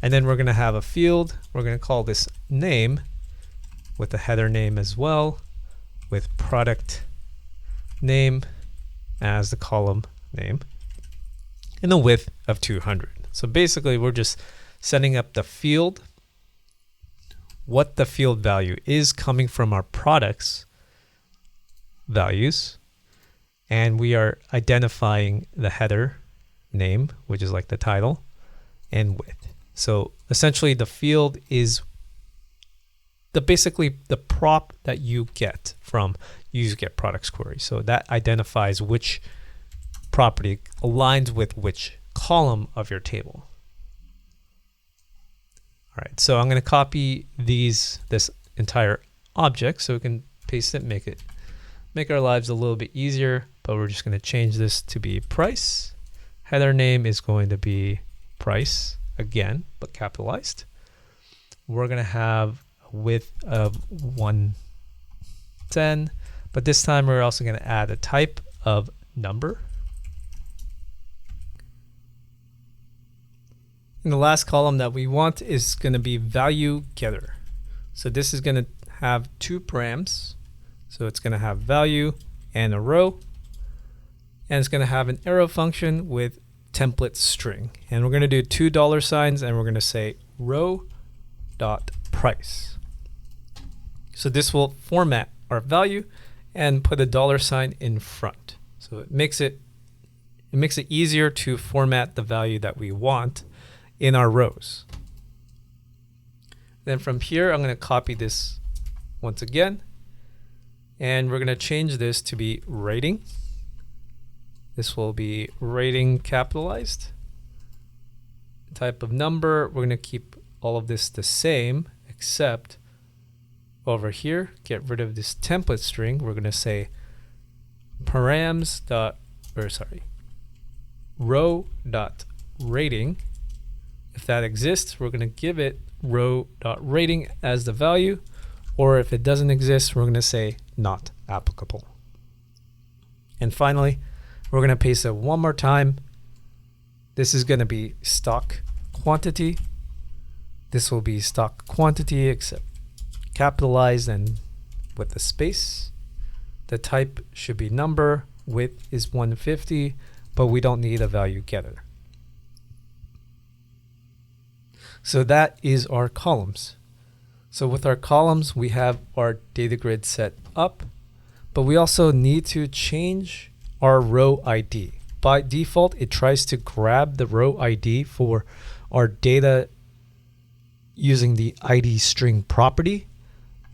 And then we're going to have a field. We're going to call this name with a header name as well, with product name as the column name, and a width of 200. So basically we're just setting up the field, what the field value is coming from our products values, and we are identifying the header name, which is like the title, and width. So essentially the field is basically the prop that you get from user get products query. So that identifies which property aligns with which column of your table. All right, so I'm going to copy this entire object so we can paste it, make our lives a little bit easier, but we're just going to change this to be price. Header name is going to be price again, but capitalized. We're going to have a width of 110, but this time we're also going to add a type of number. And the last column that we want is going to be value getter. So this is going to have two params. So it's going to have value and a row. And it's going to have an arrow function with template string. And we're going to do two $signs and we're going to say row.price. So this will format our value and put a $sign in front. So it makes it easier to format the value that we want in our rows. Then from here, I'm going to copy this once again, and we're going to change this to be rating. This will be rating capitalized. Type of number, we're going to keep all of this the same, except over here, get rid of this template string. We're going to say row.rating. If that exists, we're going to give it row.rating as the value, or if it doesn't exist, we're going to say not applicable. And finally, we're going to paste it one more time. This is going to be stock quantity. This will be stock quantity except capitalized and with a space. The type should be number. Width is 150, but we don't need a value getter. So that is our columns. So with our columns, we have our data grid set up, but we also need to change our row ID. By default, it tries to grab the row ID for our data using the ID string property,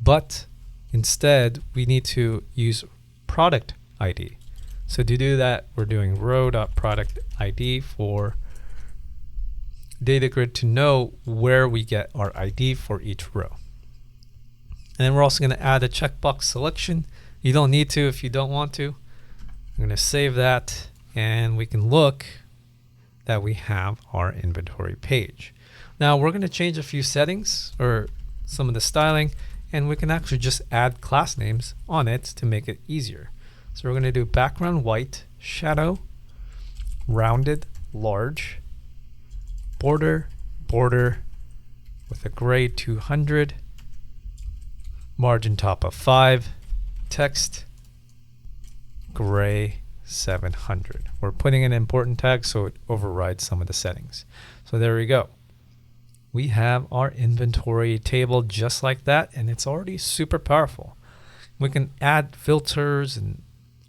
but instead we need to use product ID. So to do that, we're doing row.product ID for data grid to know where we get our ID for each row. And then we're also going to add a checkbox selection. You don't need to if you don't want to. I'm going to save that, and we can look that we have our inventory page. Now we're going to change a few settings or some of the styling, and we can actually just add class names on it to make it easier. So we're going to do background white, shadow, rounded, large, border with a gray 200, margin top of 5, text, gray 700. We're putting an important tag so it overrides some of the settings. So there we go. We have our inventory table just like that, and it's already super powerful. We can add filters and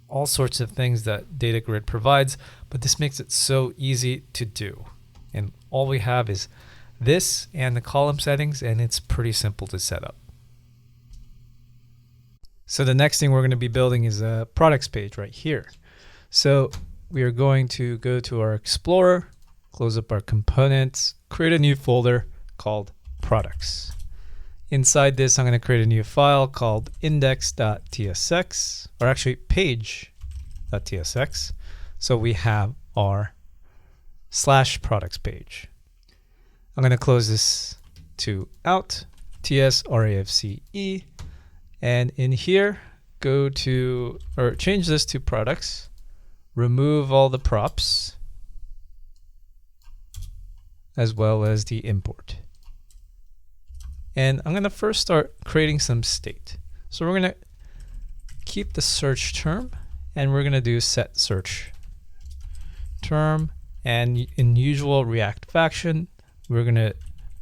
all sorts of things that Data Grid provides, but this makes it so easy to do. And all we have is this and the column settings, and it's pretty simple to set up. So the next thing we're going to be building is a products page right here. So we are going to go to our Explorer, close up our components, create a new folder called products. Inside this, I'm going to create a new file called index.tsx, or actually page.tsx. So we have our /products page. I'm going to close this to out, tsrafce, and in here, go to, or change this to products, remove all the props, as well as the import. And I'm going to first start creating some state. So we're going to keep the search term, and we're going to do set search term. And in usual React fashion, we're going to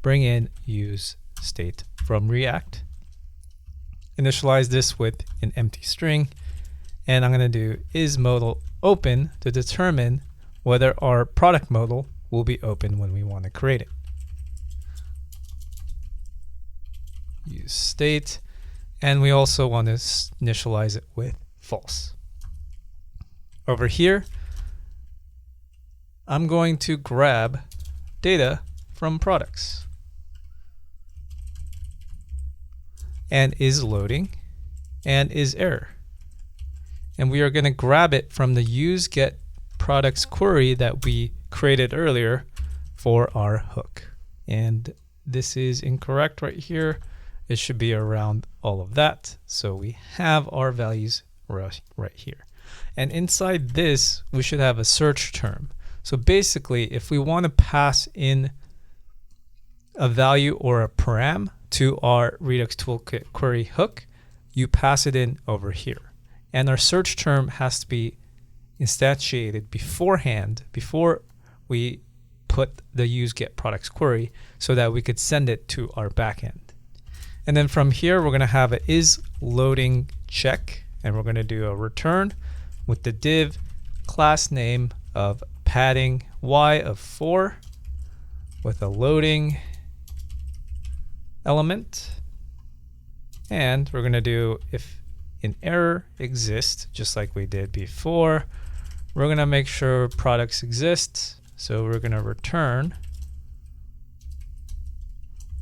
bring in use state from React. Initialize this with an empty string. And I'm going to do is modal open to determine whether our product modal will be open when we want to create it. Use state. And we also want to initialize it with false. Over here, I'm going to grab data from products. And is loading and is error. And we are going to grab it from the use get products query that we created earlier for our hook. And this is incorrect right here. It should be around all of that. So we have our values right here. And inside this, we should have a search term. So basically, if we want to pass in a value or a param to our Redux Toolkit Query hook, you pass it in over here. And our search term has to be instantiated beforehand, before we put the use get products query, so that we could send it to our backend. And then from here, we're going to have a is loading check, and we're going to do a return with the div class name of padding y of 4 with a loading element. And we're going to do if an error exists, just like we did before, we're going to make sure products exist. So we're going to return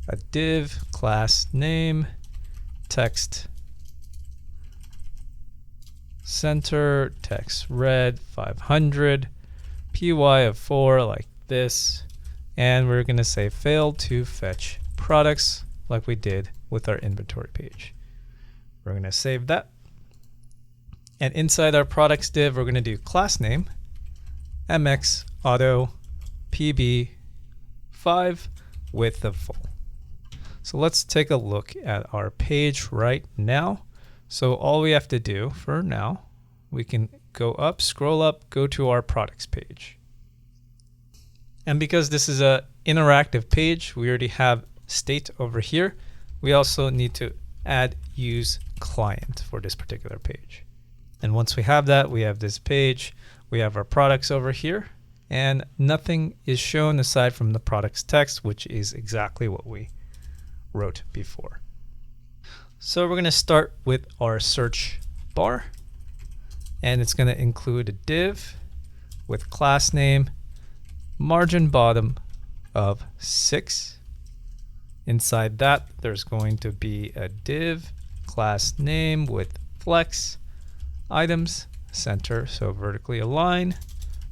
a div class name text center text red 500 py of 4 like this, and we're going to say failed to fetch products like we did with our inventory page. We're going to save that, and inside our products div we're going to do class name mx auto pb 5 width of full. So let's take a look at our page right now. So all we have to do for now, we can go up, scroll up, go to our products page. And because this is an interactive page, we already have state over here. We also need to add use client for this particular page. And once we have that, we have this page, we have our products over here, and nothing is shown aside from the products text, which is exactly what we wrote before. So we're going to start with our search bar, and it's going to include a div with class name margin bottom of 6. Inside that, there's going to be a div class name with flex items center, so vertically align,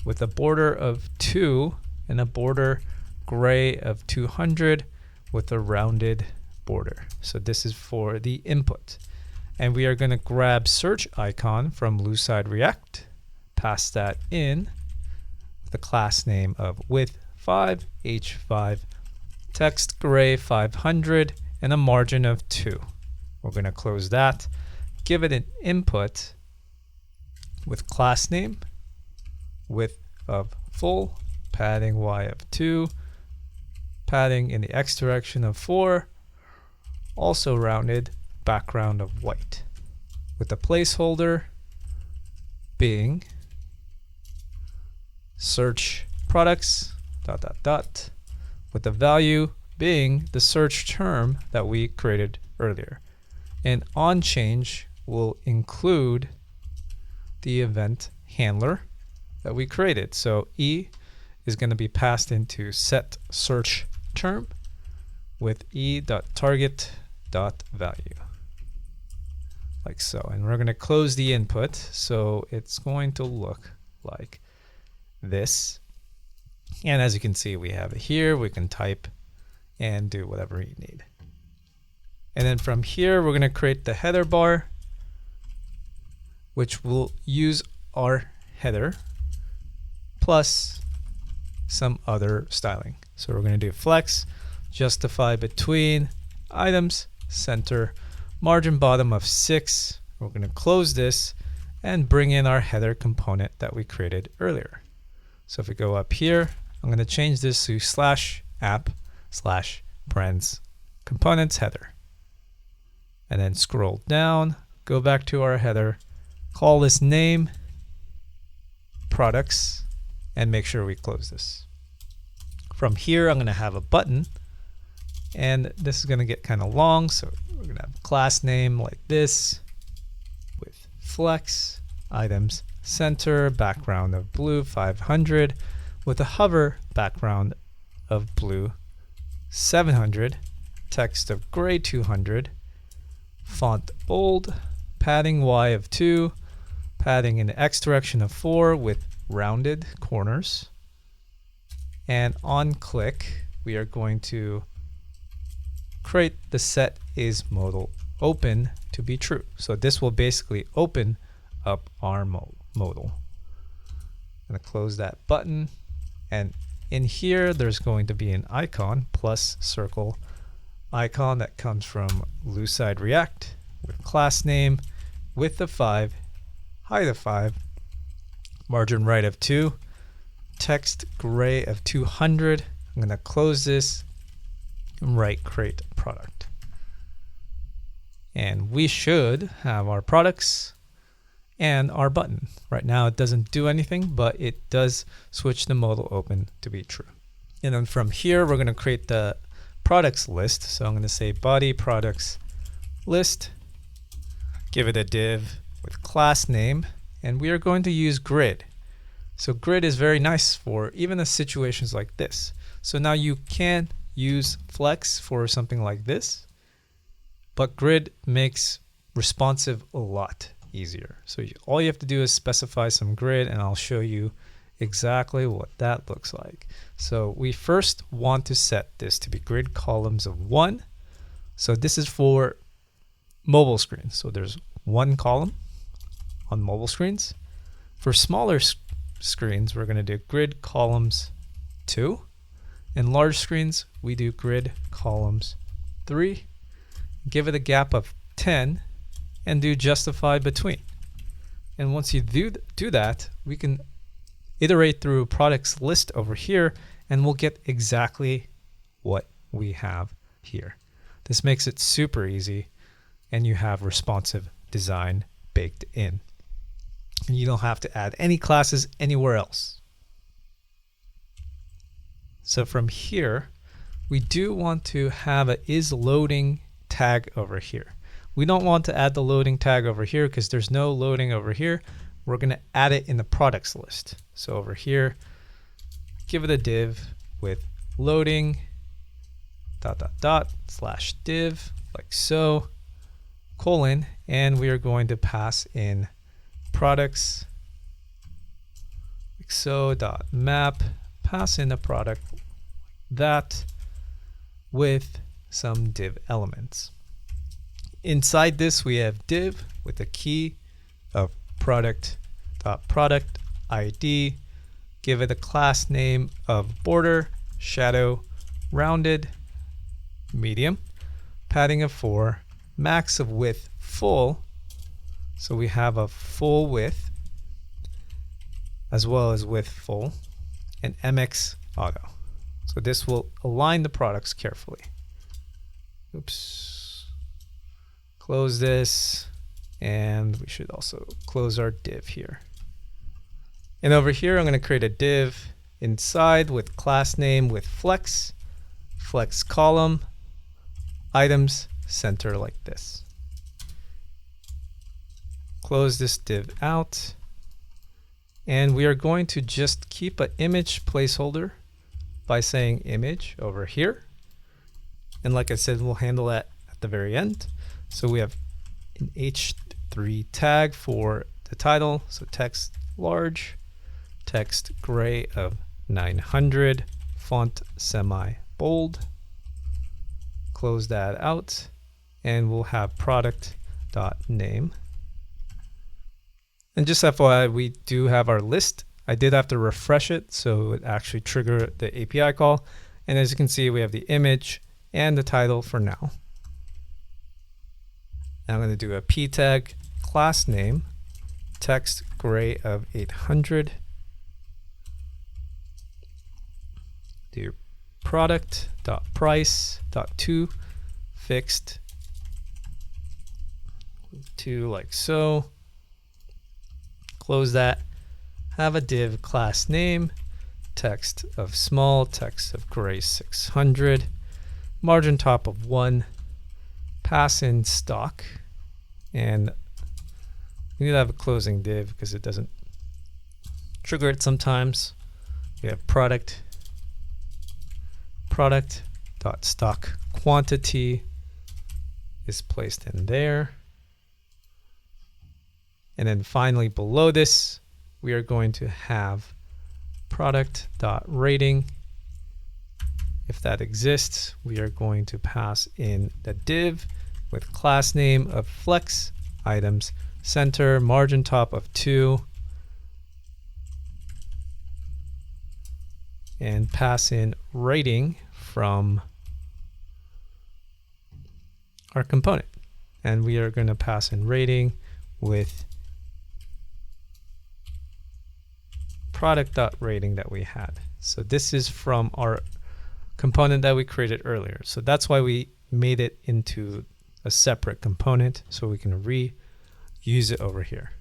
with a border of 2 and a border gray of 200 with a rounded border. So this is for the input. And we are going to grab search icon from Lucide React, pass that in the class name of width 5, h5, text gray 500, and a margin of 2. We're going to close that, give it an input with class name, width of full, padding y of 2, padding in the x direction of 4, also rounded, background of white, with the placeholder being search products ... with the value being the search term that we created earlier. And on change will include the event handler that we created. So E is going to be passed into set search term with e.target.value, like so. And we're going to close the input, so it's going to look like this. And as you can see, we have it here. We can type and do whatever you need. And then from here, we're going to create the header bar, which will use our header plus some other styling. So we're going to do flex, justify between items, center, margin bottom of 6. We're going to close this and bring in our header component that we created earlier. So if we go up here, I'm going to change this to /app/parens components header. And then scroll down, go back to our header, call this name products, and make sure we close this. From here, I'm going to have a button, and this is going to get kind of long, so we're going to have a class name like this with flex items center, background of blue 500, with a hover background of blue 700, text of gray 200, font bold, padding y of 2, padding in the x direction of 4 with rounded corners. And on click, we are going to create the set is modal open to be true. So this will basically open up our modal. I'm going to close that button, and in here there's going to be an icon plus circle icon that comes from Lucide React with class name, width of 5, height of 5, margin right of 2, text gray of 200. I'm going to close this and write create product. And we should have our products and our button. Right now it doesn't do anything, but it does switch the modal open to be true. And then from here, we're going to create the products list. So I'm going to say body products list, give it a div with class name, and we are going to use grid. So grid is very nice for even the situations like this. So now you can use flex for something like this, but grid makes responsive a lot easier. So all you have to do is specify some grid, and I'll show you exactly what that looks like. So we first want to set this to be grid columns of 1. So this is for mobile screens. So there's 1 column on mobile screens. For smaller screens, we're going to do grid columns 2. In large screens, we do grid columns 3. Give it a gap of 10 and do justify between. And once you do that, we can iterate through products list over here, and we'll get exactly what we have here. This makes it super easy, and you have responsive design baked in. And you don't have to add any classes anywhere else. So from here, we do want to have a isLoading tag over here. We don't want to add the loading tag over here because there's no loading over here. We're going to add it in the products list. So over here, give it a div with loading /div like so, colon, and we are going to pass in products like so .map, pass in a product like that with some div elements. Inside this, we have div with a key of product.product ID. Give it a class name of border, shadow, rounded, medium, padding of 4, max of width full. So we have a full width as well as width full, and MX auto. So this will align the products carefully. Oops. Close this, and we should also close our div here. And over here, I'm going to create a div inside with class name with flex column, items, center like this. Close this div out, and we are going to just keep an image placeholder by saying image over here. And like I said, we'll handle that at the very end. So we have an H3 tag for the title. So text large, text gray of 900, font semi-bold. Close that out, and we'll have product.name. And just FYI, we do have our list. I did have to refresh it, so it actually triggered the API call. And as you can see, we have the image and the title for now. Now I'm going to do a p tag class name, text gray of 800. Do product.price.to fixed to like so. Close that. Have a div class name, text of small, text of gray 600, margin top of 1. Pass in stock, and we need to have a closing div because it doesn't trigger it sometimes. We have product.stock quantity is placed in there. And then finally below this, we are going to have product.rating. If that exists, we are going to pass in the div with class name of flex, items, center, margin top of 2, and pass in rating from our component. And we are going to pass in rating with product.rating that we had. So this is from our component that we created earlier. So that's why we made it into a separate component, so we can reuse it over here.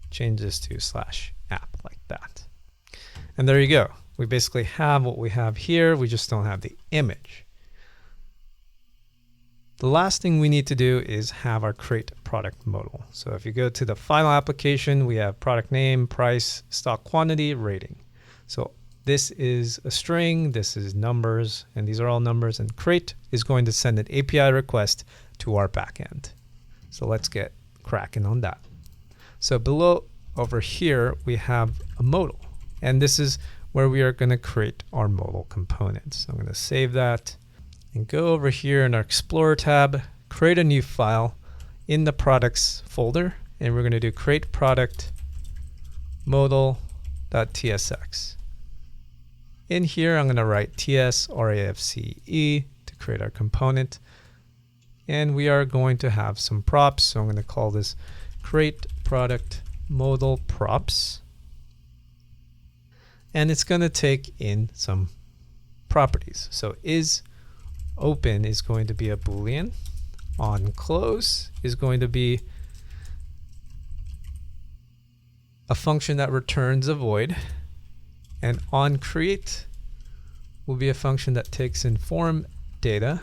Change this to /app like that. And there you go. We basically have what we have here. We just don't have the image. The last thing we need to do is have our create product modal. So if you go to the final application, we have product name, price, stock quantity, rating. So this is a string, this is numbers, and these are all numbers, and create is going to send an API request to our backend. So let's get cracking on that. So below over here, we have a modal, and this is where we are going to create our modal components. So I'm going to save that and go over here in our Explorer tab, create a new file in the products folder, and we're going to do create product modal.tsx. In here, I'm going to write tsrafce to create our component, and we are going to have some props. So I'm going to call this create product modal props, and it's going to take in some properties. So is open is going to be a Boolean, on close is going to be a function that returns a void, and on create will be a function that takes in form data,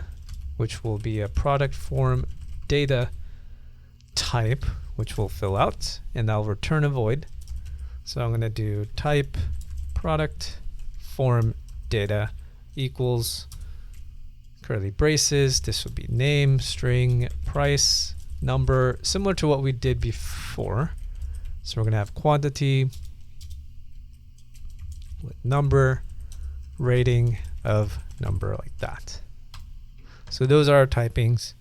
which will be a product form data type, which will fill out, and I'll return a void. So I'm going to do type product form data equals curly braces. This would be name, string, price, number, similar to what we did before. So we're going to have quantity with number, rating of number, like that. So those are our typings.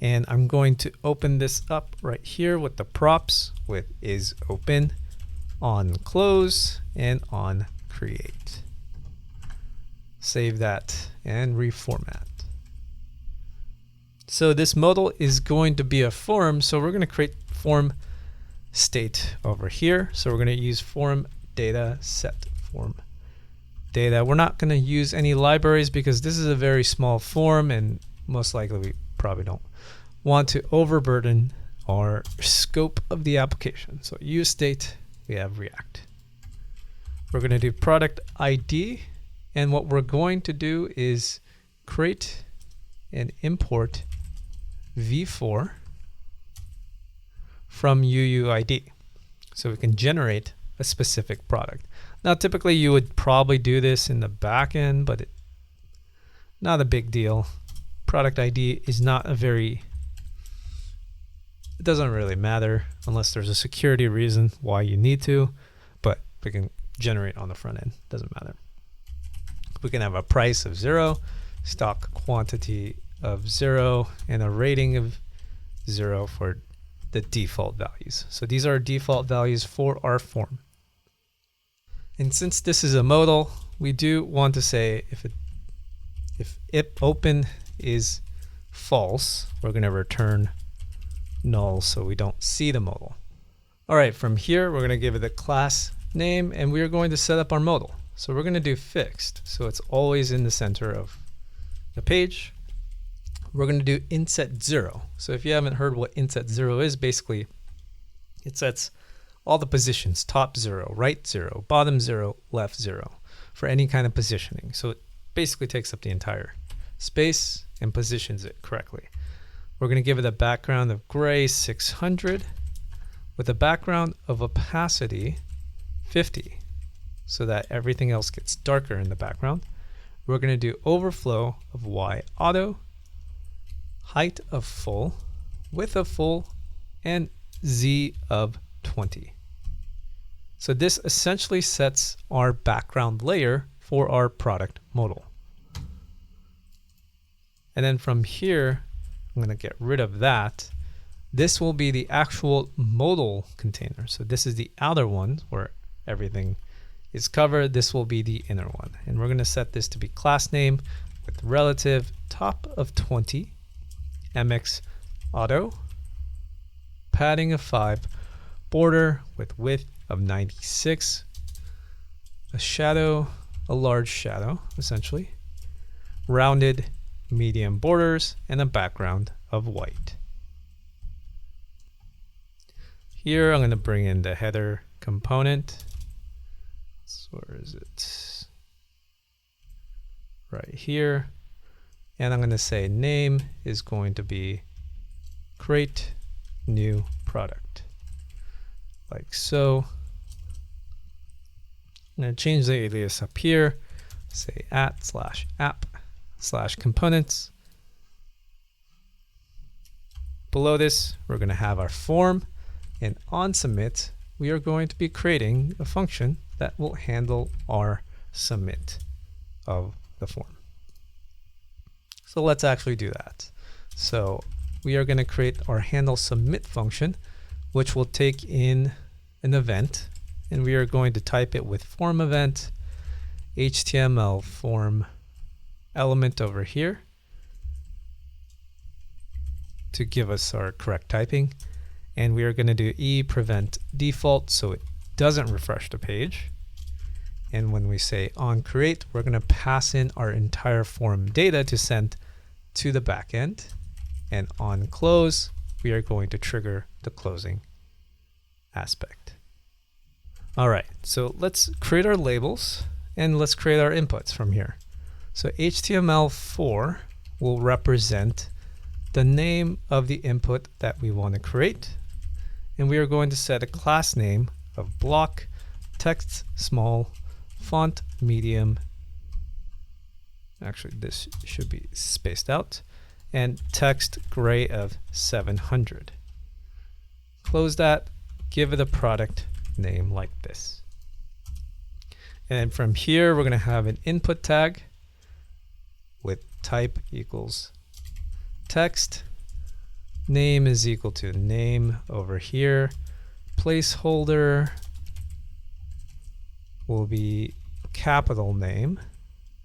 And I'm going to open this up right here with the props with is open, on close, and on create. Save that and reformat. So this modal is going to be a form, so we're going to create form state over here. So we're going to use form data set form data. We're not going to use any libraries because this is a very small form, and most likely we probably don't want to overburden our scope of the application. So use state, we have React. We're going to do product ID. And what we're going to do is create and import v4 from UUID. So we can generate a specific product. Now, typically you would probably do this in the backend, but not a big deal. Product ID is not a it doesn't really matter unless there's a security reason why you need to, but we can generate on the front end, doesn't matter. We can have a price of 0, stock quantity of 0, and a rating of 0 for the default values. So these are default values for our form. And since this is a modal, we do want to say if open is false, we're going to return null so we don't see the modal. All right, from here, we're going to give it a class name, and we are going to set up our modal. So we're going to do fixed, so it's always in the center of the page. We're going to do inset 0. So if you haven't heard what inset 0 is, basically it sets all the positions, top 0, right 0, bottom 0, left 0, for any kind of positioning. So it basically takes up the entire space and positions it correctly. We're going to give it a background of gray 600 with a background of opacity 50. So that everything else gets darker in the background. We're going to do overflow of Y auto, height of full, width of full, and Z of 20. So this essentially sets our background layer for our product modal. And then from here, I'm going to get rid of that. This will be the actual modal container. So this is the outer one where everything is covered. This will be the inner one. And we're going to set this to be class name with relative top of 20 mx auto, padding of 5, border with width of 96, a shadow, a large shadow essentially, rounded medium borders, and a background of white. Here I'm going to bring in the header component. So where is it? Right here. And I'm going to say name is going to be create new product, like so. I'm going to change the alias up here, say @/app/components. Below this, we're going to have our form, and on submit, we are going to be creating a function that will handle our submit of the form. So let's actually do that. So we are going to create our handle submit function, which will take in an event, and we are going to type it with form event, HTML form element over here to give us our correct typing. And we are going to do prevent default so it doesn't refresh the page. And when we say on create, we're going to pass in our entire form data to send to the backend. And on close, we are going to trigger the closing aspect. All right, so let's create our labels and let's create our inputs from here. So HTML4 will represent the name of the input that we want to create. And we are going to set a class name of block, text small, font medium. Actually, this should be spaced out. And text gray of 700. Close that, give it a product name like this. And from here, we're going to have an input tag with type equals text, name is equal to name over here, placeholder will be capital name.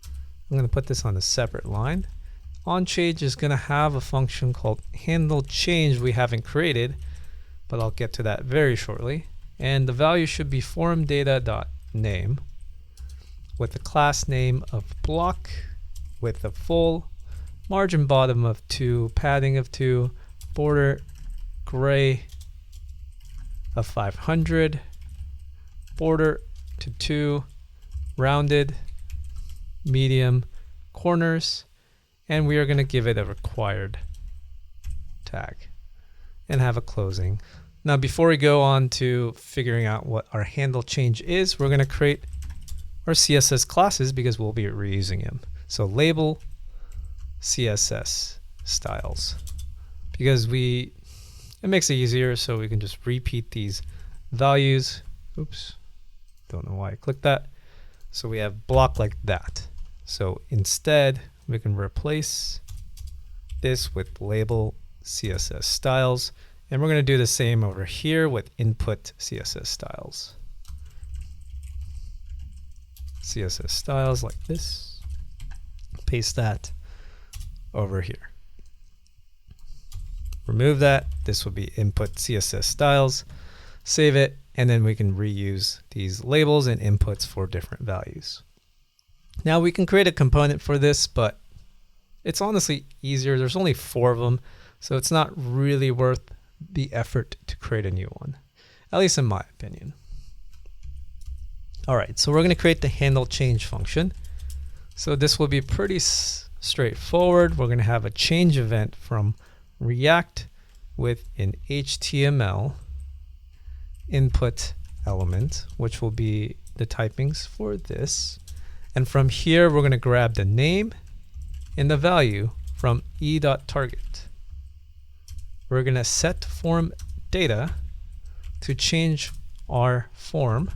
I'm going to put this on a separate line. OnChange is going to have a function called handle change we haven't created, but I'll get to that very shortly. And the value should be form data.name with the class name of block with a full, margin bottom of 2, padding of 2, border gray of 500, border to 2, rounded, medium, corners, and we are going to give it a required tag and have a closing. Now, before we go on to figuring out what our handle change is, we're going to create our CSS classes because we'll be reusing them. So label CSS styles, because it makes it easier, so we can just repeat these values. Oops, don't know why I clicked that. So we have block like that. So instead, we can replace this with label CSS styles, and we're going to do the same over here with input CSS styles. CSS styles like this. Paste that over here. Remove that. This will be input CSS styles. Save it, and then we can reuse these labels and inputs for different values. Now we can create a component for this, but it's honestly easier. There's only 4 of them, so it's not really worth the effort to create a new one, at least in my opinion. All right, so we're going to create the handle change function. So this will be pretty straightforward. We're going to have a change event from React with an HTML input element, which will be the typings for this. And from here, we're going to grab the name and the value from e.target. We're going to set form data to change our form,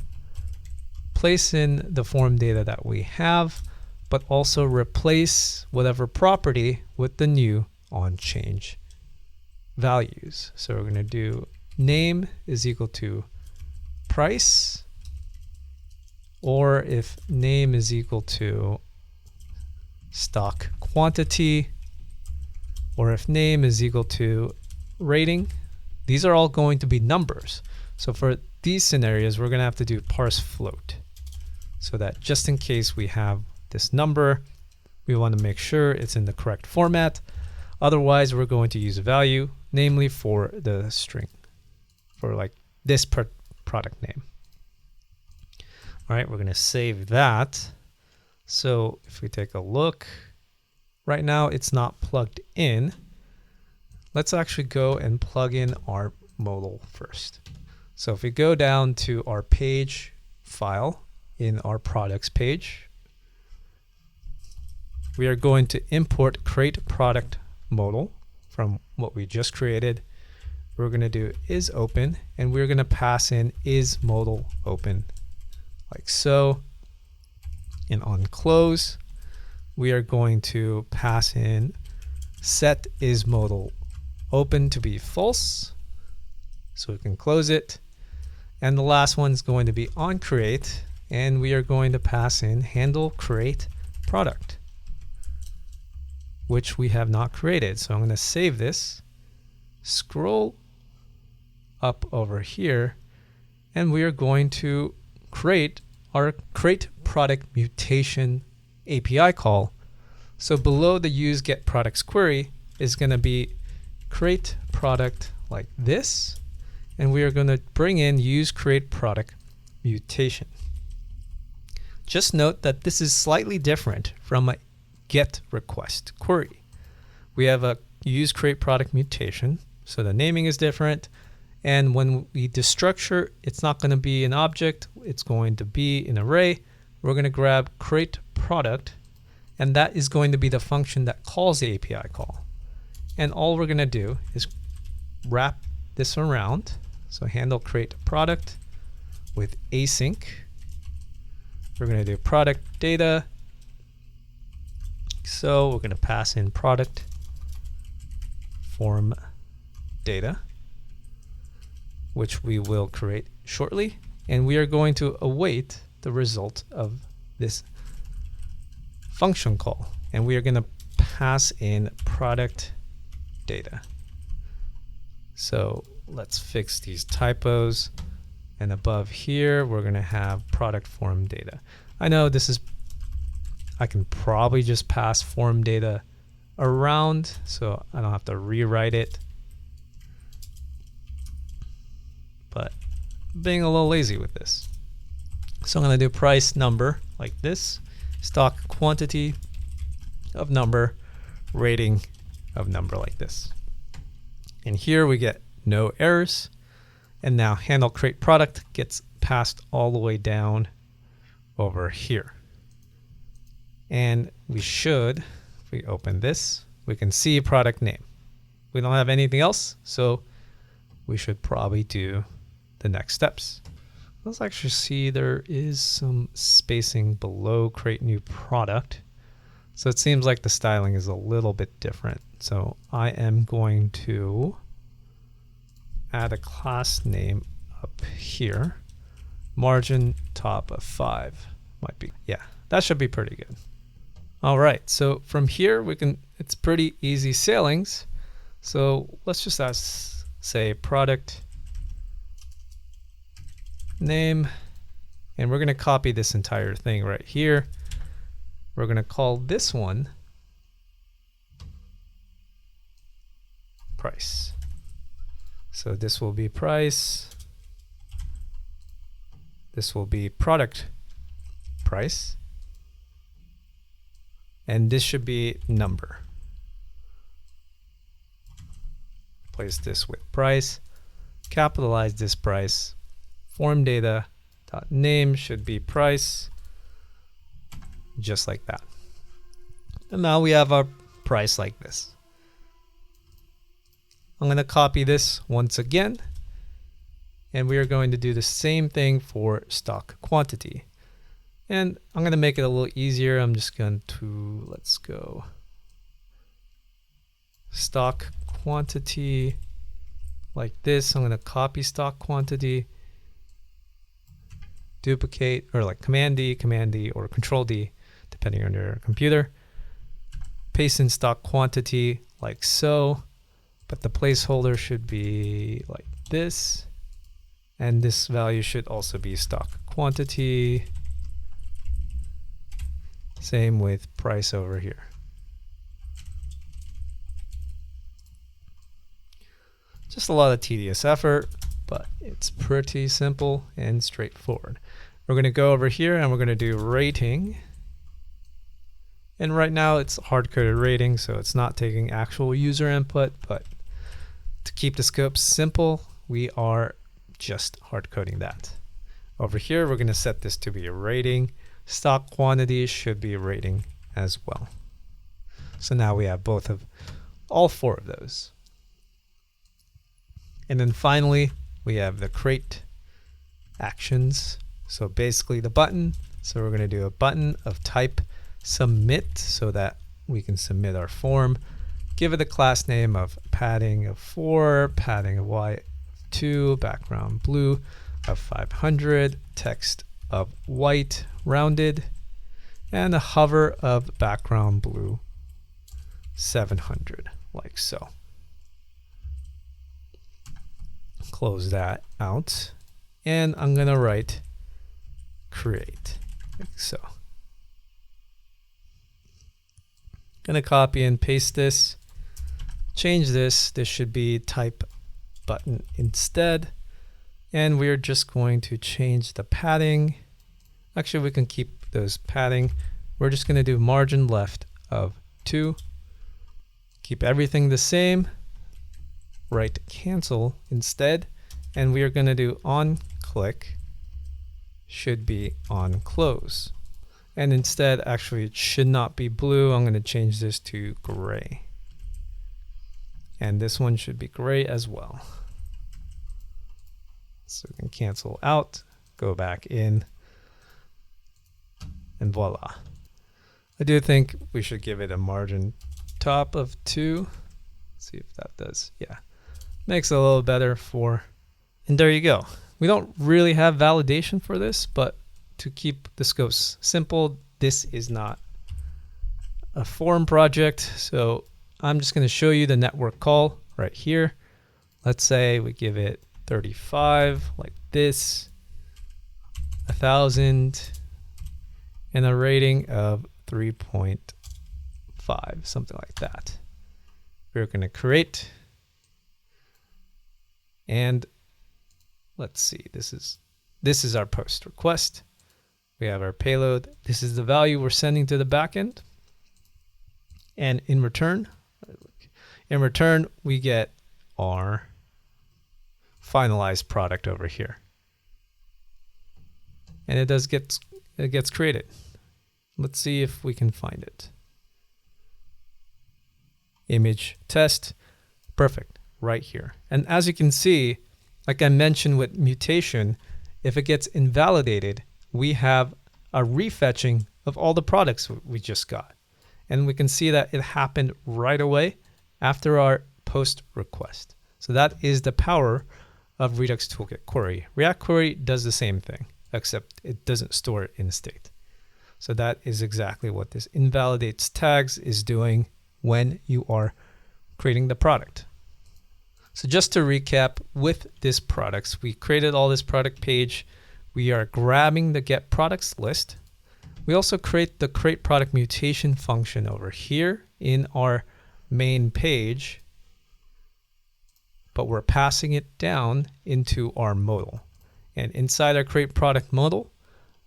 place in the form data that we have, but also replace whatever property with the new onChange values. So we're going to do name is equal to price, or if name is equal to stock quantity, or if name is equal to rating. These are all going to be numbers. So for these scenarios, we're going to have to do parse float, so that just in case we have this number, we want to make sure it's in the correct format. Otherwise, we're going to use a value, namely for the string, for like this product name. All right, we're going to save that. So if we take a look, right now it's not plugged in. Let's actually go and plug in our modal first. So if we go down to our page file in our products page, we are going to import create product modal from what we just created. We're going to do is open, and we're going to pass in is modal open like so. And on close, we are going to pass in set is modal open to be false, so we can close it. And the last one is going to be on create, and we are going to pass in handle create product, which we have not created. So I'm going to save this, scroll up over here, and we are going to create our create product mutation API call. So below the use get products query is going to be create product like this, and we are going to bring in use create product mutation. Just note that this is slightly different from a get request query. We have a use create product mutation, so the naming is different. And when we destructure, it's not going to be an object, it's going to be an array. We're going to grab create product, and that is going to be the function that calls the API call. And all we're going to do is wrap this around. So handle create product with async. We're going to do product data. So we're going to pass in product form data, which we will create shortly. And we are going to await the result of this function call. And we are going to pass in product data. So let's fix these typos. And above here, we're going to have product form data. I know this is, I can probably just pass form data around, so I don't have to rewrite it. But being a little lazy with this. So I'm going to do price number like this, stock quantity of number, rating of number like this. And here we get no errors. And now handle create product gets passed all the way down over here. And we should, if we open this, we can see product name. We don't have anything else, so we should probably do the next steps. Let's actually see there is some spacing below create new product. So it seems like the styling is a little bit different. So I am going to add a class name up here. Margin top of 5 might be, yeah, that should be pretty good. All right, so from here we can, it's pretty easy sailings. So let's just say product name, and we're going to copy this entire thing right here. We're going to call this one price. So this will be price. This will be product price. And this should be number. Replace this with price. Capitalize this price. Form data dot name should be price. Just like that. And now we have our price like this. I'm going to copy this once again, and we are going to do the same thing for stock quantity. And I'm going to make it a little easier. I'm just going to, let's go stock quantity like this. I'm going to copy stock quantity, duplicate, or like Command D, or Control D, depending on your computer. paste in stock quantity like so, but the placeholder should be like this. And this value should also be stock quantity. Same with price over here. Just a lot of tedious effort, but it's pretty simple and straightforward. We're going to go over here and we're going to do rating. And right now it's hard-coded rating, so it's not taking actual user input, but to keep the scope simple, we are just hard-coding that. Over here, we're going to set this to be a rating. Stock quantity should be a rating as well. So now we have all four of those. And then finally, we have the create actions. So basically the button. So we're going to do a button of type submit so that we can submit our form. Give it a class name of padding of 4, padding of white of 2, background blue of 500, text of white rounded, and a hover of background blue 700, like so. Close that out, and I'm going to write create, like so. Going to copy and paste this, change this. This should be type button instead. And we're just going to change the padding. Actually, we can keep those padding. We're just going to do margin left of 2. Keep everything the same. Write cancel instead. And we are going to do on click should be on close. And instead, actually, it should not be blue. I'm going to change this to gray. And this one should be gray as well. So we can cancel out, go back in, and voila. I do think we should give it a margin top of 2. Let's see if that does. Yeah, makes it a little better for, and there you go. We don't really have validation for this, but to keep the scopes simple, this is not a form project. So I'm just going to show you the network call right here. Let's say we give it 35 like this, 1,000, and a rating of 3.5, something like that. We're going to create, and let's see, this is our post request. We have our payload. This is the value we're sending to the backend. And in return, we get our finalized product over here. And it gets created. Let's see if we can find it. Image test. Perfect. Right here. And as you can see, like I mentioned with mutation, if it gets invalidated, we have a refetching of all the products we just got. And we can see that it happened right away after our post request. So that is the power of Redux Toolkit Query. React Query does the same thing, except it doesn't store it in state. So that is exactly what this invalidates tags is doing when you are creating the product. So just to recap, with this products, we created all this product page. We are grabbing the get products list. We also create the create product mutation function over here in our main page, but we're passing it down into our modal. And inside our create product modal,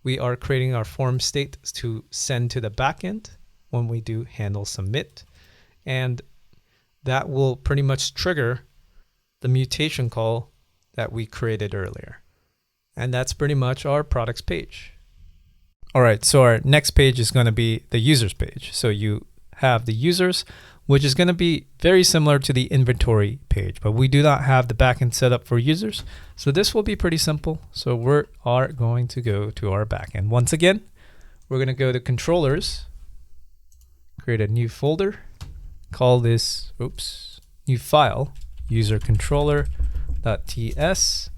we are creating our form state to send to the backend when we do handle submit. And that will pretty much trigger the mutation call that we created earlier. And that's pretty much our products page. All right, so our next page is going to be the users page. So you have the users, which is going to be very similar to the inventory page, but we do not have the backend set up for users. So this will be pretty simple. So we are going to go to our backend. Once again, we're going to go to controllers, create a new folder, call this, new file, user controller.ts.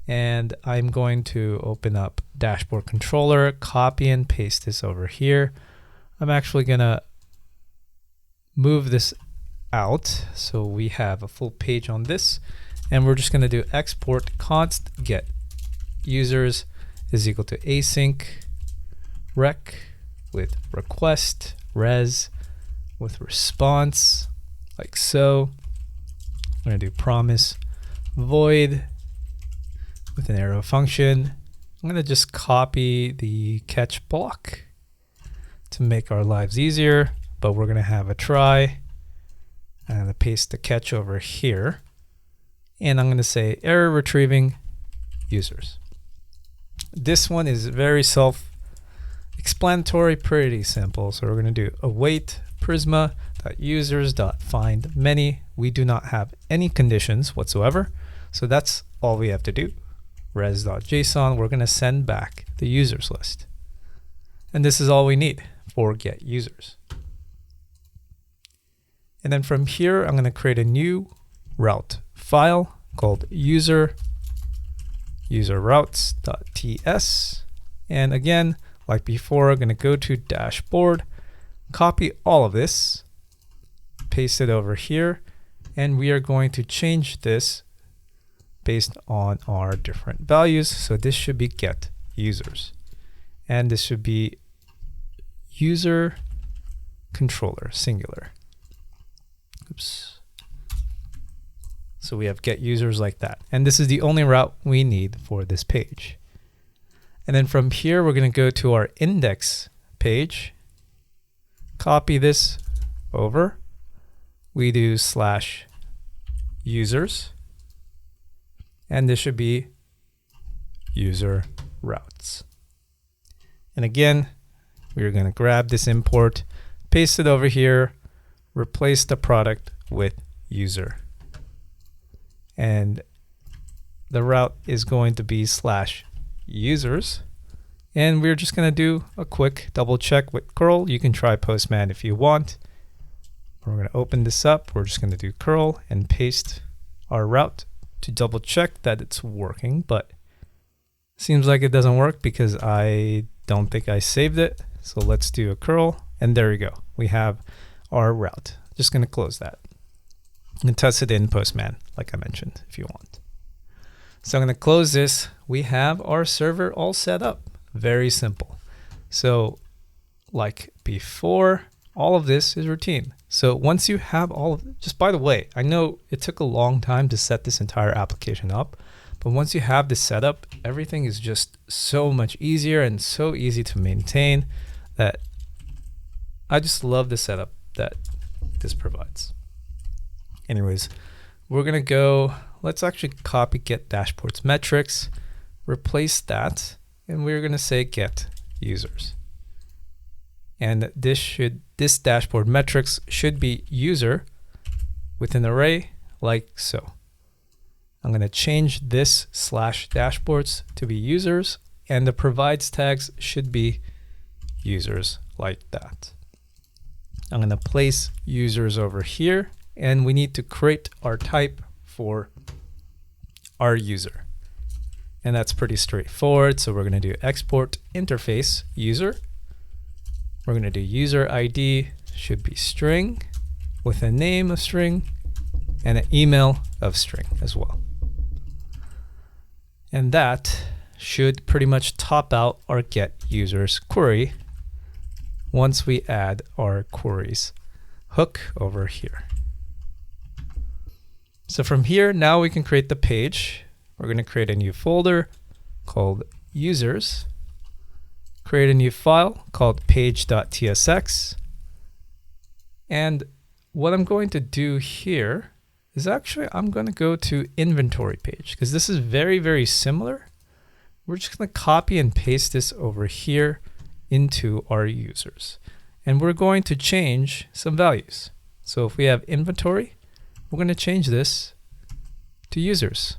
And I'm going to open up dashboard controller, copy and paste this over here. I'm actually going to move this out so we have a full page on this, and we're just going to do export const get users is equal to async rec with request res with response, like so. I'm going to do promise void with an arrow function. I'm going to just copy the catch block to make our lives easier, but we're going to have a try. I'm going to paste the catch over here, and I'm going to say error retrieving users. This one is very self-explanatory, pretty simple. So we're going to do await prisma.users.find many. We do not have any conditions whatsoever, so that's all we have to do. Res.json, we're going to send back the users list. And this is all we need for get users. And then from here, I'm going to create a new route file called user.routes.ts. And again, like before, I'm going to go to dashboard, copy all of this, paste it over here, and we are going to change this based on our different values. So this should be get users, and this should be user controller singular. Oops. So we have get users like that. And this is the only route we need for this page. And then from here, we're going to go to our index page, copy this over. We do /users, and this should be user routes. And again, we're going to grab this import, paste it over here, replace the product with user. And the route is going to be /users. And we're just going to do a quick double check with curl. You can try Postman if you want. We're going to open this up. We're just going to do curl and paste our route to double check that it's working, but seems like it doesn't work because I don't think I saved it. So let's do a curl, and there we go. We have our route. Just going to close that and test it in Postman, like I mentioned, if you want. So I'm going to close this. We have our server all set up. Very simple. So like before, all of this is routine. So once you have all of, just by the way, I know it took a long time to set this entire application up, but once you have this set up, everything is just so much easier and so easy to maintain that I just love the setup that this provides. Anyways, we're going to go, let's actually copy get dashboards metrics, replace that, and we're going to say get users. And this dashboard metrics should be user with an array like so. I'm going to change this /dashboards to be users, and the provides tags should be users like that. I'm going to place users over here, and we need to create our type for our user. And that's pretty straightforward. So we're going to do export interface user. We're going to do user ID should be string with a name of string and an email of string as well. And that should pretty much top out our get users query once we add our queries hook over here. So from here, now we can create the page. We're going to create a new folder called users, create a new file called page.tsx. And what I'm going to do here is actually I'm going to go to inventory page because this is very, very similar. We're just going to copy and paste this over here into our users. And we're going to change some values. So if we have inventory, we're going to change this to users,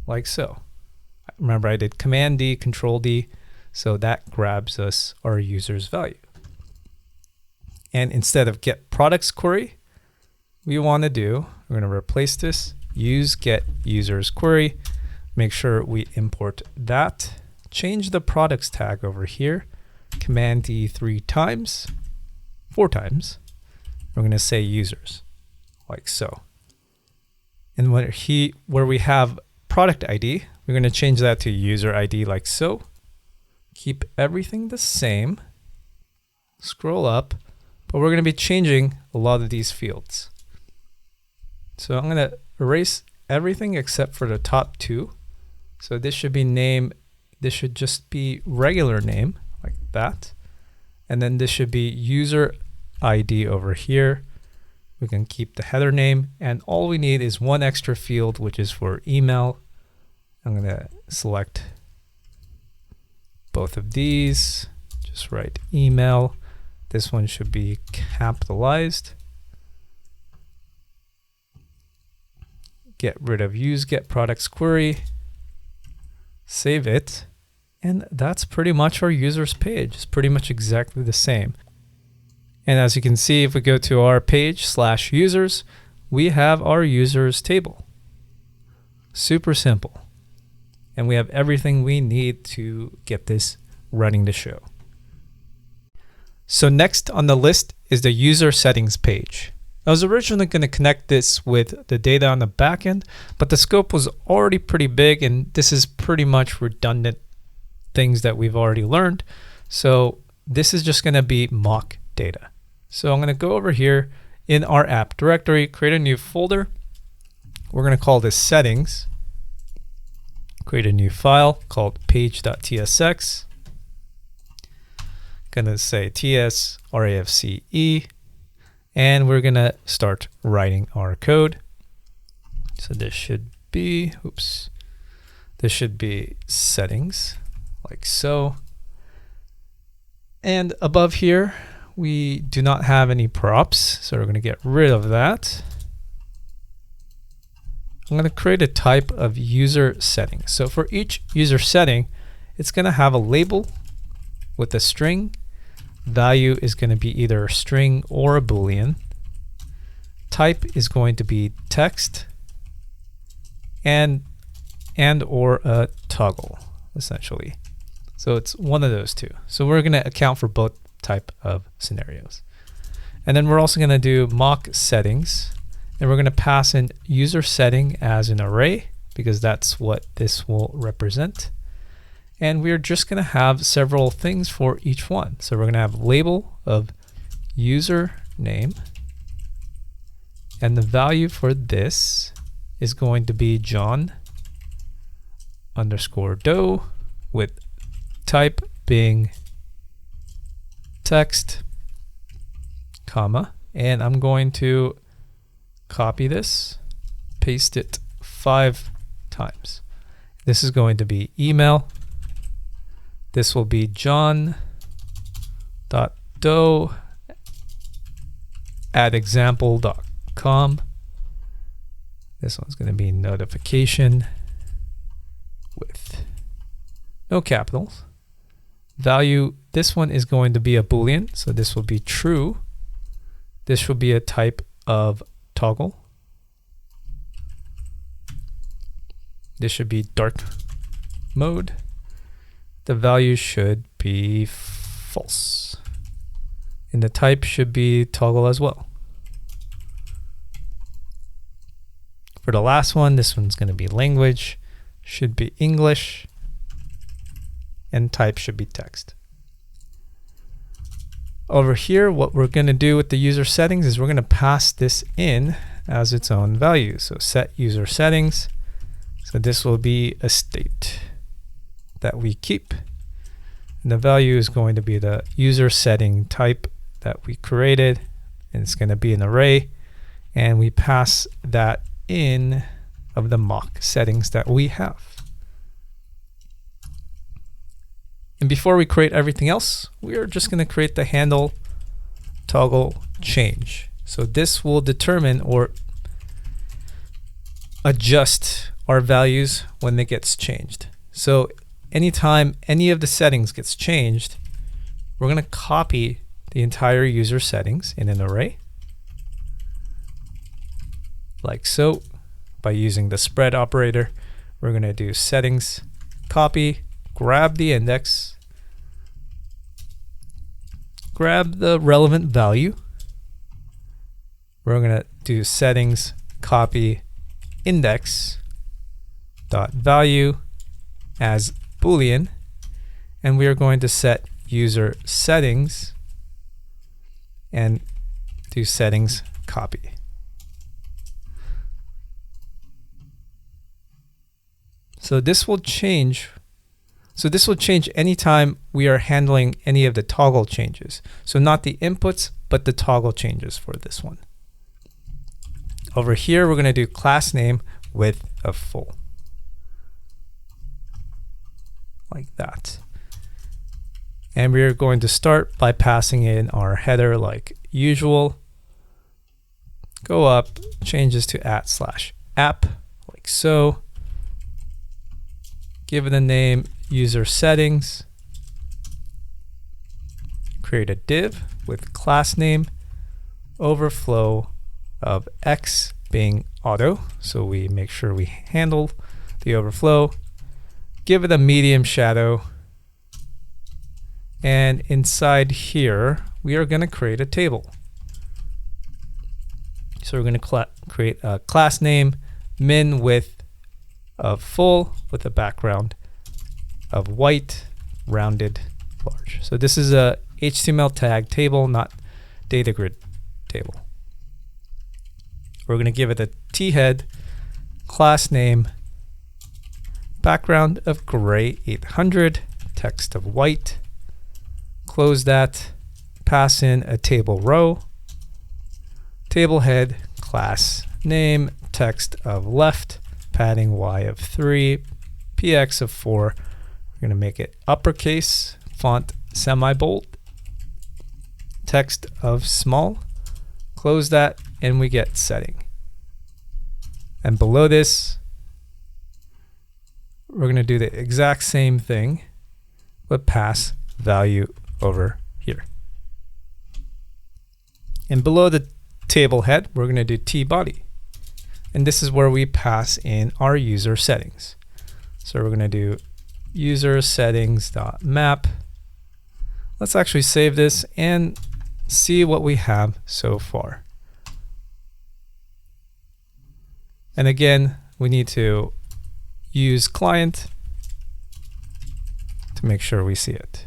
like so. Remember, I did Command D, Control D, so that grabs us our users value. And instead of get products query, we want to do, we're going to replace this, use get users query, make sure we import that, change the products tag over here, Command D 3 times, 4 times. We're going to say users, like so. And where we have product ID, we're going to change that to user ID, like so. Keep everything the same. Scroll up, but we're going to be changing a lot of these fields. So I'm going to erase everything except for the top 2. So this should be name. This should just be regular name, like that. And then this should be user ID over here. We can keep the header name, and all we need is one extra field, which is for email. I'm going to select both of these, just write email. This one should be capitalized. Get rid of use get products query, save it, and that's pretty much our users page. It's pretty much exactly the same. And as you can see, if we go to our page /users, we have our users table. Super simple. And we have everything we need to get this running the show. So next on the list is the user settings page. I was originally going to connect this with the data on the backend, but the scope was already pretty big, and this is pretty much redundant things that we've already learned. So this is just going to be mock data. So I'm going to go over here in our app directory, create a new folder. We're going to call this settings. Create a new file called page.tsx. Going to say tsrafce, and we're going to start writing our code. So this should be, this should be settings, like so. And above here, we do not have any props, so we're going to get rid of that. I'm going to create a type of user setting. So for each user setting, it's going to have a label with a string. Value is going to be either a string or a Boolean. Type is going to be text and or a toggle, essentially. So it's one of those two. So we're going to account for both type of scenarios. And then we're also going to do mock settings, and we're going to pass in user setting as an array because that's what this will represent. And we're just going to have several things for each one. So we're going to have label of user name, and the value for this is going to be John_Doe with type being text, comma, and I'm going to copy this, paste it 5 times. This is going to be email. This will be john.doe@example.com. This one's going to be notification with no capitals. Value, this one is going to be a Boolean, so this will be true. This will be a type of toggle. This should be dark mode. The value should be false. And the type should be toggle as well. For the last one, this one's going to be language, should be English, and type should be text. Over here, what we're going to do with the user settings is we're going to pass this in as its own value. So set user settings. So this will be a state that we keep. And the value is going to be the user setting type that we created, and it's going to be an array. And we pass that in of the mock settings that we have. And before we create everything else, we are just going to create the handle toggle change. So this will determine or adjust our values when it gets changed. So anytime any of the settings gets changed, we're going to copy the entire user settings in an array, like so. By using the spread operator, we're going to do settings, copy, grab the index, grab the relevant value. We're going to do settings copy index dot value as Boolean, and we are going to set user settings and do settings copy. So this will change. So this will change anytime we are handling any of the toggle changes. So not the inputs, but the toggle changes for this one. Over here, we're going to do class name width of full. Like that. And we're going to start by passing in our header like usual. Go up, changes to @/app, like so. Give it a name, user settings. Create a div with class name, overflow of X being auto. So we make sure we handle the overflow. Give it a medium shadow. And inside here, we are going to create a table. So we're going to create a class name, min width of full with a background of white, rounded, large. So this is a HTML tag table, not data grid table. We're going to give it a t-head, class name, background of gray 800, text of white. Close that, pass in a table row, table head, class name, text of left, padding y of 3, px of 4. We're going to make it uppercase, font semi-bold, text of small. Close that, and we get setting. And below this, we're going to do the exact same thing, but pass value over here. And below the table head, we're going to do t-body. And this is where we pass in our user settings. So we're going to do user settings.map. Let's actually save this and see what we have so far. And again, we need to use client to make sure we see it.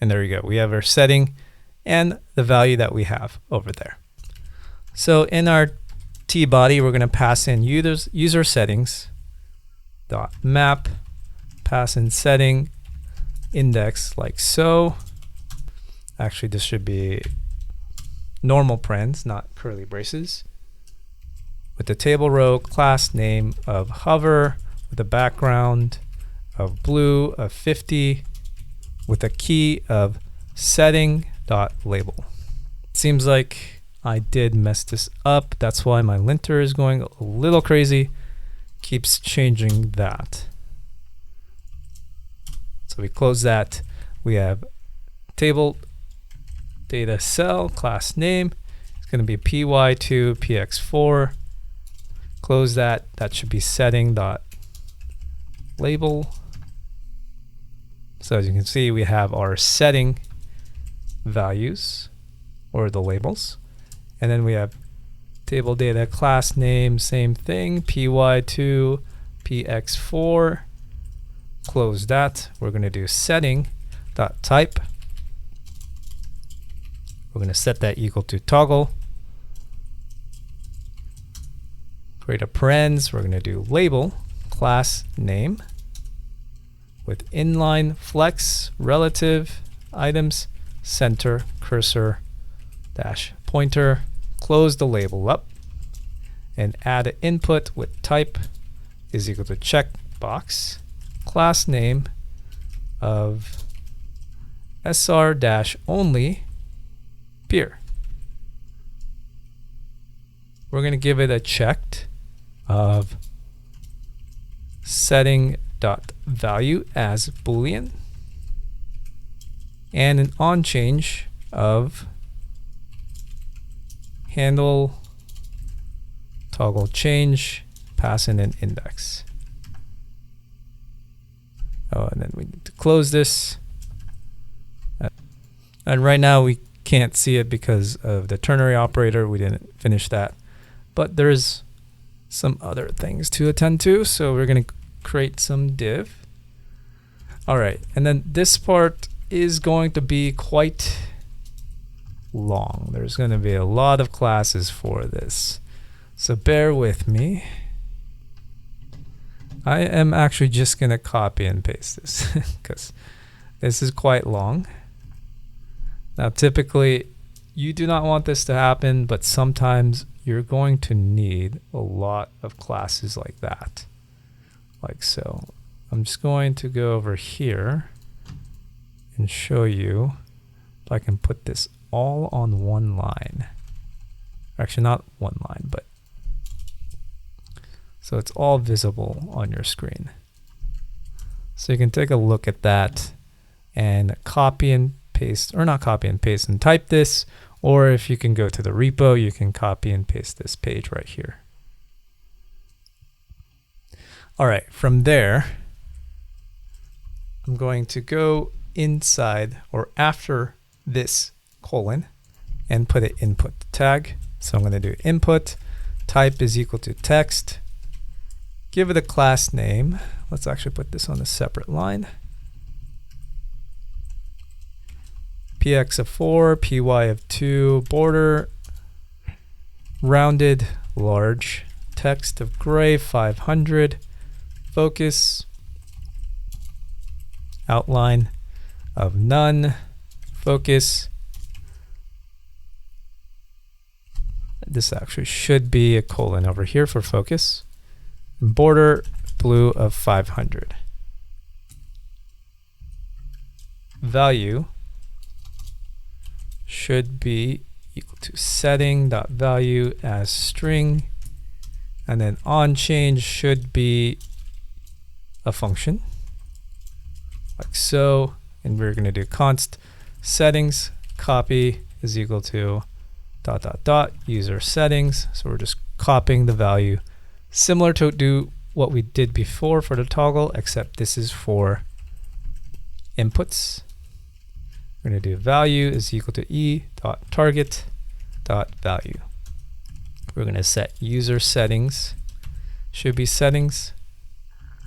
And there you go. We have our setting and the value that we have over there. So in our t-body, we're going to pass in user settings dot map, pass in setting index like so. Actually, this should be normal parens, not curly braces. With the table row, class name of hover, with a background of blue of 50, with a key of setting.label. Seems like I did mess this up. That's why my linter is going a little crazy. Keeps changing that. So we close that. We have table data cell class name. It's going to be py2 px4. Close that. That should be setting.label. So as you can see, we have our setting values or the labels. And then we have table data class name, same thing, py2 px4. Close that. We're going to do setting.type. We're going to set that equal to toggle. Create a parens. We're going to do label class name with inline flex relative items center cursor dash pointer. Close the label up and add an input with type is equal to checkbox class name of sr dash only peer. We're going to give it a checked of setting.value as Boolean and an on change of handle toggle change, pass in an index. Oh, and then we need to close this And right now we can't see it because of the ternary operator. We didn't finish that. But there's some other things to attend to. So we're going to create some div. All right. And then this part is going to be quite long. There's going to be a lot of classes for this. So bear with me. I am actually just going to copy and paste this because this is quite long. Now, typically, you do not want this to happen, but sometimes you're going to need a lot of classes like that, like so. I'm just going to go over here and show you if I can put this all on one line. Actually, not one line, but so it's all visible on your screen. So you can take a look at that and copy and paste, or not copy and paste and type this, or if you can go to the repo, you can copy and paste this page right here. All right, from there, I'm going to go inside or after this colon and put an input tag. So I'm going to do input, type is equal to text, give it a class name. Let's actually put this on a separate line. px of 4, py of 2, border, rounded, large, text of gray, 500, focus, outline of none, focus. This actually should be a colon over here for focus. Border, blue of 500. Value should be equal to setting.value as string, and then onChange should be a function like so, and we're going to do const settings copy is equal to ... user settings. So we're just copying the value, similar to do what we did before for the toggle, except this is for inputs. We're going to do value is equal to e.target.value. We're going to set user settings, should be settings,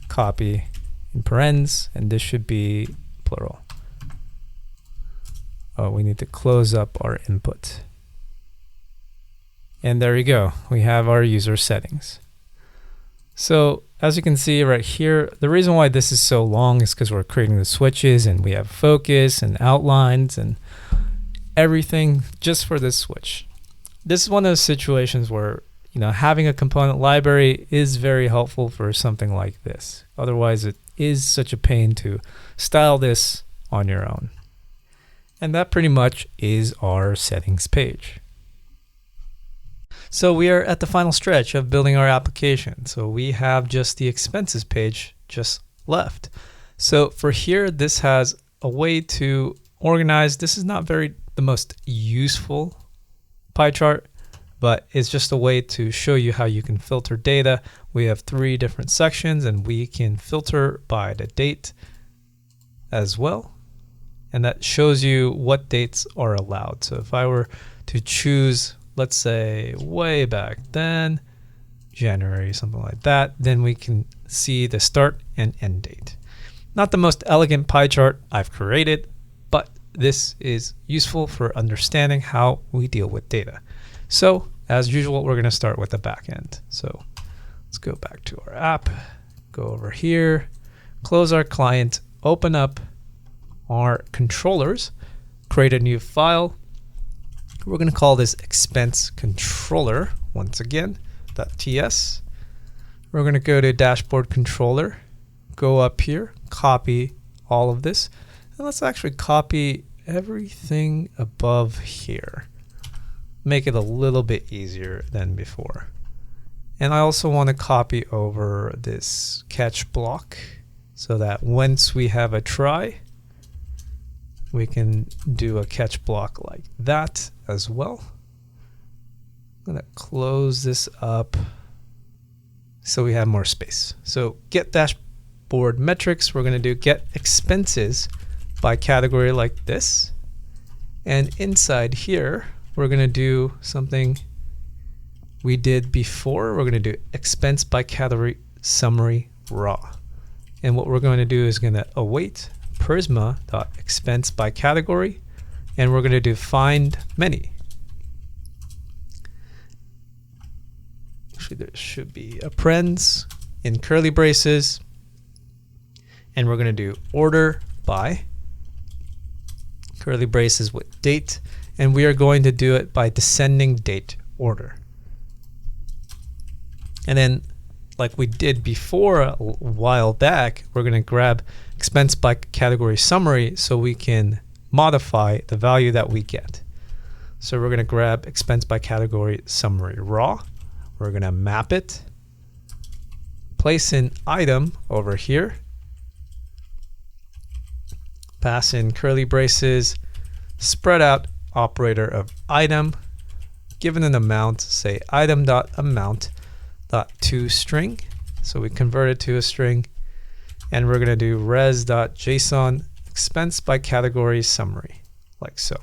copy in parens, and this should be plural. Oh, we need to close up our input. And there you go. We have our user settings. So as you can see right here, the reason why this is so long is because we're creating the switches and we have focus and outlines and everything just for this switch. This is one of those situations where, having a component library is very helpful for something like this. Otherwise, it is such a pain to style this on your own. And that pretty much is our settings page. So we are at the final stretch of building our application. So we have just the expenses page just left. So for here, this has a way to organize. This is not the most useful pie chart, but it's just a way to show you how you can filter data. We have 3 different sections and we can filter by the date as well. And that shows you what dates are allowed. So if I were to choose, let's say way back then, January, something like that, then we can see the start and end date. Not the most elegant pie chart I've created, but this is useful for understanding how we deal with data. So as usual, we're going to start with the backend. So let's go back to our app, go over here, close our client, open up our controllers, create a new file. We're going to call this expense controller once again, .ts. We're going to go to dashboard controller, go up here, copy all of this, and let's actually copy everything above here. Make it a little bit easier than before. And I also want to copy over this catch block so that once we have a try, we can do a catch block like that as well. I'm going to close this up so we have more space. So get dashboard metrics, we're going to do get expenses by category like this. And inside here, we're going to do something we did before. We're going to do expense by category summary raw. And what we're going to do is going to await Prisma.expense by category, and we're going to do find many. Actually, there should be appends in curly braces, and we're going to do order by curly braces with date, and we are going to do it by descending date order. And then, like we did before a while back, we're going to grab expense by category summary so we can modify the value that we get. So we're going to grab expense by category summary raw. We're going to map it, place in item over here, pass in curly braces, spread out operator of item, given an amount, say item.amount.toString. So we convert it to a string, and we're going to do res.json expense by category summary, like so,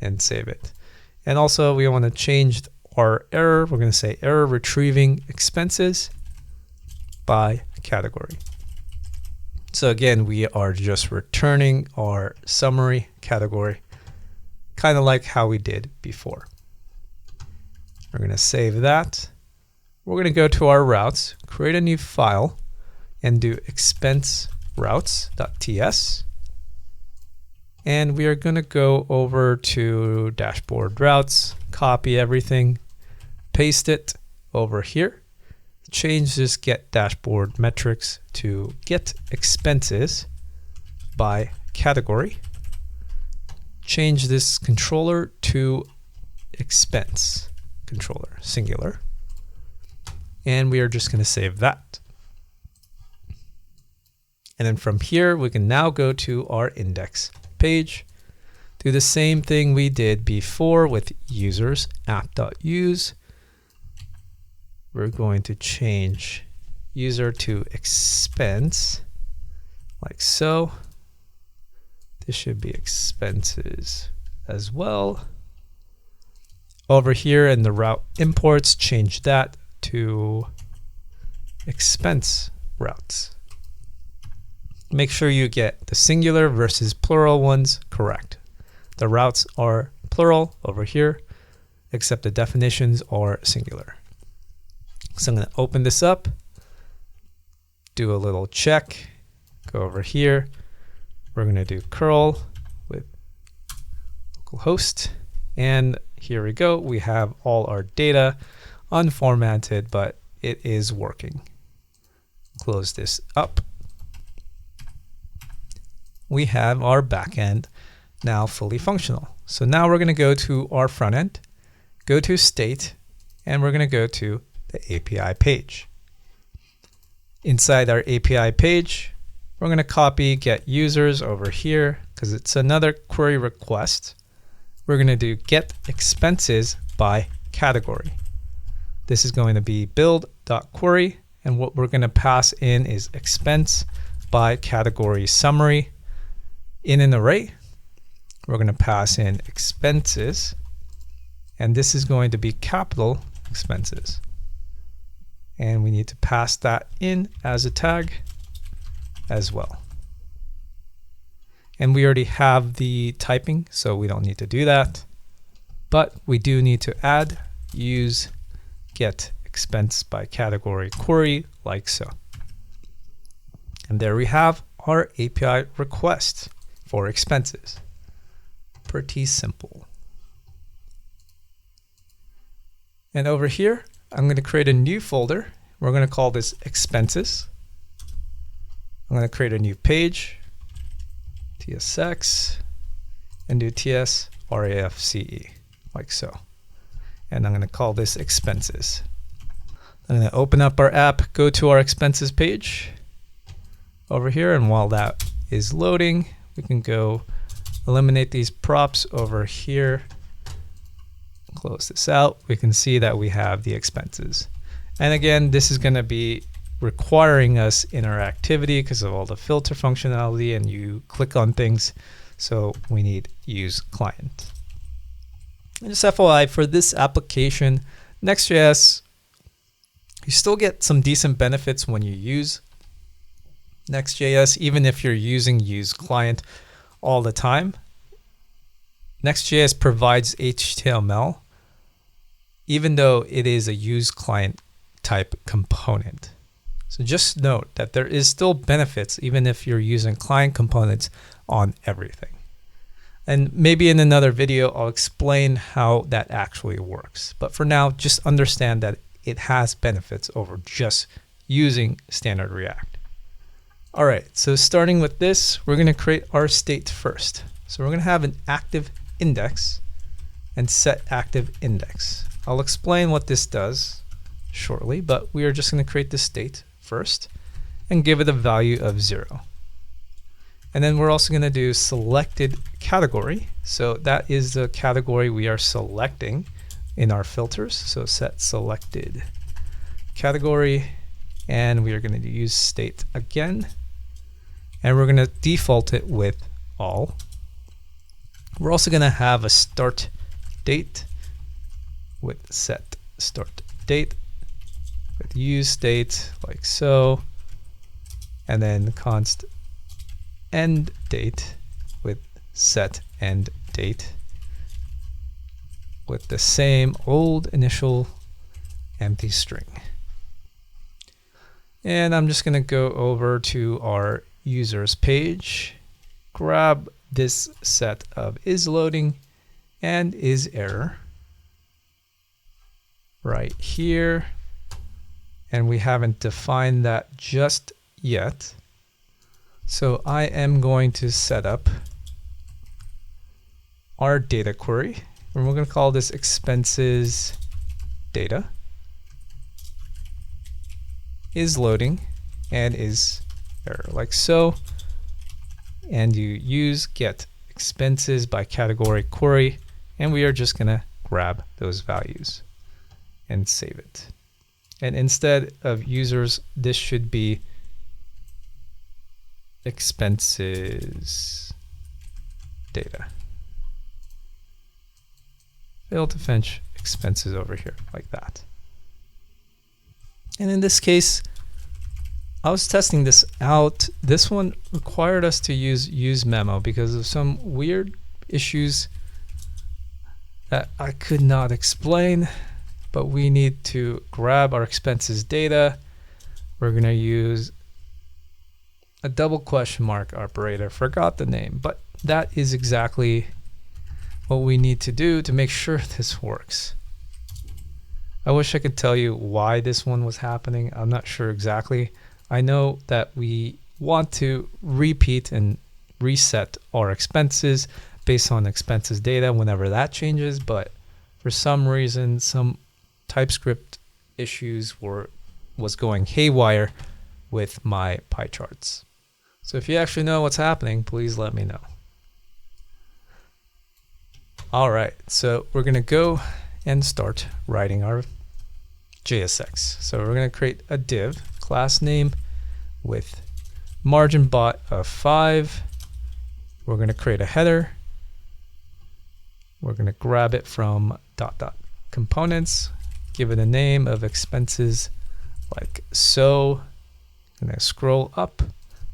and save it. And also we want to change our error. We're going to say error retrieving expenses by category. So again, we are just returning our summary category, kind of like how we did before. We're going to save that. We're going to go to our routes, create a new file, and do expense routes.ts. And we are going to go over to dashboard routes, copy everything, paste it over here, change this get dashboard metrics to get expenses by category, change this controller to expense controller, singular, and we are just going to save that. And then from here, we can now go to our index page, do the same thing we did before with users app.use. We're going to change user to expense, like so. This should be expenses as well. Over here in the route imports, change that to expense routes. Make sure you get the singular versus plural ones correct. The routes are plural over here, except the definitions are singular. So I'm going to open this up, do a little check, go over here. We're going to do curl with localhost, and here we go. We have all our data unformatted, but it is working. Close this up. We have our backend now fully functional. So now we're going to go to our front end, go to state, and we're going to go to the API page. Inside our API page, we're going to copy get users over here because it's another query request. We're going to do get expenses by category. This is going to be build.query, and what we're going to pass in is expense by category summary. In an array, we're going to pass in expenses, and this is going to be capital expenses. And we need to pass that in as a tag as well. And we already have the typing, so we don't need to do that. But we do need to add use get expense by category query, like so. And there we have our API request for expenses. Pretty simple. And over here, I'm going to create a new folder. We're going to call this expenses. I'm going to create a new page, tsx, and do tsrafce, like so. And I'm going to call this expenses. I'm going to open up our app, go to our expenses page over here, and while that is loading, we can go eliminate these props over here, close this out. We can see that we have the expenses. And again, this is going to be requiring us interactivity because of all the filter functionality, and you click on things. So we need use client. And just FYI, for this application, Next.js, you still get some decent benefits when you use Next.js, even if you're using use client all the time. Next.js provides HTML, even though it is a use client type component. So just note that there is still benefits even if you're using client components on everything. And maybe in another video, I'll explain how that actually works. But for now, just understand that it has benefits over just using standard React. All right, so starting with this, we're going to create our state first. So we're going to have an active index and set active index. I'll explain what this does shortly, but we are just going to create the state first and give it a value of 0. And then we're also going to do selected category. So that is the category we are selecting in our filters. So set selected category, and we are going to use state again. And we're going to default it with all. We're also going to have a start date with set start date with use state like so, and then const end date with set end date with the same old initial empty string. And I'm just going to go over to our users page, grab this set of is loading and is error right here. And we haven't defined that just yet. So I am going to set up our data query, and we're going to call this expenses data is loading and is error like so. And you use get expenses by category query, and we are just going to grab those values and save it. And instead of users, this should be expenses data. Failed to fetch expenses over here like that. And in this case, I was testing this out. This one required us to use memo because of some weird issues that I could not explain, but we need to grab our expenses data. We're going to use a double question mark operator. Forgot the name, but that is exactly what we need to do to make sure this works. I wish I could tell you why this one was happening. I'm not sure exactly. I know that we want to repeat and reset our expenses based on expenses data whenever that changes, but for some reason, some TypeScript issues was going haywire with my pie charts. So if you actually know what's happening, please let me know. All right, so we're going to go and start writing our JSX. So we're going to create a div, class name with margin bot of 5. We're going to create a header. We're going to grab it from .components, give it a name of expenses like so. I'm going to scroll up,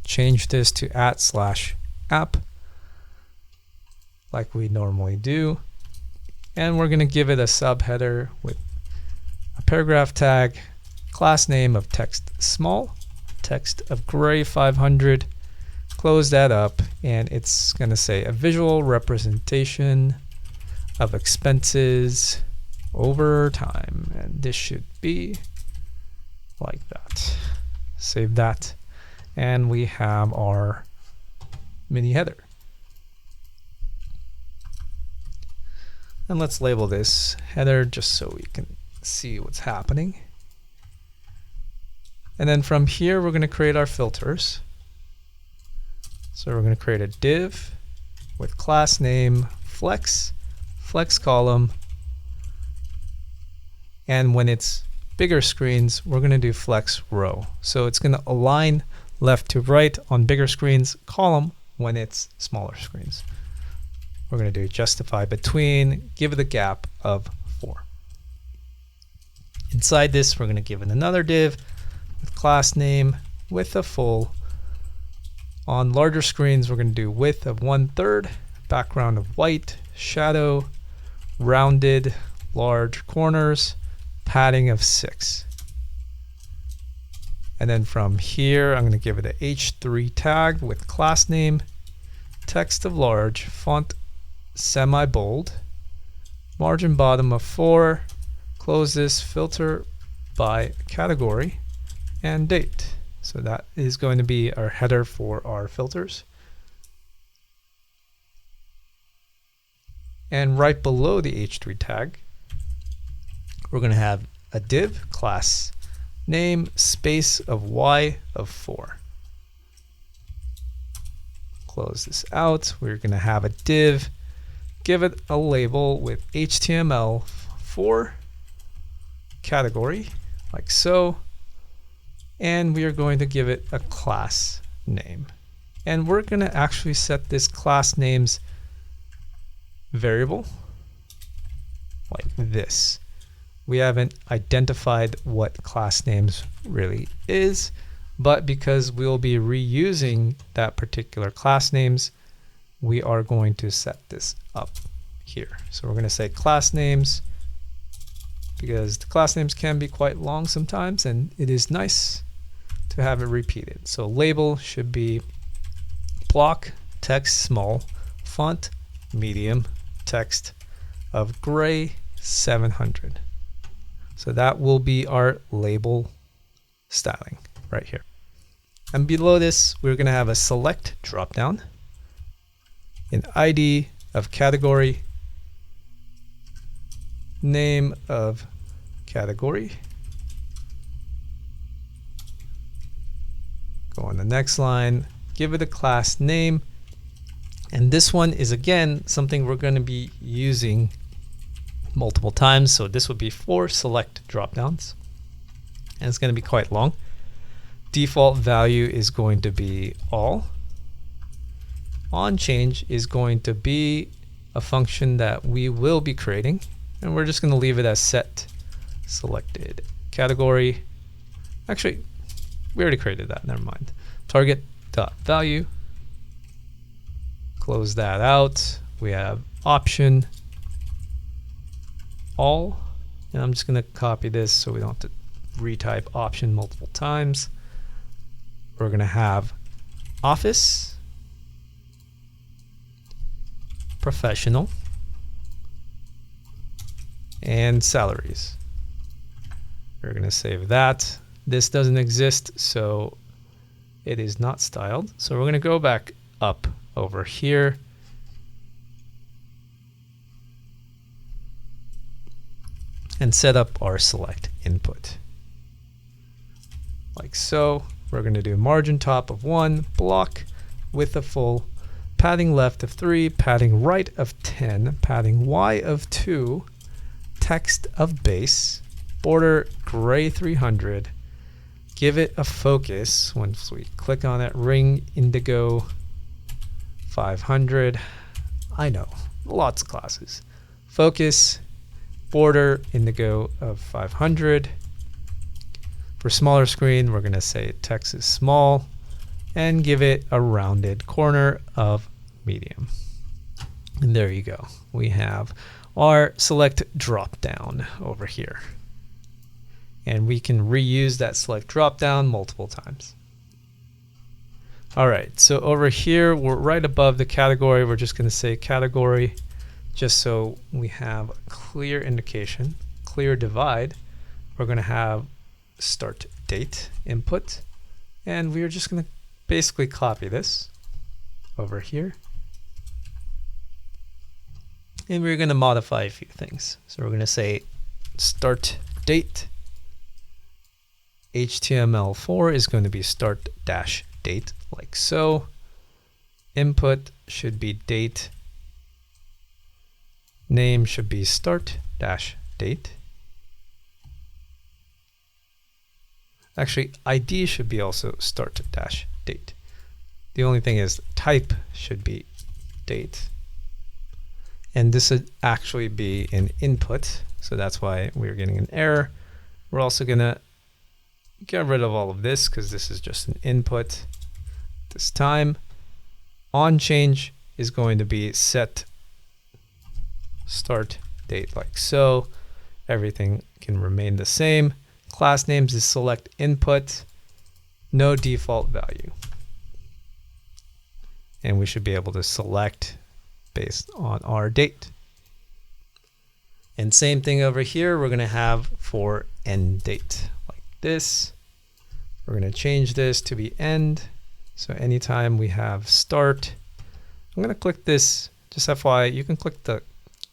change this to @/app like we normally do. And we're going to give it a subheader with a paragraph tag, class name of text small, text of gray 500, close that up, and it's going to say a visual representation of expenses over time. And this should be like that. Save that. And we have our mini header. And let's label this header just so we can see what's happening. And then from here, we're going to create our filters. So we're going to create a div with class name flex column. And when it's bigger screens, we're going to do flex row. So it's going to align left to right on bigger screens, column when it's smaller screens. We're going to do justify between, give it a gap of 4. Inside this, we're going to give it another div with class name, width of full. On larger screens, we're going to do width of 1/3, background of white, shadow, rounded, large corners, padding of 6. And then from here, I'm going to give it a h3 tag with class name, text of large, font semi-bold, margin bottom of 4, close this, filter by category, and date. So that is going to be our header for our filters. And right below the h3 tag, we're going to have a div class name space of y of 4. Close this out. We're going to have a div, give it a label with HTML4 category, like so. And we are going to give it a class name. And we're going to actually set this class names variable like this. We haven't identified what class names really is, but because we'll be reusing that particular class names, we are going to set this up here. So we're going to say class names, because the class names can be quite long sometimes, and it is nice to have it repeated. So label should be block, text small, font medium, text of gray 700. So that will be our label styling right here. And below this, we're going to have a select dropdown, an ID of category, name of category. Go on the next line, give it a class name. And this one is again something we're going to be using multiple times. So this would be 4 select dropdowns, and it's going to be quite long. Default value is going to be all. OnChange is going to be a function that we will be creating, and we're just going to leave it as set selected category. Actually, we already created that, never mind. Target dot value. Close that out. We have option all, and I'm just going to copy this so we don't have to retype option multiple times. We're going to have office, professional, and salaries. We're going to save that. This doesn't exist, so it is not styled. So we're going to go back up over here. And set up our select input. Like so. We're going to do margin top of 1, block, width of full, padding left of 3, padding right of 10, padding y of 2, text of base, border gray 300, give it a focus. Once we click on it, ring indigo 500. I know, lots of classes. Focus, border indigo of 500. For smaller screen, we're going to say text is small and give it a rounded corner of medium. And there you go. We have our select drop down over here. And we can reuse that select drop down multiple times. All right, so over here, we're right above the category. We're just going to say category, just so we have a clear indication, clear divide. We're going to have start date input, and we're just going to basically copy this over here, and we're going to modify a few things. So we're going to say start date HTML4 is going to be start dash date, like so. Input should be date, name should be start dash date. Actually, ID should be also start dash date. The only thing is type should be date. And this would actually be an input. So that's why we're getting an error. We're also going to get rid of all of this because this is just an input. This time, on change is going to be set start date like so. Everything can remain the same. Class names is select input, no default value. And we should be able to select based on our date. And same thing over here, we're going to have for end date like this. We're going to change this to be end. So anytime we have start, I'm going to click this, just FYI, you can click the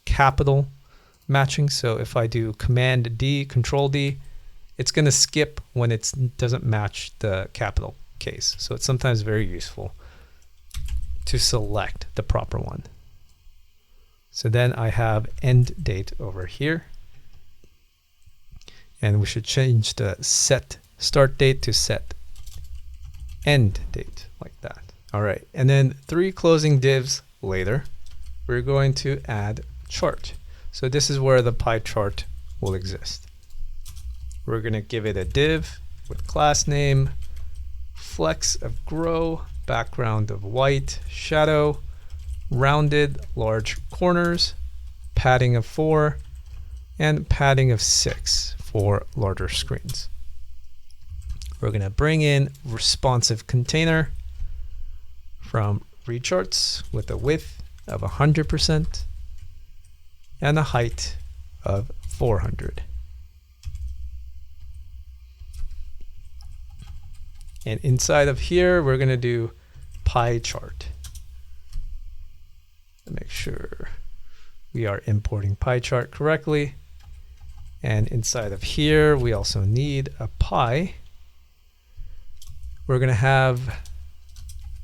capital matching. So if I do Command D, Control D, it's going to skip when it doesn't match the capital case. So it's sometimes very useful to select the proper one. So then I have end date over here. And we should change the set start date to set end date like that. All right. And then 3 closing divs later, we're going to add chart. So this is where the pie chart will exist. We're going to give it a div with class name, flex of grow, background of white, shadow, rounded large corners, padding of 4, and padding of 6 for larger screens. We're going to bring in responsive container from recharts with a width of 100% and a height of 400. And inside of here, we're going to do pie chart. Make sure we are importing pie chart correctly. And inside of here, we also need a pie. We're going to have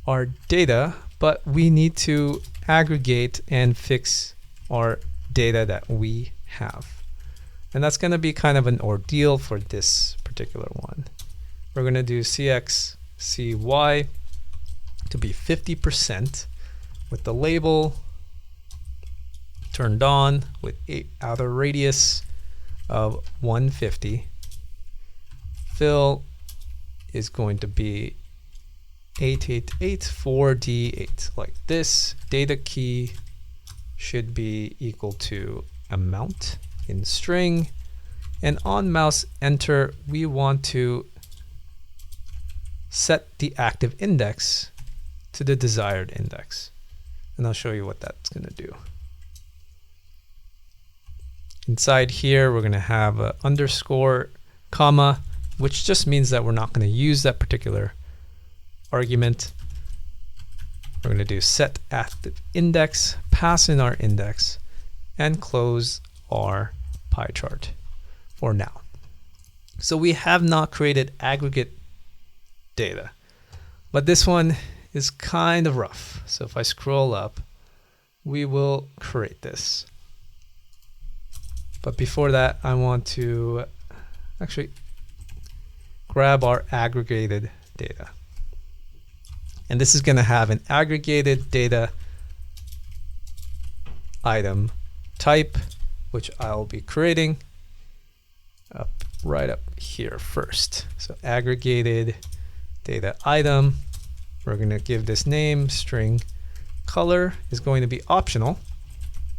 our data, but we need to aggregate and fix our data that we have. And that's going to be kind of an ordeal for this particular one. We're going to do CXCY to be 50% with the label turned on with a outer radius of 150. Fill is going to be 8884D8 like this. Data key should be equal to amount in string. And on mouse enter, we want to set the active index to the desired index. And I'll show you what that's going to do. Inside here, we're going to have an underscore, comma, which just means that we're not going to use that particular argument. We're going to do set active index, pass in our index, and close our pie chart for now. So we have not created aggregate data, but this one is kind of rough. So if I scroll up, we will create this. But before that, I want to actually grab our aggregated data. And this is going to have an aggregated data item type, which I'll be creating right up here first. So aggregated data item, we're going to give this name string. Color is going to be optional.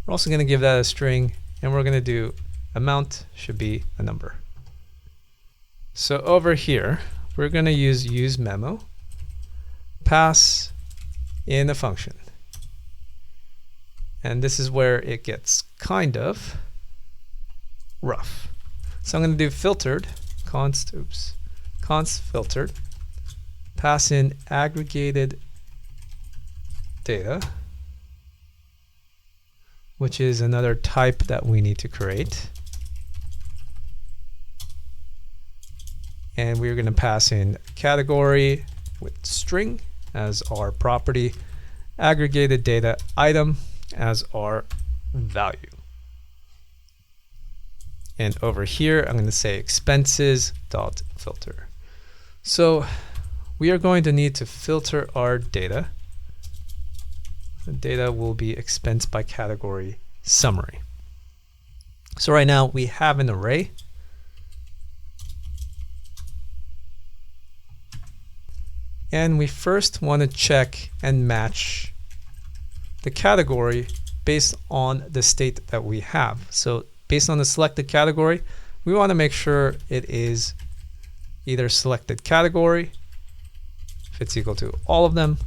We're also going to give that a string, and we're going to do amount should be a number. So over here, we're going to use memo, pass in a function. And this is where it gets kind of rough. So I'm going to do filtered, const filtered, pass in aggregated data, which is another type that we need to create. And we're going to pass in category with string as our property, aggregated data item as our value. And over here, I'm going to say expenses.filter. So we are going to need to filter our data. The data will be expensed by category summary. So right now we have an array. And we first want to check and match the category based on the state that we have. So based on the selected category, we want to make sure it is either selected category, if it's equal to all of them,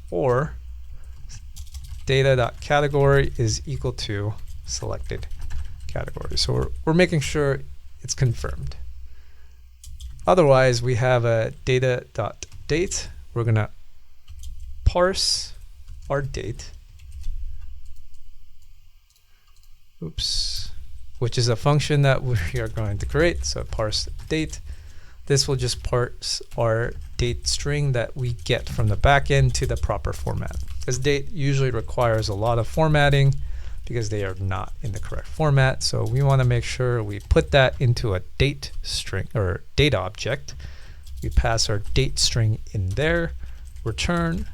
or data.category is equal to selected category. So we're making sure it's confirmed. Otherwise, we have a data.date. We're going to parse our date, which is a function that we are going to create. So parse date. This will just parse our date string that we get from the backend to the proper format. Because date usually requires a lot of formatting because they are not in the correct format. So we want to make sure we put that into a date string or data object. We pass our date string in there, return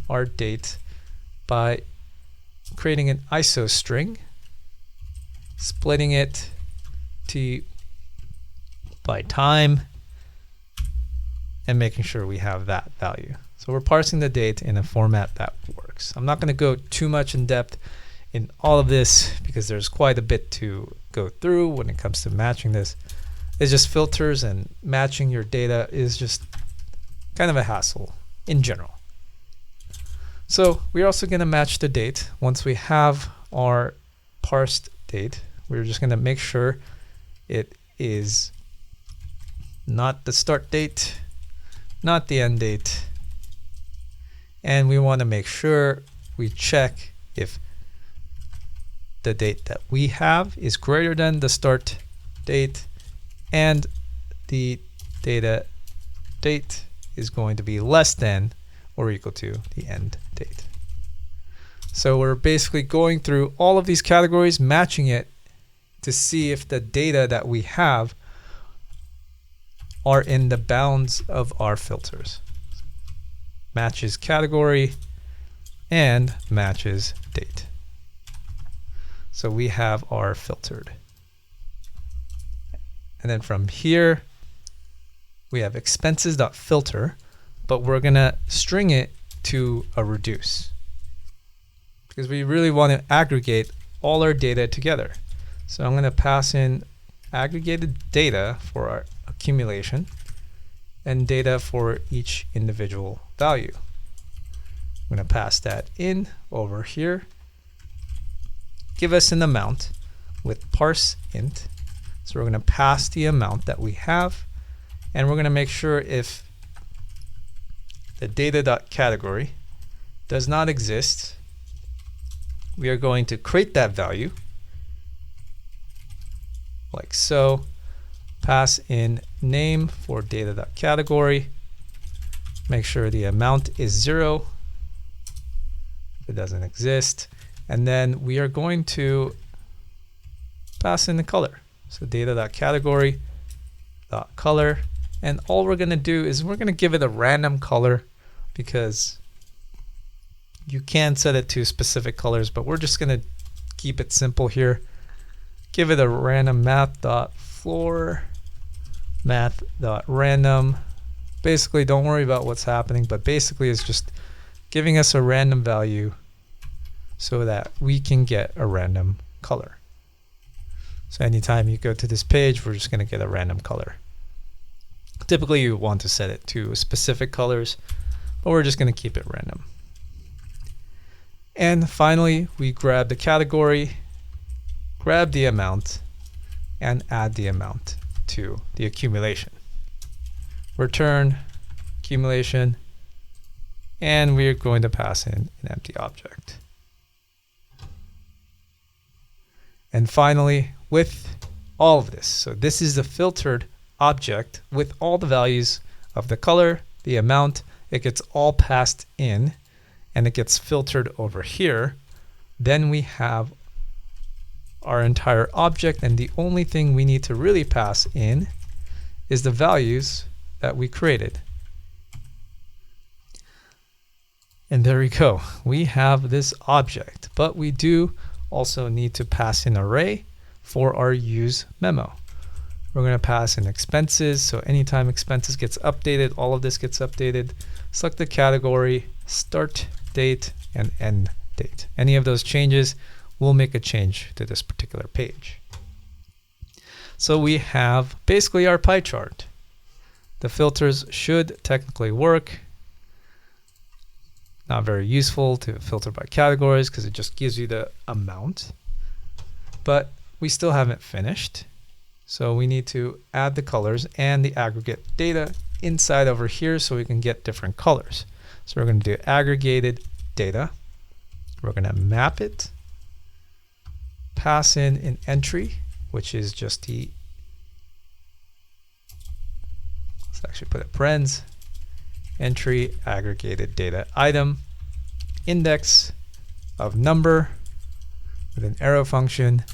our date by creating an ISO string, splitting it by time, and making sure we have that value. So we're parsing the date in a format that works. I'm not going to go too much in depth in all of this because there's quite a bit to go through when it comes to matching this. It's just filters, and matching your data is just kind of a hassle in general. So we're also going to match the date. Once we have our parsed date, we're just going to make sure it is not the start date, not the end date, and we want to make sure we check if the date that we have is greater than the start date and the data date is going to be less than or equal to the end date. So we're basically going through all of these categories, matching it to see if the data that we have are in the bounds of our filters. Matches category and matches date. So we have our filtered. And then from here, we have expenses.filter, but we're going to string it to a reduce because we really want to aggregate all our data together. So I'm going to pass in aggregated data for our accumulation and data for each individual value. I'm going to pass that in over here. Give us an amount with parse int. So we're going to pass the amount that we have, and we're going to make sure if the data.category does not exist, we are going to create that value like so, pass in name for data.category, make sure the amount is 0 if it doesn't exist, and then we are going to pass in the color. So data.category .color, and all we're going to do is we're going to give it a random color because you can set it to specific colors, but we're just going to keep it simple here. Give it a random math.floor, math.random. Basically, don't worry about what's happening, but basically it's just giving us a random value so that we can get a random color. So anytime you go to this page, we're just going to get a random color. Typically, you want to set it to specific colors, but we're just going to keep it random. And finally, we grab the category, grab the amount, and add the amount to the accumulation. Return accumulation, and we're going to pass in an empty object. And finally, with all of this, so this is the filtered object with all the values of the color, the amount, it gets all passed in, and it gets filtered over here. Then we have our entire object, and the only thing we need to really pass in is the values that we created. And there we go. We have this object, but we do also need to pass an array for our use memo. We're going to pass in expenses. So anytime expenses gets updated, all of this gets updated. Select the category, start date, and end date. Any of those changes will make a change to this particular page. So we have basically our pie chart. The filters should technically work. Not very useful to filter by categories because it just gives you the amount. But we still haven't finished. So we need to add the colors and the aggregate data inside over here so we can get different colors. So we're going to do aggregated data. We're going to map it, pass in an entry, which is just the, let's actually put it parens, entry aggregated data item, index of number with an arrow function,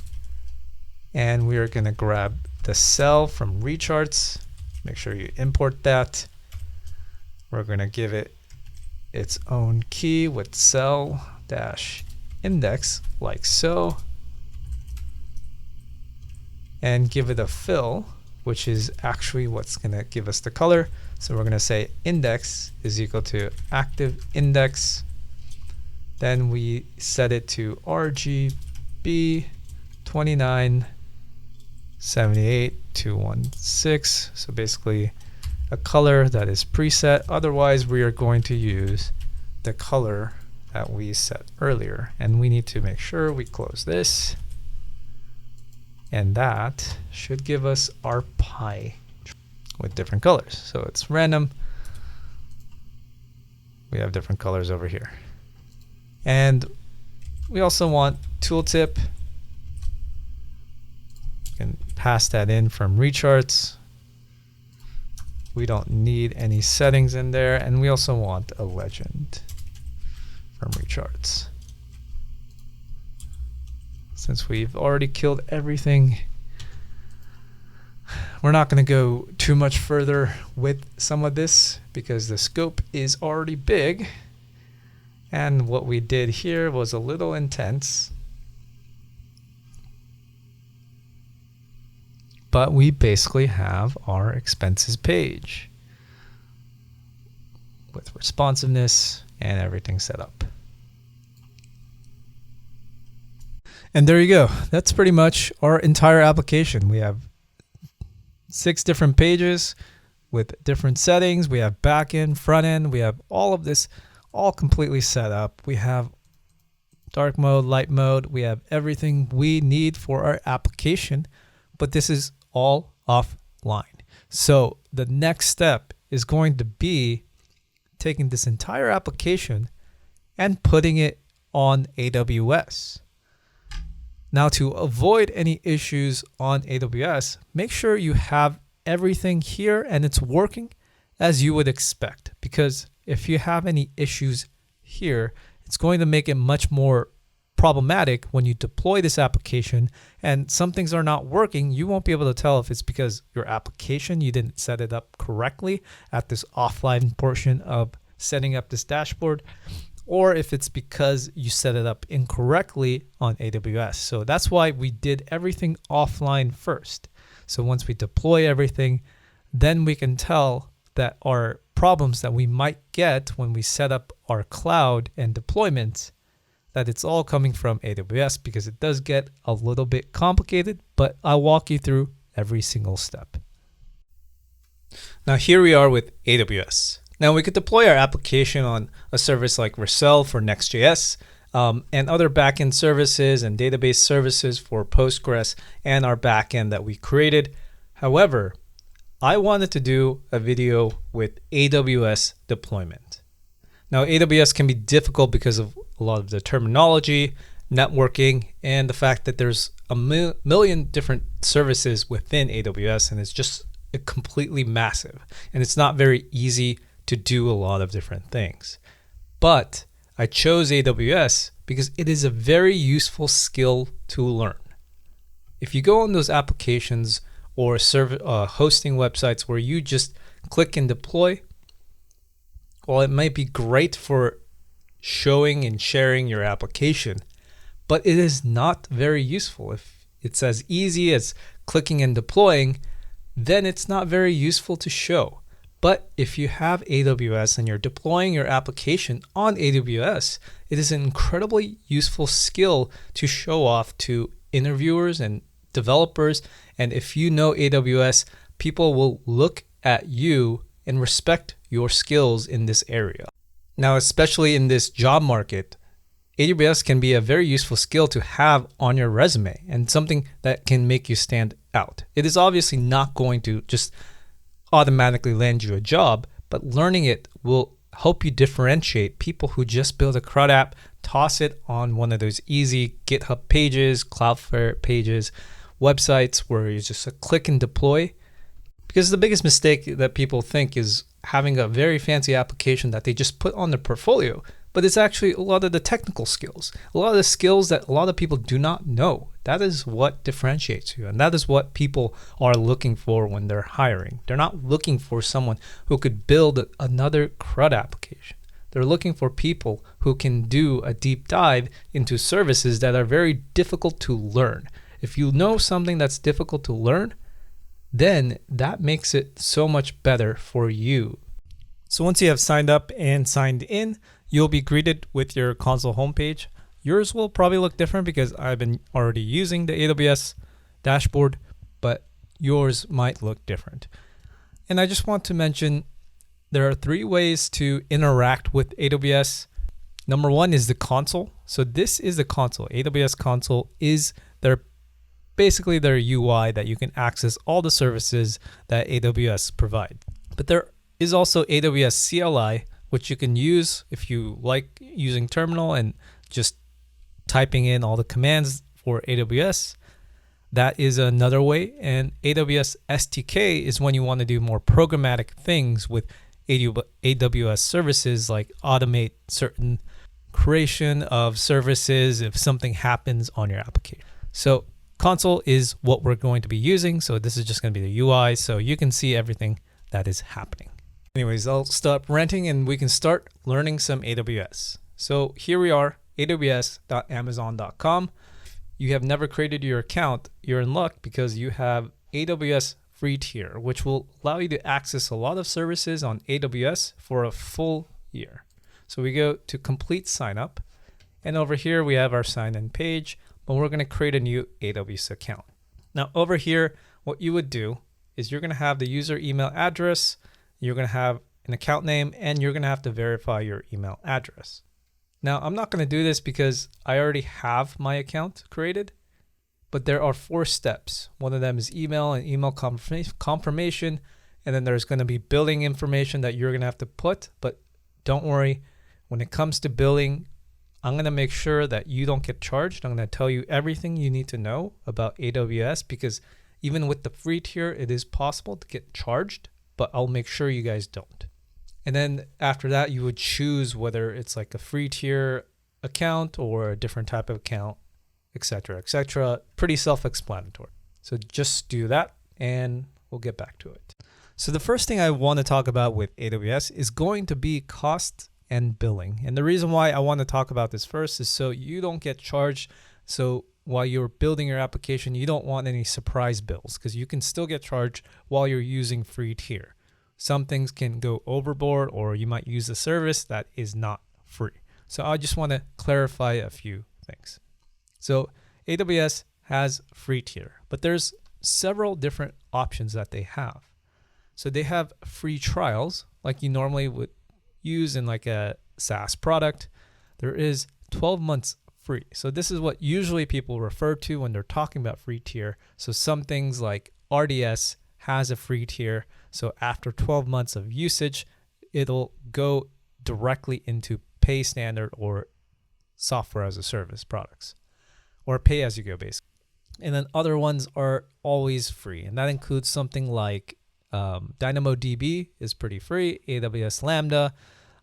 and we are going to grab the cell from recharts. Make sure you import that. We're going to give it its own key with cell dash index like so, and give it a fill, which is actually what's going to give us the color. So we're going to say index is equal to active index. Then we set it to RGB 2978216. So basically a color that is preset. Otherwise, we are going to use the color that we set earlier. And we need to make sure we close this. And that should give us our pie with different colors. So it's random. We have different colors over here. And we also want tooltip. You can pass that in from recharts. We don't need any settings in there. And we also want a legend from recharts. Since we've already killed everything, we're not going to go too much further with some of this because the scope is already big. And what we did here was a little intense. But we basically have our expenses page with responsiveness and everything set up. And there you go. That's pretty much our entire application. We have 6 different pages with different settings. We have backend, front end. We have all of this all completely set up. We have dark mode, light mode. We have everything we need for our application, but this is all offline. So the next step is going to be taking this entire application and putting it on AWS. Now, to avoid any issues on AWS, make sure you have everything here and it's working as you would expect. Because if you have any issues here, it's going to make it much more problematic when you deploy this application and some things are not working. You won't be able to tell if it's because your application, you didn't set it up correctly at this offline portion of setting up this dashboard, or if it's because you set it up incorrectly on AWS. So that's why we did everything offline first. So once we deploy everything, then we can tell that our problems that we might get when we set up our cloud and deployments, that it's all coming from AWS, because it does get a little bit complicated, but I'll walk you through every single step. Now here we are with AWS. Now we could deploy our application on a service like Vercel for Next.js, and other backend services and database services for Postgres and our backend that we created. However, I wanted to do a video with AWS deployment. Now AWS can be difficult because of a lot of the terminology, networking, and the fact that there's a million different services within AWS, and it's just completely massive. And it's not very easy to do a lot of different things. But I chose AWS because it is a very useful skill to learn. If you go on those applications or hosting websites where you just click and deploy, well, it might be great for showing and sharing your application, but it is not very useful. If it's as easy as clicking and deploying, then it's not very useful to show. But if you have AWS and you're deploying your application on AWS, it is an incredibly useful skill to show off to interviewers and developers. And if you know AWS, people will look at you and respect your skills in this area. Now, especially in this job market, AWS can be a very useful skill to have on your resume and something that can make you stand out. It is obviously not going to just automatically land you a job, but learning it will help you differentiate people who just build a CRUD app, toss it on one of those easy GitHub pages, Cloudflare pages, websites where you just click and deploy. Because the biggest mistake that people think is having a very fancy application that they just put on their portfolio, but it's actually a lot of the technical skills, a lot of the skills that a lot of people do not know. That is what differentiates you, and that is what people are looking for when they're hiring. They're not looking for someone who could build another CRUD application. They're looking for people who can do a deep dive into services that are very difficult to learn. If you know something that's difficult to learn, then that makes it so much better for you. So once you have signed up and signed in, you'll be greeted with your console homepage. Yours will probably look different because I've been already using the AWS dashboard, but yours might look different. And I just want to mention there are 3 ways to interact with AWS. Number 1 is the console. So this is the console. AWS console is basically their UI that you can access all the services that AWS provide. But there is also AWS CLI, which you can use if you like using terminal and just typing in all the commands for AWS. That is another way. And AWS SDK is when you want to do more programmatic things with AWS services, like automate certain creation of services if something happens on your application. So console is what we're going to be using. So this is just going to be the UI, so you can see everything that is happening. Anyways, I'll stop ranting and we can start learning some AWS. So here we are, aws.amazon.com. You have never created your account, you're in luck because you have AWS free tier, which will allow you to access a lot of services on AWS for a full year. So we go to complete sign up, and over here we have our sign in page, but we're going to create a new AWS account. Now over here, what you would do is you're going to have the user email address, you're going to have an account name, and you're going to have to verify your email address. Now I'm not going to do this because I already have my account created, but there are 4 steps. One of them is email and email confirmation, and then there's going to be billing information that you're going to have to put, but don't worry, when it comes to billing, I'm going to make sure that you don't get charged. I'm going to tell you everything you need to know about AWS, because even with the free tier, it is possible to get charged, but I'll make sure you guys don't. And then after that, you would choose whether it's like a free tier account or a different type of account, etc., etc. Pretty self-explanatory. So just do that and we'll get back to it. So the first thing I want to talk about with AWS is going to be cost and billing. And the reason why I want to talk about this first is so you don't get charged. So while you're building your application, you don't want any surprise bills, because you can still get charged while you're using free tier. Some things can go overboard, or you might use a service that is not free. So I just want to clarify a few things. So AWS has free tier, but there's several different options that they have. So they have free trials like you normally would use in like a SaaS product. There is 12 months free. So this is what usually people refer to when they're talking about free tier. So some things like RDS has a free tier. So after 12 months of usage, it'll go directly into pay standard or software as a service products, or pay as you go basically. And then other ones are always free. And that includes something like DynamoDB is pretty free, AWS Lambda,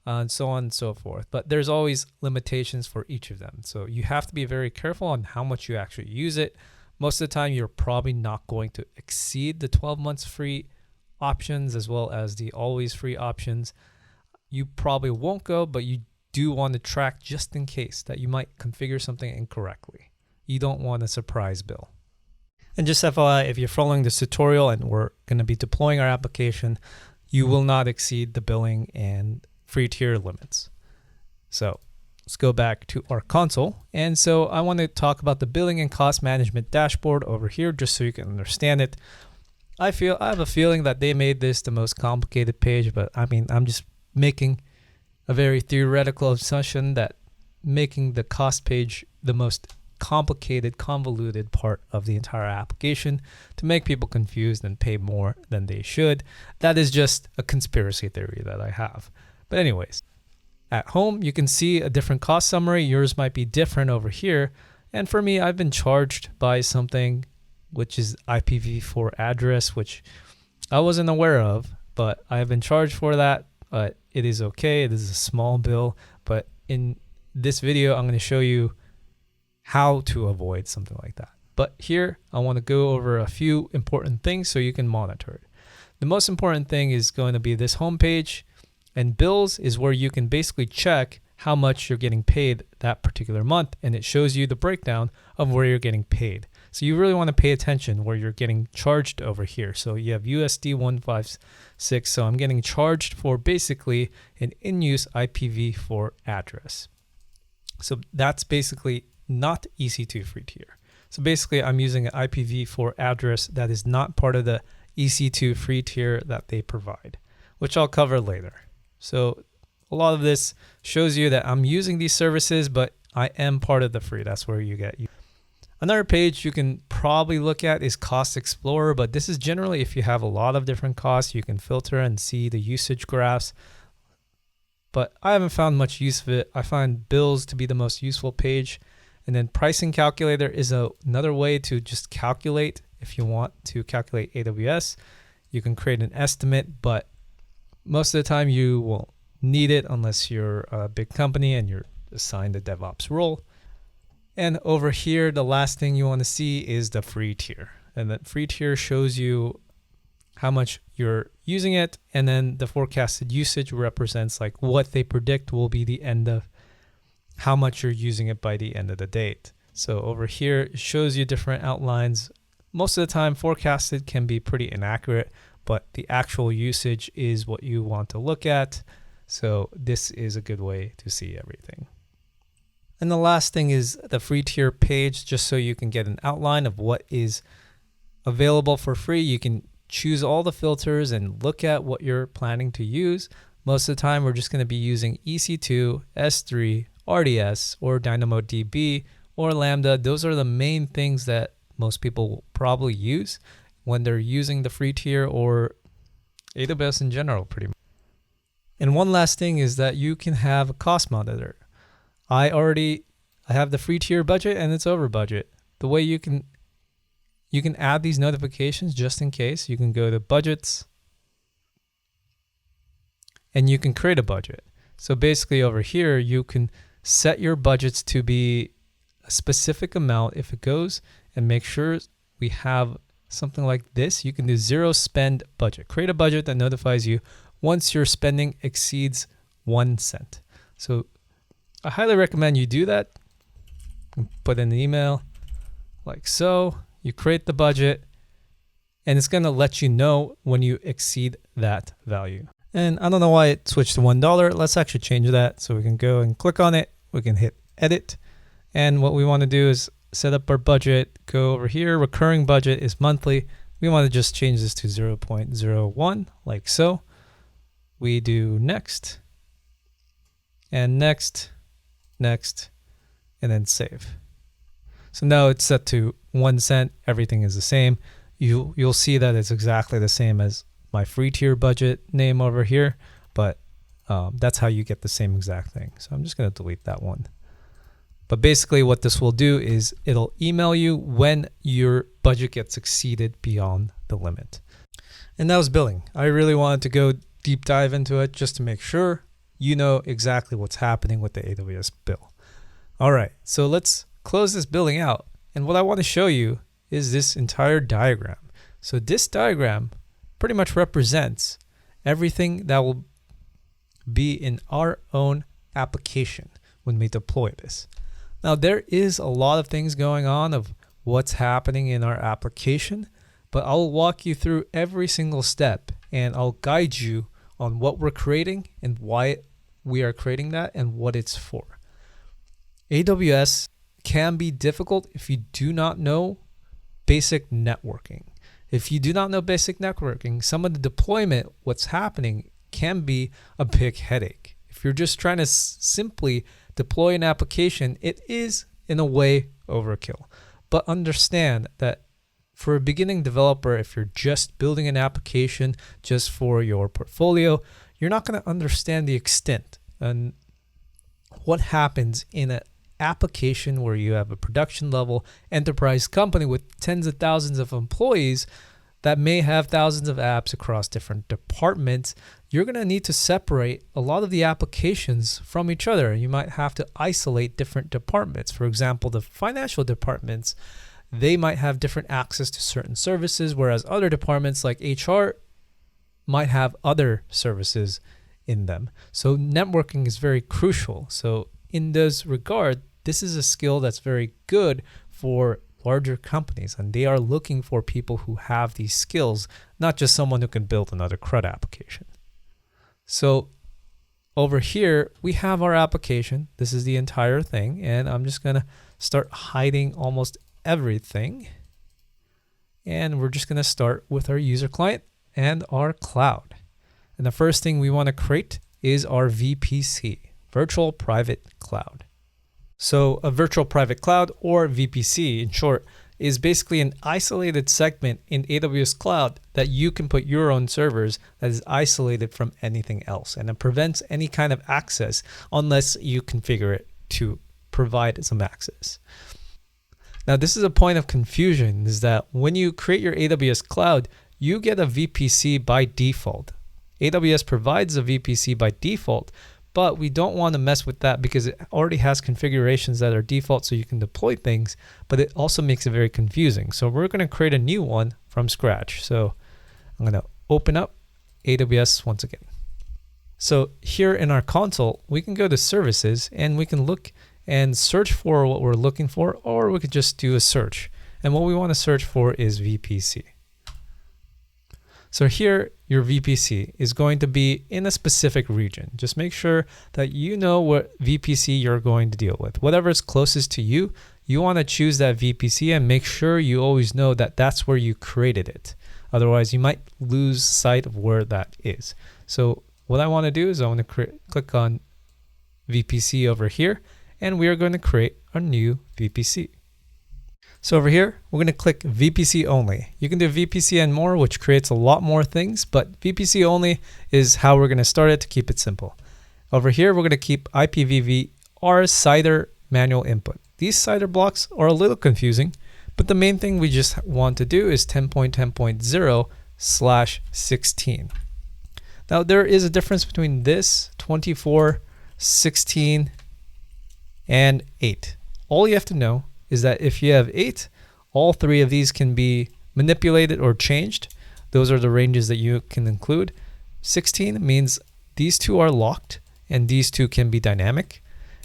and so on and so forth. But there's always limitations for each of them. So you have to be very careful on how much you actually use it. Most of the time, you're probably not going to exceed the 12 months free options as well as the always free options. You probably won't go, but you do want to track just in case that you might configure something incorrectly. You don't want a surprise bill. And just FYI, if you're following this tutorial and we're going to be deploying our application, you will not exceed the billing and free tier limits. So let's go back to our console. And so I want to talk about the billing and cost management dashboard over here, just so you can understand it. I have a feeling that they made this the most complicated page, but I mean, I'm just making a very theoretical assumption that making the cost page the most complicated, convoluted part of the entire application to make people confused and pay more than they should. That is just a conspiracy theory that I have. But anyways, at home, you can see a different cost summary. Yours might be different over here. And for me, I've been charged by something which is IPv4 address, which I wasn't aware of, but I have been charged for that. But it is okay. It is a small bill. But in this video, I'm going to show you how to avoid something like that. But here, I want to go over a few important things so you can monitor it. The most important thing is going to be this homepage, and bills is where you can basically check how much you're getting paid that particular month, and it shows you the breakdown of where you're getting paid. So you really want to pay attention where you're getting charged over here. So you have USD 156. So I'm getting charged for basically an in-use IPv4 address. So that's basically not EC2 free tier. So basically I'm using an IPv4 address that is not part of the EC2 free tier that they provide, which I'll cover later. So a lot of this shows you that I'm using these services, but I am part of the free. That's where you get. Another page you can probably look at is Cost Explorer, but this is generally if you have a lot of different costs, you can filter and see the usage graphs. But I haven't found much use of it. I find bills to be the most useful page. And then pricing calculator is another way to just calculate. If you want to calculate AWS, you can create an estimate, but most of the time you won't need it unless you're a big company and you're assigned a DevOps role. And over here, the last thing you want to see is the free tier. And that free tier shows you how much you're using it. And then the forecasted usage represents like what they predict will be the end of how much you're using it by the end of the date. So over here, it shows you different outlines. Most of the time, forecasted can be pretty inaccurate, but the actual usage is what you want to look at. So this is a good way to see everything. And the last thing is the free tier page, just so you can get an outline of what is available for free. You can choose all the filters and look at what you're planning to use. Most of the time, we're just going to be using EC2, S3, RDS, or DynamoDB, or Lambda. Those are the main things that most people will probably use when they're using the free tier or AWS in general, pretty much. And one last thing is that you can have a cost monitor. I have the free tier budget and it's over budget. The way you can add these notifications just in case, you can go to budgets and you can create a budget. So basically over here, you can set your budgets to be a specific amount if it goes, and make sure we have something like this. You can do 0 spend budget. Create a budget that notifies you once your spending exceeds 1 cent. So I highly recommend you do that. Put in an email like so. You create the budget, and it's going to let you know when you exceed that value. And I don't know why it switched to $1. Let's actually change that. So we can go and click on it. We can hit edit. And what we want to do is set up our budget. Go over here. Recurring budget is monthly. We want to just change this to 0.01 like so. We do next and next, and then save. So now it's set to 1 cent. Everything is the same. You'll see that it's exactly the same as my free tier budget name over here, but that's how you get the same exact thing. So I'm just going to delete that one. But basically what this will do is it'll email you when your budget gets exceeded beyond the limit. And that was billing. I really wanted to go deep dive into it just to make sure you know exactly what's happening with the AWS bill. All right, so let's close this billing out. And what I want to show you is this entire diagram. So this diagram pretty much represents everything that will be in our own application when we deploy this. Now there is a lot of things going on of what's happening in our application, but I'll walk you through every single step and I'll guide you on what we're creating and why we are creating that and what it's for. AWS can be difficult if you do not know basic networking. If you do not know basic networking, some of the deployment, what's happening, can be a big headache. If you're just trying to simply deploy an application, it is in a way overkill. But understand that for a beginning developer, if you're just building an application just for your portfolio, you're not going to understand the extent and what happens in an application where you have a production level enterprise company with tens of thousands of employees that may have thousands of apps across different departments. You're going to need to separate a lot of the applications from each other. You might have to isolate different departments. For example, the financial departments, they might have different access to certain services, whereas other departments like HR might have other services in them. So networking is very crucial. So in this regard, this is a skill that's very good for larger companies, and they are looking for people who have these skills, not just someone who can build another CRUD application. So over here, we have our application. This is the entire thing, and I'm just going to start hiding almost everything. And we're just going to start with our user client and our cloud. And the first thing we want to create is our VPC, Virtual Private Cloud. So a virtual private cloud, or VPC in short, is basically an isolated segment in AWS Cloud that you can put your own servers that is isolated from anything else. And it prevents any kind of access unless you configure it to provide some access. Now, this is a point of confusion, is that when you create your AWS Cloud, you get a VPC by default. AWS provides a VPC by default, but we don't want to mess with that because it already has configurations that are default so you can deploy things, but it also makes it very confusing. So we're going to create a new one from scratch. So I'm going to open up AWS once again. So here in our console, we can go to services and we can look and search for what we're looking for, or we could just do a search. And what we want to search for is VPC. So here, your VPC is going to be in a specific region. Just make sure that you know what VPC you're going to deal with. Whatever is closest to you, you want to choose that VPC and make sure you always know that that's where you created it. Otherwise, you might lose sight of where that is. So what I want to do is I want to click on VPC over here, and we are going to create a new VPC. So over here, we're going to click VPC only. You can do VPC and more, which creates a lot more things, but VPC only is how we're going to start it to keep it simple. Over here, we're going to keep IPv4 CIDR manual input. These CIDR blocks are a little confusing, but the main thing we just want to do is 10.10.0/16. Now there is a difference between this 24, 16, and 8. All you have to know is that if you have 8, all 3 of these can be manipulated or changed. Those are the ranges that you can include. 16 means these 2 are locked and these 2 can be dynamic.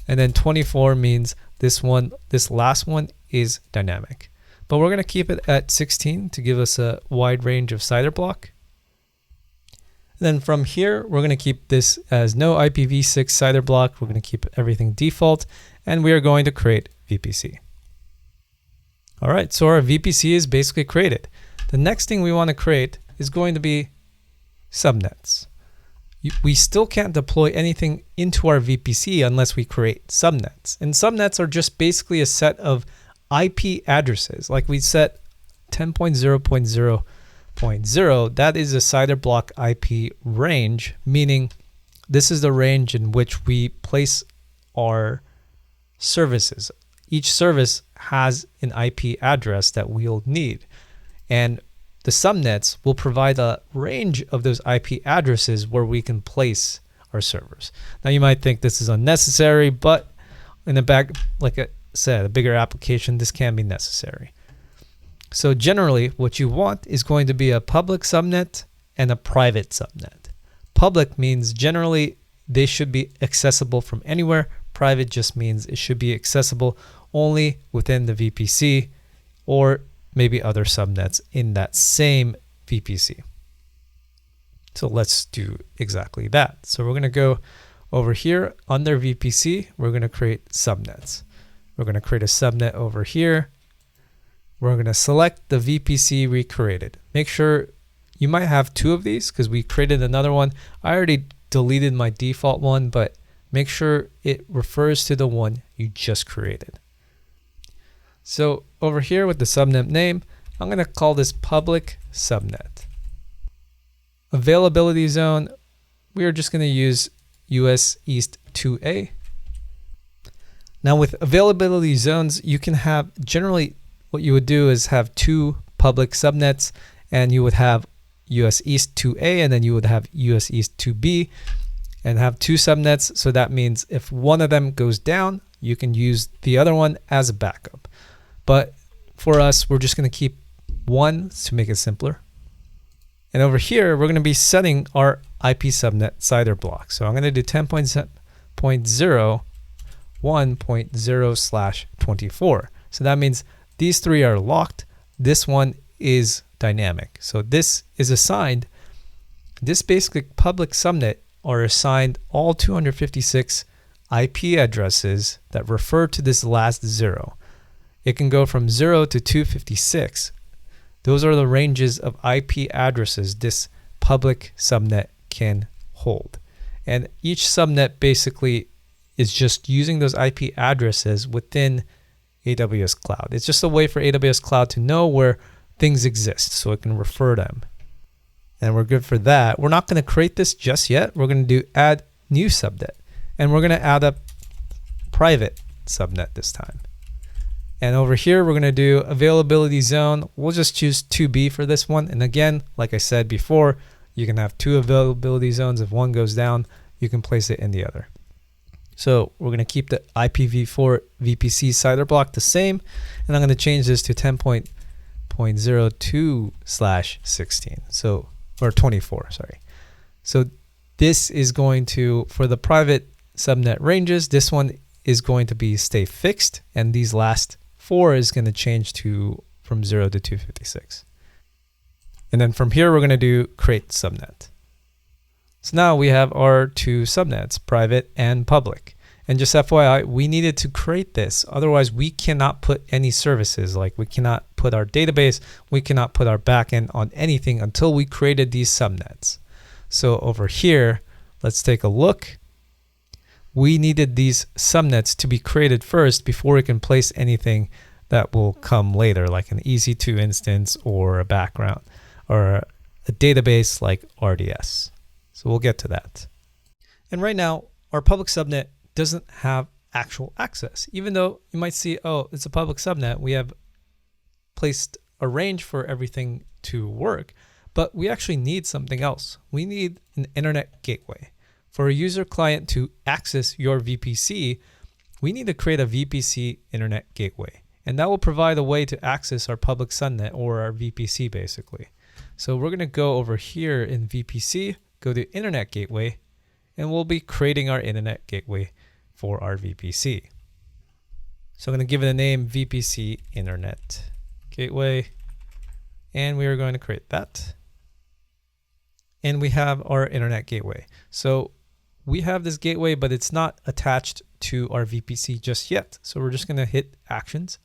And then 24 means this last one is dynamic. But we're going to keep it at 16 to give us a wide range of CIDR block. Then from here, we're going to keep this as no IPv6 CIDR block. We're going to keep everything default, and we are going to create VPC. All right, so our VPC is basically created. The next thing we want to create is going to be subnets. We still can't deploy anything into our VPC unless we create subnets. And subnets are just basically a set of IP addresses. Like we set 10.0.0.0, that is a CIDR block IP range, meaning this is the range in which we place our services. Each service has an IP address that we'll need. And the subnets will provide a range of those IP addresses where we can place our servers. Now you might think this is unnecessary, but in the back, like I said, a bigger application, this can be necessary. So generally what you want is going to be a public subnet and a private subnet. Public means generally they should be accessible from anywhere. Private just means it should be accessible only within the VPC or maybe other subnets in that same VPC. So let's do exactly that. So we're going to go over here under VPC. We're going to create subnets. We're going to create a subnet over here. We're going to select the VPC we created. Make sure you might have two of these because we created another one. I already deleted my default one, but make sure it refers to the one you just created. So over here with the subnet name, I'm going to call this public subnet. Availability zone, we are just going to use US East 2A. Now with availability zones, you can have generally what you would do is have two public subnets, and you would have US East 2A and then you would have US East 2B and have two subnets. So that means if one of them goes down, you can use the other one as a backup. But for us, we're just going to keep one to make it simpler. And over here, we're going to be setting our IP subnet CIDR block. So I'm going to do 10.0.1.0/24. So that means these three are locked. This one is dynamic. So this is assigned, this basically public subnet are assigned all 256 IP addresses that refer to this last zero. It can go from 0 to 256. Those are the ranges of IP addresses this public subnet can hold. And each subnet basically is just using those IP addresses within AWS Cloud. It's just a way for AWS Cloud to know where things exist so it can refer them. And we're good for that. We're not going to create this just yet. We're going to do add new subnet. And we're going to add a private subnet this time. And over here, we're going to do availability zone. We'll just choose 2B for this one. And again, like I said before, you can have two availability zones. If one goes down, you can place it in the other. So we're going to keep the IPv4 VPC CIDR block the same. And I'm going to change this to 10.02/16. So, or 24, sorry. So this is going to, for the private subnet ranges, this one is going to be stay fixed. And these last 4 is going to change to from 0 to 256. And then from here, we're going to do create subnet. So now we have our two subnets, private and public. And just FYI, we needed to create this. Otherwise, we cannot put any services. Like we cannot put our database, we cannot put our backend on anything until we created these subnets. So over here, let's take a look. We needed these subnets to be created first before we can place anything that will come later, like an EC2 instance or a background or a database like RDS. So we'll get to that. And right now, our public subnet doesn't have actual access. Even though you might see, oh, it's a public subnet, we have placed a range for everything to work, but we actually need something else. We need an internet gateway. For a user client to access your VPC, we need to create a VPC internet gateway. And that will provide a way to access our public subnet or our VPC basically. So we're going to go over here in VPC, go to internet gateway, and we'll be creating our internet gateway for our VPC. So I'm going to give it a name VPC internet gateway, and we are going to create that. And we have our internet gateway. So we have this gateway, but it's not attached to our VPC just yet. So we're just going to hit actions,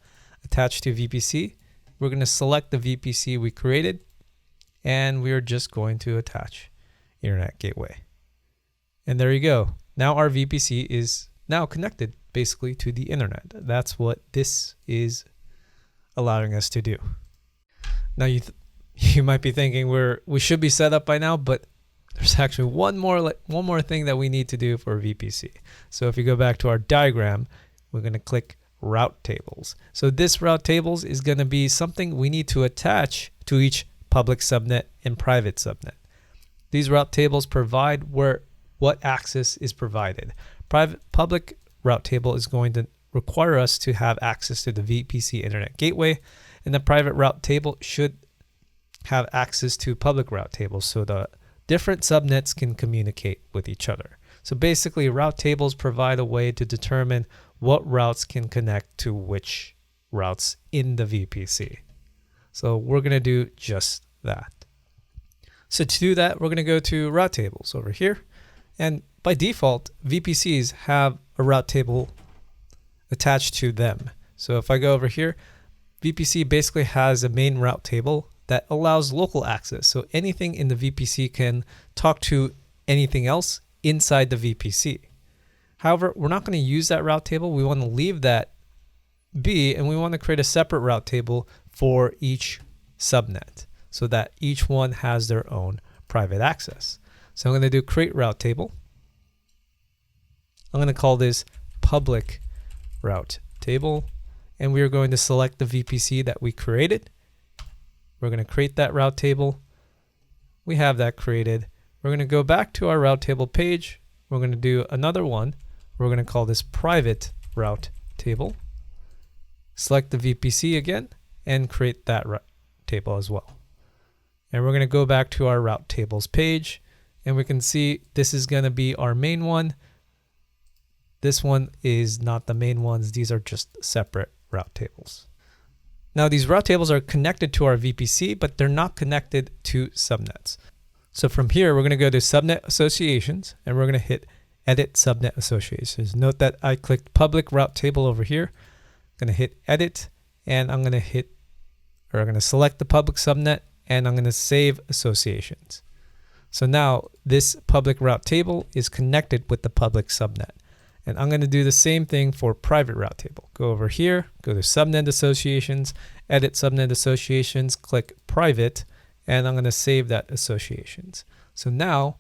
attach to VPC. We're going to select the VPC we created, and we are just going to attach internet gateway. And there you go. Now our VPC is now connected basically to the internet. That's what this is allowing us to do. Now you might be thinking we should be set up by now, but there's actually one more thing that we need to do for VPC. So if you go back to our diagram, we're going to click route tables. So this route tables is going to be something we need to attach to each public subnet and private subnet. These route tables provide what access is provided. Public route table is going to require us to have access to the VPC internet gateway, and the private route table should have access to public route tables so the different subnets can communicate with each other. So basically, route tables provide a way to determine what routes can connect to which routes in the VPC. So we're going to do just that. So to do that, we're going to go to route tables over here. And by default, VPCs have a route table attached to them. So if I go over here, VPC basically has a main route table that allows local access. So anything in the VPC can talk to anything else inside the VPC. However, we're not going to use that route table. We want to leave that be, and we want to create a separate route table for each subnet so that each one has their own private access. So I'm going to do create route table. I'm going to call this public route table, and we are going to select the VPC that we created. We're going to create that route table. We have that created. We're going to go back to our route table page. We're going to do another one. We're going to call this private route table. Select the VPC again and create that route table as well. And we're going to go back to our route tables page, and we can see this is going to be our main one. This one is not the main ones. These are just separate route tables. Now these route tables are connected to our VPC, but they're not connected to subnets. So from here, we're going to go to subnet associations, and we're going to hit edit subnet associations. Note that I clicked public route table over here. I'm going to hit edit, and I'm going to select the public subnet, and I'm going to save associations. So now this public route table is connected with the public subnet. And I'm going to do the same thing for private route table. Go over here, go to subnet associations, edit subnet associations, click private, and I'm going to save that associations. So now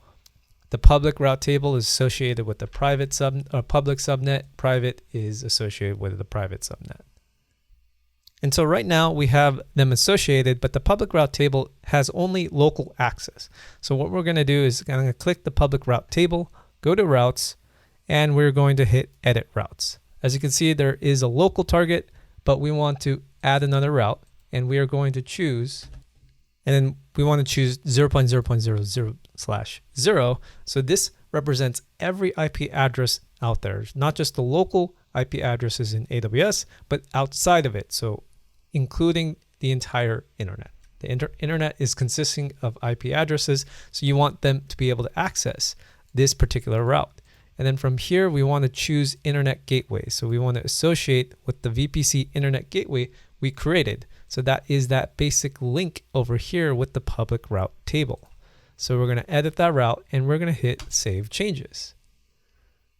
the public route table is associated with the public subnet, private is associated with the private subnet. And so right now we have them associated, but the public route table has only local access. So what we're going to do is I'm going to click the public route table, go to routes, and we're going to hit edit routes. As you can see, there is a local target, but we want to add another route, and we are going to choose, and then we want to choose 0.0.00/0. So this represents every IP address out there, not just the local IP addresses in AWS, but outside of it. So including the entire internet. The internet is consisting of IP addresses, so you want them to be able to access this particular route. And then from here, we want to choose internet gateway. So we want to associate with the VPC internet gateway we created. So that is that basic link over here with the public route table. So we're going to edit that route, and we're going to hit save changes.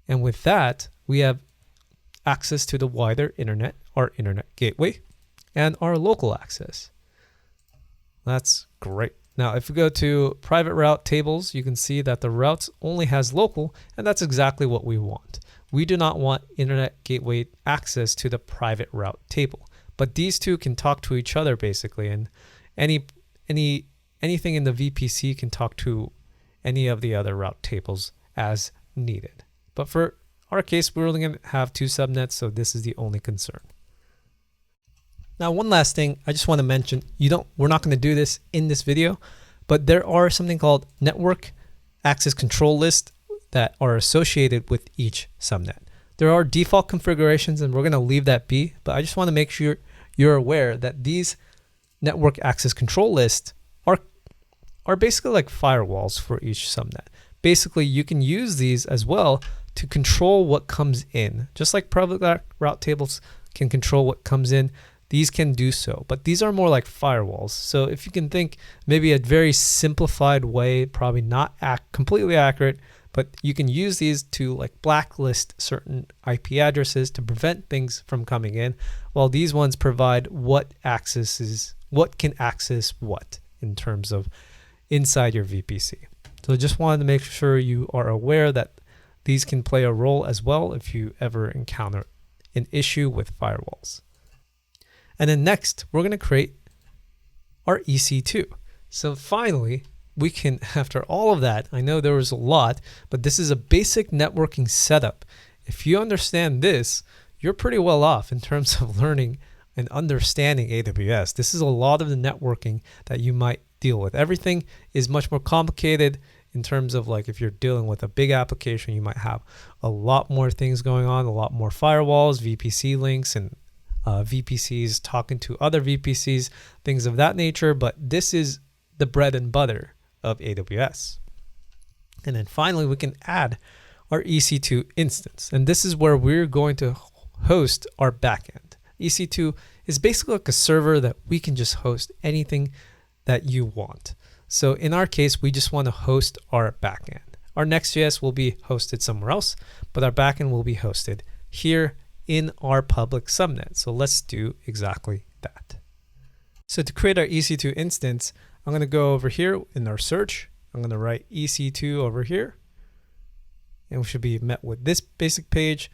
And with that, we have access to the wider internet, our internet gateway, and our local access. That's great. Now, if we go to private route tables, you can see that the routes only has local, and that's exactly what we want. We do not want internet gateway access to the private route table, but these two can talk to each other basically, and anything in the VPC can talk to any of the other route tables as needed. But for our case, we're only going to have two subnets, so this is the only concern. Now, one last thing I just want to mention, we're not going to do this in this video, but there are something called network access control lists that are associated with each subnet. There are default configurations, and we're going to leave that be, but I just want to make sure you're aware that these network access control lists are basically like firewalls for each subnet. Basically, you can use these as well to control what comes in. Just like private route tables can control what comes in, these can do so, but these are more like firewalls. So if you can think maybe a very simplified way, probably not completely accurate, but you can use these to like blacklist certain IP addresses to prevent things from coming in, while these ones provide what can access what in terms of inside your VPC. So just wanted to make sure you are aware that these can play a role as well if you ever encounter an issue with firewalls. And then next, we're going to create our EC2. So finally, we can, after all of that, I know there was a lot, but this is a basic networking setup. If you understand this, you're pretty well off in terms of learning and understanding AWS. This is a lot of the networking that you might deal with. Everything is much more complicated in terms of like if you're dealing with a big application, you might have a lot more things going on, a lot more firewalls, VPC links, and VPCs talking to other VPCs, things of that nature. But this is the bread and butter of AWS. And then finally, we can add our EC2 instance. And this is where we're going to host our backend. EC2 is basically like a server that we can just host anything that you want. So in our case, we just want to host our backend. Our Next.js will be hosted somewhere else, but our backend will be hosted here in our public subnet. So let's do exactly that. So to create our EC2 instance, I'm going to go over here in our search. I'm going to write EC2 over here, and we should be met with this basic page.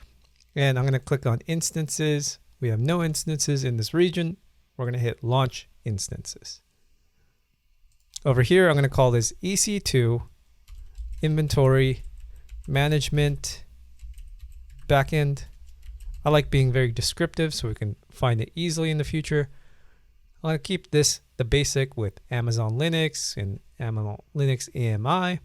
And I'm going to click on instances. We have no instances in this region. We're going to hit launch instances. Over here, I'm going to call this EC2 inventory management backend. I like being very descriptive so we can find it easily in the future. I'm going to keep this the basic with Amazon Linux and Amazon Linux AMI.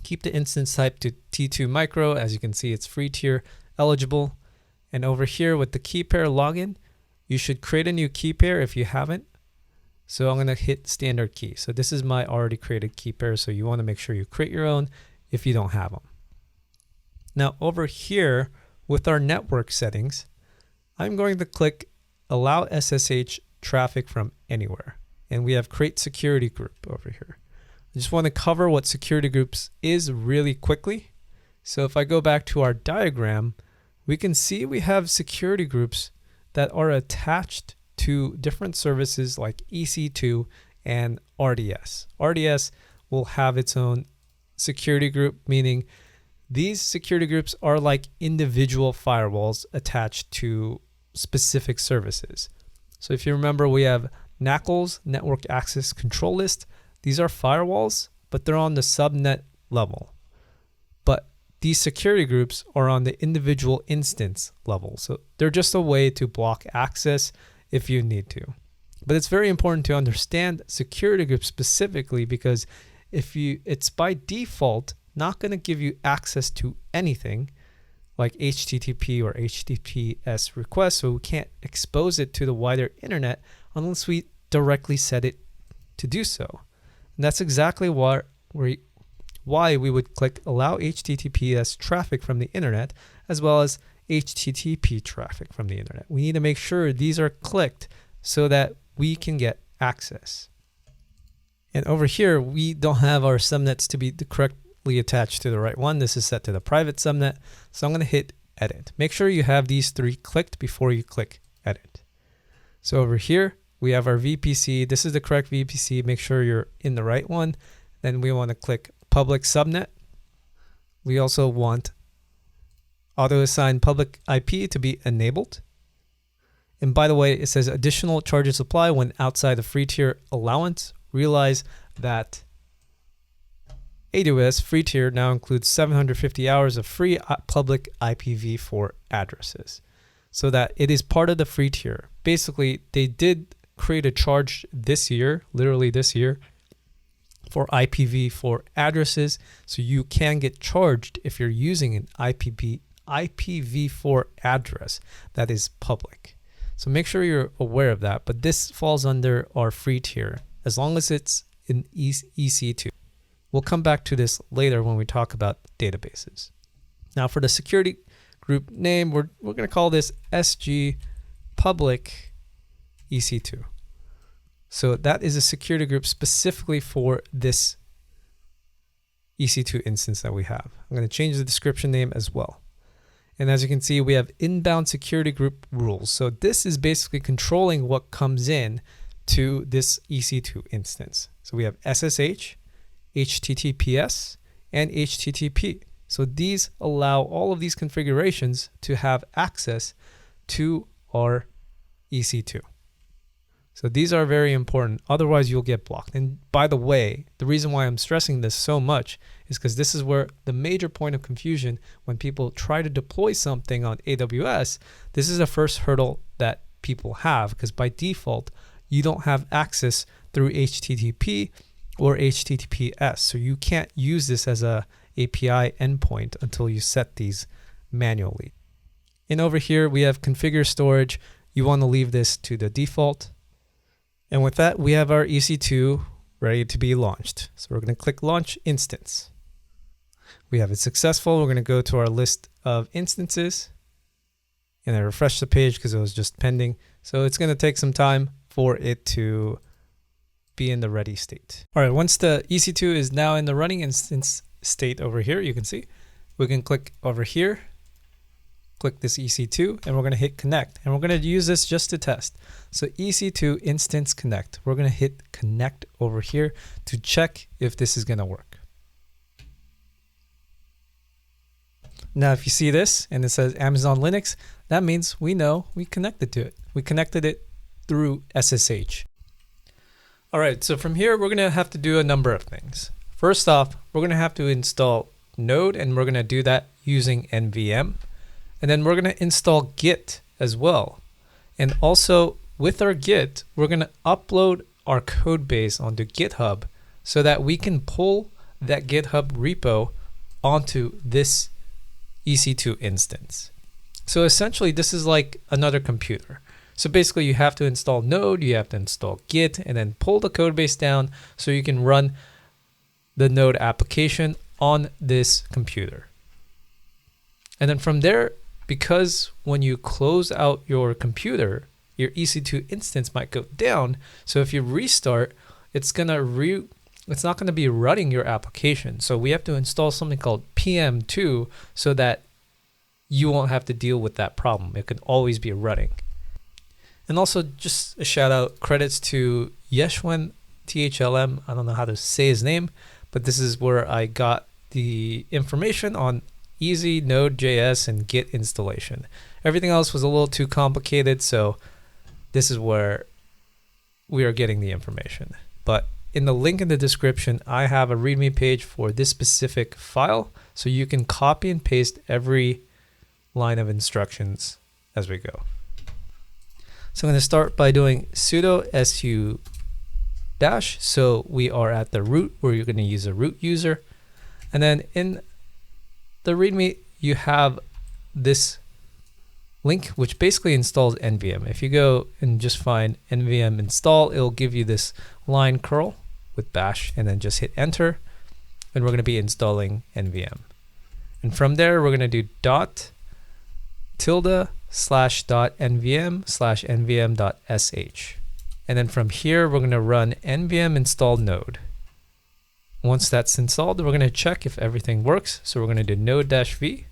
Keep the instance type to T2 micro. As you can see, it's free tier eligible. And over here with the key pair login, you should create a new key pair if you haven't. So I'm going to hit standard key. So this is my already created key pair. So you want to make sure you create your own if you don't have them. Now over here with our network settings, I'm going to click allow SSH traffic from anywhere. And we have create security group over here. I just want to cover what security groups is really quickly. So if I go back to our diagram, we can see we have security groups that are attached to different services like EC2 and RDS. RDS will have its own security group, meaning these security groups are like individual firewalls attached to specific services. So if you remember, we have NACLs, Network Access Control List. These are firewalls, but they're on the subnet level. But these security groups are on the individual instance level. So they're just a way to block access if you need to. But it's very important to understand security groups specifically, because it's by default not going to give you access to anything like HTTP or HTTPS requests, so we can't expose it to the wider internet unless we directly set it to do so. And that's exactly why we would click allow HTTPS traffic from the internet as well as HTTP traffic from the internet. We need to make sure these are clicked so that we can get access. And over here, we don't have our subnets to be correctly attached to the right one. This is set to the private subnet. So I'm going to hit edit. Make sure you have these three clicked before you click edit. So over here, we have our VPC. This is the correct VPC. Make sure you're in the right one. Then we want to click public subnet. We also want auto assign public IP to be enabled. And by the way, it says additional charges apply when outside the free tier allowance. Realize that AWS free tier now includes 750 hours of free public IPv4 addresses, so that it is part of the free tier. Basically, they did create a charge this year, literally this year, for IPv4 addresses. So you can get charged if you're using an IPv4 address that is public. So make sure you're aware of that. But this falls under our free tier as long as it's in EC2. We'll come back to this later when we talk about databases. Now for the security group name, we're going to call this SG public EC2. So that is a security group specifically for this EC2 instance that we have. I'm going to change the description name as well. And as you can see, we have inbound security group rules. So this is basically controlling what comes in to this EC2 instance. So we have SSH, HTTPS, and HTTP. So these allow all of these configurations to have access to our EC2. So these are very important, otherwise you'll get blocked. And by the way, the reason why I'm stressing this so much is because this is where the major point of confusion when people try to deploy something on AWS, this is the first hurdle that people have, because by default, you don't have access through HTTP or HTTPS. So you can't use this as a API endpoint until you set these manually. And over here, we have configure storage. You want to leave this to the default. And with that, we have our EC2 ready to be launched. So we're going to click launch instance. We have it successful. We're going to go to our list of instances. And I refreshed the page because it was just pending. So it's going to take some time for it to be in the ready state. All right, once the EC2 is now in the running instance state over here, you can see, we can click over here, click this EC2, and we're going to hit connect. And we're going to use this just to test. So EC2 instance connect. We're going to hit connect over here to check if this is going to work. Now, if you see this and it says Amazon Linux, that means we know we connected to it. We connected it through SSH. All right, so from here, we're going to have to do a number of things. First off, we're going to have to install Node, and we're going to do that using NVM. And then we're going to install Git as well. And also with our Git, we're going to upload our code base onto GitHub so that we can pull that GitHub repo onto this EC2 instance. So essentially, this is like another computer. So basically, you have to install Node, you have to install Git, and then pull the code base down so you can run the Node application on this computer. And then from there, because when you close out your computer, your EC2 instance might go down. So if you restart, it's not going to be running your application. So we have to install something called PM2 so that you won't have to deal with that problem. It can always be running. And also just a shout out, credits to Yeshwen THLM. I don't know how to say his name, but this is where I got the information on easy Node.js and Git installation. Everything else was a little too complicated, so this is where we are getting the information. But in the link in the description, I have a README page for this specific file, so you can copy and paste every line of instructions as we go. So I'm going to start by doing sudo su dash. So we are at the root where you're going to use a root user. And then in the README, you have this link, which basically installs NVM. If you go and just find NVM install, it'll give you this line curl with bash, and then just hit enter. And we're going to be installing NVM. And from there, we're going to do /.nvm/nvm.sh. And then from here, we're going to run nvm install node. Once that's installed, we're going to check if everything works. So we're going to do node-v,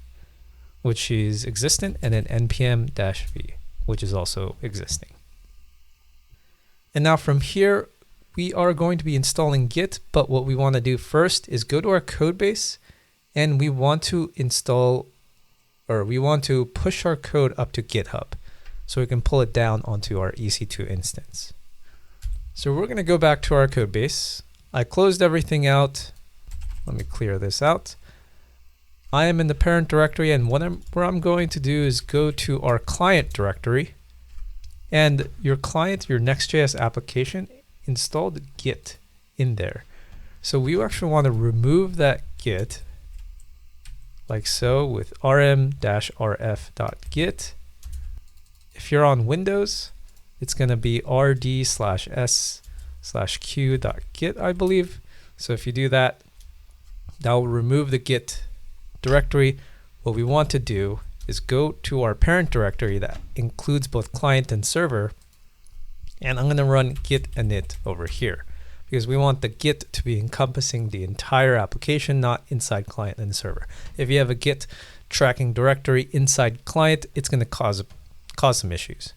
which is existent, and then npm-v, which is also existing. And now from here, we are going to be installing Git, but what we want to do first is go to our code base, and we want to push our code up to GitHub so we can pull it down onto our EC2 instance. So we're going to go back to our code base. I closed everything out. Let me clear this out. I am in the parent directory, and what I'm going to do is go to our client directory, and your client, your Next.js application, installed Git in there. So we actually want to remove that Git like so with rm-rf.git. If you're on Windows, it's going to be rd/s/q.git, I believe. So if you do that, that will remove the Git directory. What we want to do is go to our parent directory that includes both client and server, and I'm going to run git init over here because we want the Git to be encompassing the entire application, not inside client and server. If you have a Git tracking directory inside client, it's going to cause some issues.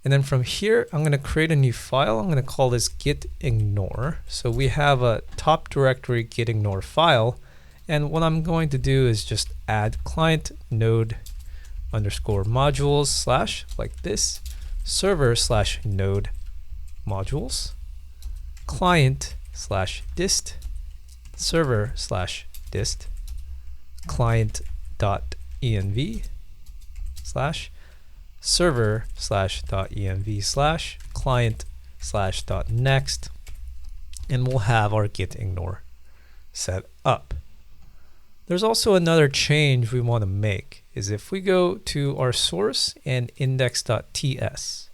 And then from here, I'm going to create a new file. I'm going to call this git ignore. So we have a top directory git ignore file. And what I'm going to do is just add client node underscore modules slash like this server slash node modules client slash dist server slash dist client dot env slash server slash dot env slash client slash dot next and we'll have our git ignore set up. There's also another change we want to make is if we go to our source and index.ts,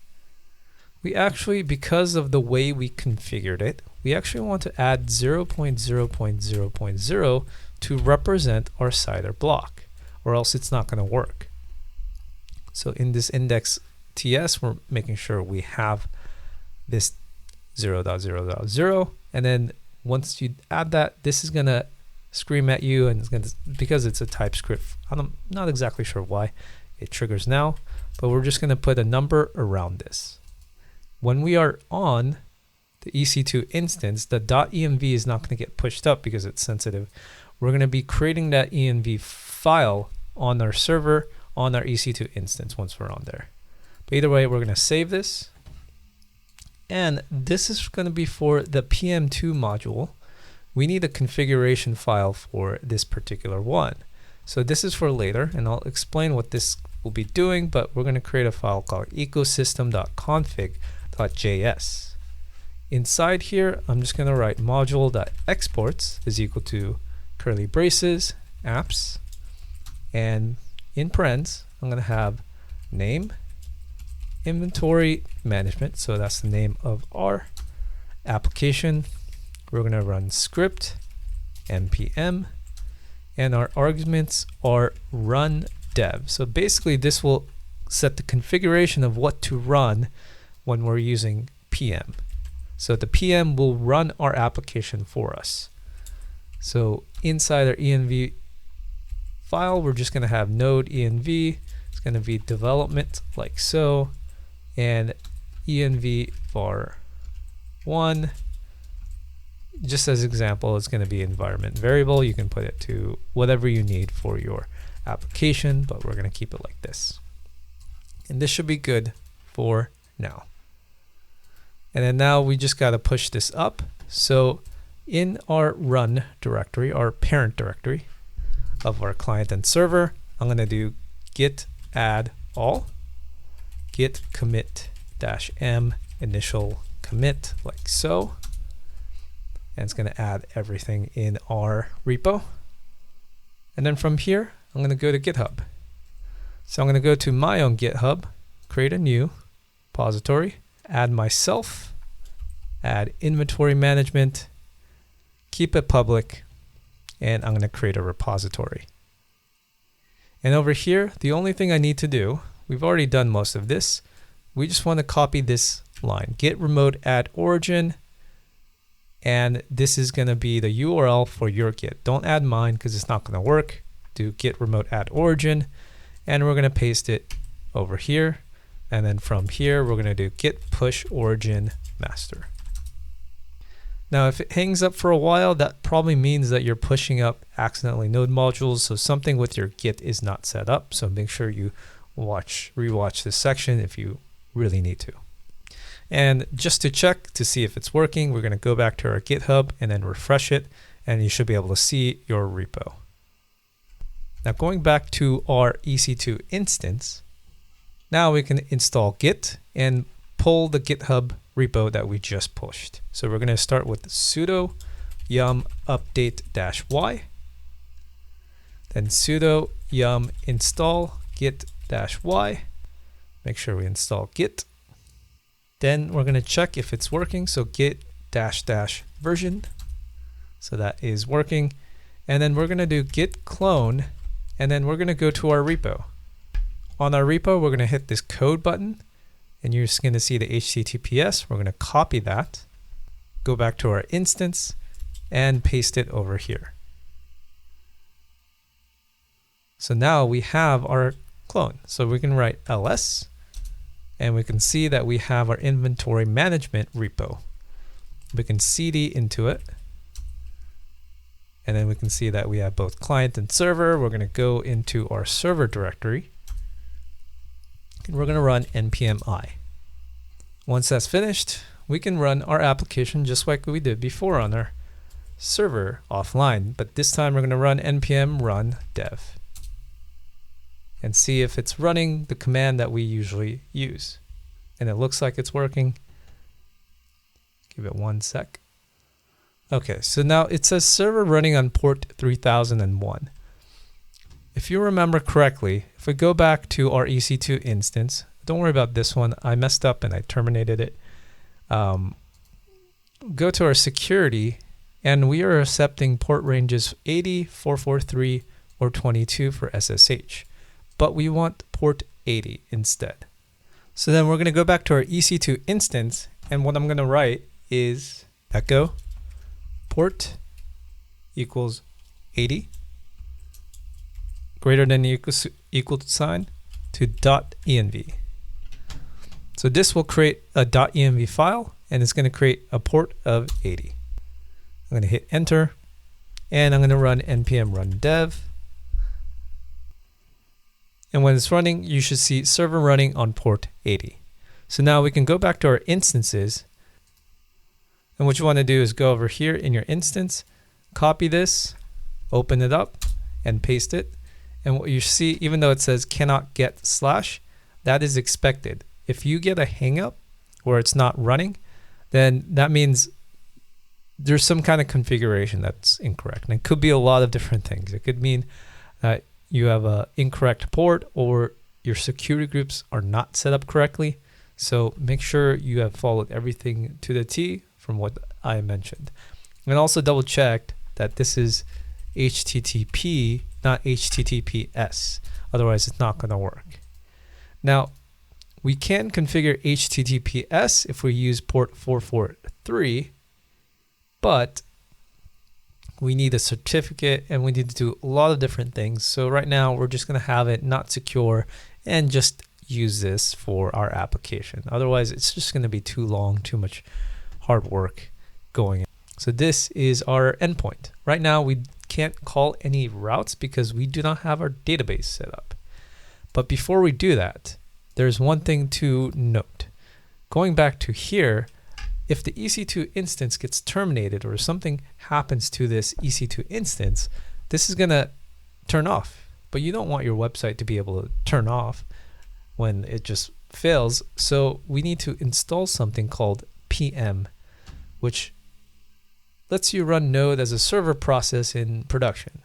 we actually, because of the way we configured it, we actually want to add 0.0.0.0 to represent our CIDR block, or else it's not going to work. So in this index.ts, we're making sure we have this 0.0.0, and then once you add that, this is going to scream at you, and it's going to, because it's a TypeScript, I'm not exactly sure why it triggers now, but we're just going to put a number around this. When we are on the EC2 instance, the .env is not going to get pushed up because it's sensitive. We're going to be creating that env file on our server on our EC2 instance once we're on there. But either way, we're going to save this. And this is going to be for the PM2 module. We need a configuration file for this particular one. So this is for later, and I'll explain what this will be doing, but we're going to create a file called ecosystem.config.js. Inside here, I'm just going to write module.exports is equal to curly braces, apps, and in parens, I'm going to have name, inventory management, so that's the name of our application. We're going to run script npm, and our arguments are run dev. So basically this will set the configuration of what to run when we're using PM. So the PM will run our application for us. So inside our env file, we're just going to have node env. It's going to be development like so, and env var 1. Just as example, it's going to be environment variable. You can put it to whatever you need for your application, but we're going to keep it like this. And this should be good for now. And then now we just got to push this up. So in our run directory, our parent directory of our client and server, I'm going to do git add all, git commit -m initial commit like so. And it's going to add everything in our repo. And then from here, I'm going to go to GitHub. So I'm going to go to my own GitHub, create a new repository, add myself, add inventory management, keep it public, and I'm going to create a repository. And over here, the only thing I need to do, we've already done most of this. We just want to copy this line, git remote add origin, and this is going to be the URL for your Git. Don't add mine because it's not going to work. Do git remote add origin, and we're going to paste it over here. And then from here, we're going to do git push origin master. Now, if it hangs up for a while, that probably means that you're pushing up accidentally node modules. So something with your Git is not set up. So make sure you rewatch this section if you really need to. And just to check to see if it's working, we're going to go back to our GitHub and then refresh it, and you should be able to see your repo. Now going back to our EC2 instance, now we can install Git and pull the GitHub repo that we just pushed. So we're going to start with sudo yum update -y, then sudo yum install git -y. Make sure we install Git. Then we're going to check if it's working. So git -- version. So that is working. And then we're going to do git clone. And then we're going to go to our repo. On our repo, we're going to hit this code button. And you're just going to see the HTTPS. We're going to copy that. Go back to our instance and paste it over here. So now we have our clone. So we can write ls. And we can see that we have our inventory management repo. We can cd into it. And then we can see that we have both client and server. We're going to go into our server directory. And we're going to run npm i. Once that's finished, we can run our application just like we did before on our server offline. But this time we're going to run npm run dev. And see if it's running the command that we usually use. And it looks like it's working. Give it 1 sec. Okay, so now it says server running on port 3001. If you remember correctly, if we go back to our EC2 instance, don't worry about this one. I messed up and I terminated it. Go to our security, and we are accepting port ranges 80, 443, or 22 for SSH. But we want port 80 instead. So then we're going to go back to our EC2 instance, and what I'm going to write is echo port equals 80 greater than equal sign to .env. So this will create a .env file, and it's going to create a port of 80. I'm going to hit enter, and I'm going to run npm run dev. And when it's running, you should see server running on port 80. So now we can go back to our instances. And what you want to do is go over here in your instance, copy this, open it up, and paste it. And what you see, even though it says cannot get /, that is expected. If you get a hangup where it's not running, then that means there's some kind of configuration that's incorrect. And it could be a lot of different things. It could mean that you have an incorrect port, or your security groups are not set up correctly. So make sure you have followed everything to the T from what I mentioned. And also double check that this is HTTP, not HTTPS. Otherwise, it's not going to work. Now, we can configure HTTPS if we use port 443, but we need a certificate and we need to do a lot of different things. So right now we're just going to have it not secure and just use this for our application. Otherwise, it's just going to be too long, too much hard work going in. So this is our endpoint. Right now we can't call any routes because we do not have our database set up. But before we do that, there's one thing to note. Going back to here, if the EC2 instance gets terminated or something happens to this EC2 instance, this is going to turn off. But you don't want your website to be able to turn off when it just fails. So we need to install something called PM, which lets you run Node as a server process in production.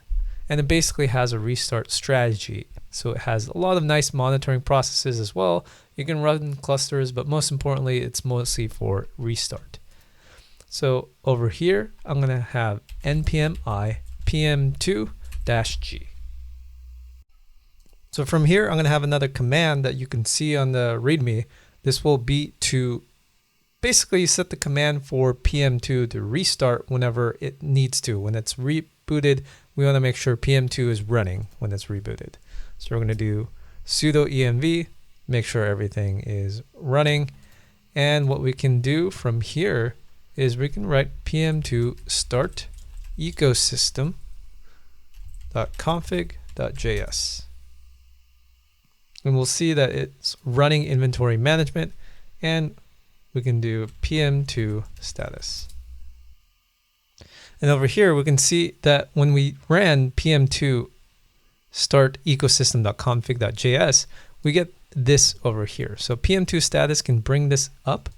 And it basically has a restart strategy. So it has a lot of nice monitoring processes as well. You can run clusters, but most importantly, it's mostly for restart. So over here, I'm going to have npm I pm2-g. So from here, I'm going to have another command that you can see on the README. This will be to basically set the command for PM2 to restart whenever it needs to. When it's rebooted, we want to make sure PM2 is running when it's rebooted. So we're going to do sudo env, make sure everything is running. And what we can do from here is we can write PM2 start ecosystem.config.js. And we'll see that it's running inventory management, and we can do PM2 status. And over here, we can see that when we ran PM2 start ecosystem.config.js, we get this over here. So PM2 status can bring this up,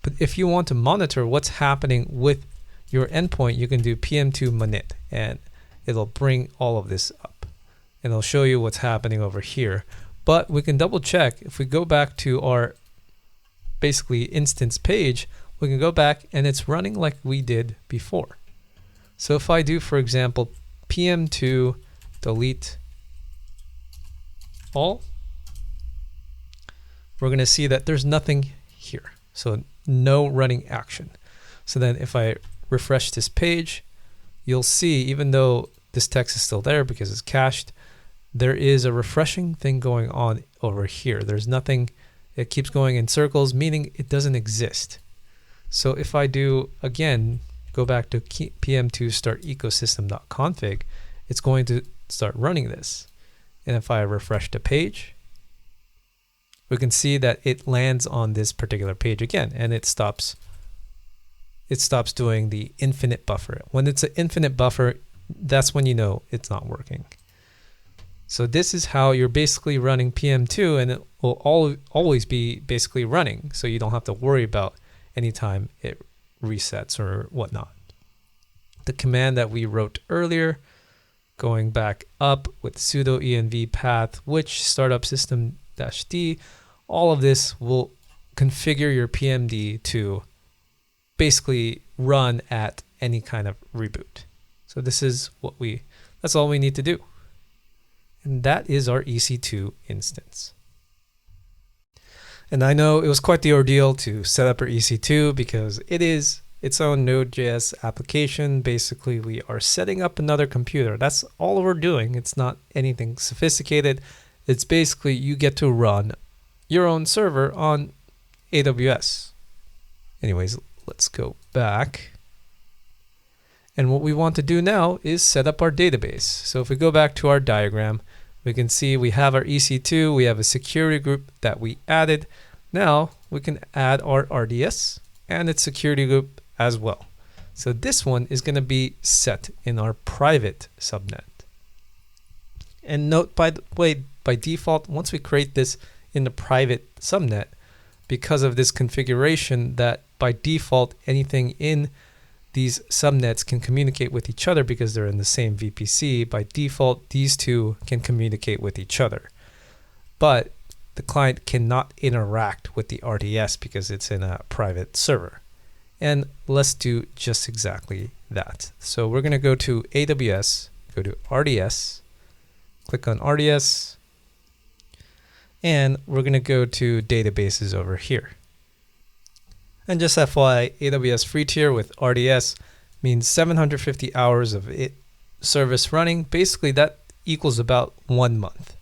but if you want to monitor what's happening with your endpoint, you can do PM2 manit, and it'll bring all of this up. And it'll show you what's happening over here. But we can double check. If we go back to our basically instance page, we can go back and it's running like we did before. So if I do, for example, PM2 delete all, we're going to see that there's nothing here. So no running action. So then if I refresh this page, you'll see, even though this text is still there because it's cached, there is a refreshing thing going on over here. There's nothing, it keeps going in circles, meaning it doesn't exist. So if I do, again, go back to PM2 start ecosystem.config, it's going to start running this. And if I refresh the page, we can see that it lands on this particular page again, and it stops doing the infinite buffer. When it's an infinite buffer, that's when you know it's not working. So this is how you're basically running PM2, and it will always be basically running. So you don't have to worry about any time it resets or whatnot. the command that we wrote earlier, going back up with sudo env path which startup system-d, all of this will configure your PMD to basically run at any kind of reboot. So this is that's all we need to do. And that is our EC2 instance. And I know it was quite the ordeal to set up our EC2 because it is its own Node.js application. Basically, we are setting up another computer. That's all we're doing. It's not anything sophisticated. It's basically you get to run your own server on AWS. Anyways, let's go back. And what we want to do now is set up our database. So if we go back to our diagram, we can see we have our EC2, we have a security group that we added. Now we can add our RDS and its security group as well. So this one is going to be set in our private subnet. And note, by the way, by default, once we create this in the private subnet, because of this configuration that by default anything in these subnets can communicate with each other because they're in the same VPC. By default, these two can communicate with each other. But the client cannot interact with the RDS because it's in a private server. And let's do just exactly that. So we're going to go to AWS, go to RDS, click on RDS, and we're going to go to databases over here. And just FYI, AWS free tier with RDS means 750 hours of service running. Basically, that equals about 1 month.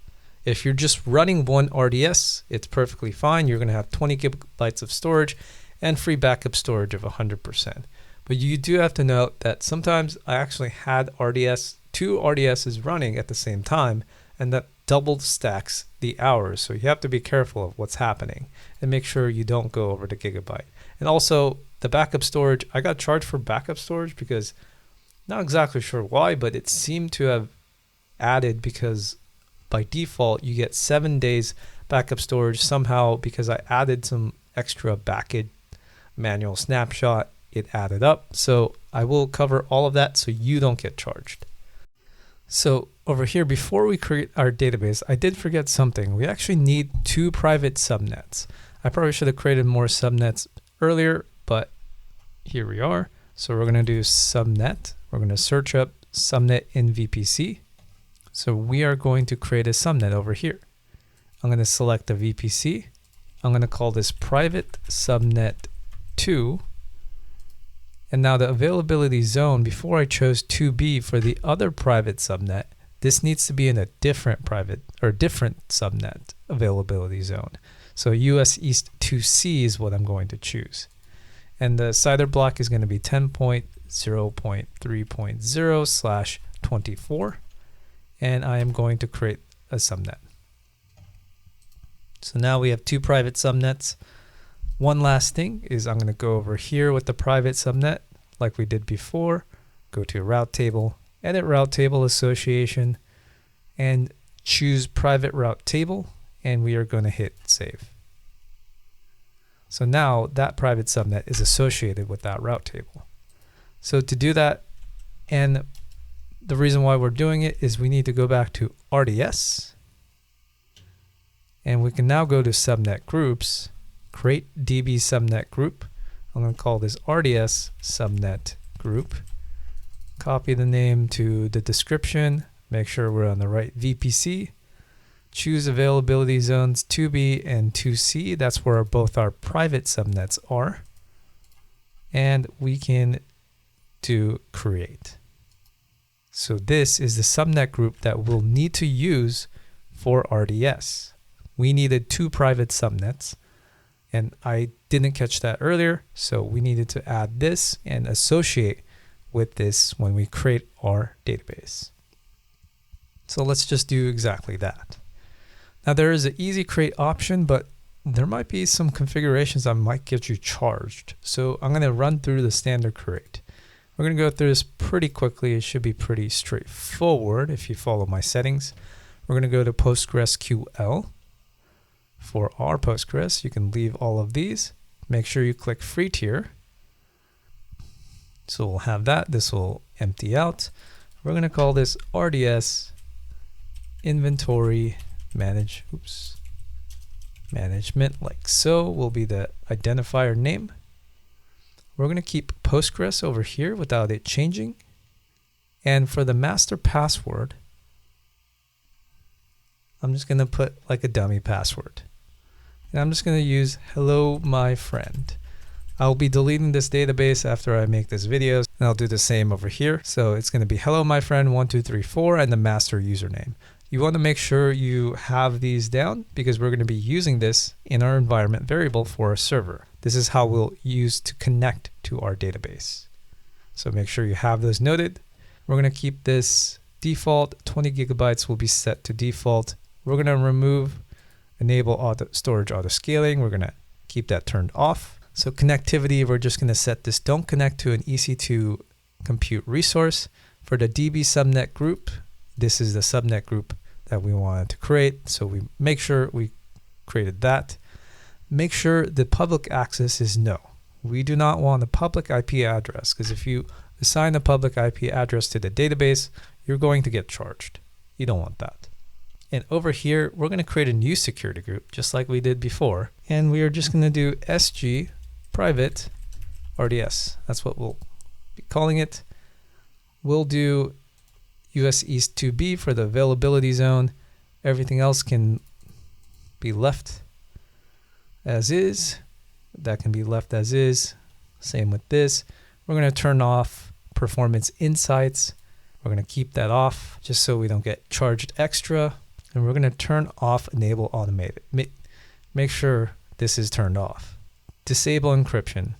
If you're just running one RDS, it's perfectly fine. You're going to have 20 gigabytes of storage and free backup storage of 100%. But you do have to note that sometimes I actually had two RDSs running at the same time, and that double stacks the hours. So you have to be careful of what's happening and make sure you don't go over the gigabyte. And also the backup storage, I got charged for backup storage because not exactly sure why, but it seemed to have added because by default you get 7 days backup storage. Somehow because I added some extra backend manual snapshot, it added up. So I will cover all of that so you don't get charged. So over here, before we create our database, I did forget something. We actually need 2 private subnets. I probably should have created more subnets earlier, but here we are. So we're going to do subnet. We're going to search up subnet in VPC. So we are going to create a subnet over here. I'm going to select the VPC. I'm going to call this private subnet 2. And now the availability zone, before I chose 2B for the other private subnet, this needs to be in a different different subnet availability zone. So US East 2C is what I'm going to choose. And the CIDR block is going to be 10.0.3.0/24. And I am going to create a subnet. So now we have 2 private subnets. One last thing is I'm going to go over here with the private subnet like we did before. Go to route table, edit route table association, and choose private route table, and we are going to hit save. So now that private subnet is associated with that route table. So to do that, and the reason why we're doing it is we need to go back to RDS, and we can now go to subnet groups, create DB subnet group. I'm going to call this RDS subnet group. Copy the name to the description. Make sure we're on the right VPC. Choose availability zones 2B and 2C. That's where both our private subnets are. And we can do create. So this is the subnet group that we'll need to use for RDS. We needed 2 private subnets, and I didn't catch that earlier, so we needed to add this and associate with this when we create our database. So let's just do exactly that. Now there is an easy create option, but there might be some configurations that might get you charged. So I'm going to run through the standard create. We're going to go through this pretty quickly. It should be pretty straightforward if you follow my settings. We're going to go to PostgreSQL. For our Postgres, you can leave all of these. Make sure you click free tier. So we'll have that. This will empty out. We're going to call this RDS inventory management, like so, will be the identifier name. We're going to keep Postgres over here without it changing. And for the master password, I'm just going to put like a dummy password. And I'm just going to use hello my friend. I'll be deleting this database after I make this video, and I'll do the same over here. So it's going to be hello my friend 1234 and the master username. You want to make sure you have these down because we're going to be using this in our environment variable for a server. This is how we'll use to connect to our database. So make sure you have those noted. We're going to keep this default. 20 gigabytes will be set to default. We're going to remove enable storage auto scaling. We're going to keep that turned off. So connectivity, we're just going to set this don't connect to an EC2 compute resource. For the DB subnet group, this is the subnet group that we wanted to create. So we make sure we created that. Make sure the public access is no. We do not want a public IP address because if you assign a public IP address to the database, you're going to get charged. You don't want that. And over here, we're going to create a new security group just like we did before. And we are just going to do SG private RDS. That's what we'll be calling it. We'll do US East 2B for the availability zone. Everything else can be left as is. That can be left as is. Same with this. We're going to turn off performance insights. We're going to keep that off just so we don't get charged extra. And we're going to turn off enable automated. Make sure this is turned off. Disable encryption.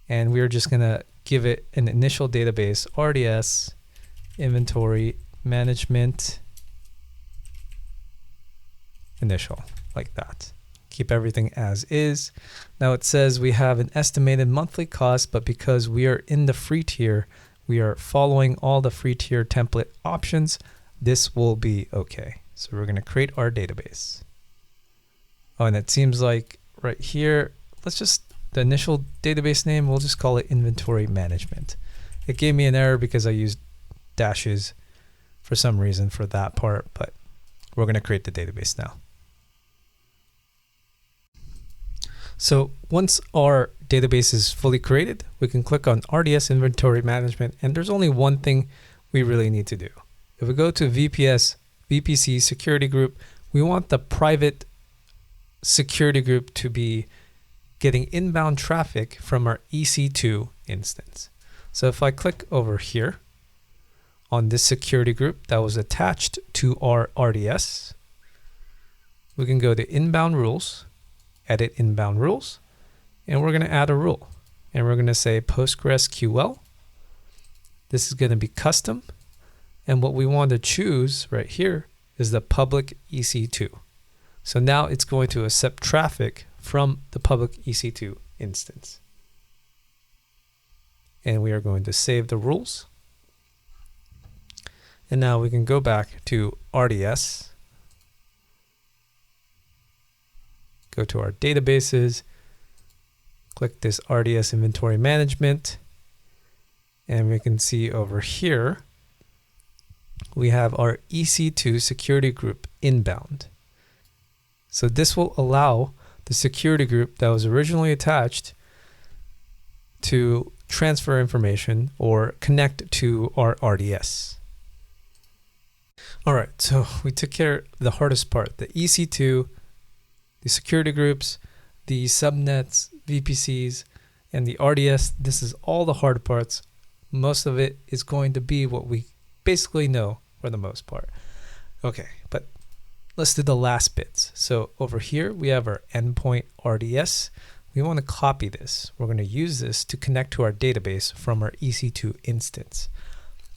And we're just going to give it an initial database RDS inventory management initial, like that. Keep everything as is. Now it says we have an estimated monthly cost, but because we are in the free tier, we are following all the free tier template options. This will be okay. So we're going to create our database. Oh, and it seems like right here, the initial database name, we'll just call it inventory management. It gave me an error because I used dashes for some reason for that part, but we're going to create the database now. So once our database is fully created, we can click on RDS inventory management, and there's only one thing we really need to do. If we go to VPC security group, we want the private security group to be getting inbound traffic from our EC2 instance. So if I click over here on this security group that was attached to our RDS, we can go to inbound rules, edit inbound rules, and we're going to add a rule. And we're going to say PostgreSQL. This is going to be custom. And what we want to choose right here is the public EC2. So now it's going to accept traffic from the public EC2 instance. And we are going to save the rules. And now we can go back to RDS, go to our databases, click this RDS inventory management, and we can see over here, we have our EC2 security group inbound. So this will allow the security group that was originally attached to transfer information or connect to our RDS. All right, so we took care of the hardest part, the EC2, the security groups, the subnets, VPCs, and the RDS. This is all the hard parts. Most of it is going to be what we basically know for the most part. Okay, but let's do the last bits. So over here, we have our endpoint RDS. We want to copy this. We're going to use this to connect to our database from our EC2 instance.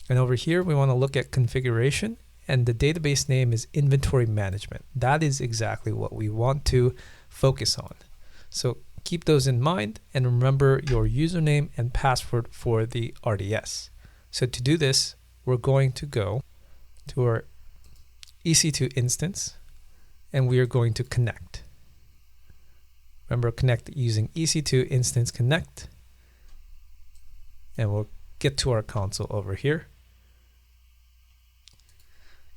And over here, we want to look at configuration, and the database name is inventory management. That is exactly what we want to focus on. So keep those in mind and remember your username and password for the RDS. So to do this, we're going to go to our EC2 instance and we are going to connect. Remember, connect using EC2 instance connect, and we'll get to our console over here.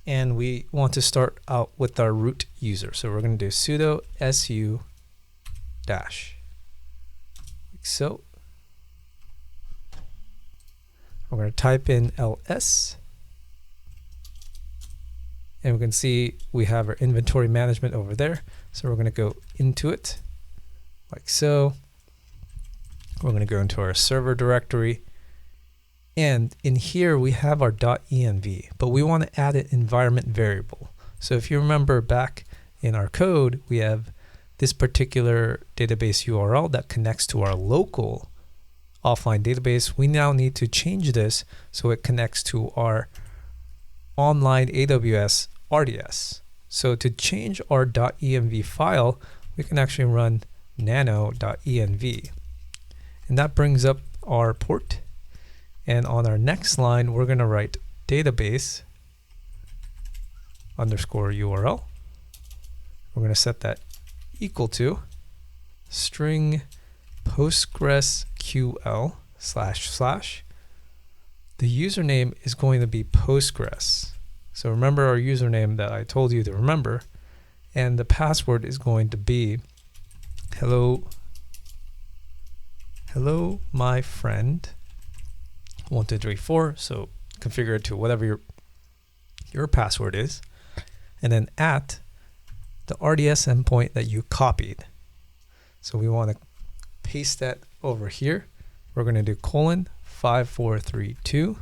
And we want to start out with our root user. So we're going to do sudo su dash, like so. We're going to type in ls. And we can see we have our inventory management over there. So we're going to go into it like so. We're going to go into our server directory. And in here we have our .env, but we want to add an environment variable. So if you remember back in our code, we have this particular database URL that connects to our local offline database. We now need to change this so it connects to our online AWS RDS. So to change our .env file, we can actually run nano.env. And that brings up our port. And on our next line, we're going to write database underscore URL. We're going to set that equal to string PostgresQL // The username is going to be Postgres. So remember our username that I told you to remember. And the password is going to be hello my friend 1234. So configure it to whatever your password is. And then at the RDS endpoint that you copied. So we want to paste that over here. We're going to do :5432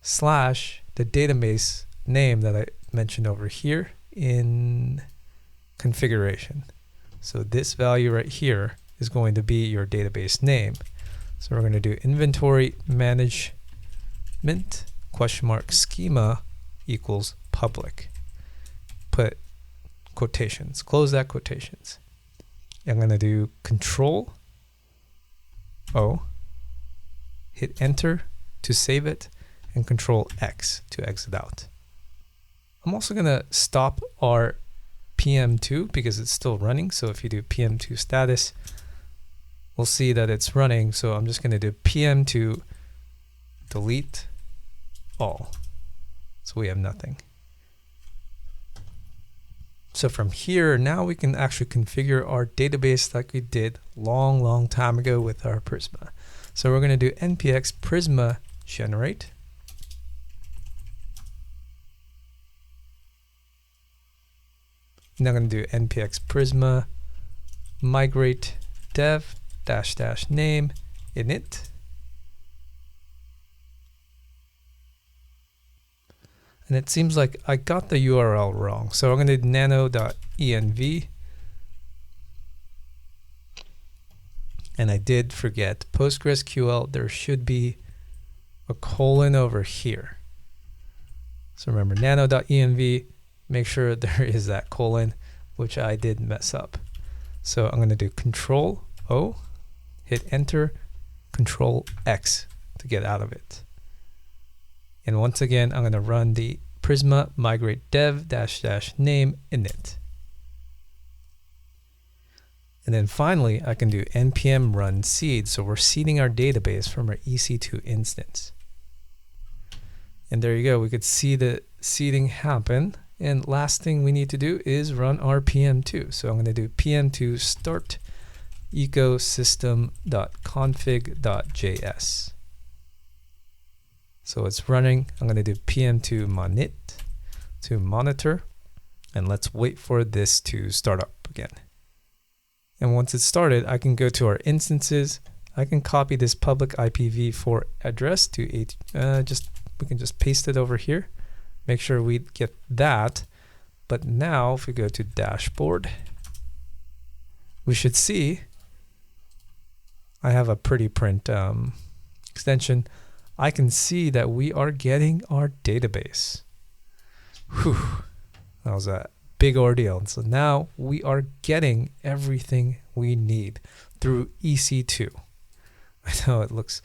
/ the database name that I mentioned over here in configuration. So this value right here is going to be your database name. So we're going to do inventory management (schema) equals public. Put quotations, close that quotations. I'm going to do Control O, hit enter to save it, and Control X to exit out. I'm also going to stop our PM2 because it's still running. So if you do PM2 status, we'll see that it's running. So I'm just going to do PM2 delete all. So we have nothing. So from here, now we can actually configure our database like we did long time ago with our Prisma. So we're going to do npx Prisma generate. Now I'm going to do npx Prisma migrate dev -- name init. And it seems like I got the URL wrong. So I'm going to do nano.env. And I did forget PostgresQL. There should be a colon over here. So remember nano.env. Make sure there is that colon, which I did mess up. So I'm going to do Control O, hit enter, Control X to get out of it. And once again, I'm going to run the Prisma migrate dev -- name init. And then finally, I can do npm run seed. So we're seeding our database from our EC2 instance. And there you go. We could see the seeding happen. And last thing we need to do is run our PM2. So I'm going to do PM2 start ecosystem.config.js. So it's running. I'm going to do PM2 monit to monitor. And let's wait for this to start up again. And once it's started, I can go to our instances. I can copy this public IPv4 address to we can just paste it over here. Make sure we get that. But now if we go to dashboard, we should see I have a pretty print extension. I can see that we are getting our database. Whew, that was a big ordeal. And so now we are getting everything we need through EC2. I know it looks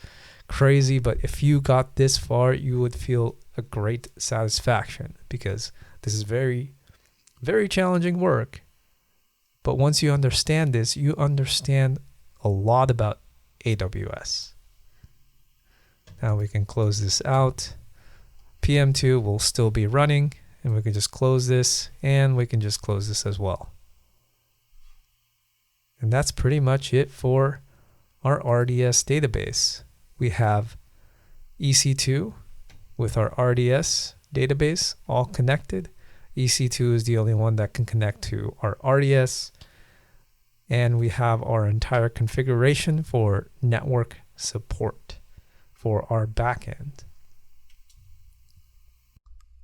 crazy, but if you got this far, you would feel a great satisfaction because this is very, very challenging work. But once you understand this, you understand a lot about AWS. Now we can close this out. PM2 will still be running, and we can just close this, and we can just close this as well. And that's pretty much it for our RDS database. We have EC2 with our RDS database all connected. EC2 is the only one that can connect to our RDS. And we have our entire configuration for network support for our backend.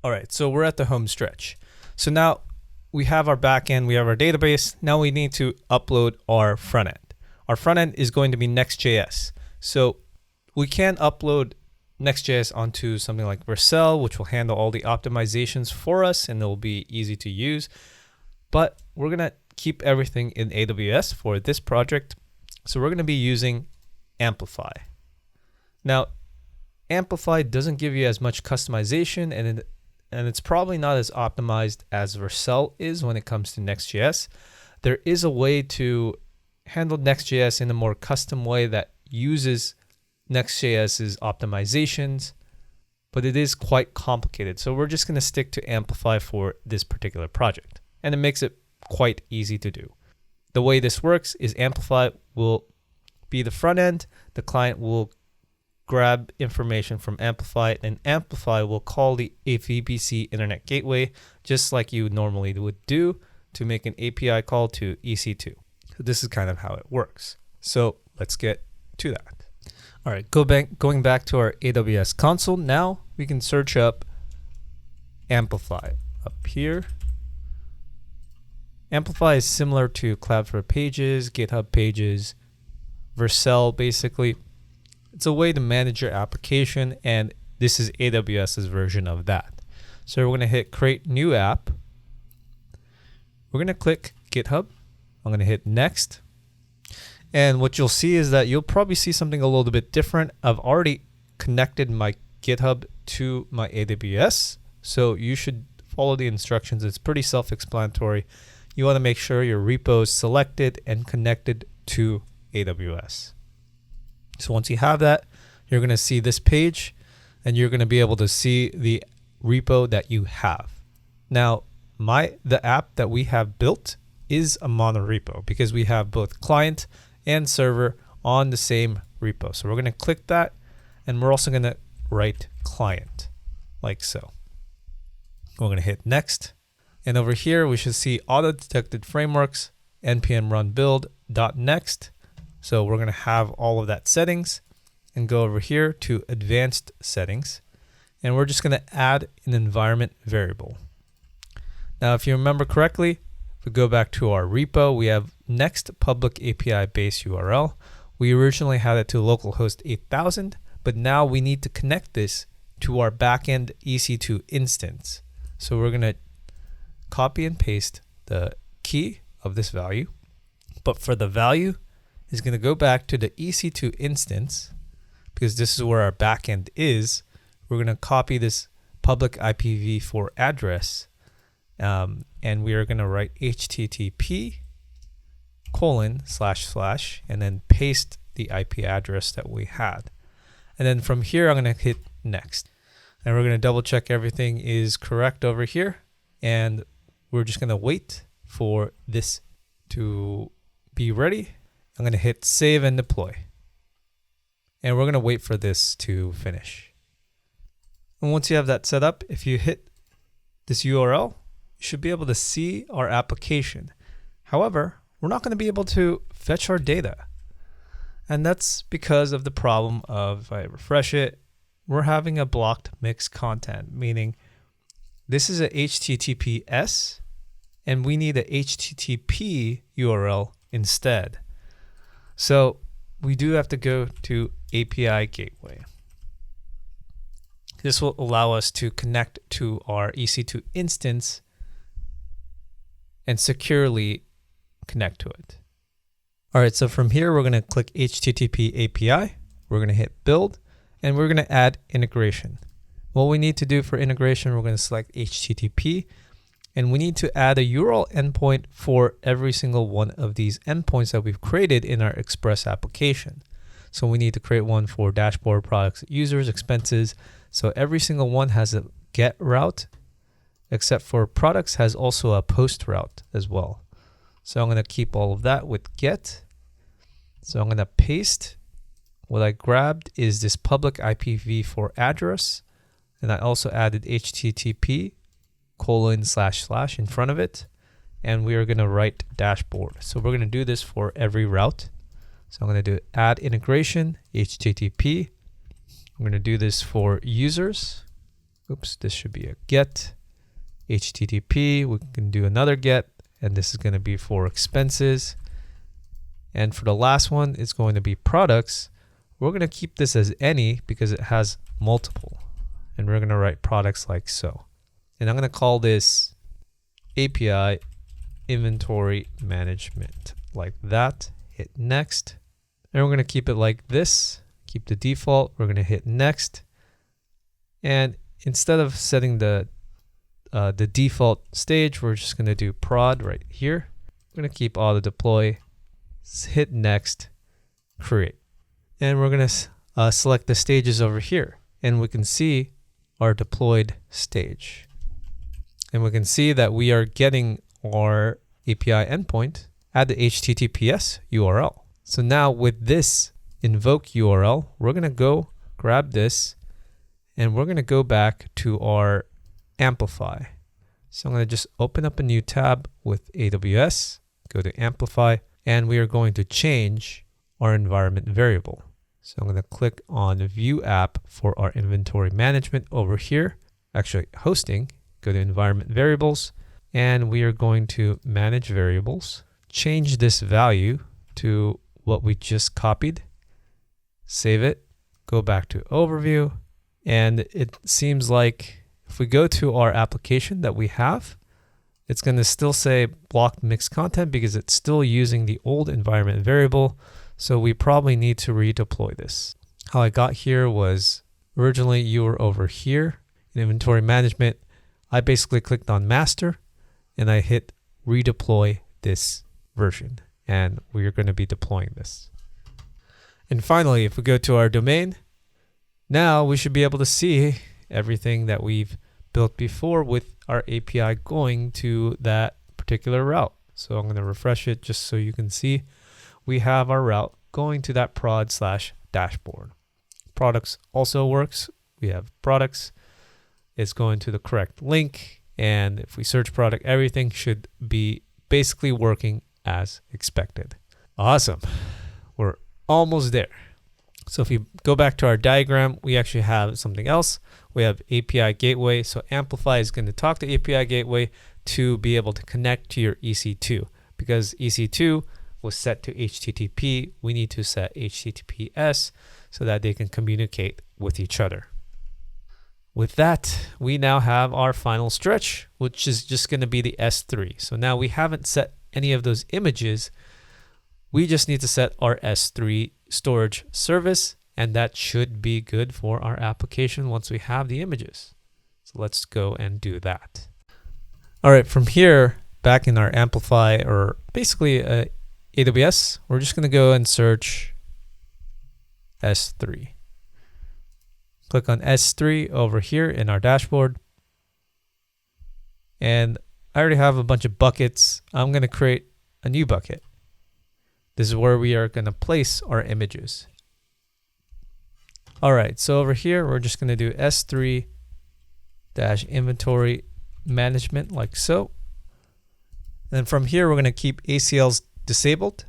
All right, so we're at the home stretch. So now we have our backend, we have our database. Now we need to upload our front end. Our front end is going to be Next.js. So we can upload Next.js onto something like Vercel, which will handle all the optimizations for us, and it'll be easy to use. But we're going to keep everything in AWS for this project. So we're going to be using Amplify. Now, Amplify doesn't give you as much customization, and it's probably not as optimized as Vercel is when it comes to Next.js. There is a way to handle Next.js in a more custom way that uses Next.js's optimizations, but it is quite complicated. So we're just going to stick to Amplify for this particular project, and it makes it quite easy to do. The way this works is Amplify will be the front end, the client will grab information from Amplify, and Amplify will call the VPC Internet Gateway just like you normally would do to make an API call to EC2. So this is kind of how it works. So let's get to that. All right, going back to our AWS console. Now we can search up Amplify up here. Amplify is similar to Cloudflare Pages, GitHub Pages, Vercel basically. It's a way to manage your application, and this is AWS's version of that. So we're going to hit create new app. We're going to click GitHub. I'm going to hit next. And what you'll see is that you'll probably see something a little bit different. I've already connected my GitHub to my AWS. So you should follow the instructions. It's pretty self-explanatory. You want to make sure your repo is selected and connected to AWS. So once you have that, you're going to see this page, and you're going to be able to see the repo that you have. Now, the app that we have built is a monorepo because we have both client and server on the same repo. So we're going to click that, and we're also going to write client like so. We're going to hit next. And over here, we should see auto-detected frameworks, npm run build.next. So we're going to have all of that settings and go over here to advanced settings. And we're just going to add an environment variable. Now, if you remember correctly, if we go back to our repo, we have next public API base URL. We originally had it to localhost 8000, but now we need to connect this to our backend EC2 instance. So we're going to copy and paste the key of this value. But for the value, is going to go back to the EC2 instance because this is where our backend is. We're going to copy this public IPv4 address, and we are going to write http:// and then paste the IP address that we had. And then from here, I'm going to hit next. And we're going to double check everything is correct over here. And we're just going to wait for this to be ready. I'm going to hit save and deploy. And we're going to wait for this to finish. And once you have that set up, if you hit this URL, you should be able to see our application. However, we're not going to be able to fetch our data. And that's because of the problem of, if I refresh it, we're having a blocked mixed content, meaning this is a HTTPS, and we need a HTTP URL instead. So we do have to go to API Gateway. This will allow us to connect to our EC2 instance and securely connect to it. All right, so from here, we're going to click HTTP API. We're going to hit build, and we're going to add integration. What we need to do for integration, we're going to select HTTP, and we need to add a URL endpoint for every single one of these endpoints that we've created in our Express application. So we need to create one for dashboard, products, users, expenses. So every single one has a get route, except for products has also a post route as well. So I'm going to keep all of that with get. So I'm going to paste. What I grabbed is this public IPv4 address. And I also added HTTP:// in front of it. And we are going to write dashboard. So we're going to do this for every route. So I'm going to do add integration, HTTP. I'm going to do this for users. Oops, this should be a get, HTTP. We can do another get, and this is going to be for expenses. And for the last one, it's going to be products. We're going to keep this as any because it has multiple. And we're going to write products like so. And I'm going to call this API inventory management like that. Hit next. And we're going to keep it like this. Keep the default. We're going to hit next. And instead of setting the default stage, we're just going to do prod right here. We're going to keep auto deploy. Hit next. Create. And we're going to select the stages over here. And we can see our deployed stage. And we can see that we are getting our API endpoint at the HTTPS URL. So now with this invoke URL, we're going to go grab this and we're going to go back to our Amplify. So I'm going to just open up a new tab with AWS, go to Amplify, and we are going to change our environment variable. So I'm going to click on View App for our inventory management over here. Actually, hosting, go to Environment Variables, and we are going to Manage Variables. Change this value to what we just copied. Save it, go back to Overview, and it seems like if we go to our application that we have, it's going to still say blocked mixed content because it's still using the old environment variable. So we probably need to redeploy this. How I got here was originally you were over here in inventory management. I basically clicked on master and I hit redeploy this version, and we are going to be deploying this. And finally, if we go to our domain, now we should be able to see everything that we've built before with our API going to that particular route. So I'm going to refresh it just so you can see we have our route going to that prod/dashboard. Products also works. We have products. It's going to the correct link. And if we search product, everything should be basically working as expected. Awesome. We're almost there. So if you go back to our diagram, we actually have something else. We have API gateway. So Amplify is going to talk to API gateway to be able to connect to your EC2. Because EC2 was set to HTTP, we need to set HTTPS so that they can communicate with each other. With that, we now have our final stretch, which is just going to be the S3. So now we haven't set any of those images. We just need to set our S3 storage service, and that should be good for our application once we have the images. So let's go and do that. All right, from here, back in our Amplify, or basically AWS, we're just going to go and search S3. Click on S3 over here in our dashboard. And I already have a bunch of buckets. I'm going to create a new bucket. This is where we are going to place our images. All right, so over here, we're just going to do S3-inventory management like so. And from here, we're going to keep ACLs disabled.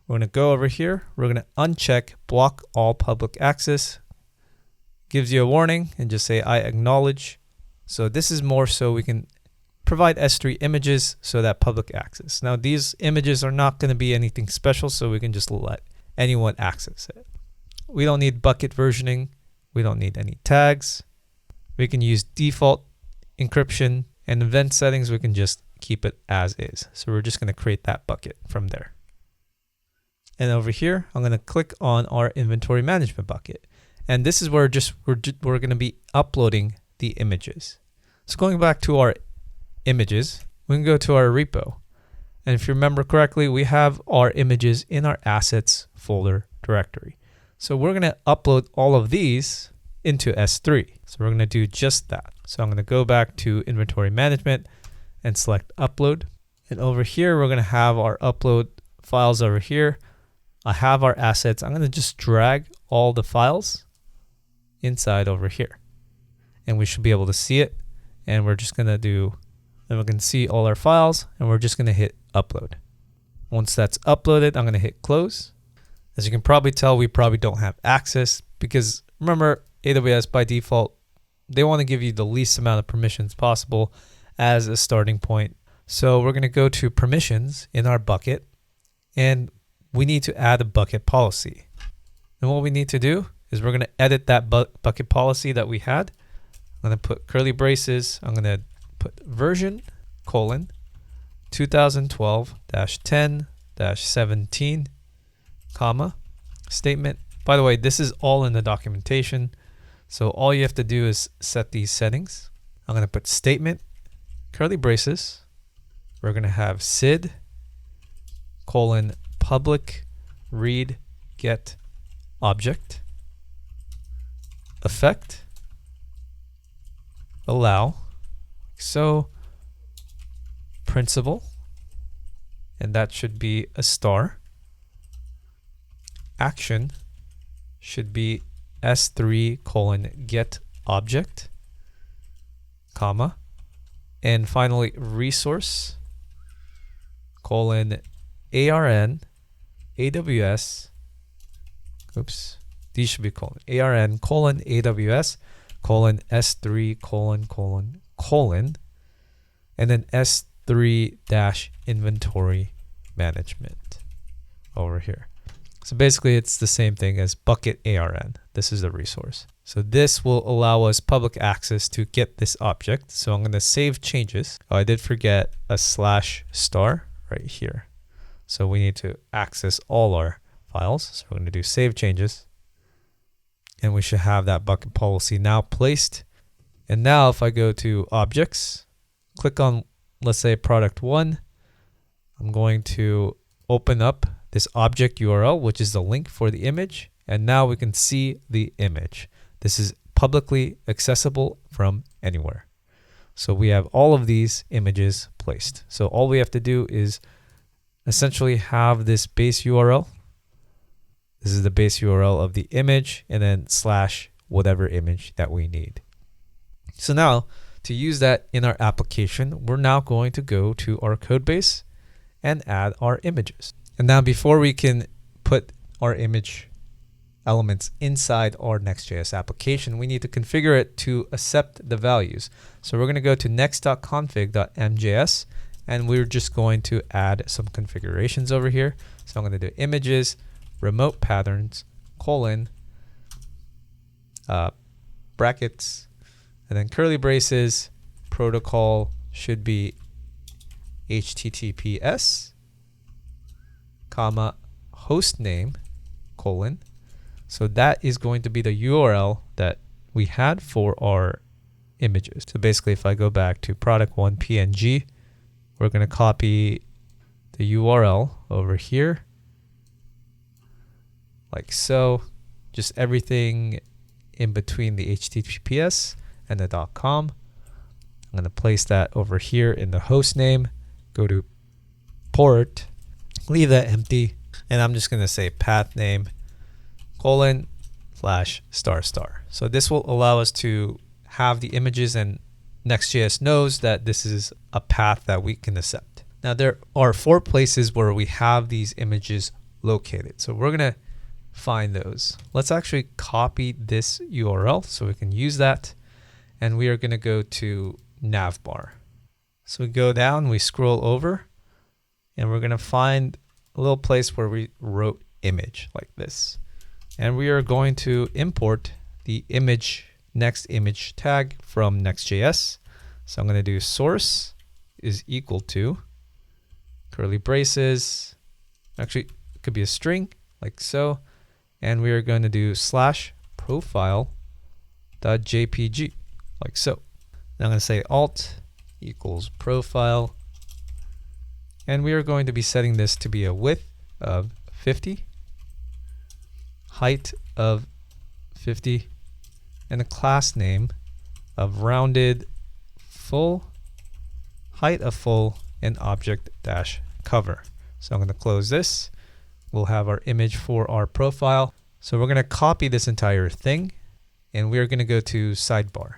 We're going to go over here. We're going to uncheck block all public access. Gives you a warning and just say I acknowledge. So this is more so we can provide S3 images so that public access. Now these images are not going to be anything special, so we can just let anyone access it. We don't need bucket versioning. We don't need any tags. We can use default encryption, and event settings we can just keep it as is. So we're just going to create that bucket from there. And over here, I'm going to click on our inventory management bucket. And this is where we're going to be uploading the images. So going back to our images, we can go to our repo. And if you remember correctly, we have our images in our assets folder directory. So we're going to upload all of these into S3. So we're going to do just that. So I'm going to go back to inventory management and select upload. And over here, we're going to have our upload files over here. I have our assets. I'm going to just drag all the files inside over here. And we should be able to see it. And we're just going to do, and we can see all our files, and we're just going to hit upload. Once that's uploaded, I'm going to hit close. As you can probably tell, we probably don't have access because remember, AWS by default, they want to give you the least amount of permissions possible as a starting point. So we're going to go to permissions in our bucket, and we need to add a bucket policy. And what we need to do is we're going to edit that bucket policy that we had. I'm going to put curly braces. I'm going to put version : 2012-10-17, comma, statement. By the way, this is all in the documentation. So all you have to do is set these settings. I'm going to put statement, curly braces. We're going to have sid : public read get object, effect, allow, so, principal, and that should be a star. Action should be S3 : get object, comma, and finally resource : ARN AWS. Oops, these should be ARN : AWS S3 : and then S3 - inventory management over here. So basically it's the same thing as bucket ARN. This is the resource. So this will allow us public access to get this object. So I'm going to save changes. Oh, I did forget a /* right here. So we need to access all our files. So we're going to do save changes. And we should have that bucket policy now placed. And now if I go to objects, click on, let's say, product 1, I'm going to open up this object URL, which is the link for the image. And now we can see the image. This is publicly accessible from anywhere. So we have all of these images placed. So all we have to do is essentially have this base URL. This is the base URL of the image, and then / whatever image that we need. So now to use that in our application, we're now going to go to our code base and add our images. And now before we can put our image elements inside our Next.js application, we need to configure it to accept the values. So we're going to go to next.config.mjs, and we're just going to add some configurations over here. So I'm going to do images, remote patterns, : brackets, and then curly braces. Protocol should be HTTPS, comma, host name, : so that is going to be the URL that we had for our images. So basically, if I go back to product 1 PNG, we're going to copy the URL over here, like so. Just everything in between the HTTPS and the .com. I'm going to place that over here in the host name. Go to port, leave that empty, and I'm just going to say path name : /*. So this will allow us to have the images, and Next.js knows that this is a path that we can accept. Now there are 4 places where we have these images located. So we're going to find those. Let's actually copy this URL so we can use that. And we are going to go to navbar. So we go down, we scroll over, and we're going to find a little place where we wrote image like this. And we are going to import the image, next image tag from Next.js. So I'm going to do source is equal to curly braces. Actually, it could be a string like so. And we are going to do /profile.jpg like so. Now I'm going to say alt equals profile. And we are going to be setting this to be a width of 50, height of 50 and a class name of rounded full, height of full, and object dash cover. So I'm going to close this. We'll have our image for our profile. So we're going to copy this entire thing and we're going to go to sidebar.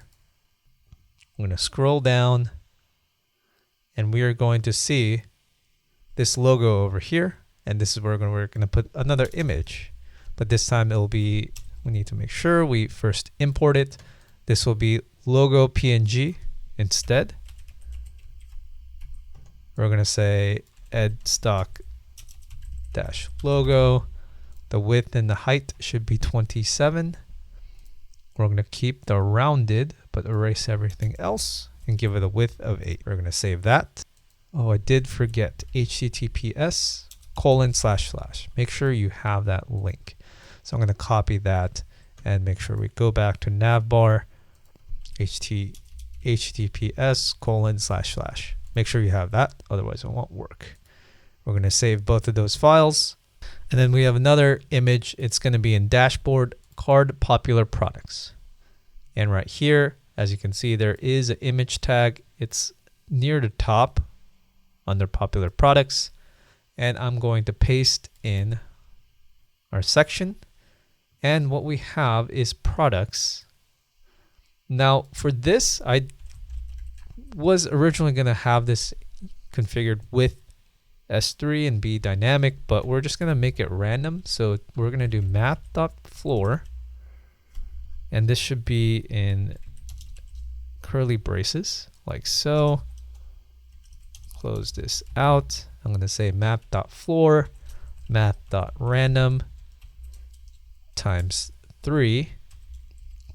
I'm going to scroll down and we are going to see this logo over here. And this is where we're going to put another image, but this time it'll be, we need to make sure we first import it. This will be logo PNG instead. We're going to say edstock dash logo. The width and the height should be 27. We're going to keep the rounded, but erase everything else and give it a width of 8. We're going to save that. Oh, I did forget https:// Make sure you have that link. So I'm going to copy that and make sure we go back to navbar, https:// Make sure you have that, otherwise it won't work. We're going to save both of those files. And then we have another image. It's going to be in dashboard card popular products. And right here, as you can see, there is an image tag. It's near the top under popular products. And I'm going to paste in our section. And what we have is products. Now for this, I was originally going to have this configured with S3 and be dynamic, but we're just going to make it random. So we're going to do math.floor, and this should be in curly braces like so. Close this out. I'm going to say map.floor, math.random times 3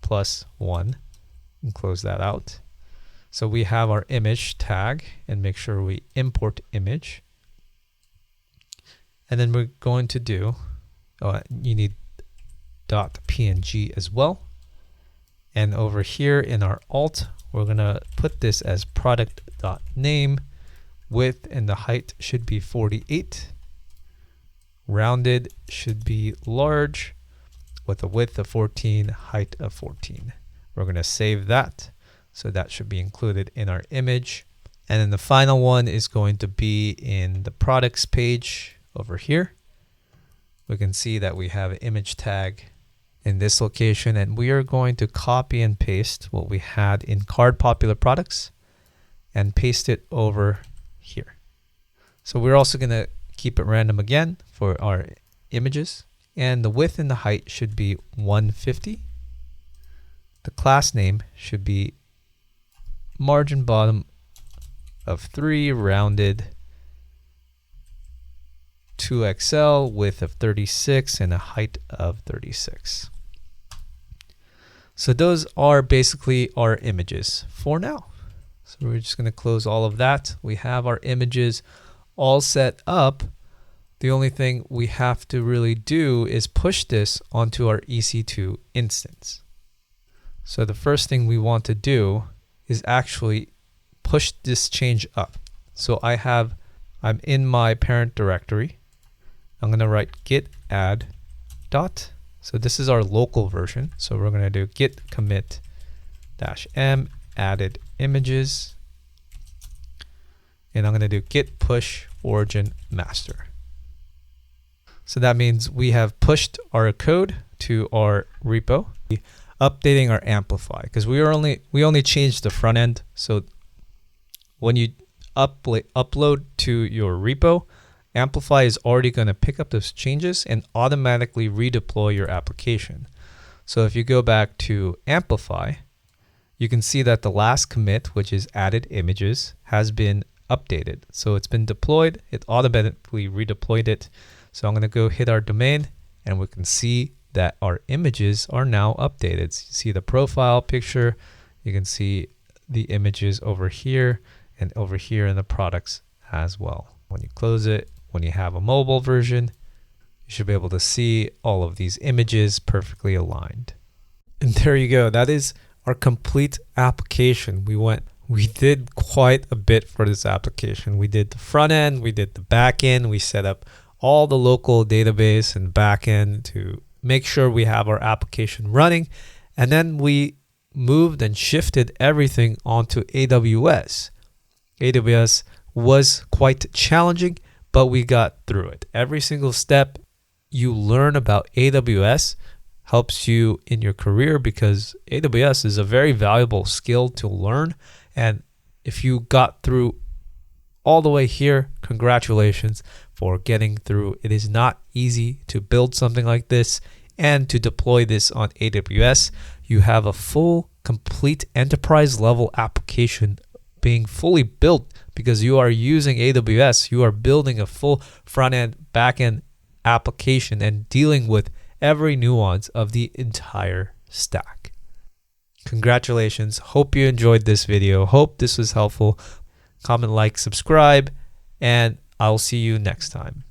plus 1, and close that out. So we have our image tag, and make sure we import image. And then we're going to do, you need .png as well. And over here in our alt, we're going to put this as product.name. Width and the height should be 48. Rounded should be large with a width of 14, height of 14. We're going to save that. So that should be included in our image. And then the final one is going to be in the products page over here. We can see that we have an image tag in this location, and we are going to copy and paste what we had in card popular products and paste it over here. So we're also going to keep it random again for our images, and the width and the height should be 150. The class name should be margin bottom of 3 rounded 2XL, width of 36 and a height of 36. So those are basically our images for now. So we're just going to close all of that. We have our images all set up. The only thing we have to really do is push this onto our EC2 instance. So the first thing we want to do is actually push this change up. So I'm in my parent directory. I'm going to write git add dot. So this is our local version. So we're going to do git commit -m added images. And I'm going to do git push origin master. So that means we have pushed our code to our repo, updating our Amplify, because we only changed the front end. So when you upload to your repo, Amplify is already going to pick up those changes and automatically redeploy your application. So if you go back to Amplify, you can see that the last commit, which is added images, has been updated. So it's been deployed. It automatically redeployed it. So I'm going to go hit our domain, and we can see that our images are now updated. So you see the profile picture. You can see the images over here and over here in the products as well. When you close it, when you have a mobile version, you should be able to see all of these images perfectly aligned. And there you go. That is our complete application. We did quite a bit for this application. We did the front end, we did the back end, we set up all the local database and back end to make sure we have our application running. And then we moved and shifted everything onto AWS. AWS was quite challenging, but we got through it. Every single step you learn about AWS helps you in your career, because AWS is a very valuable skill to learn. And if you got through all the way here, congratulations for getting through. It is not easy to build something like this and to deploy this on AWS. You have a full, complete enterprise level application being fully built because you are using AWS. You are building a full front end, back end application and dealing with every nuance of the entire stack. Congratulations. Hope you enjoyed this video. Hope this was helpful. Comment, like, subscribe, and I'll see you next time.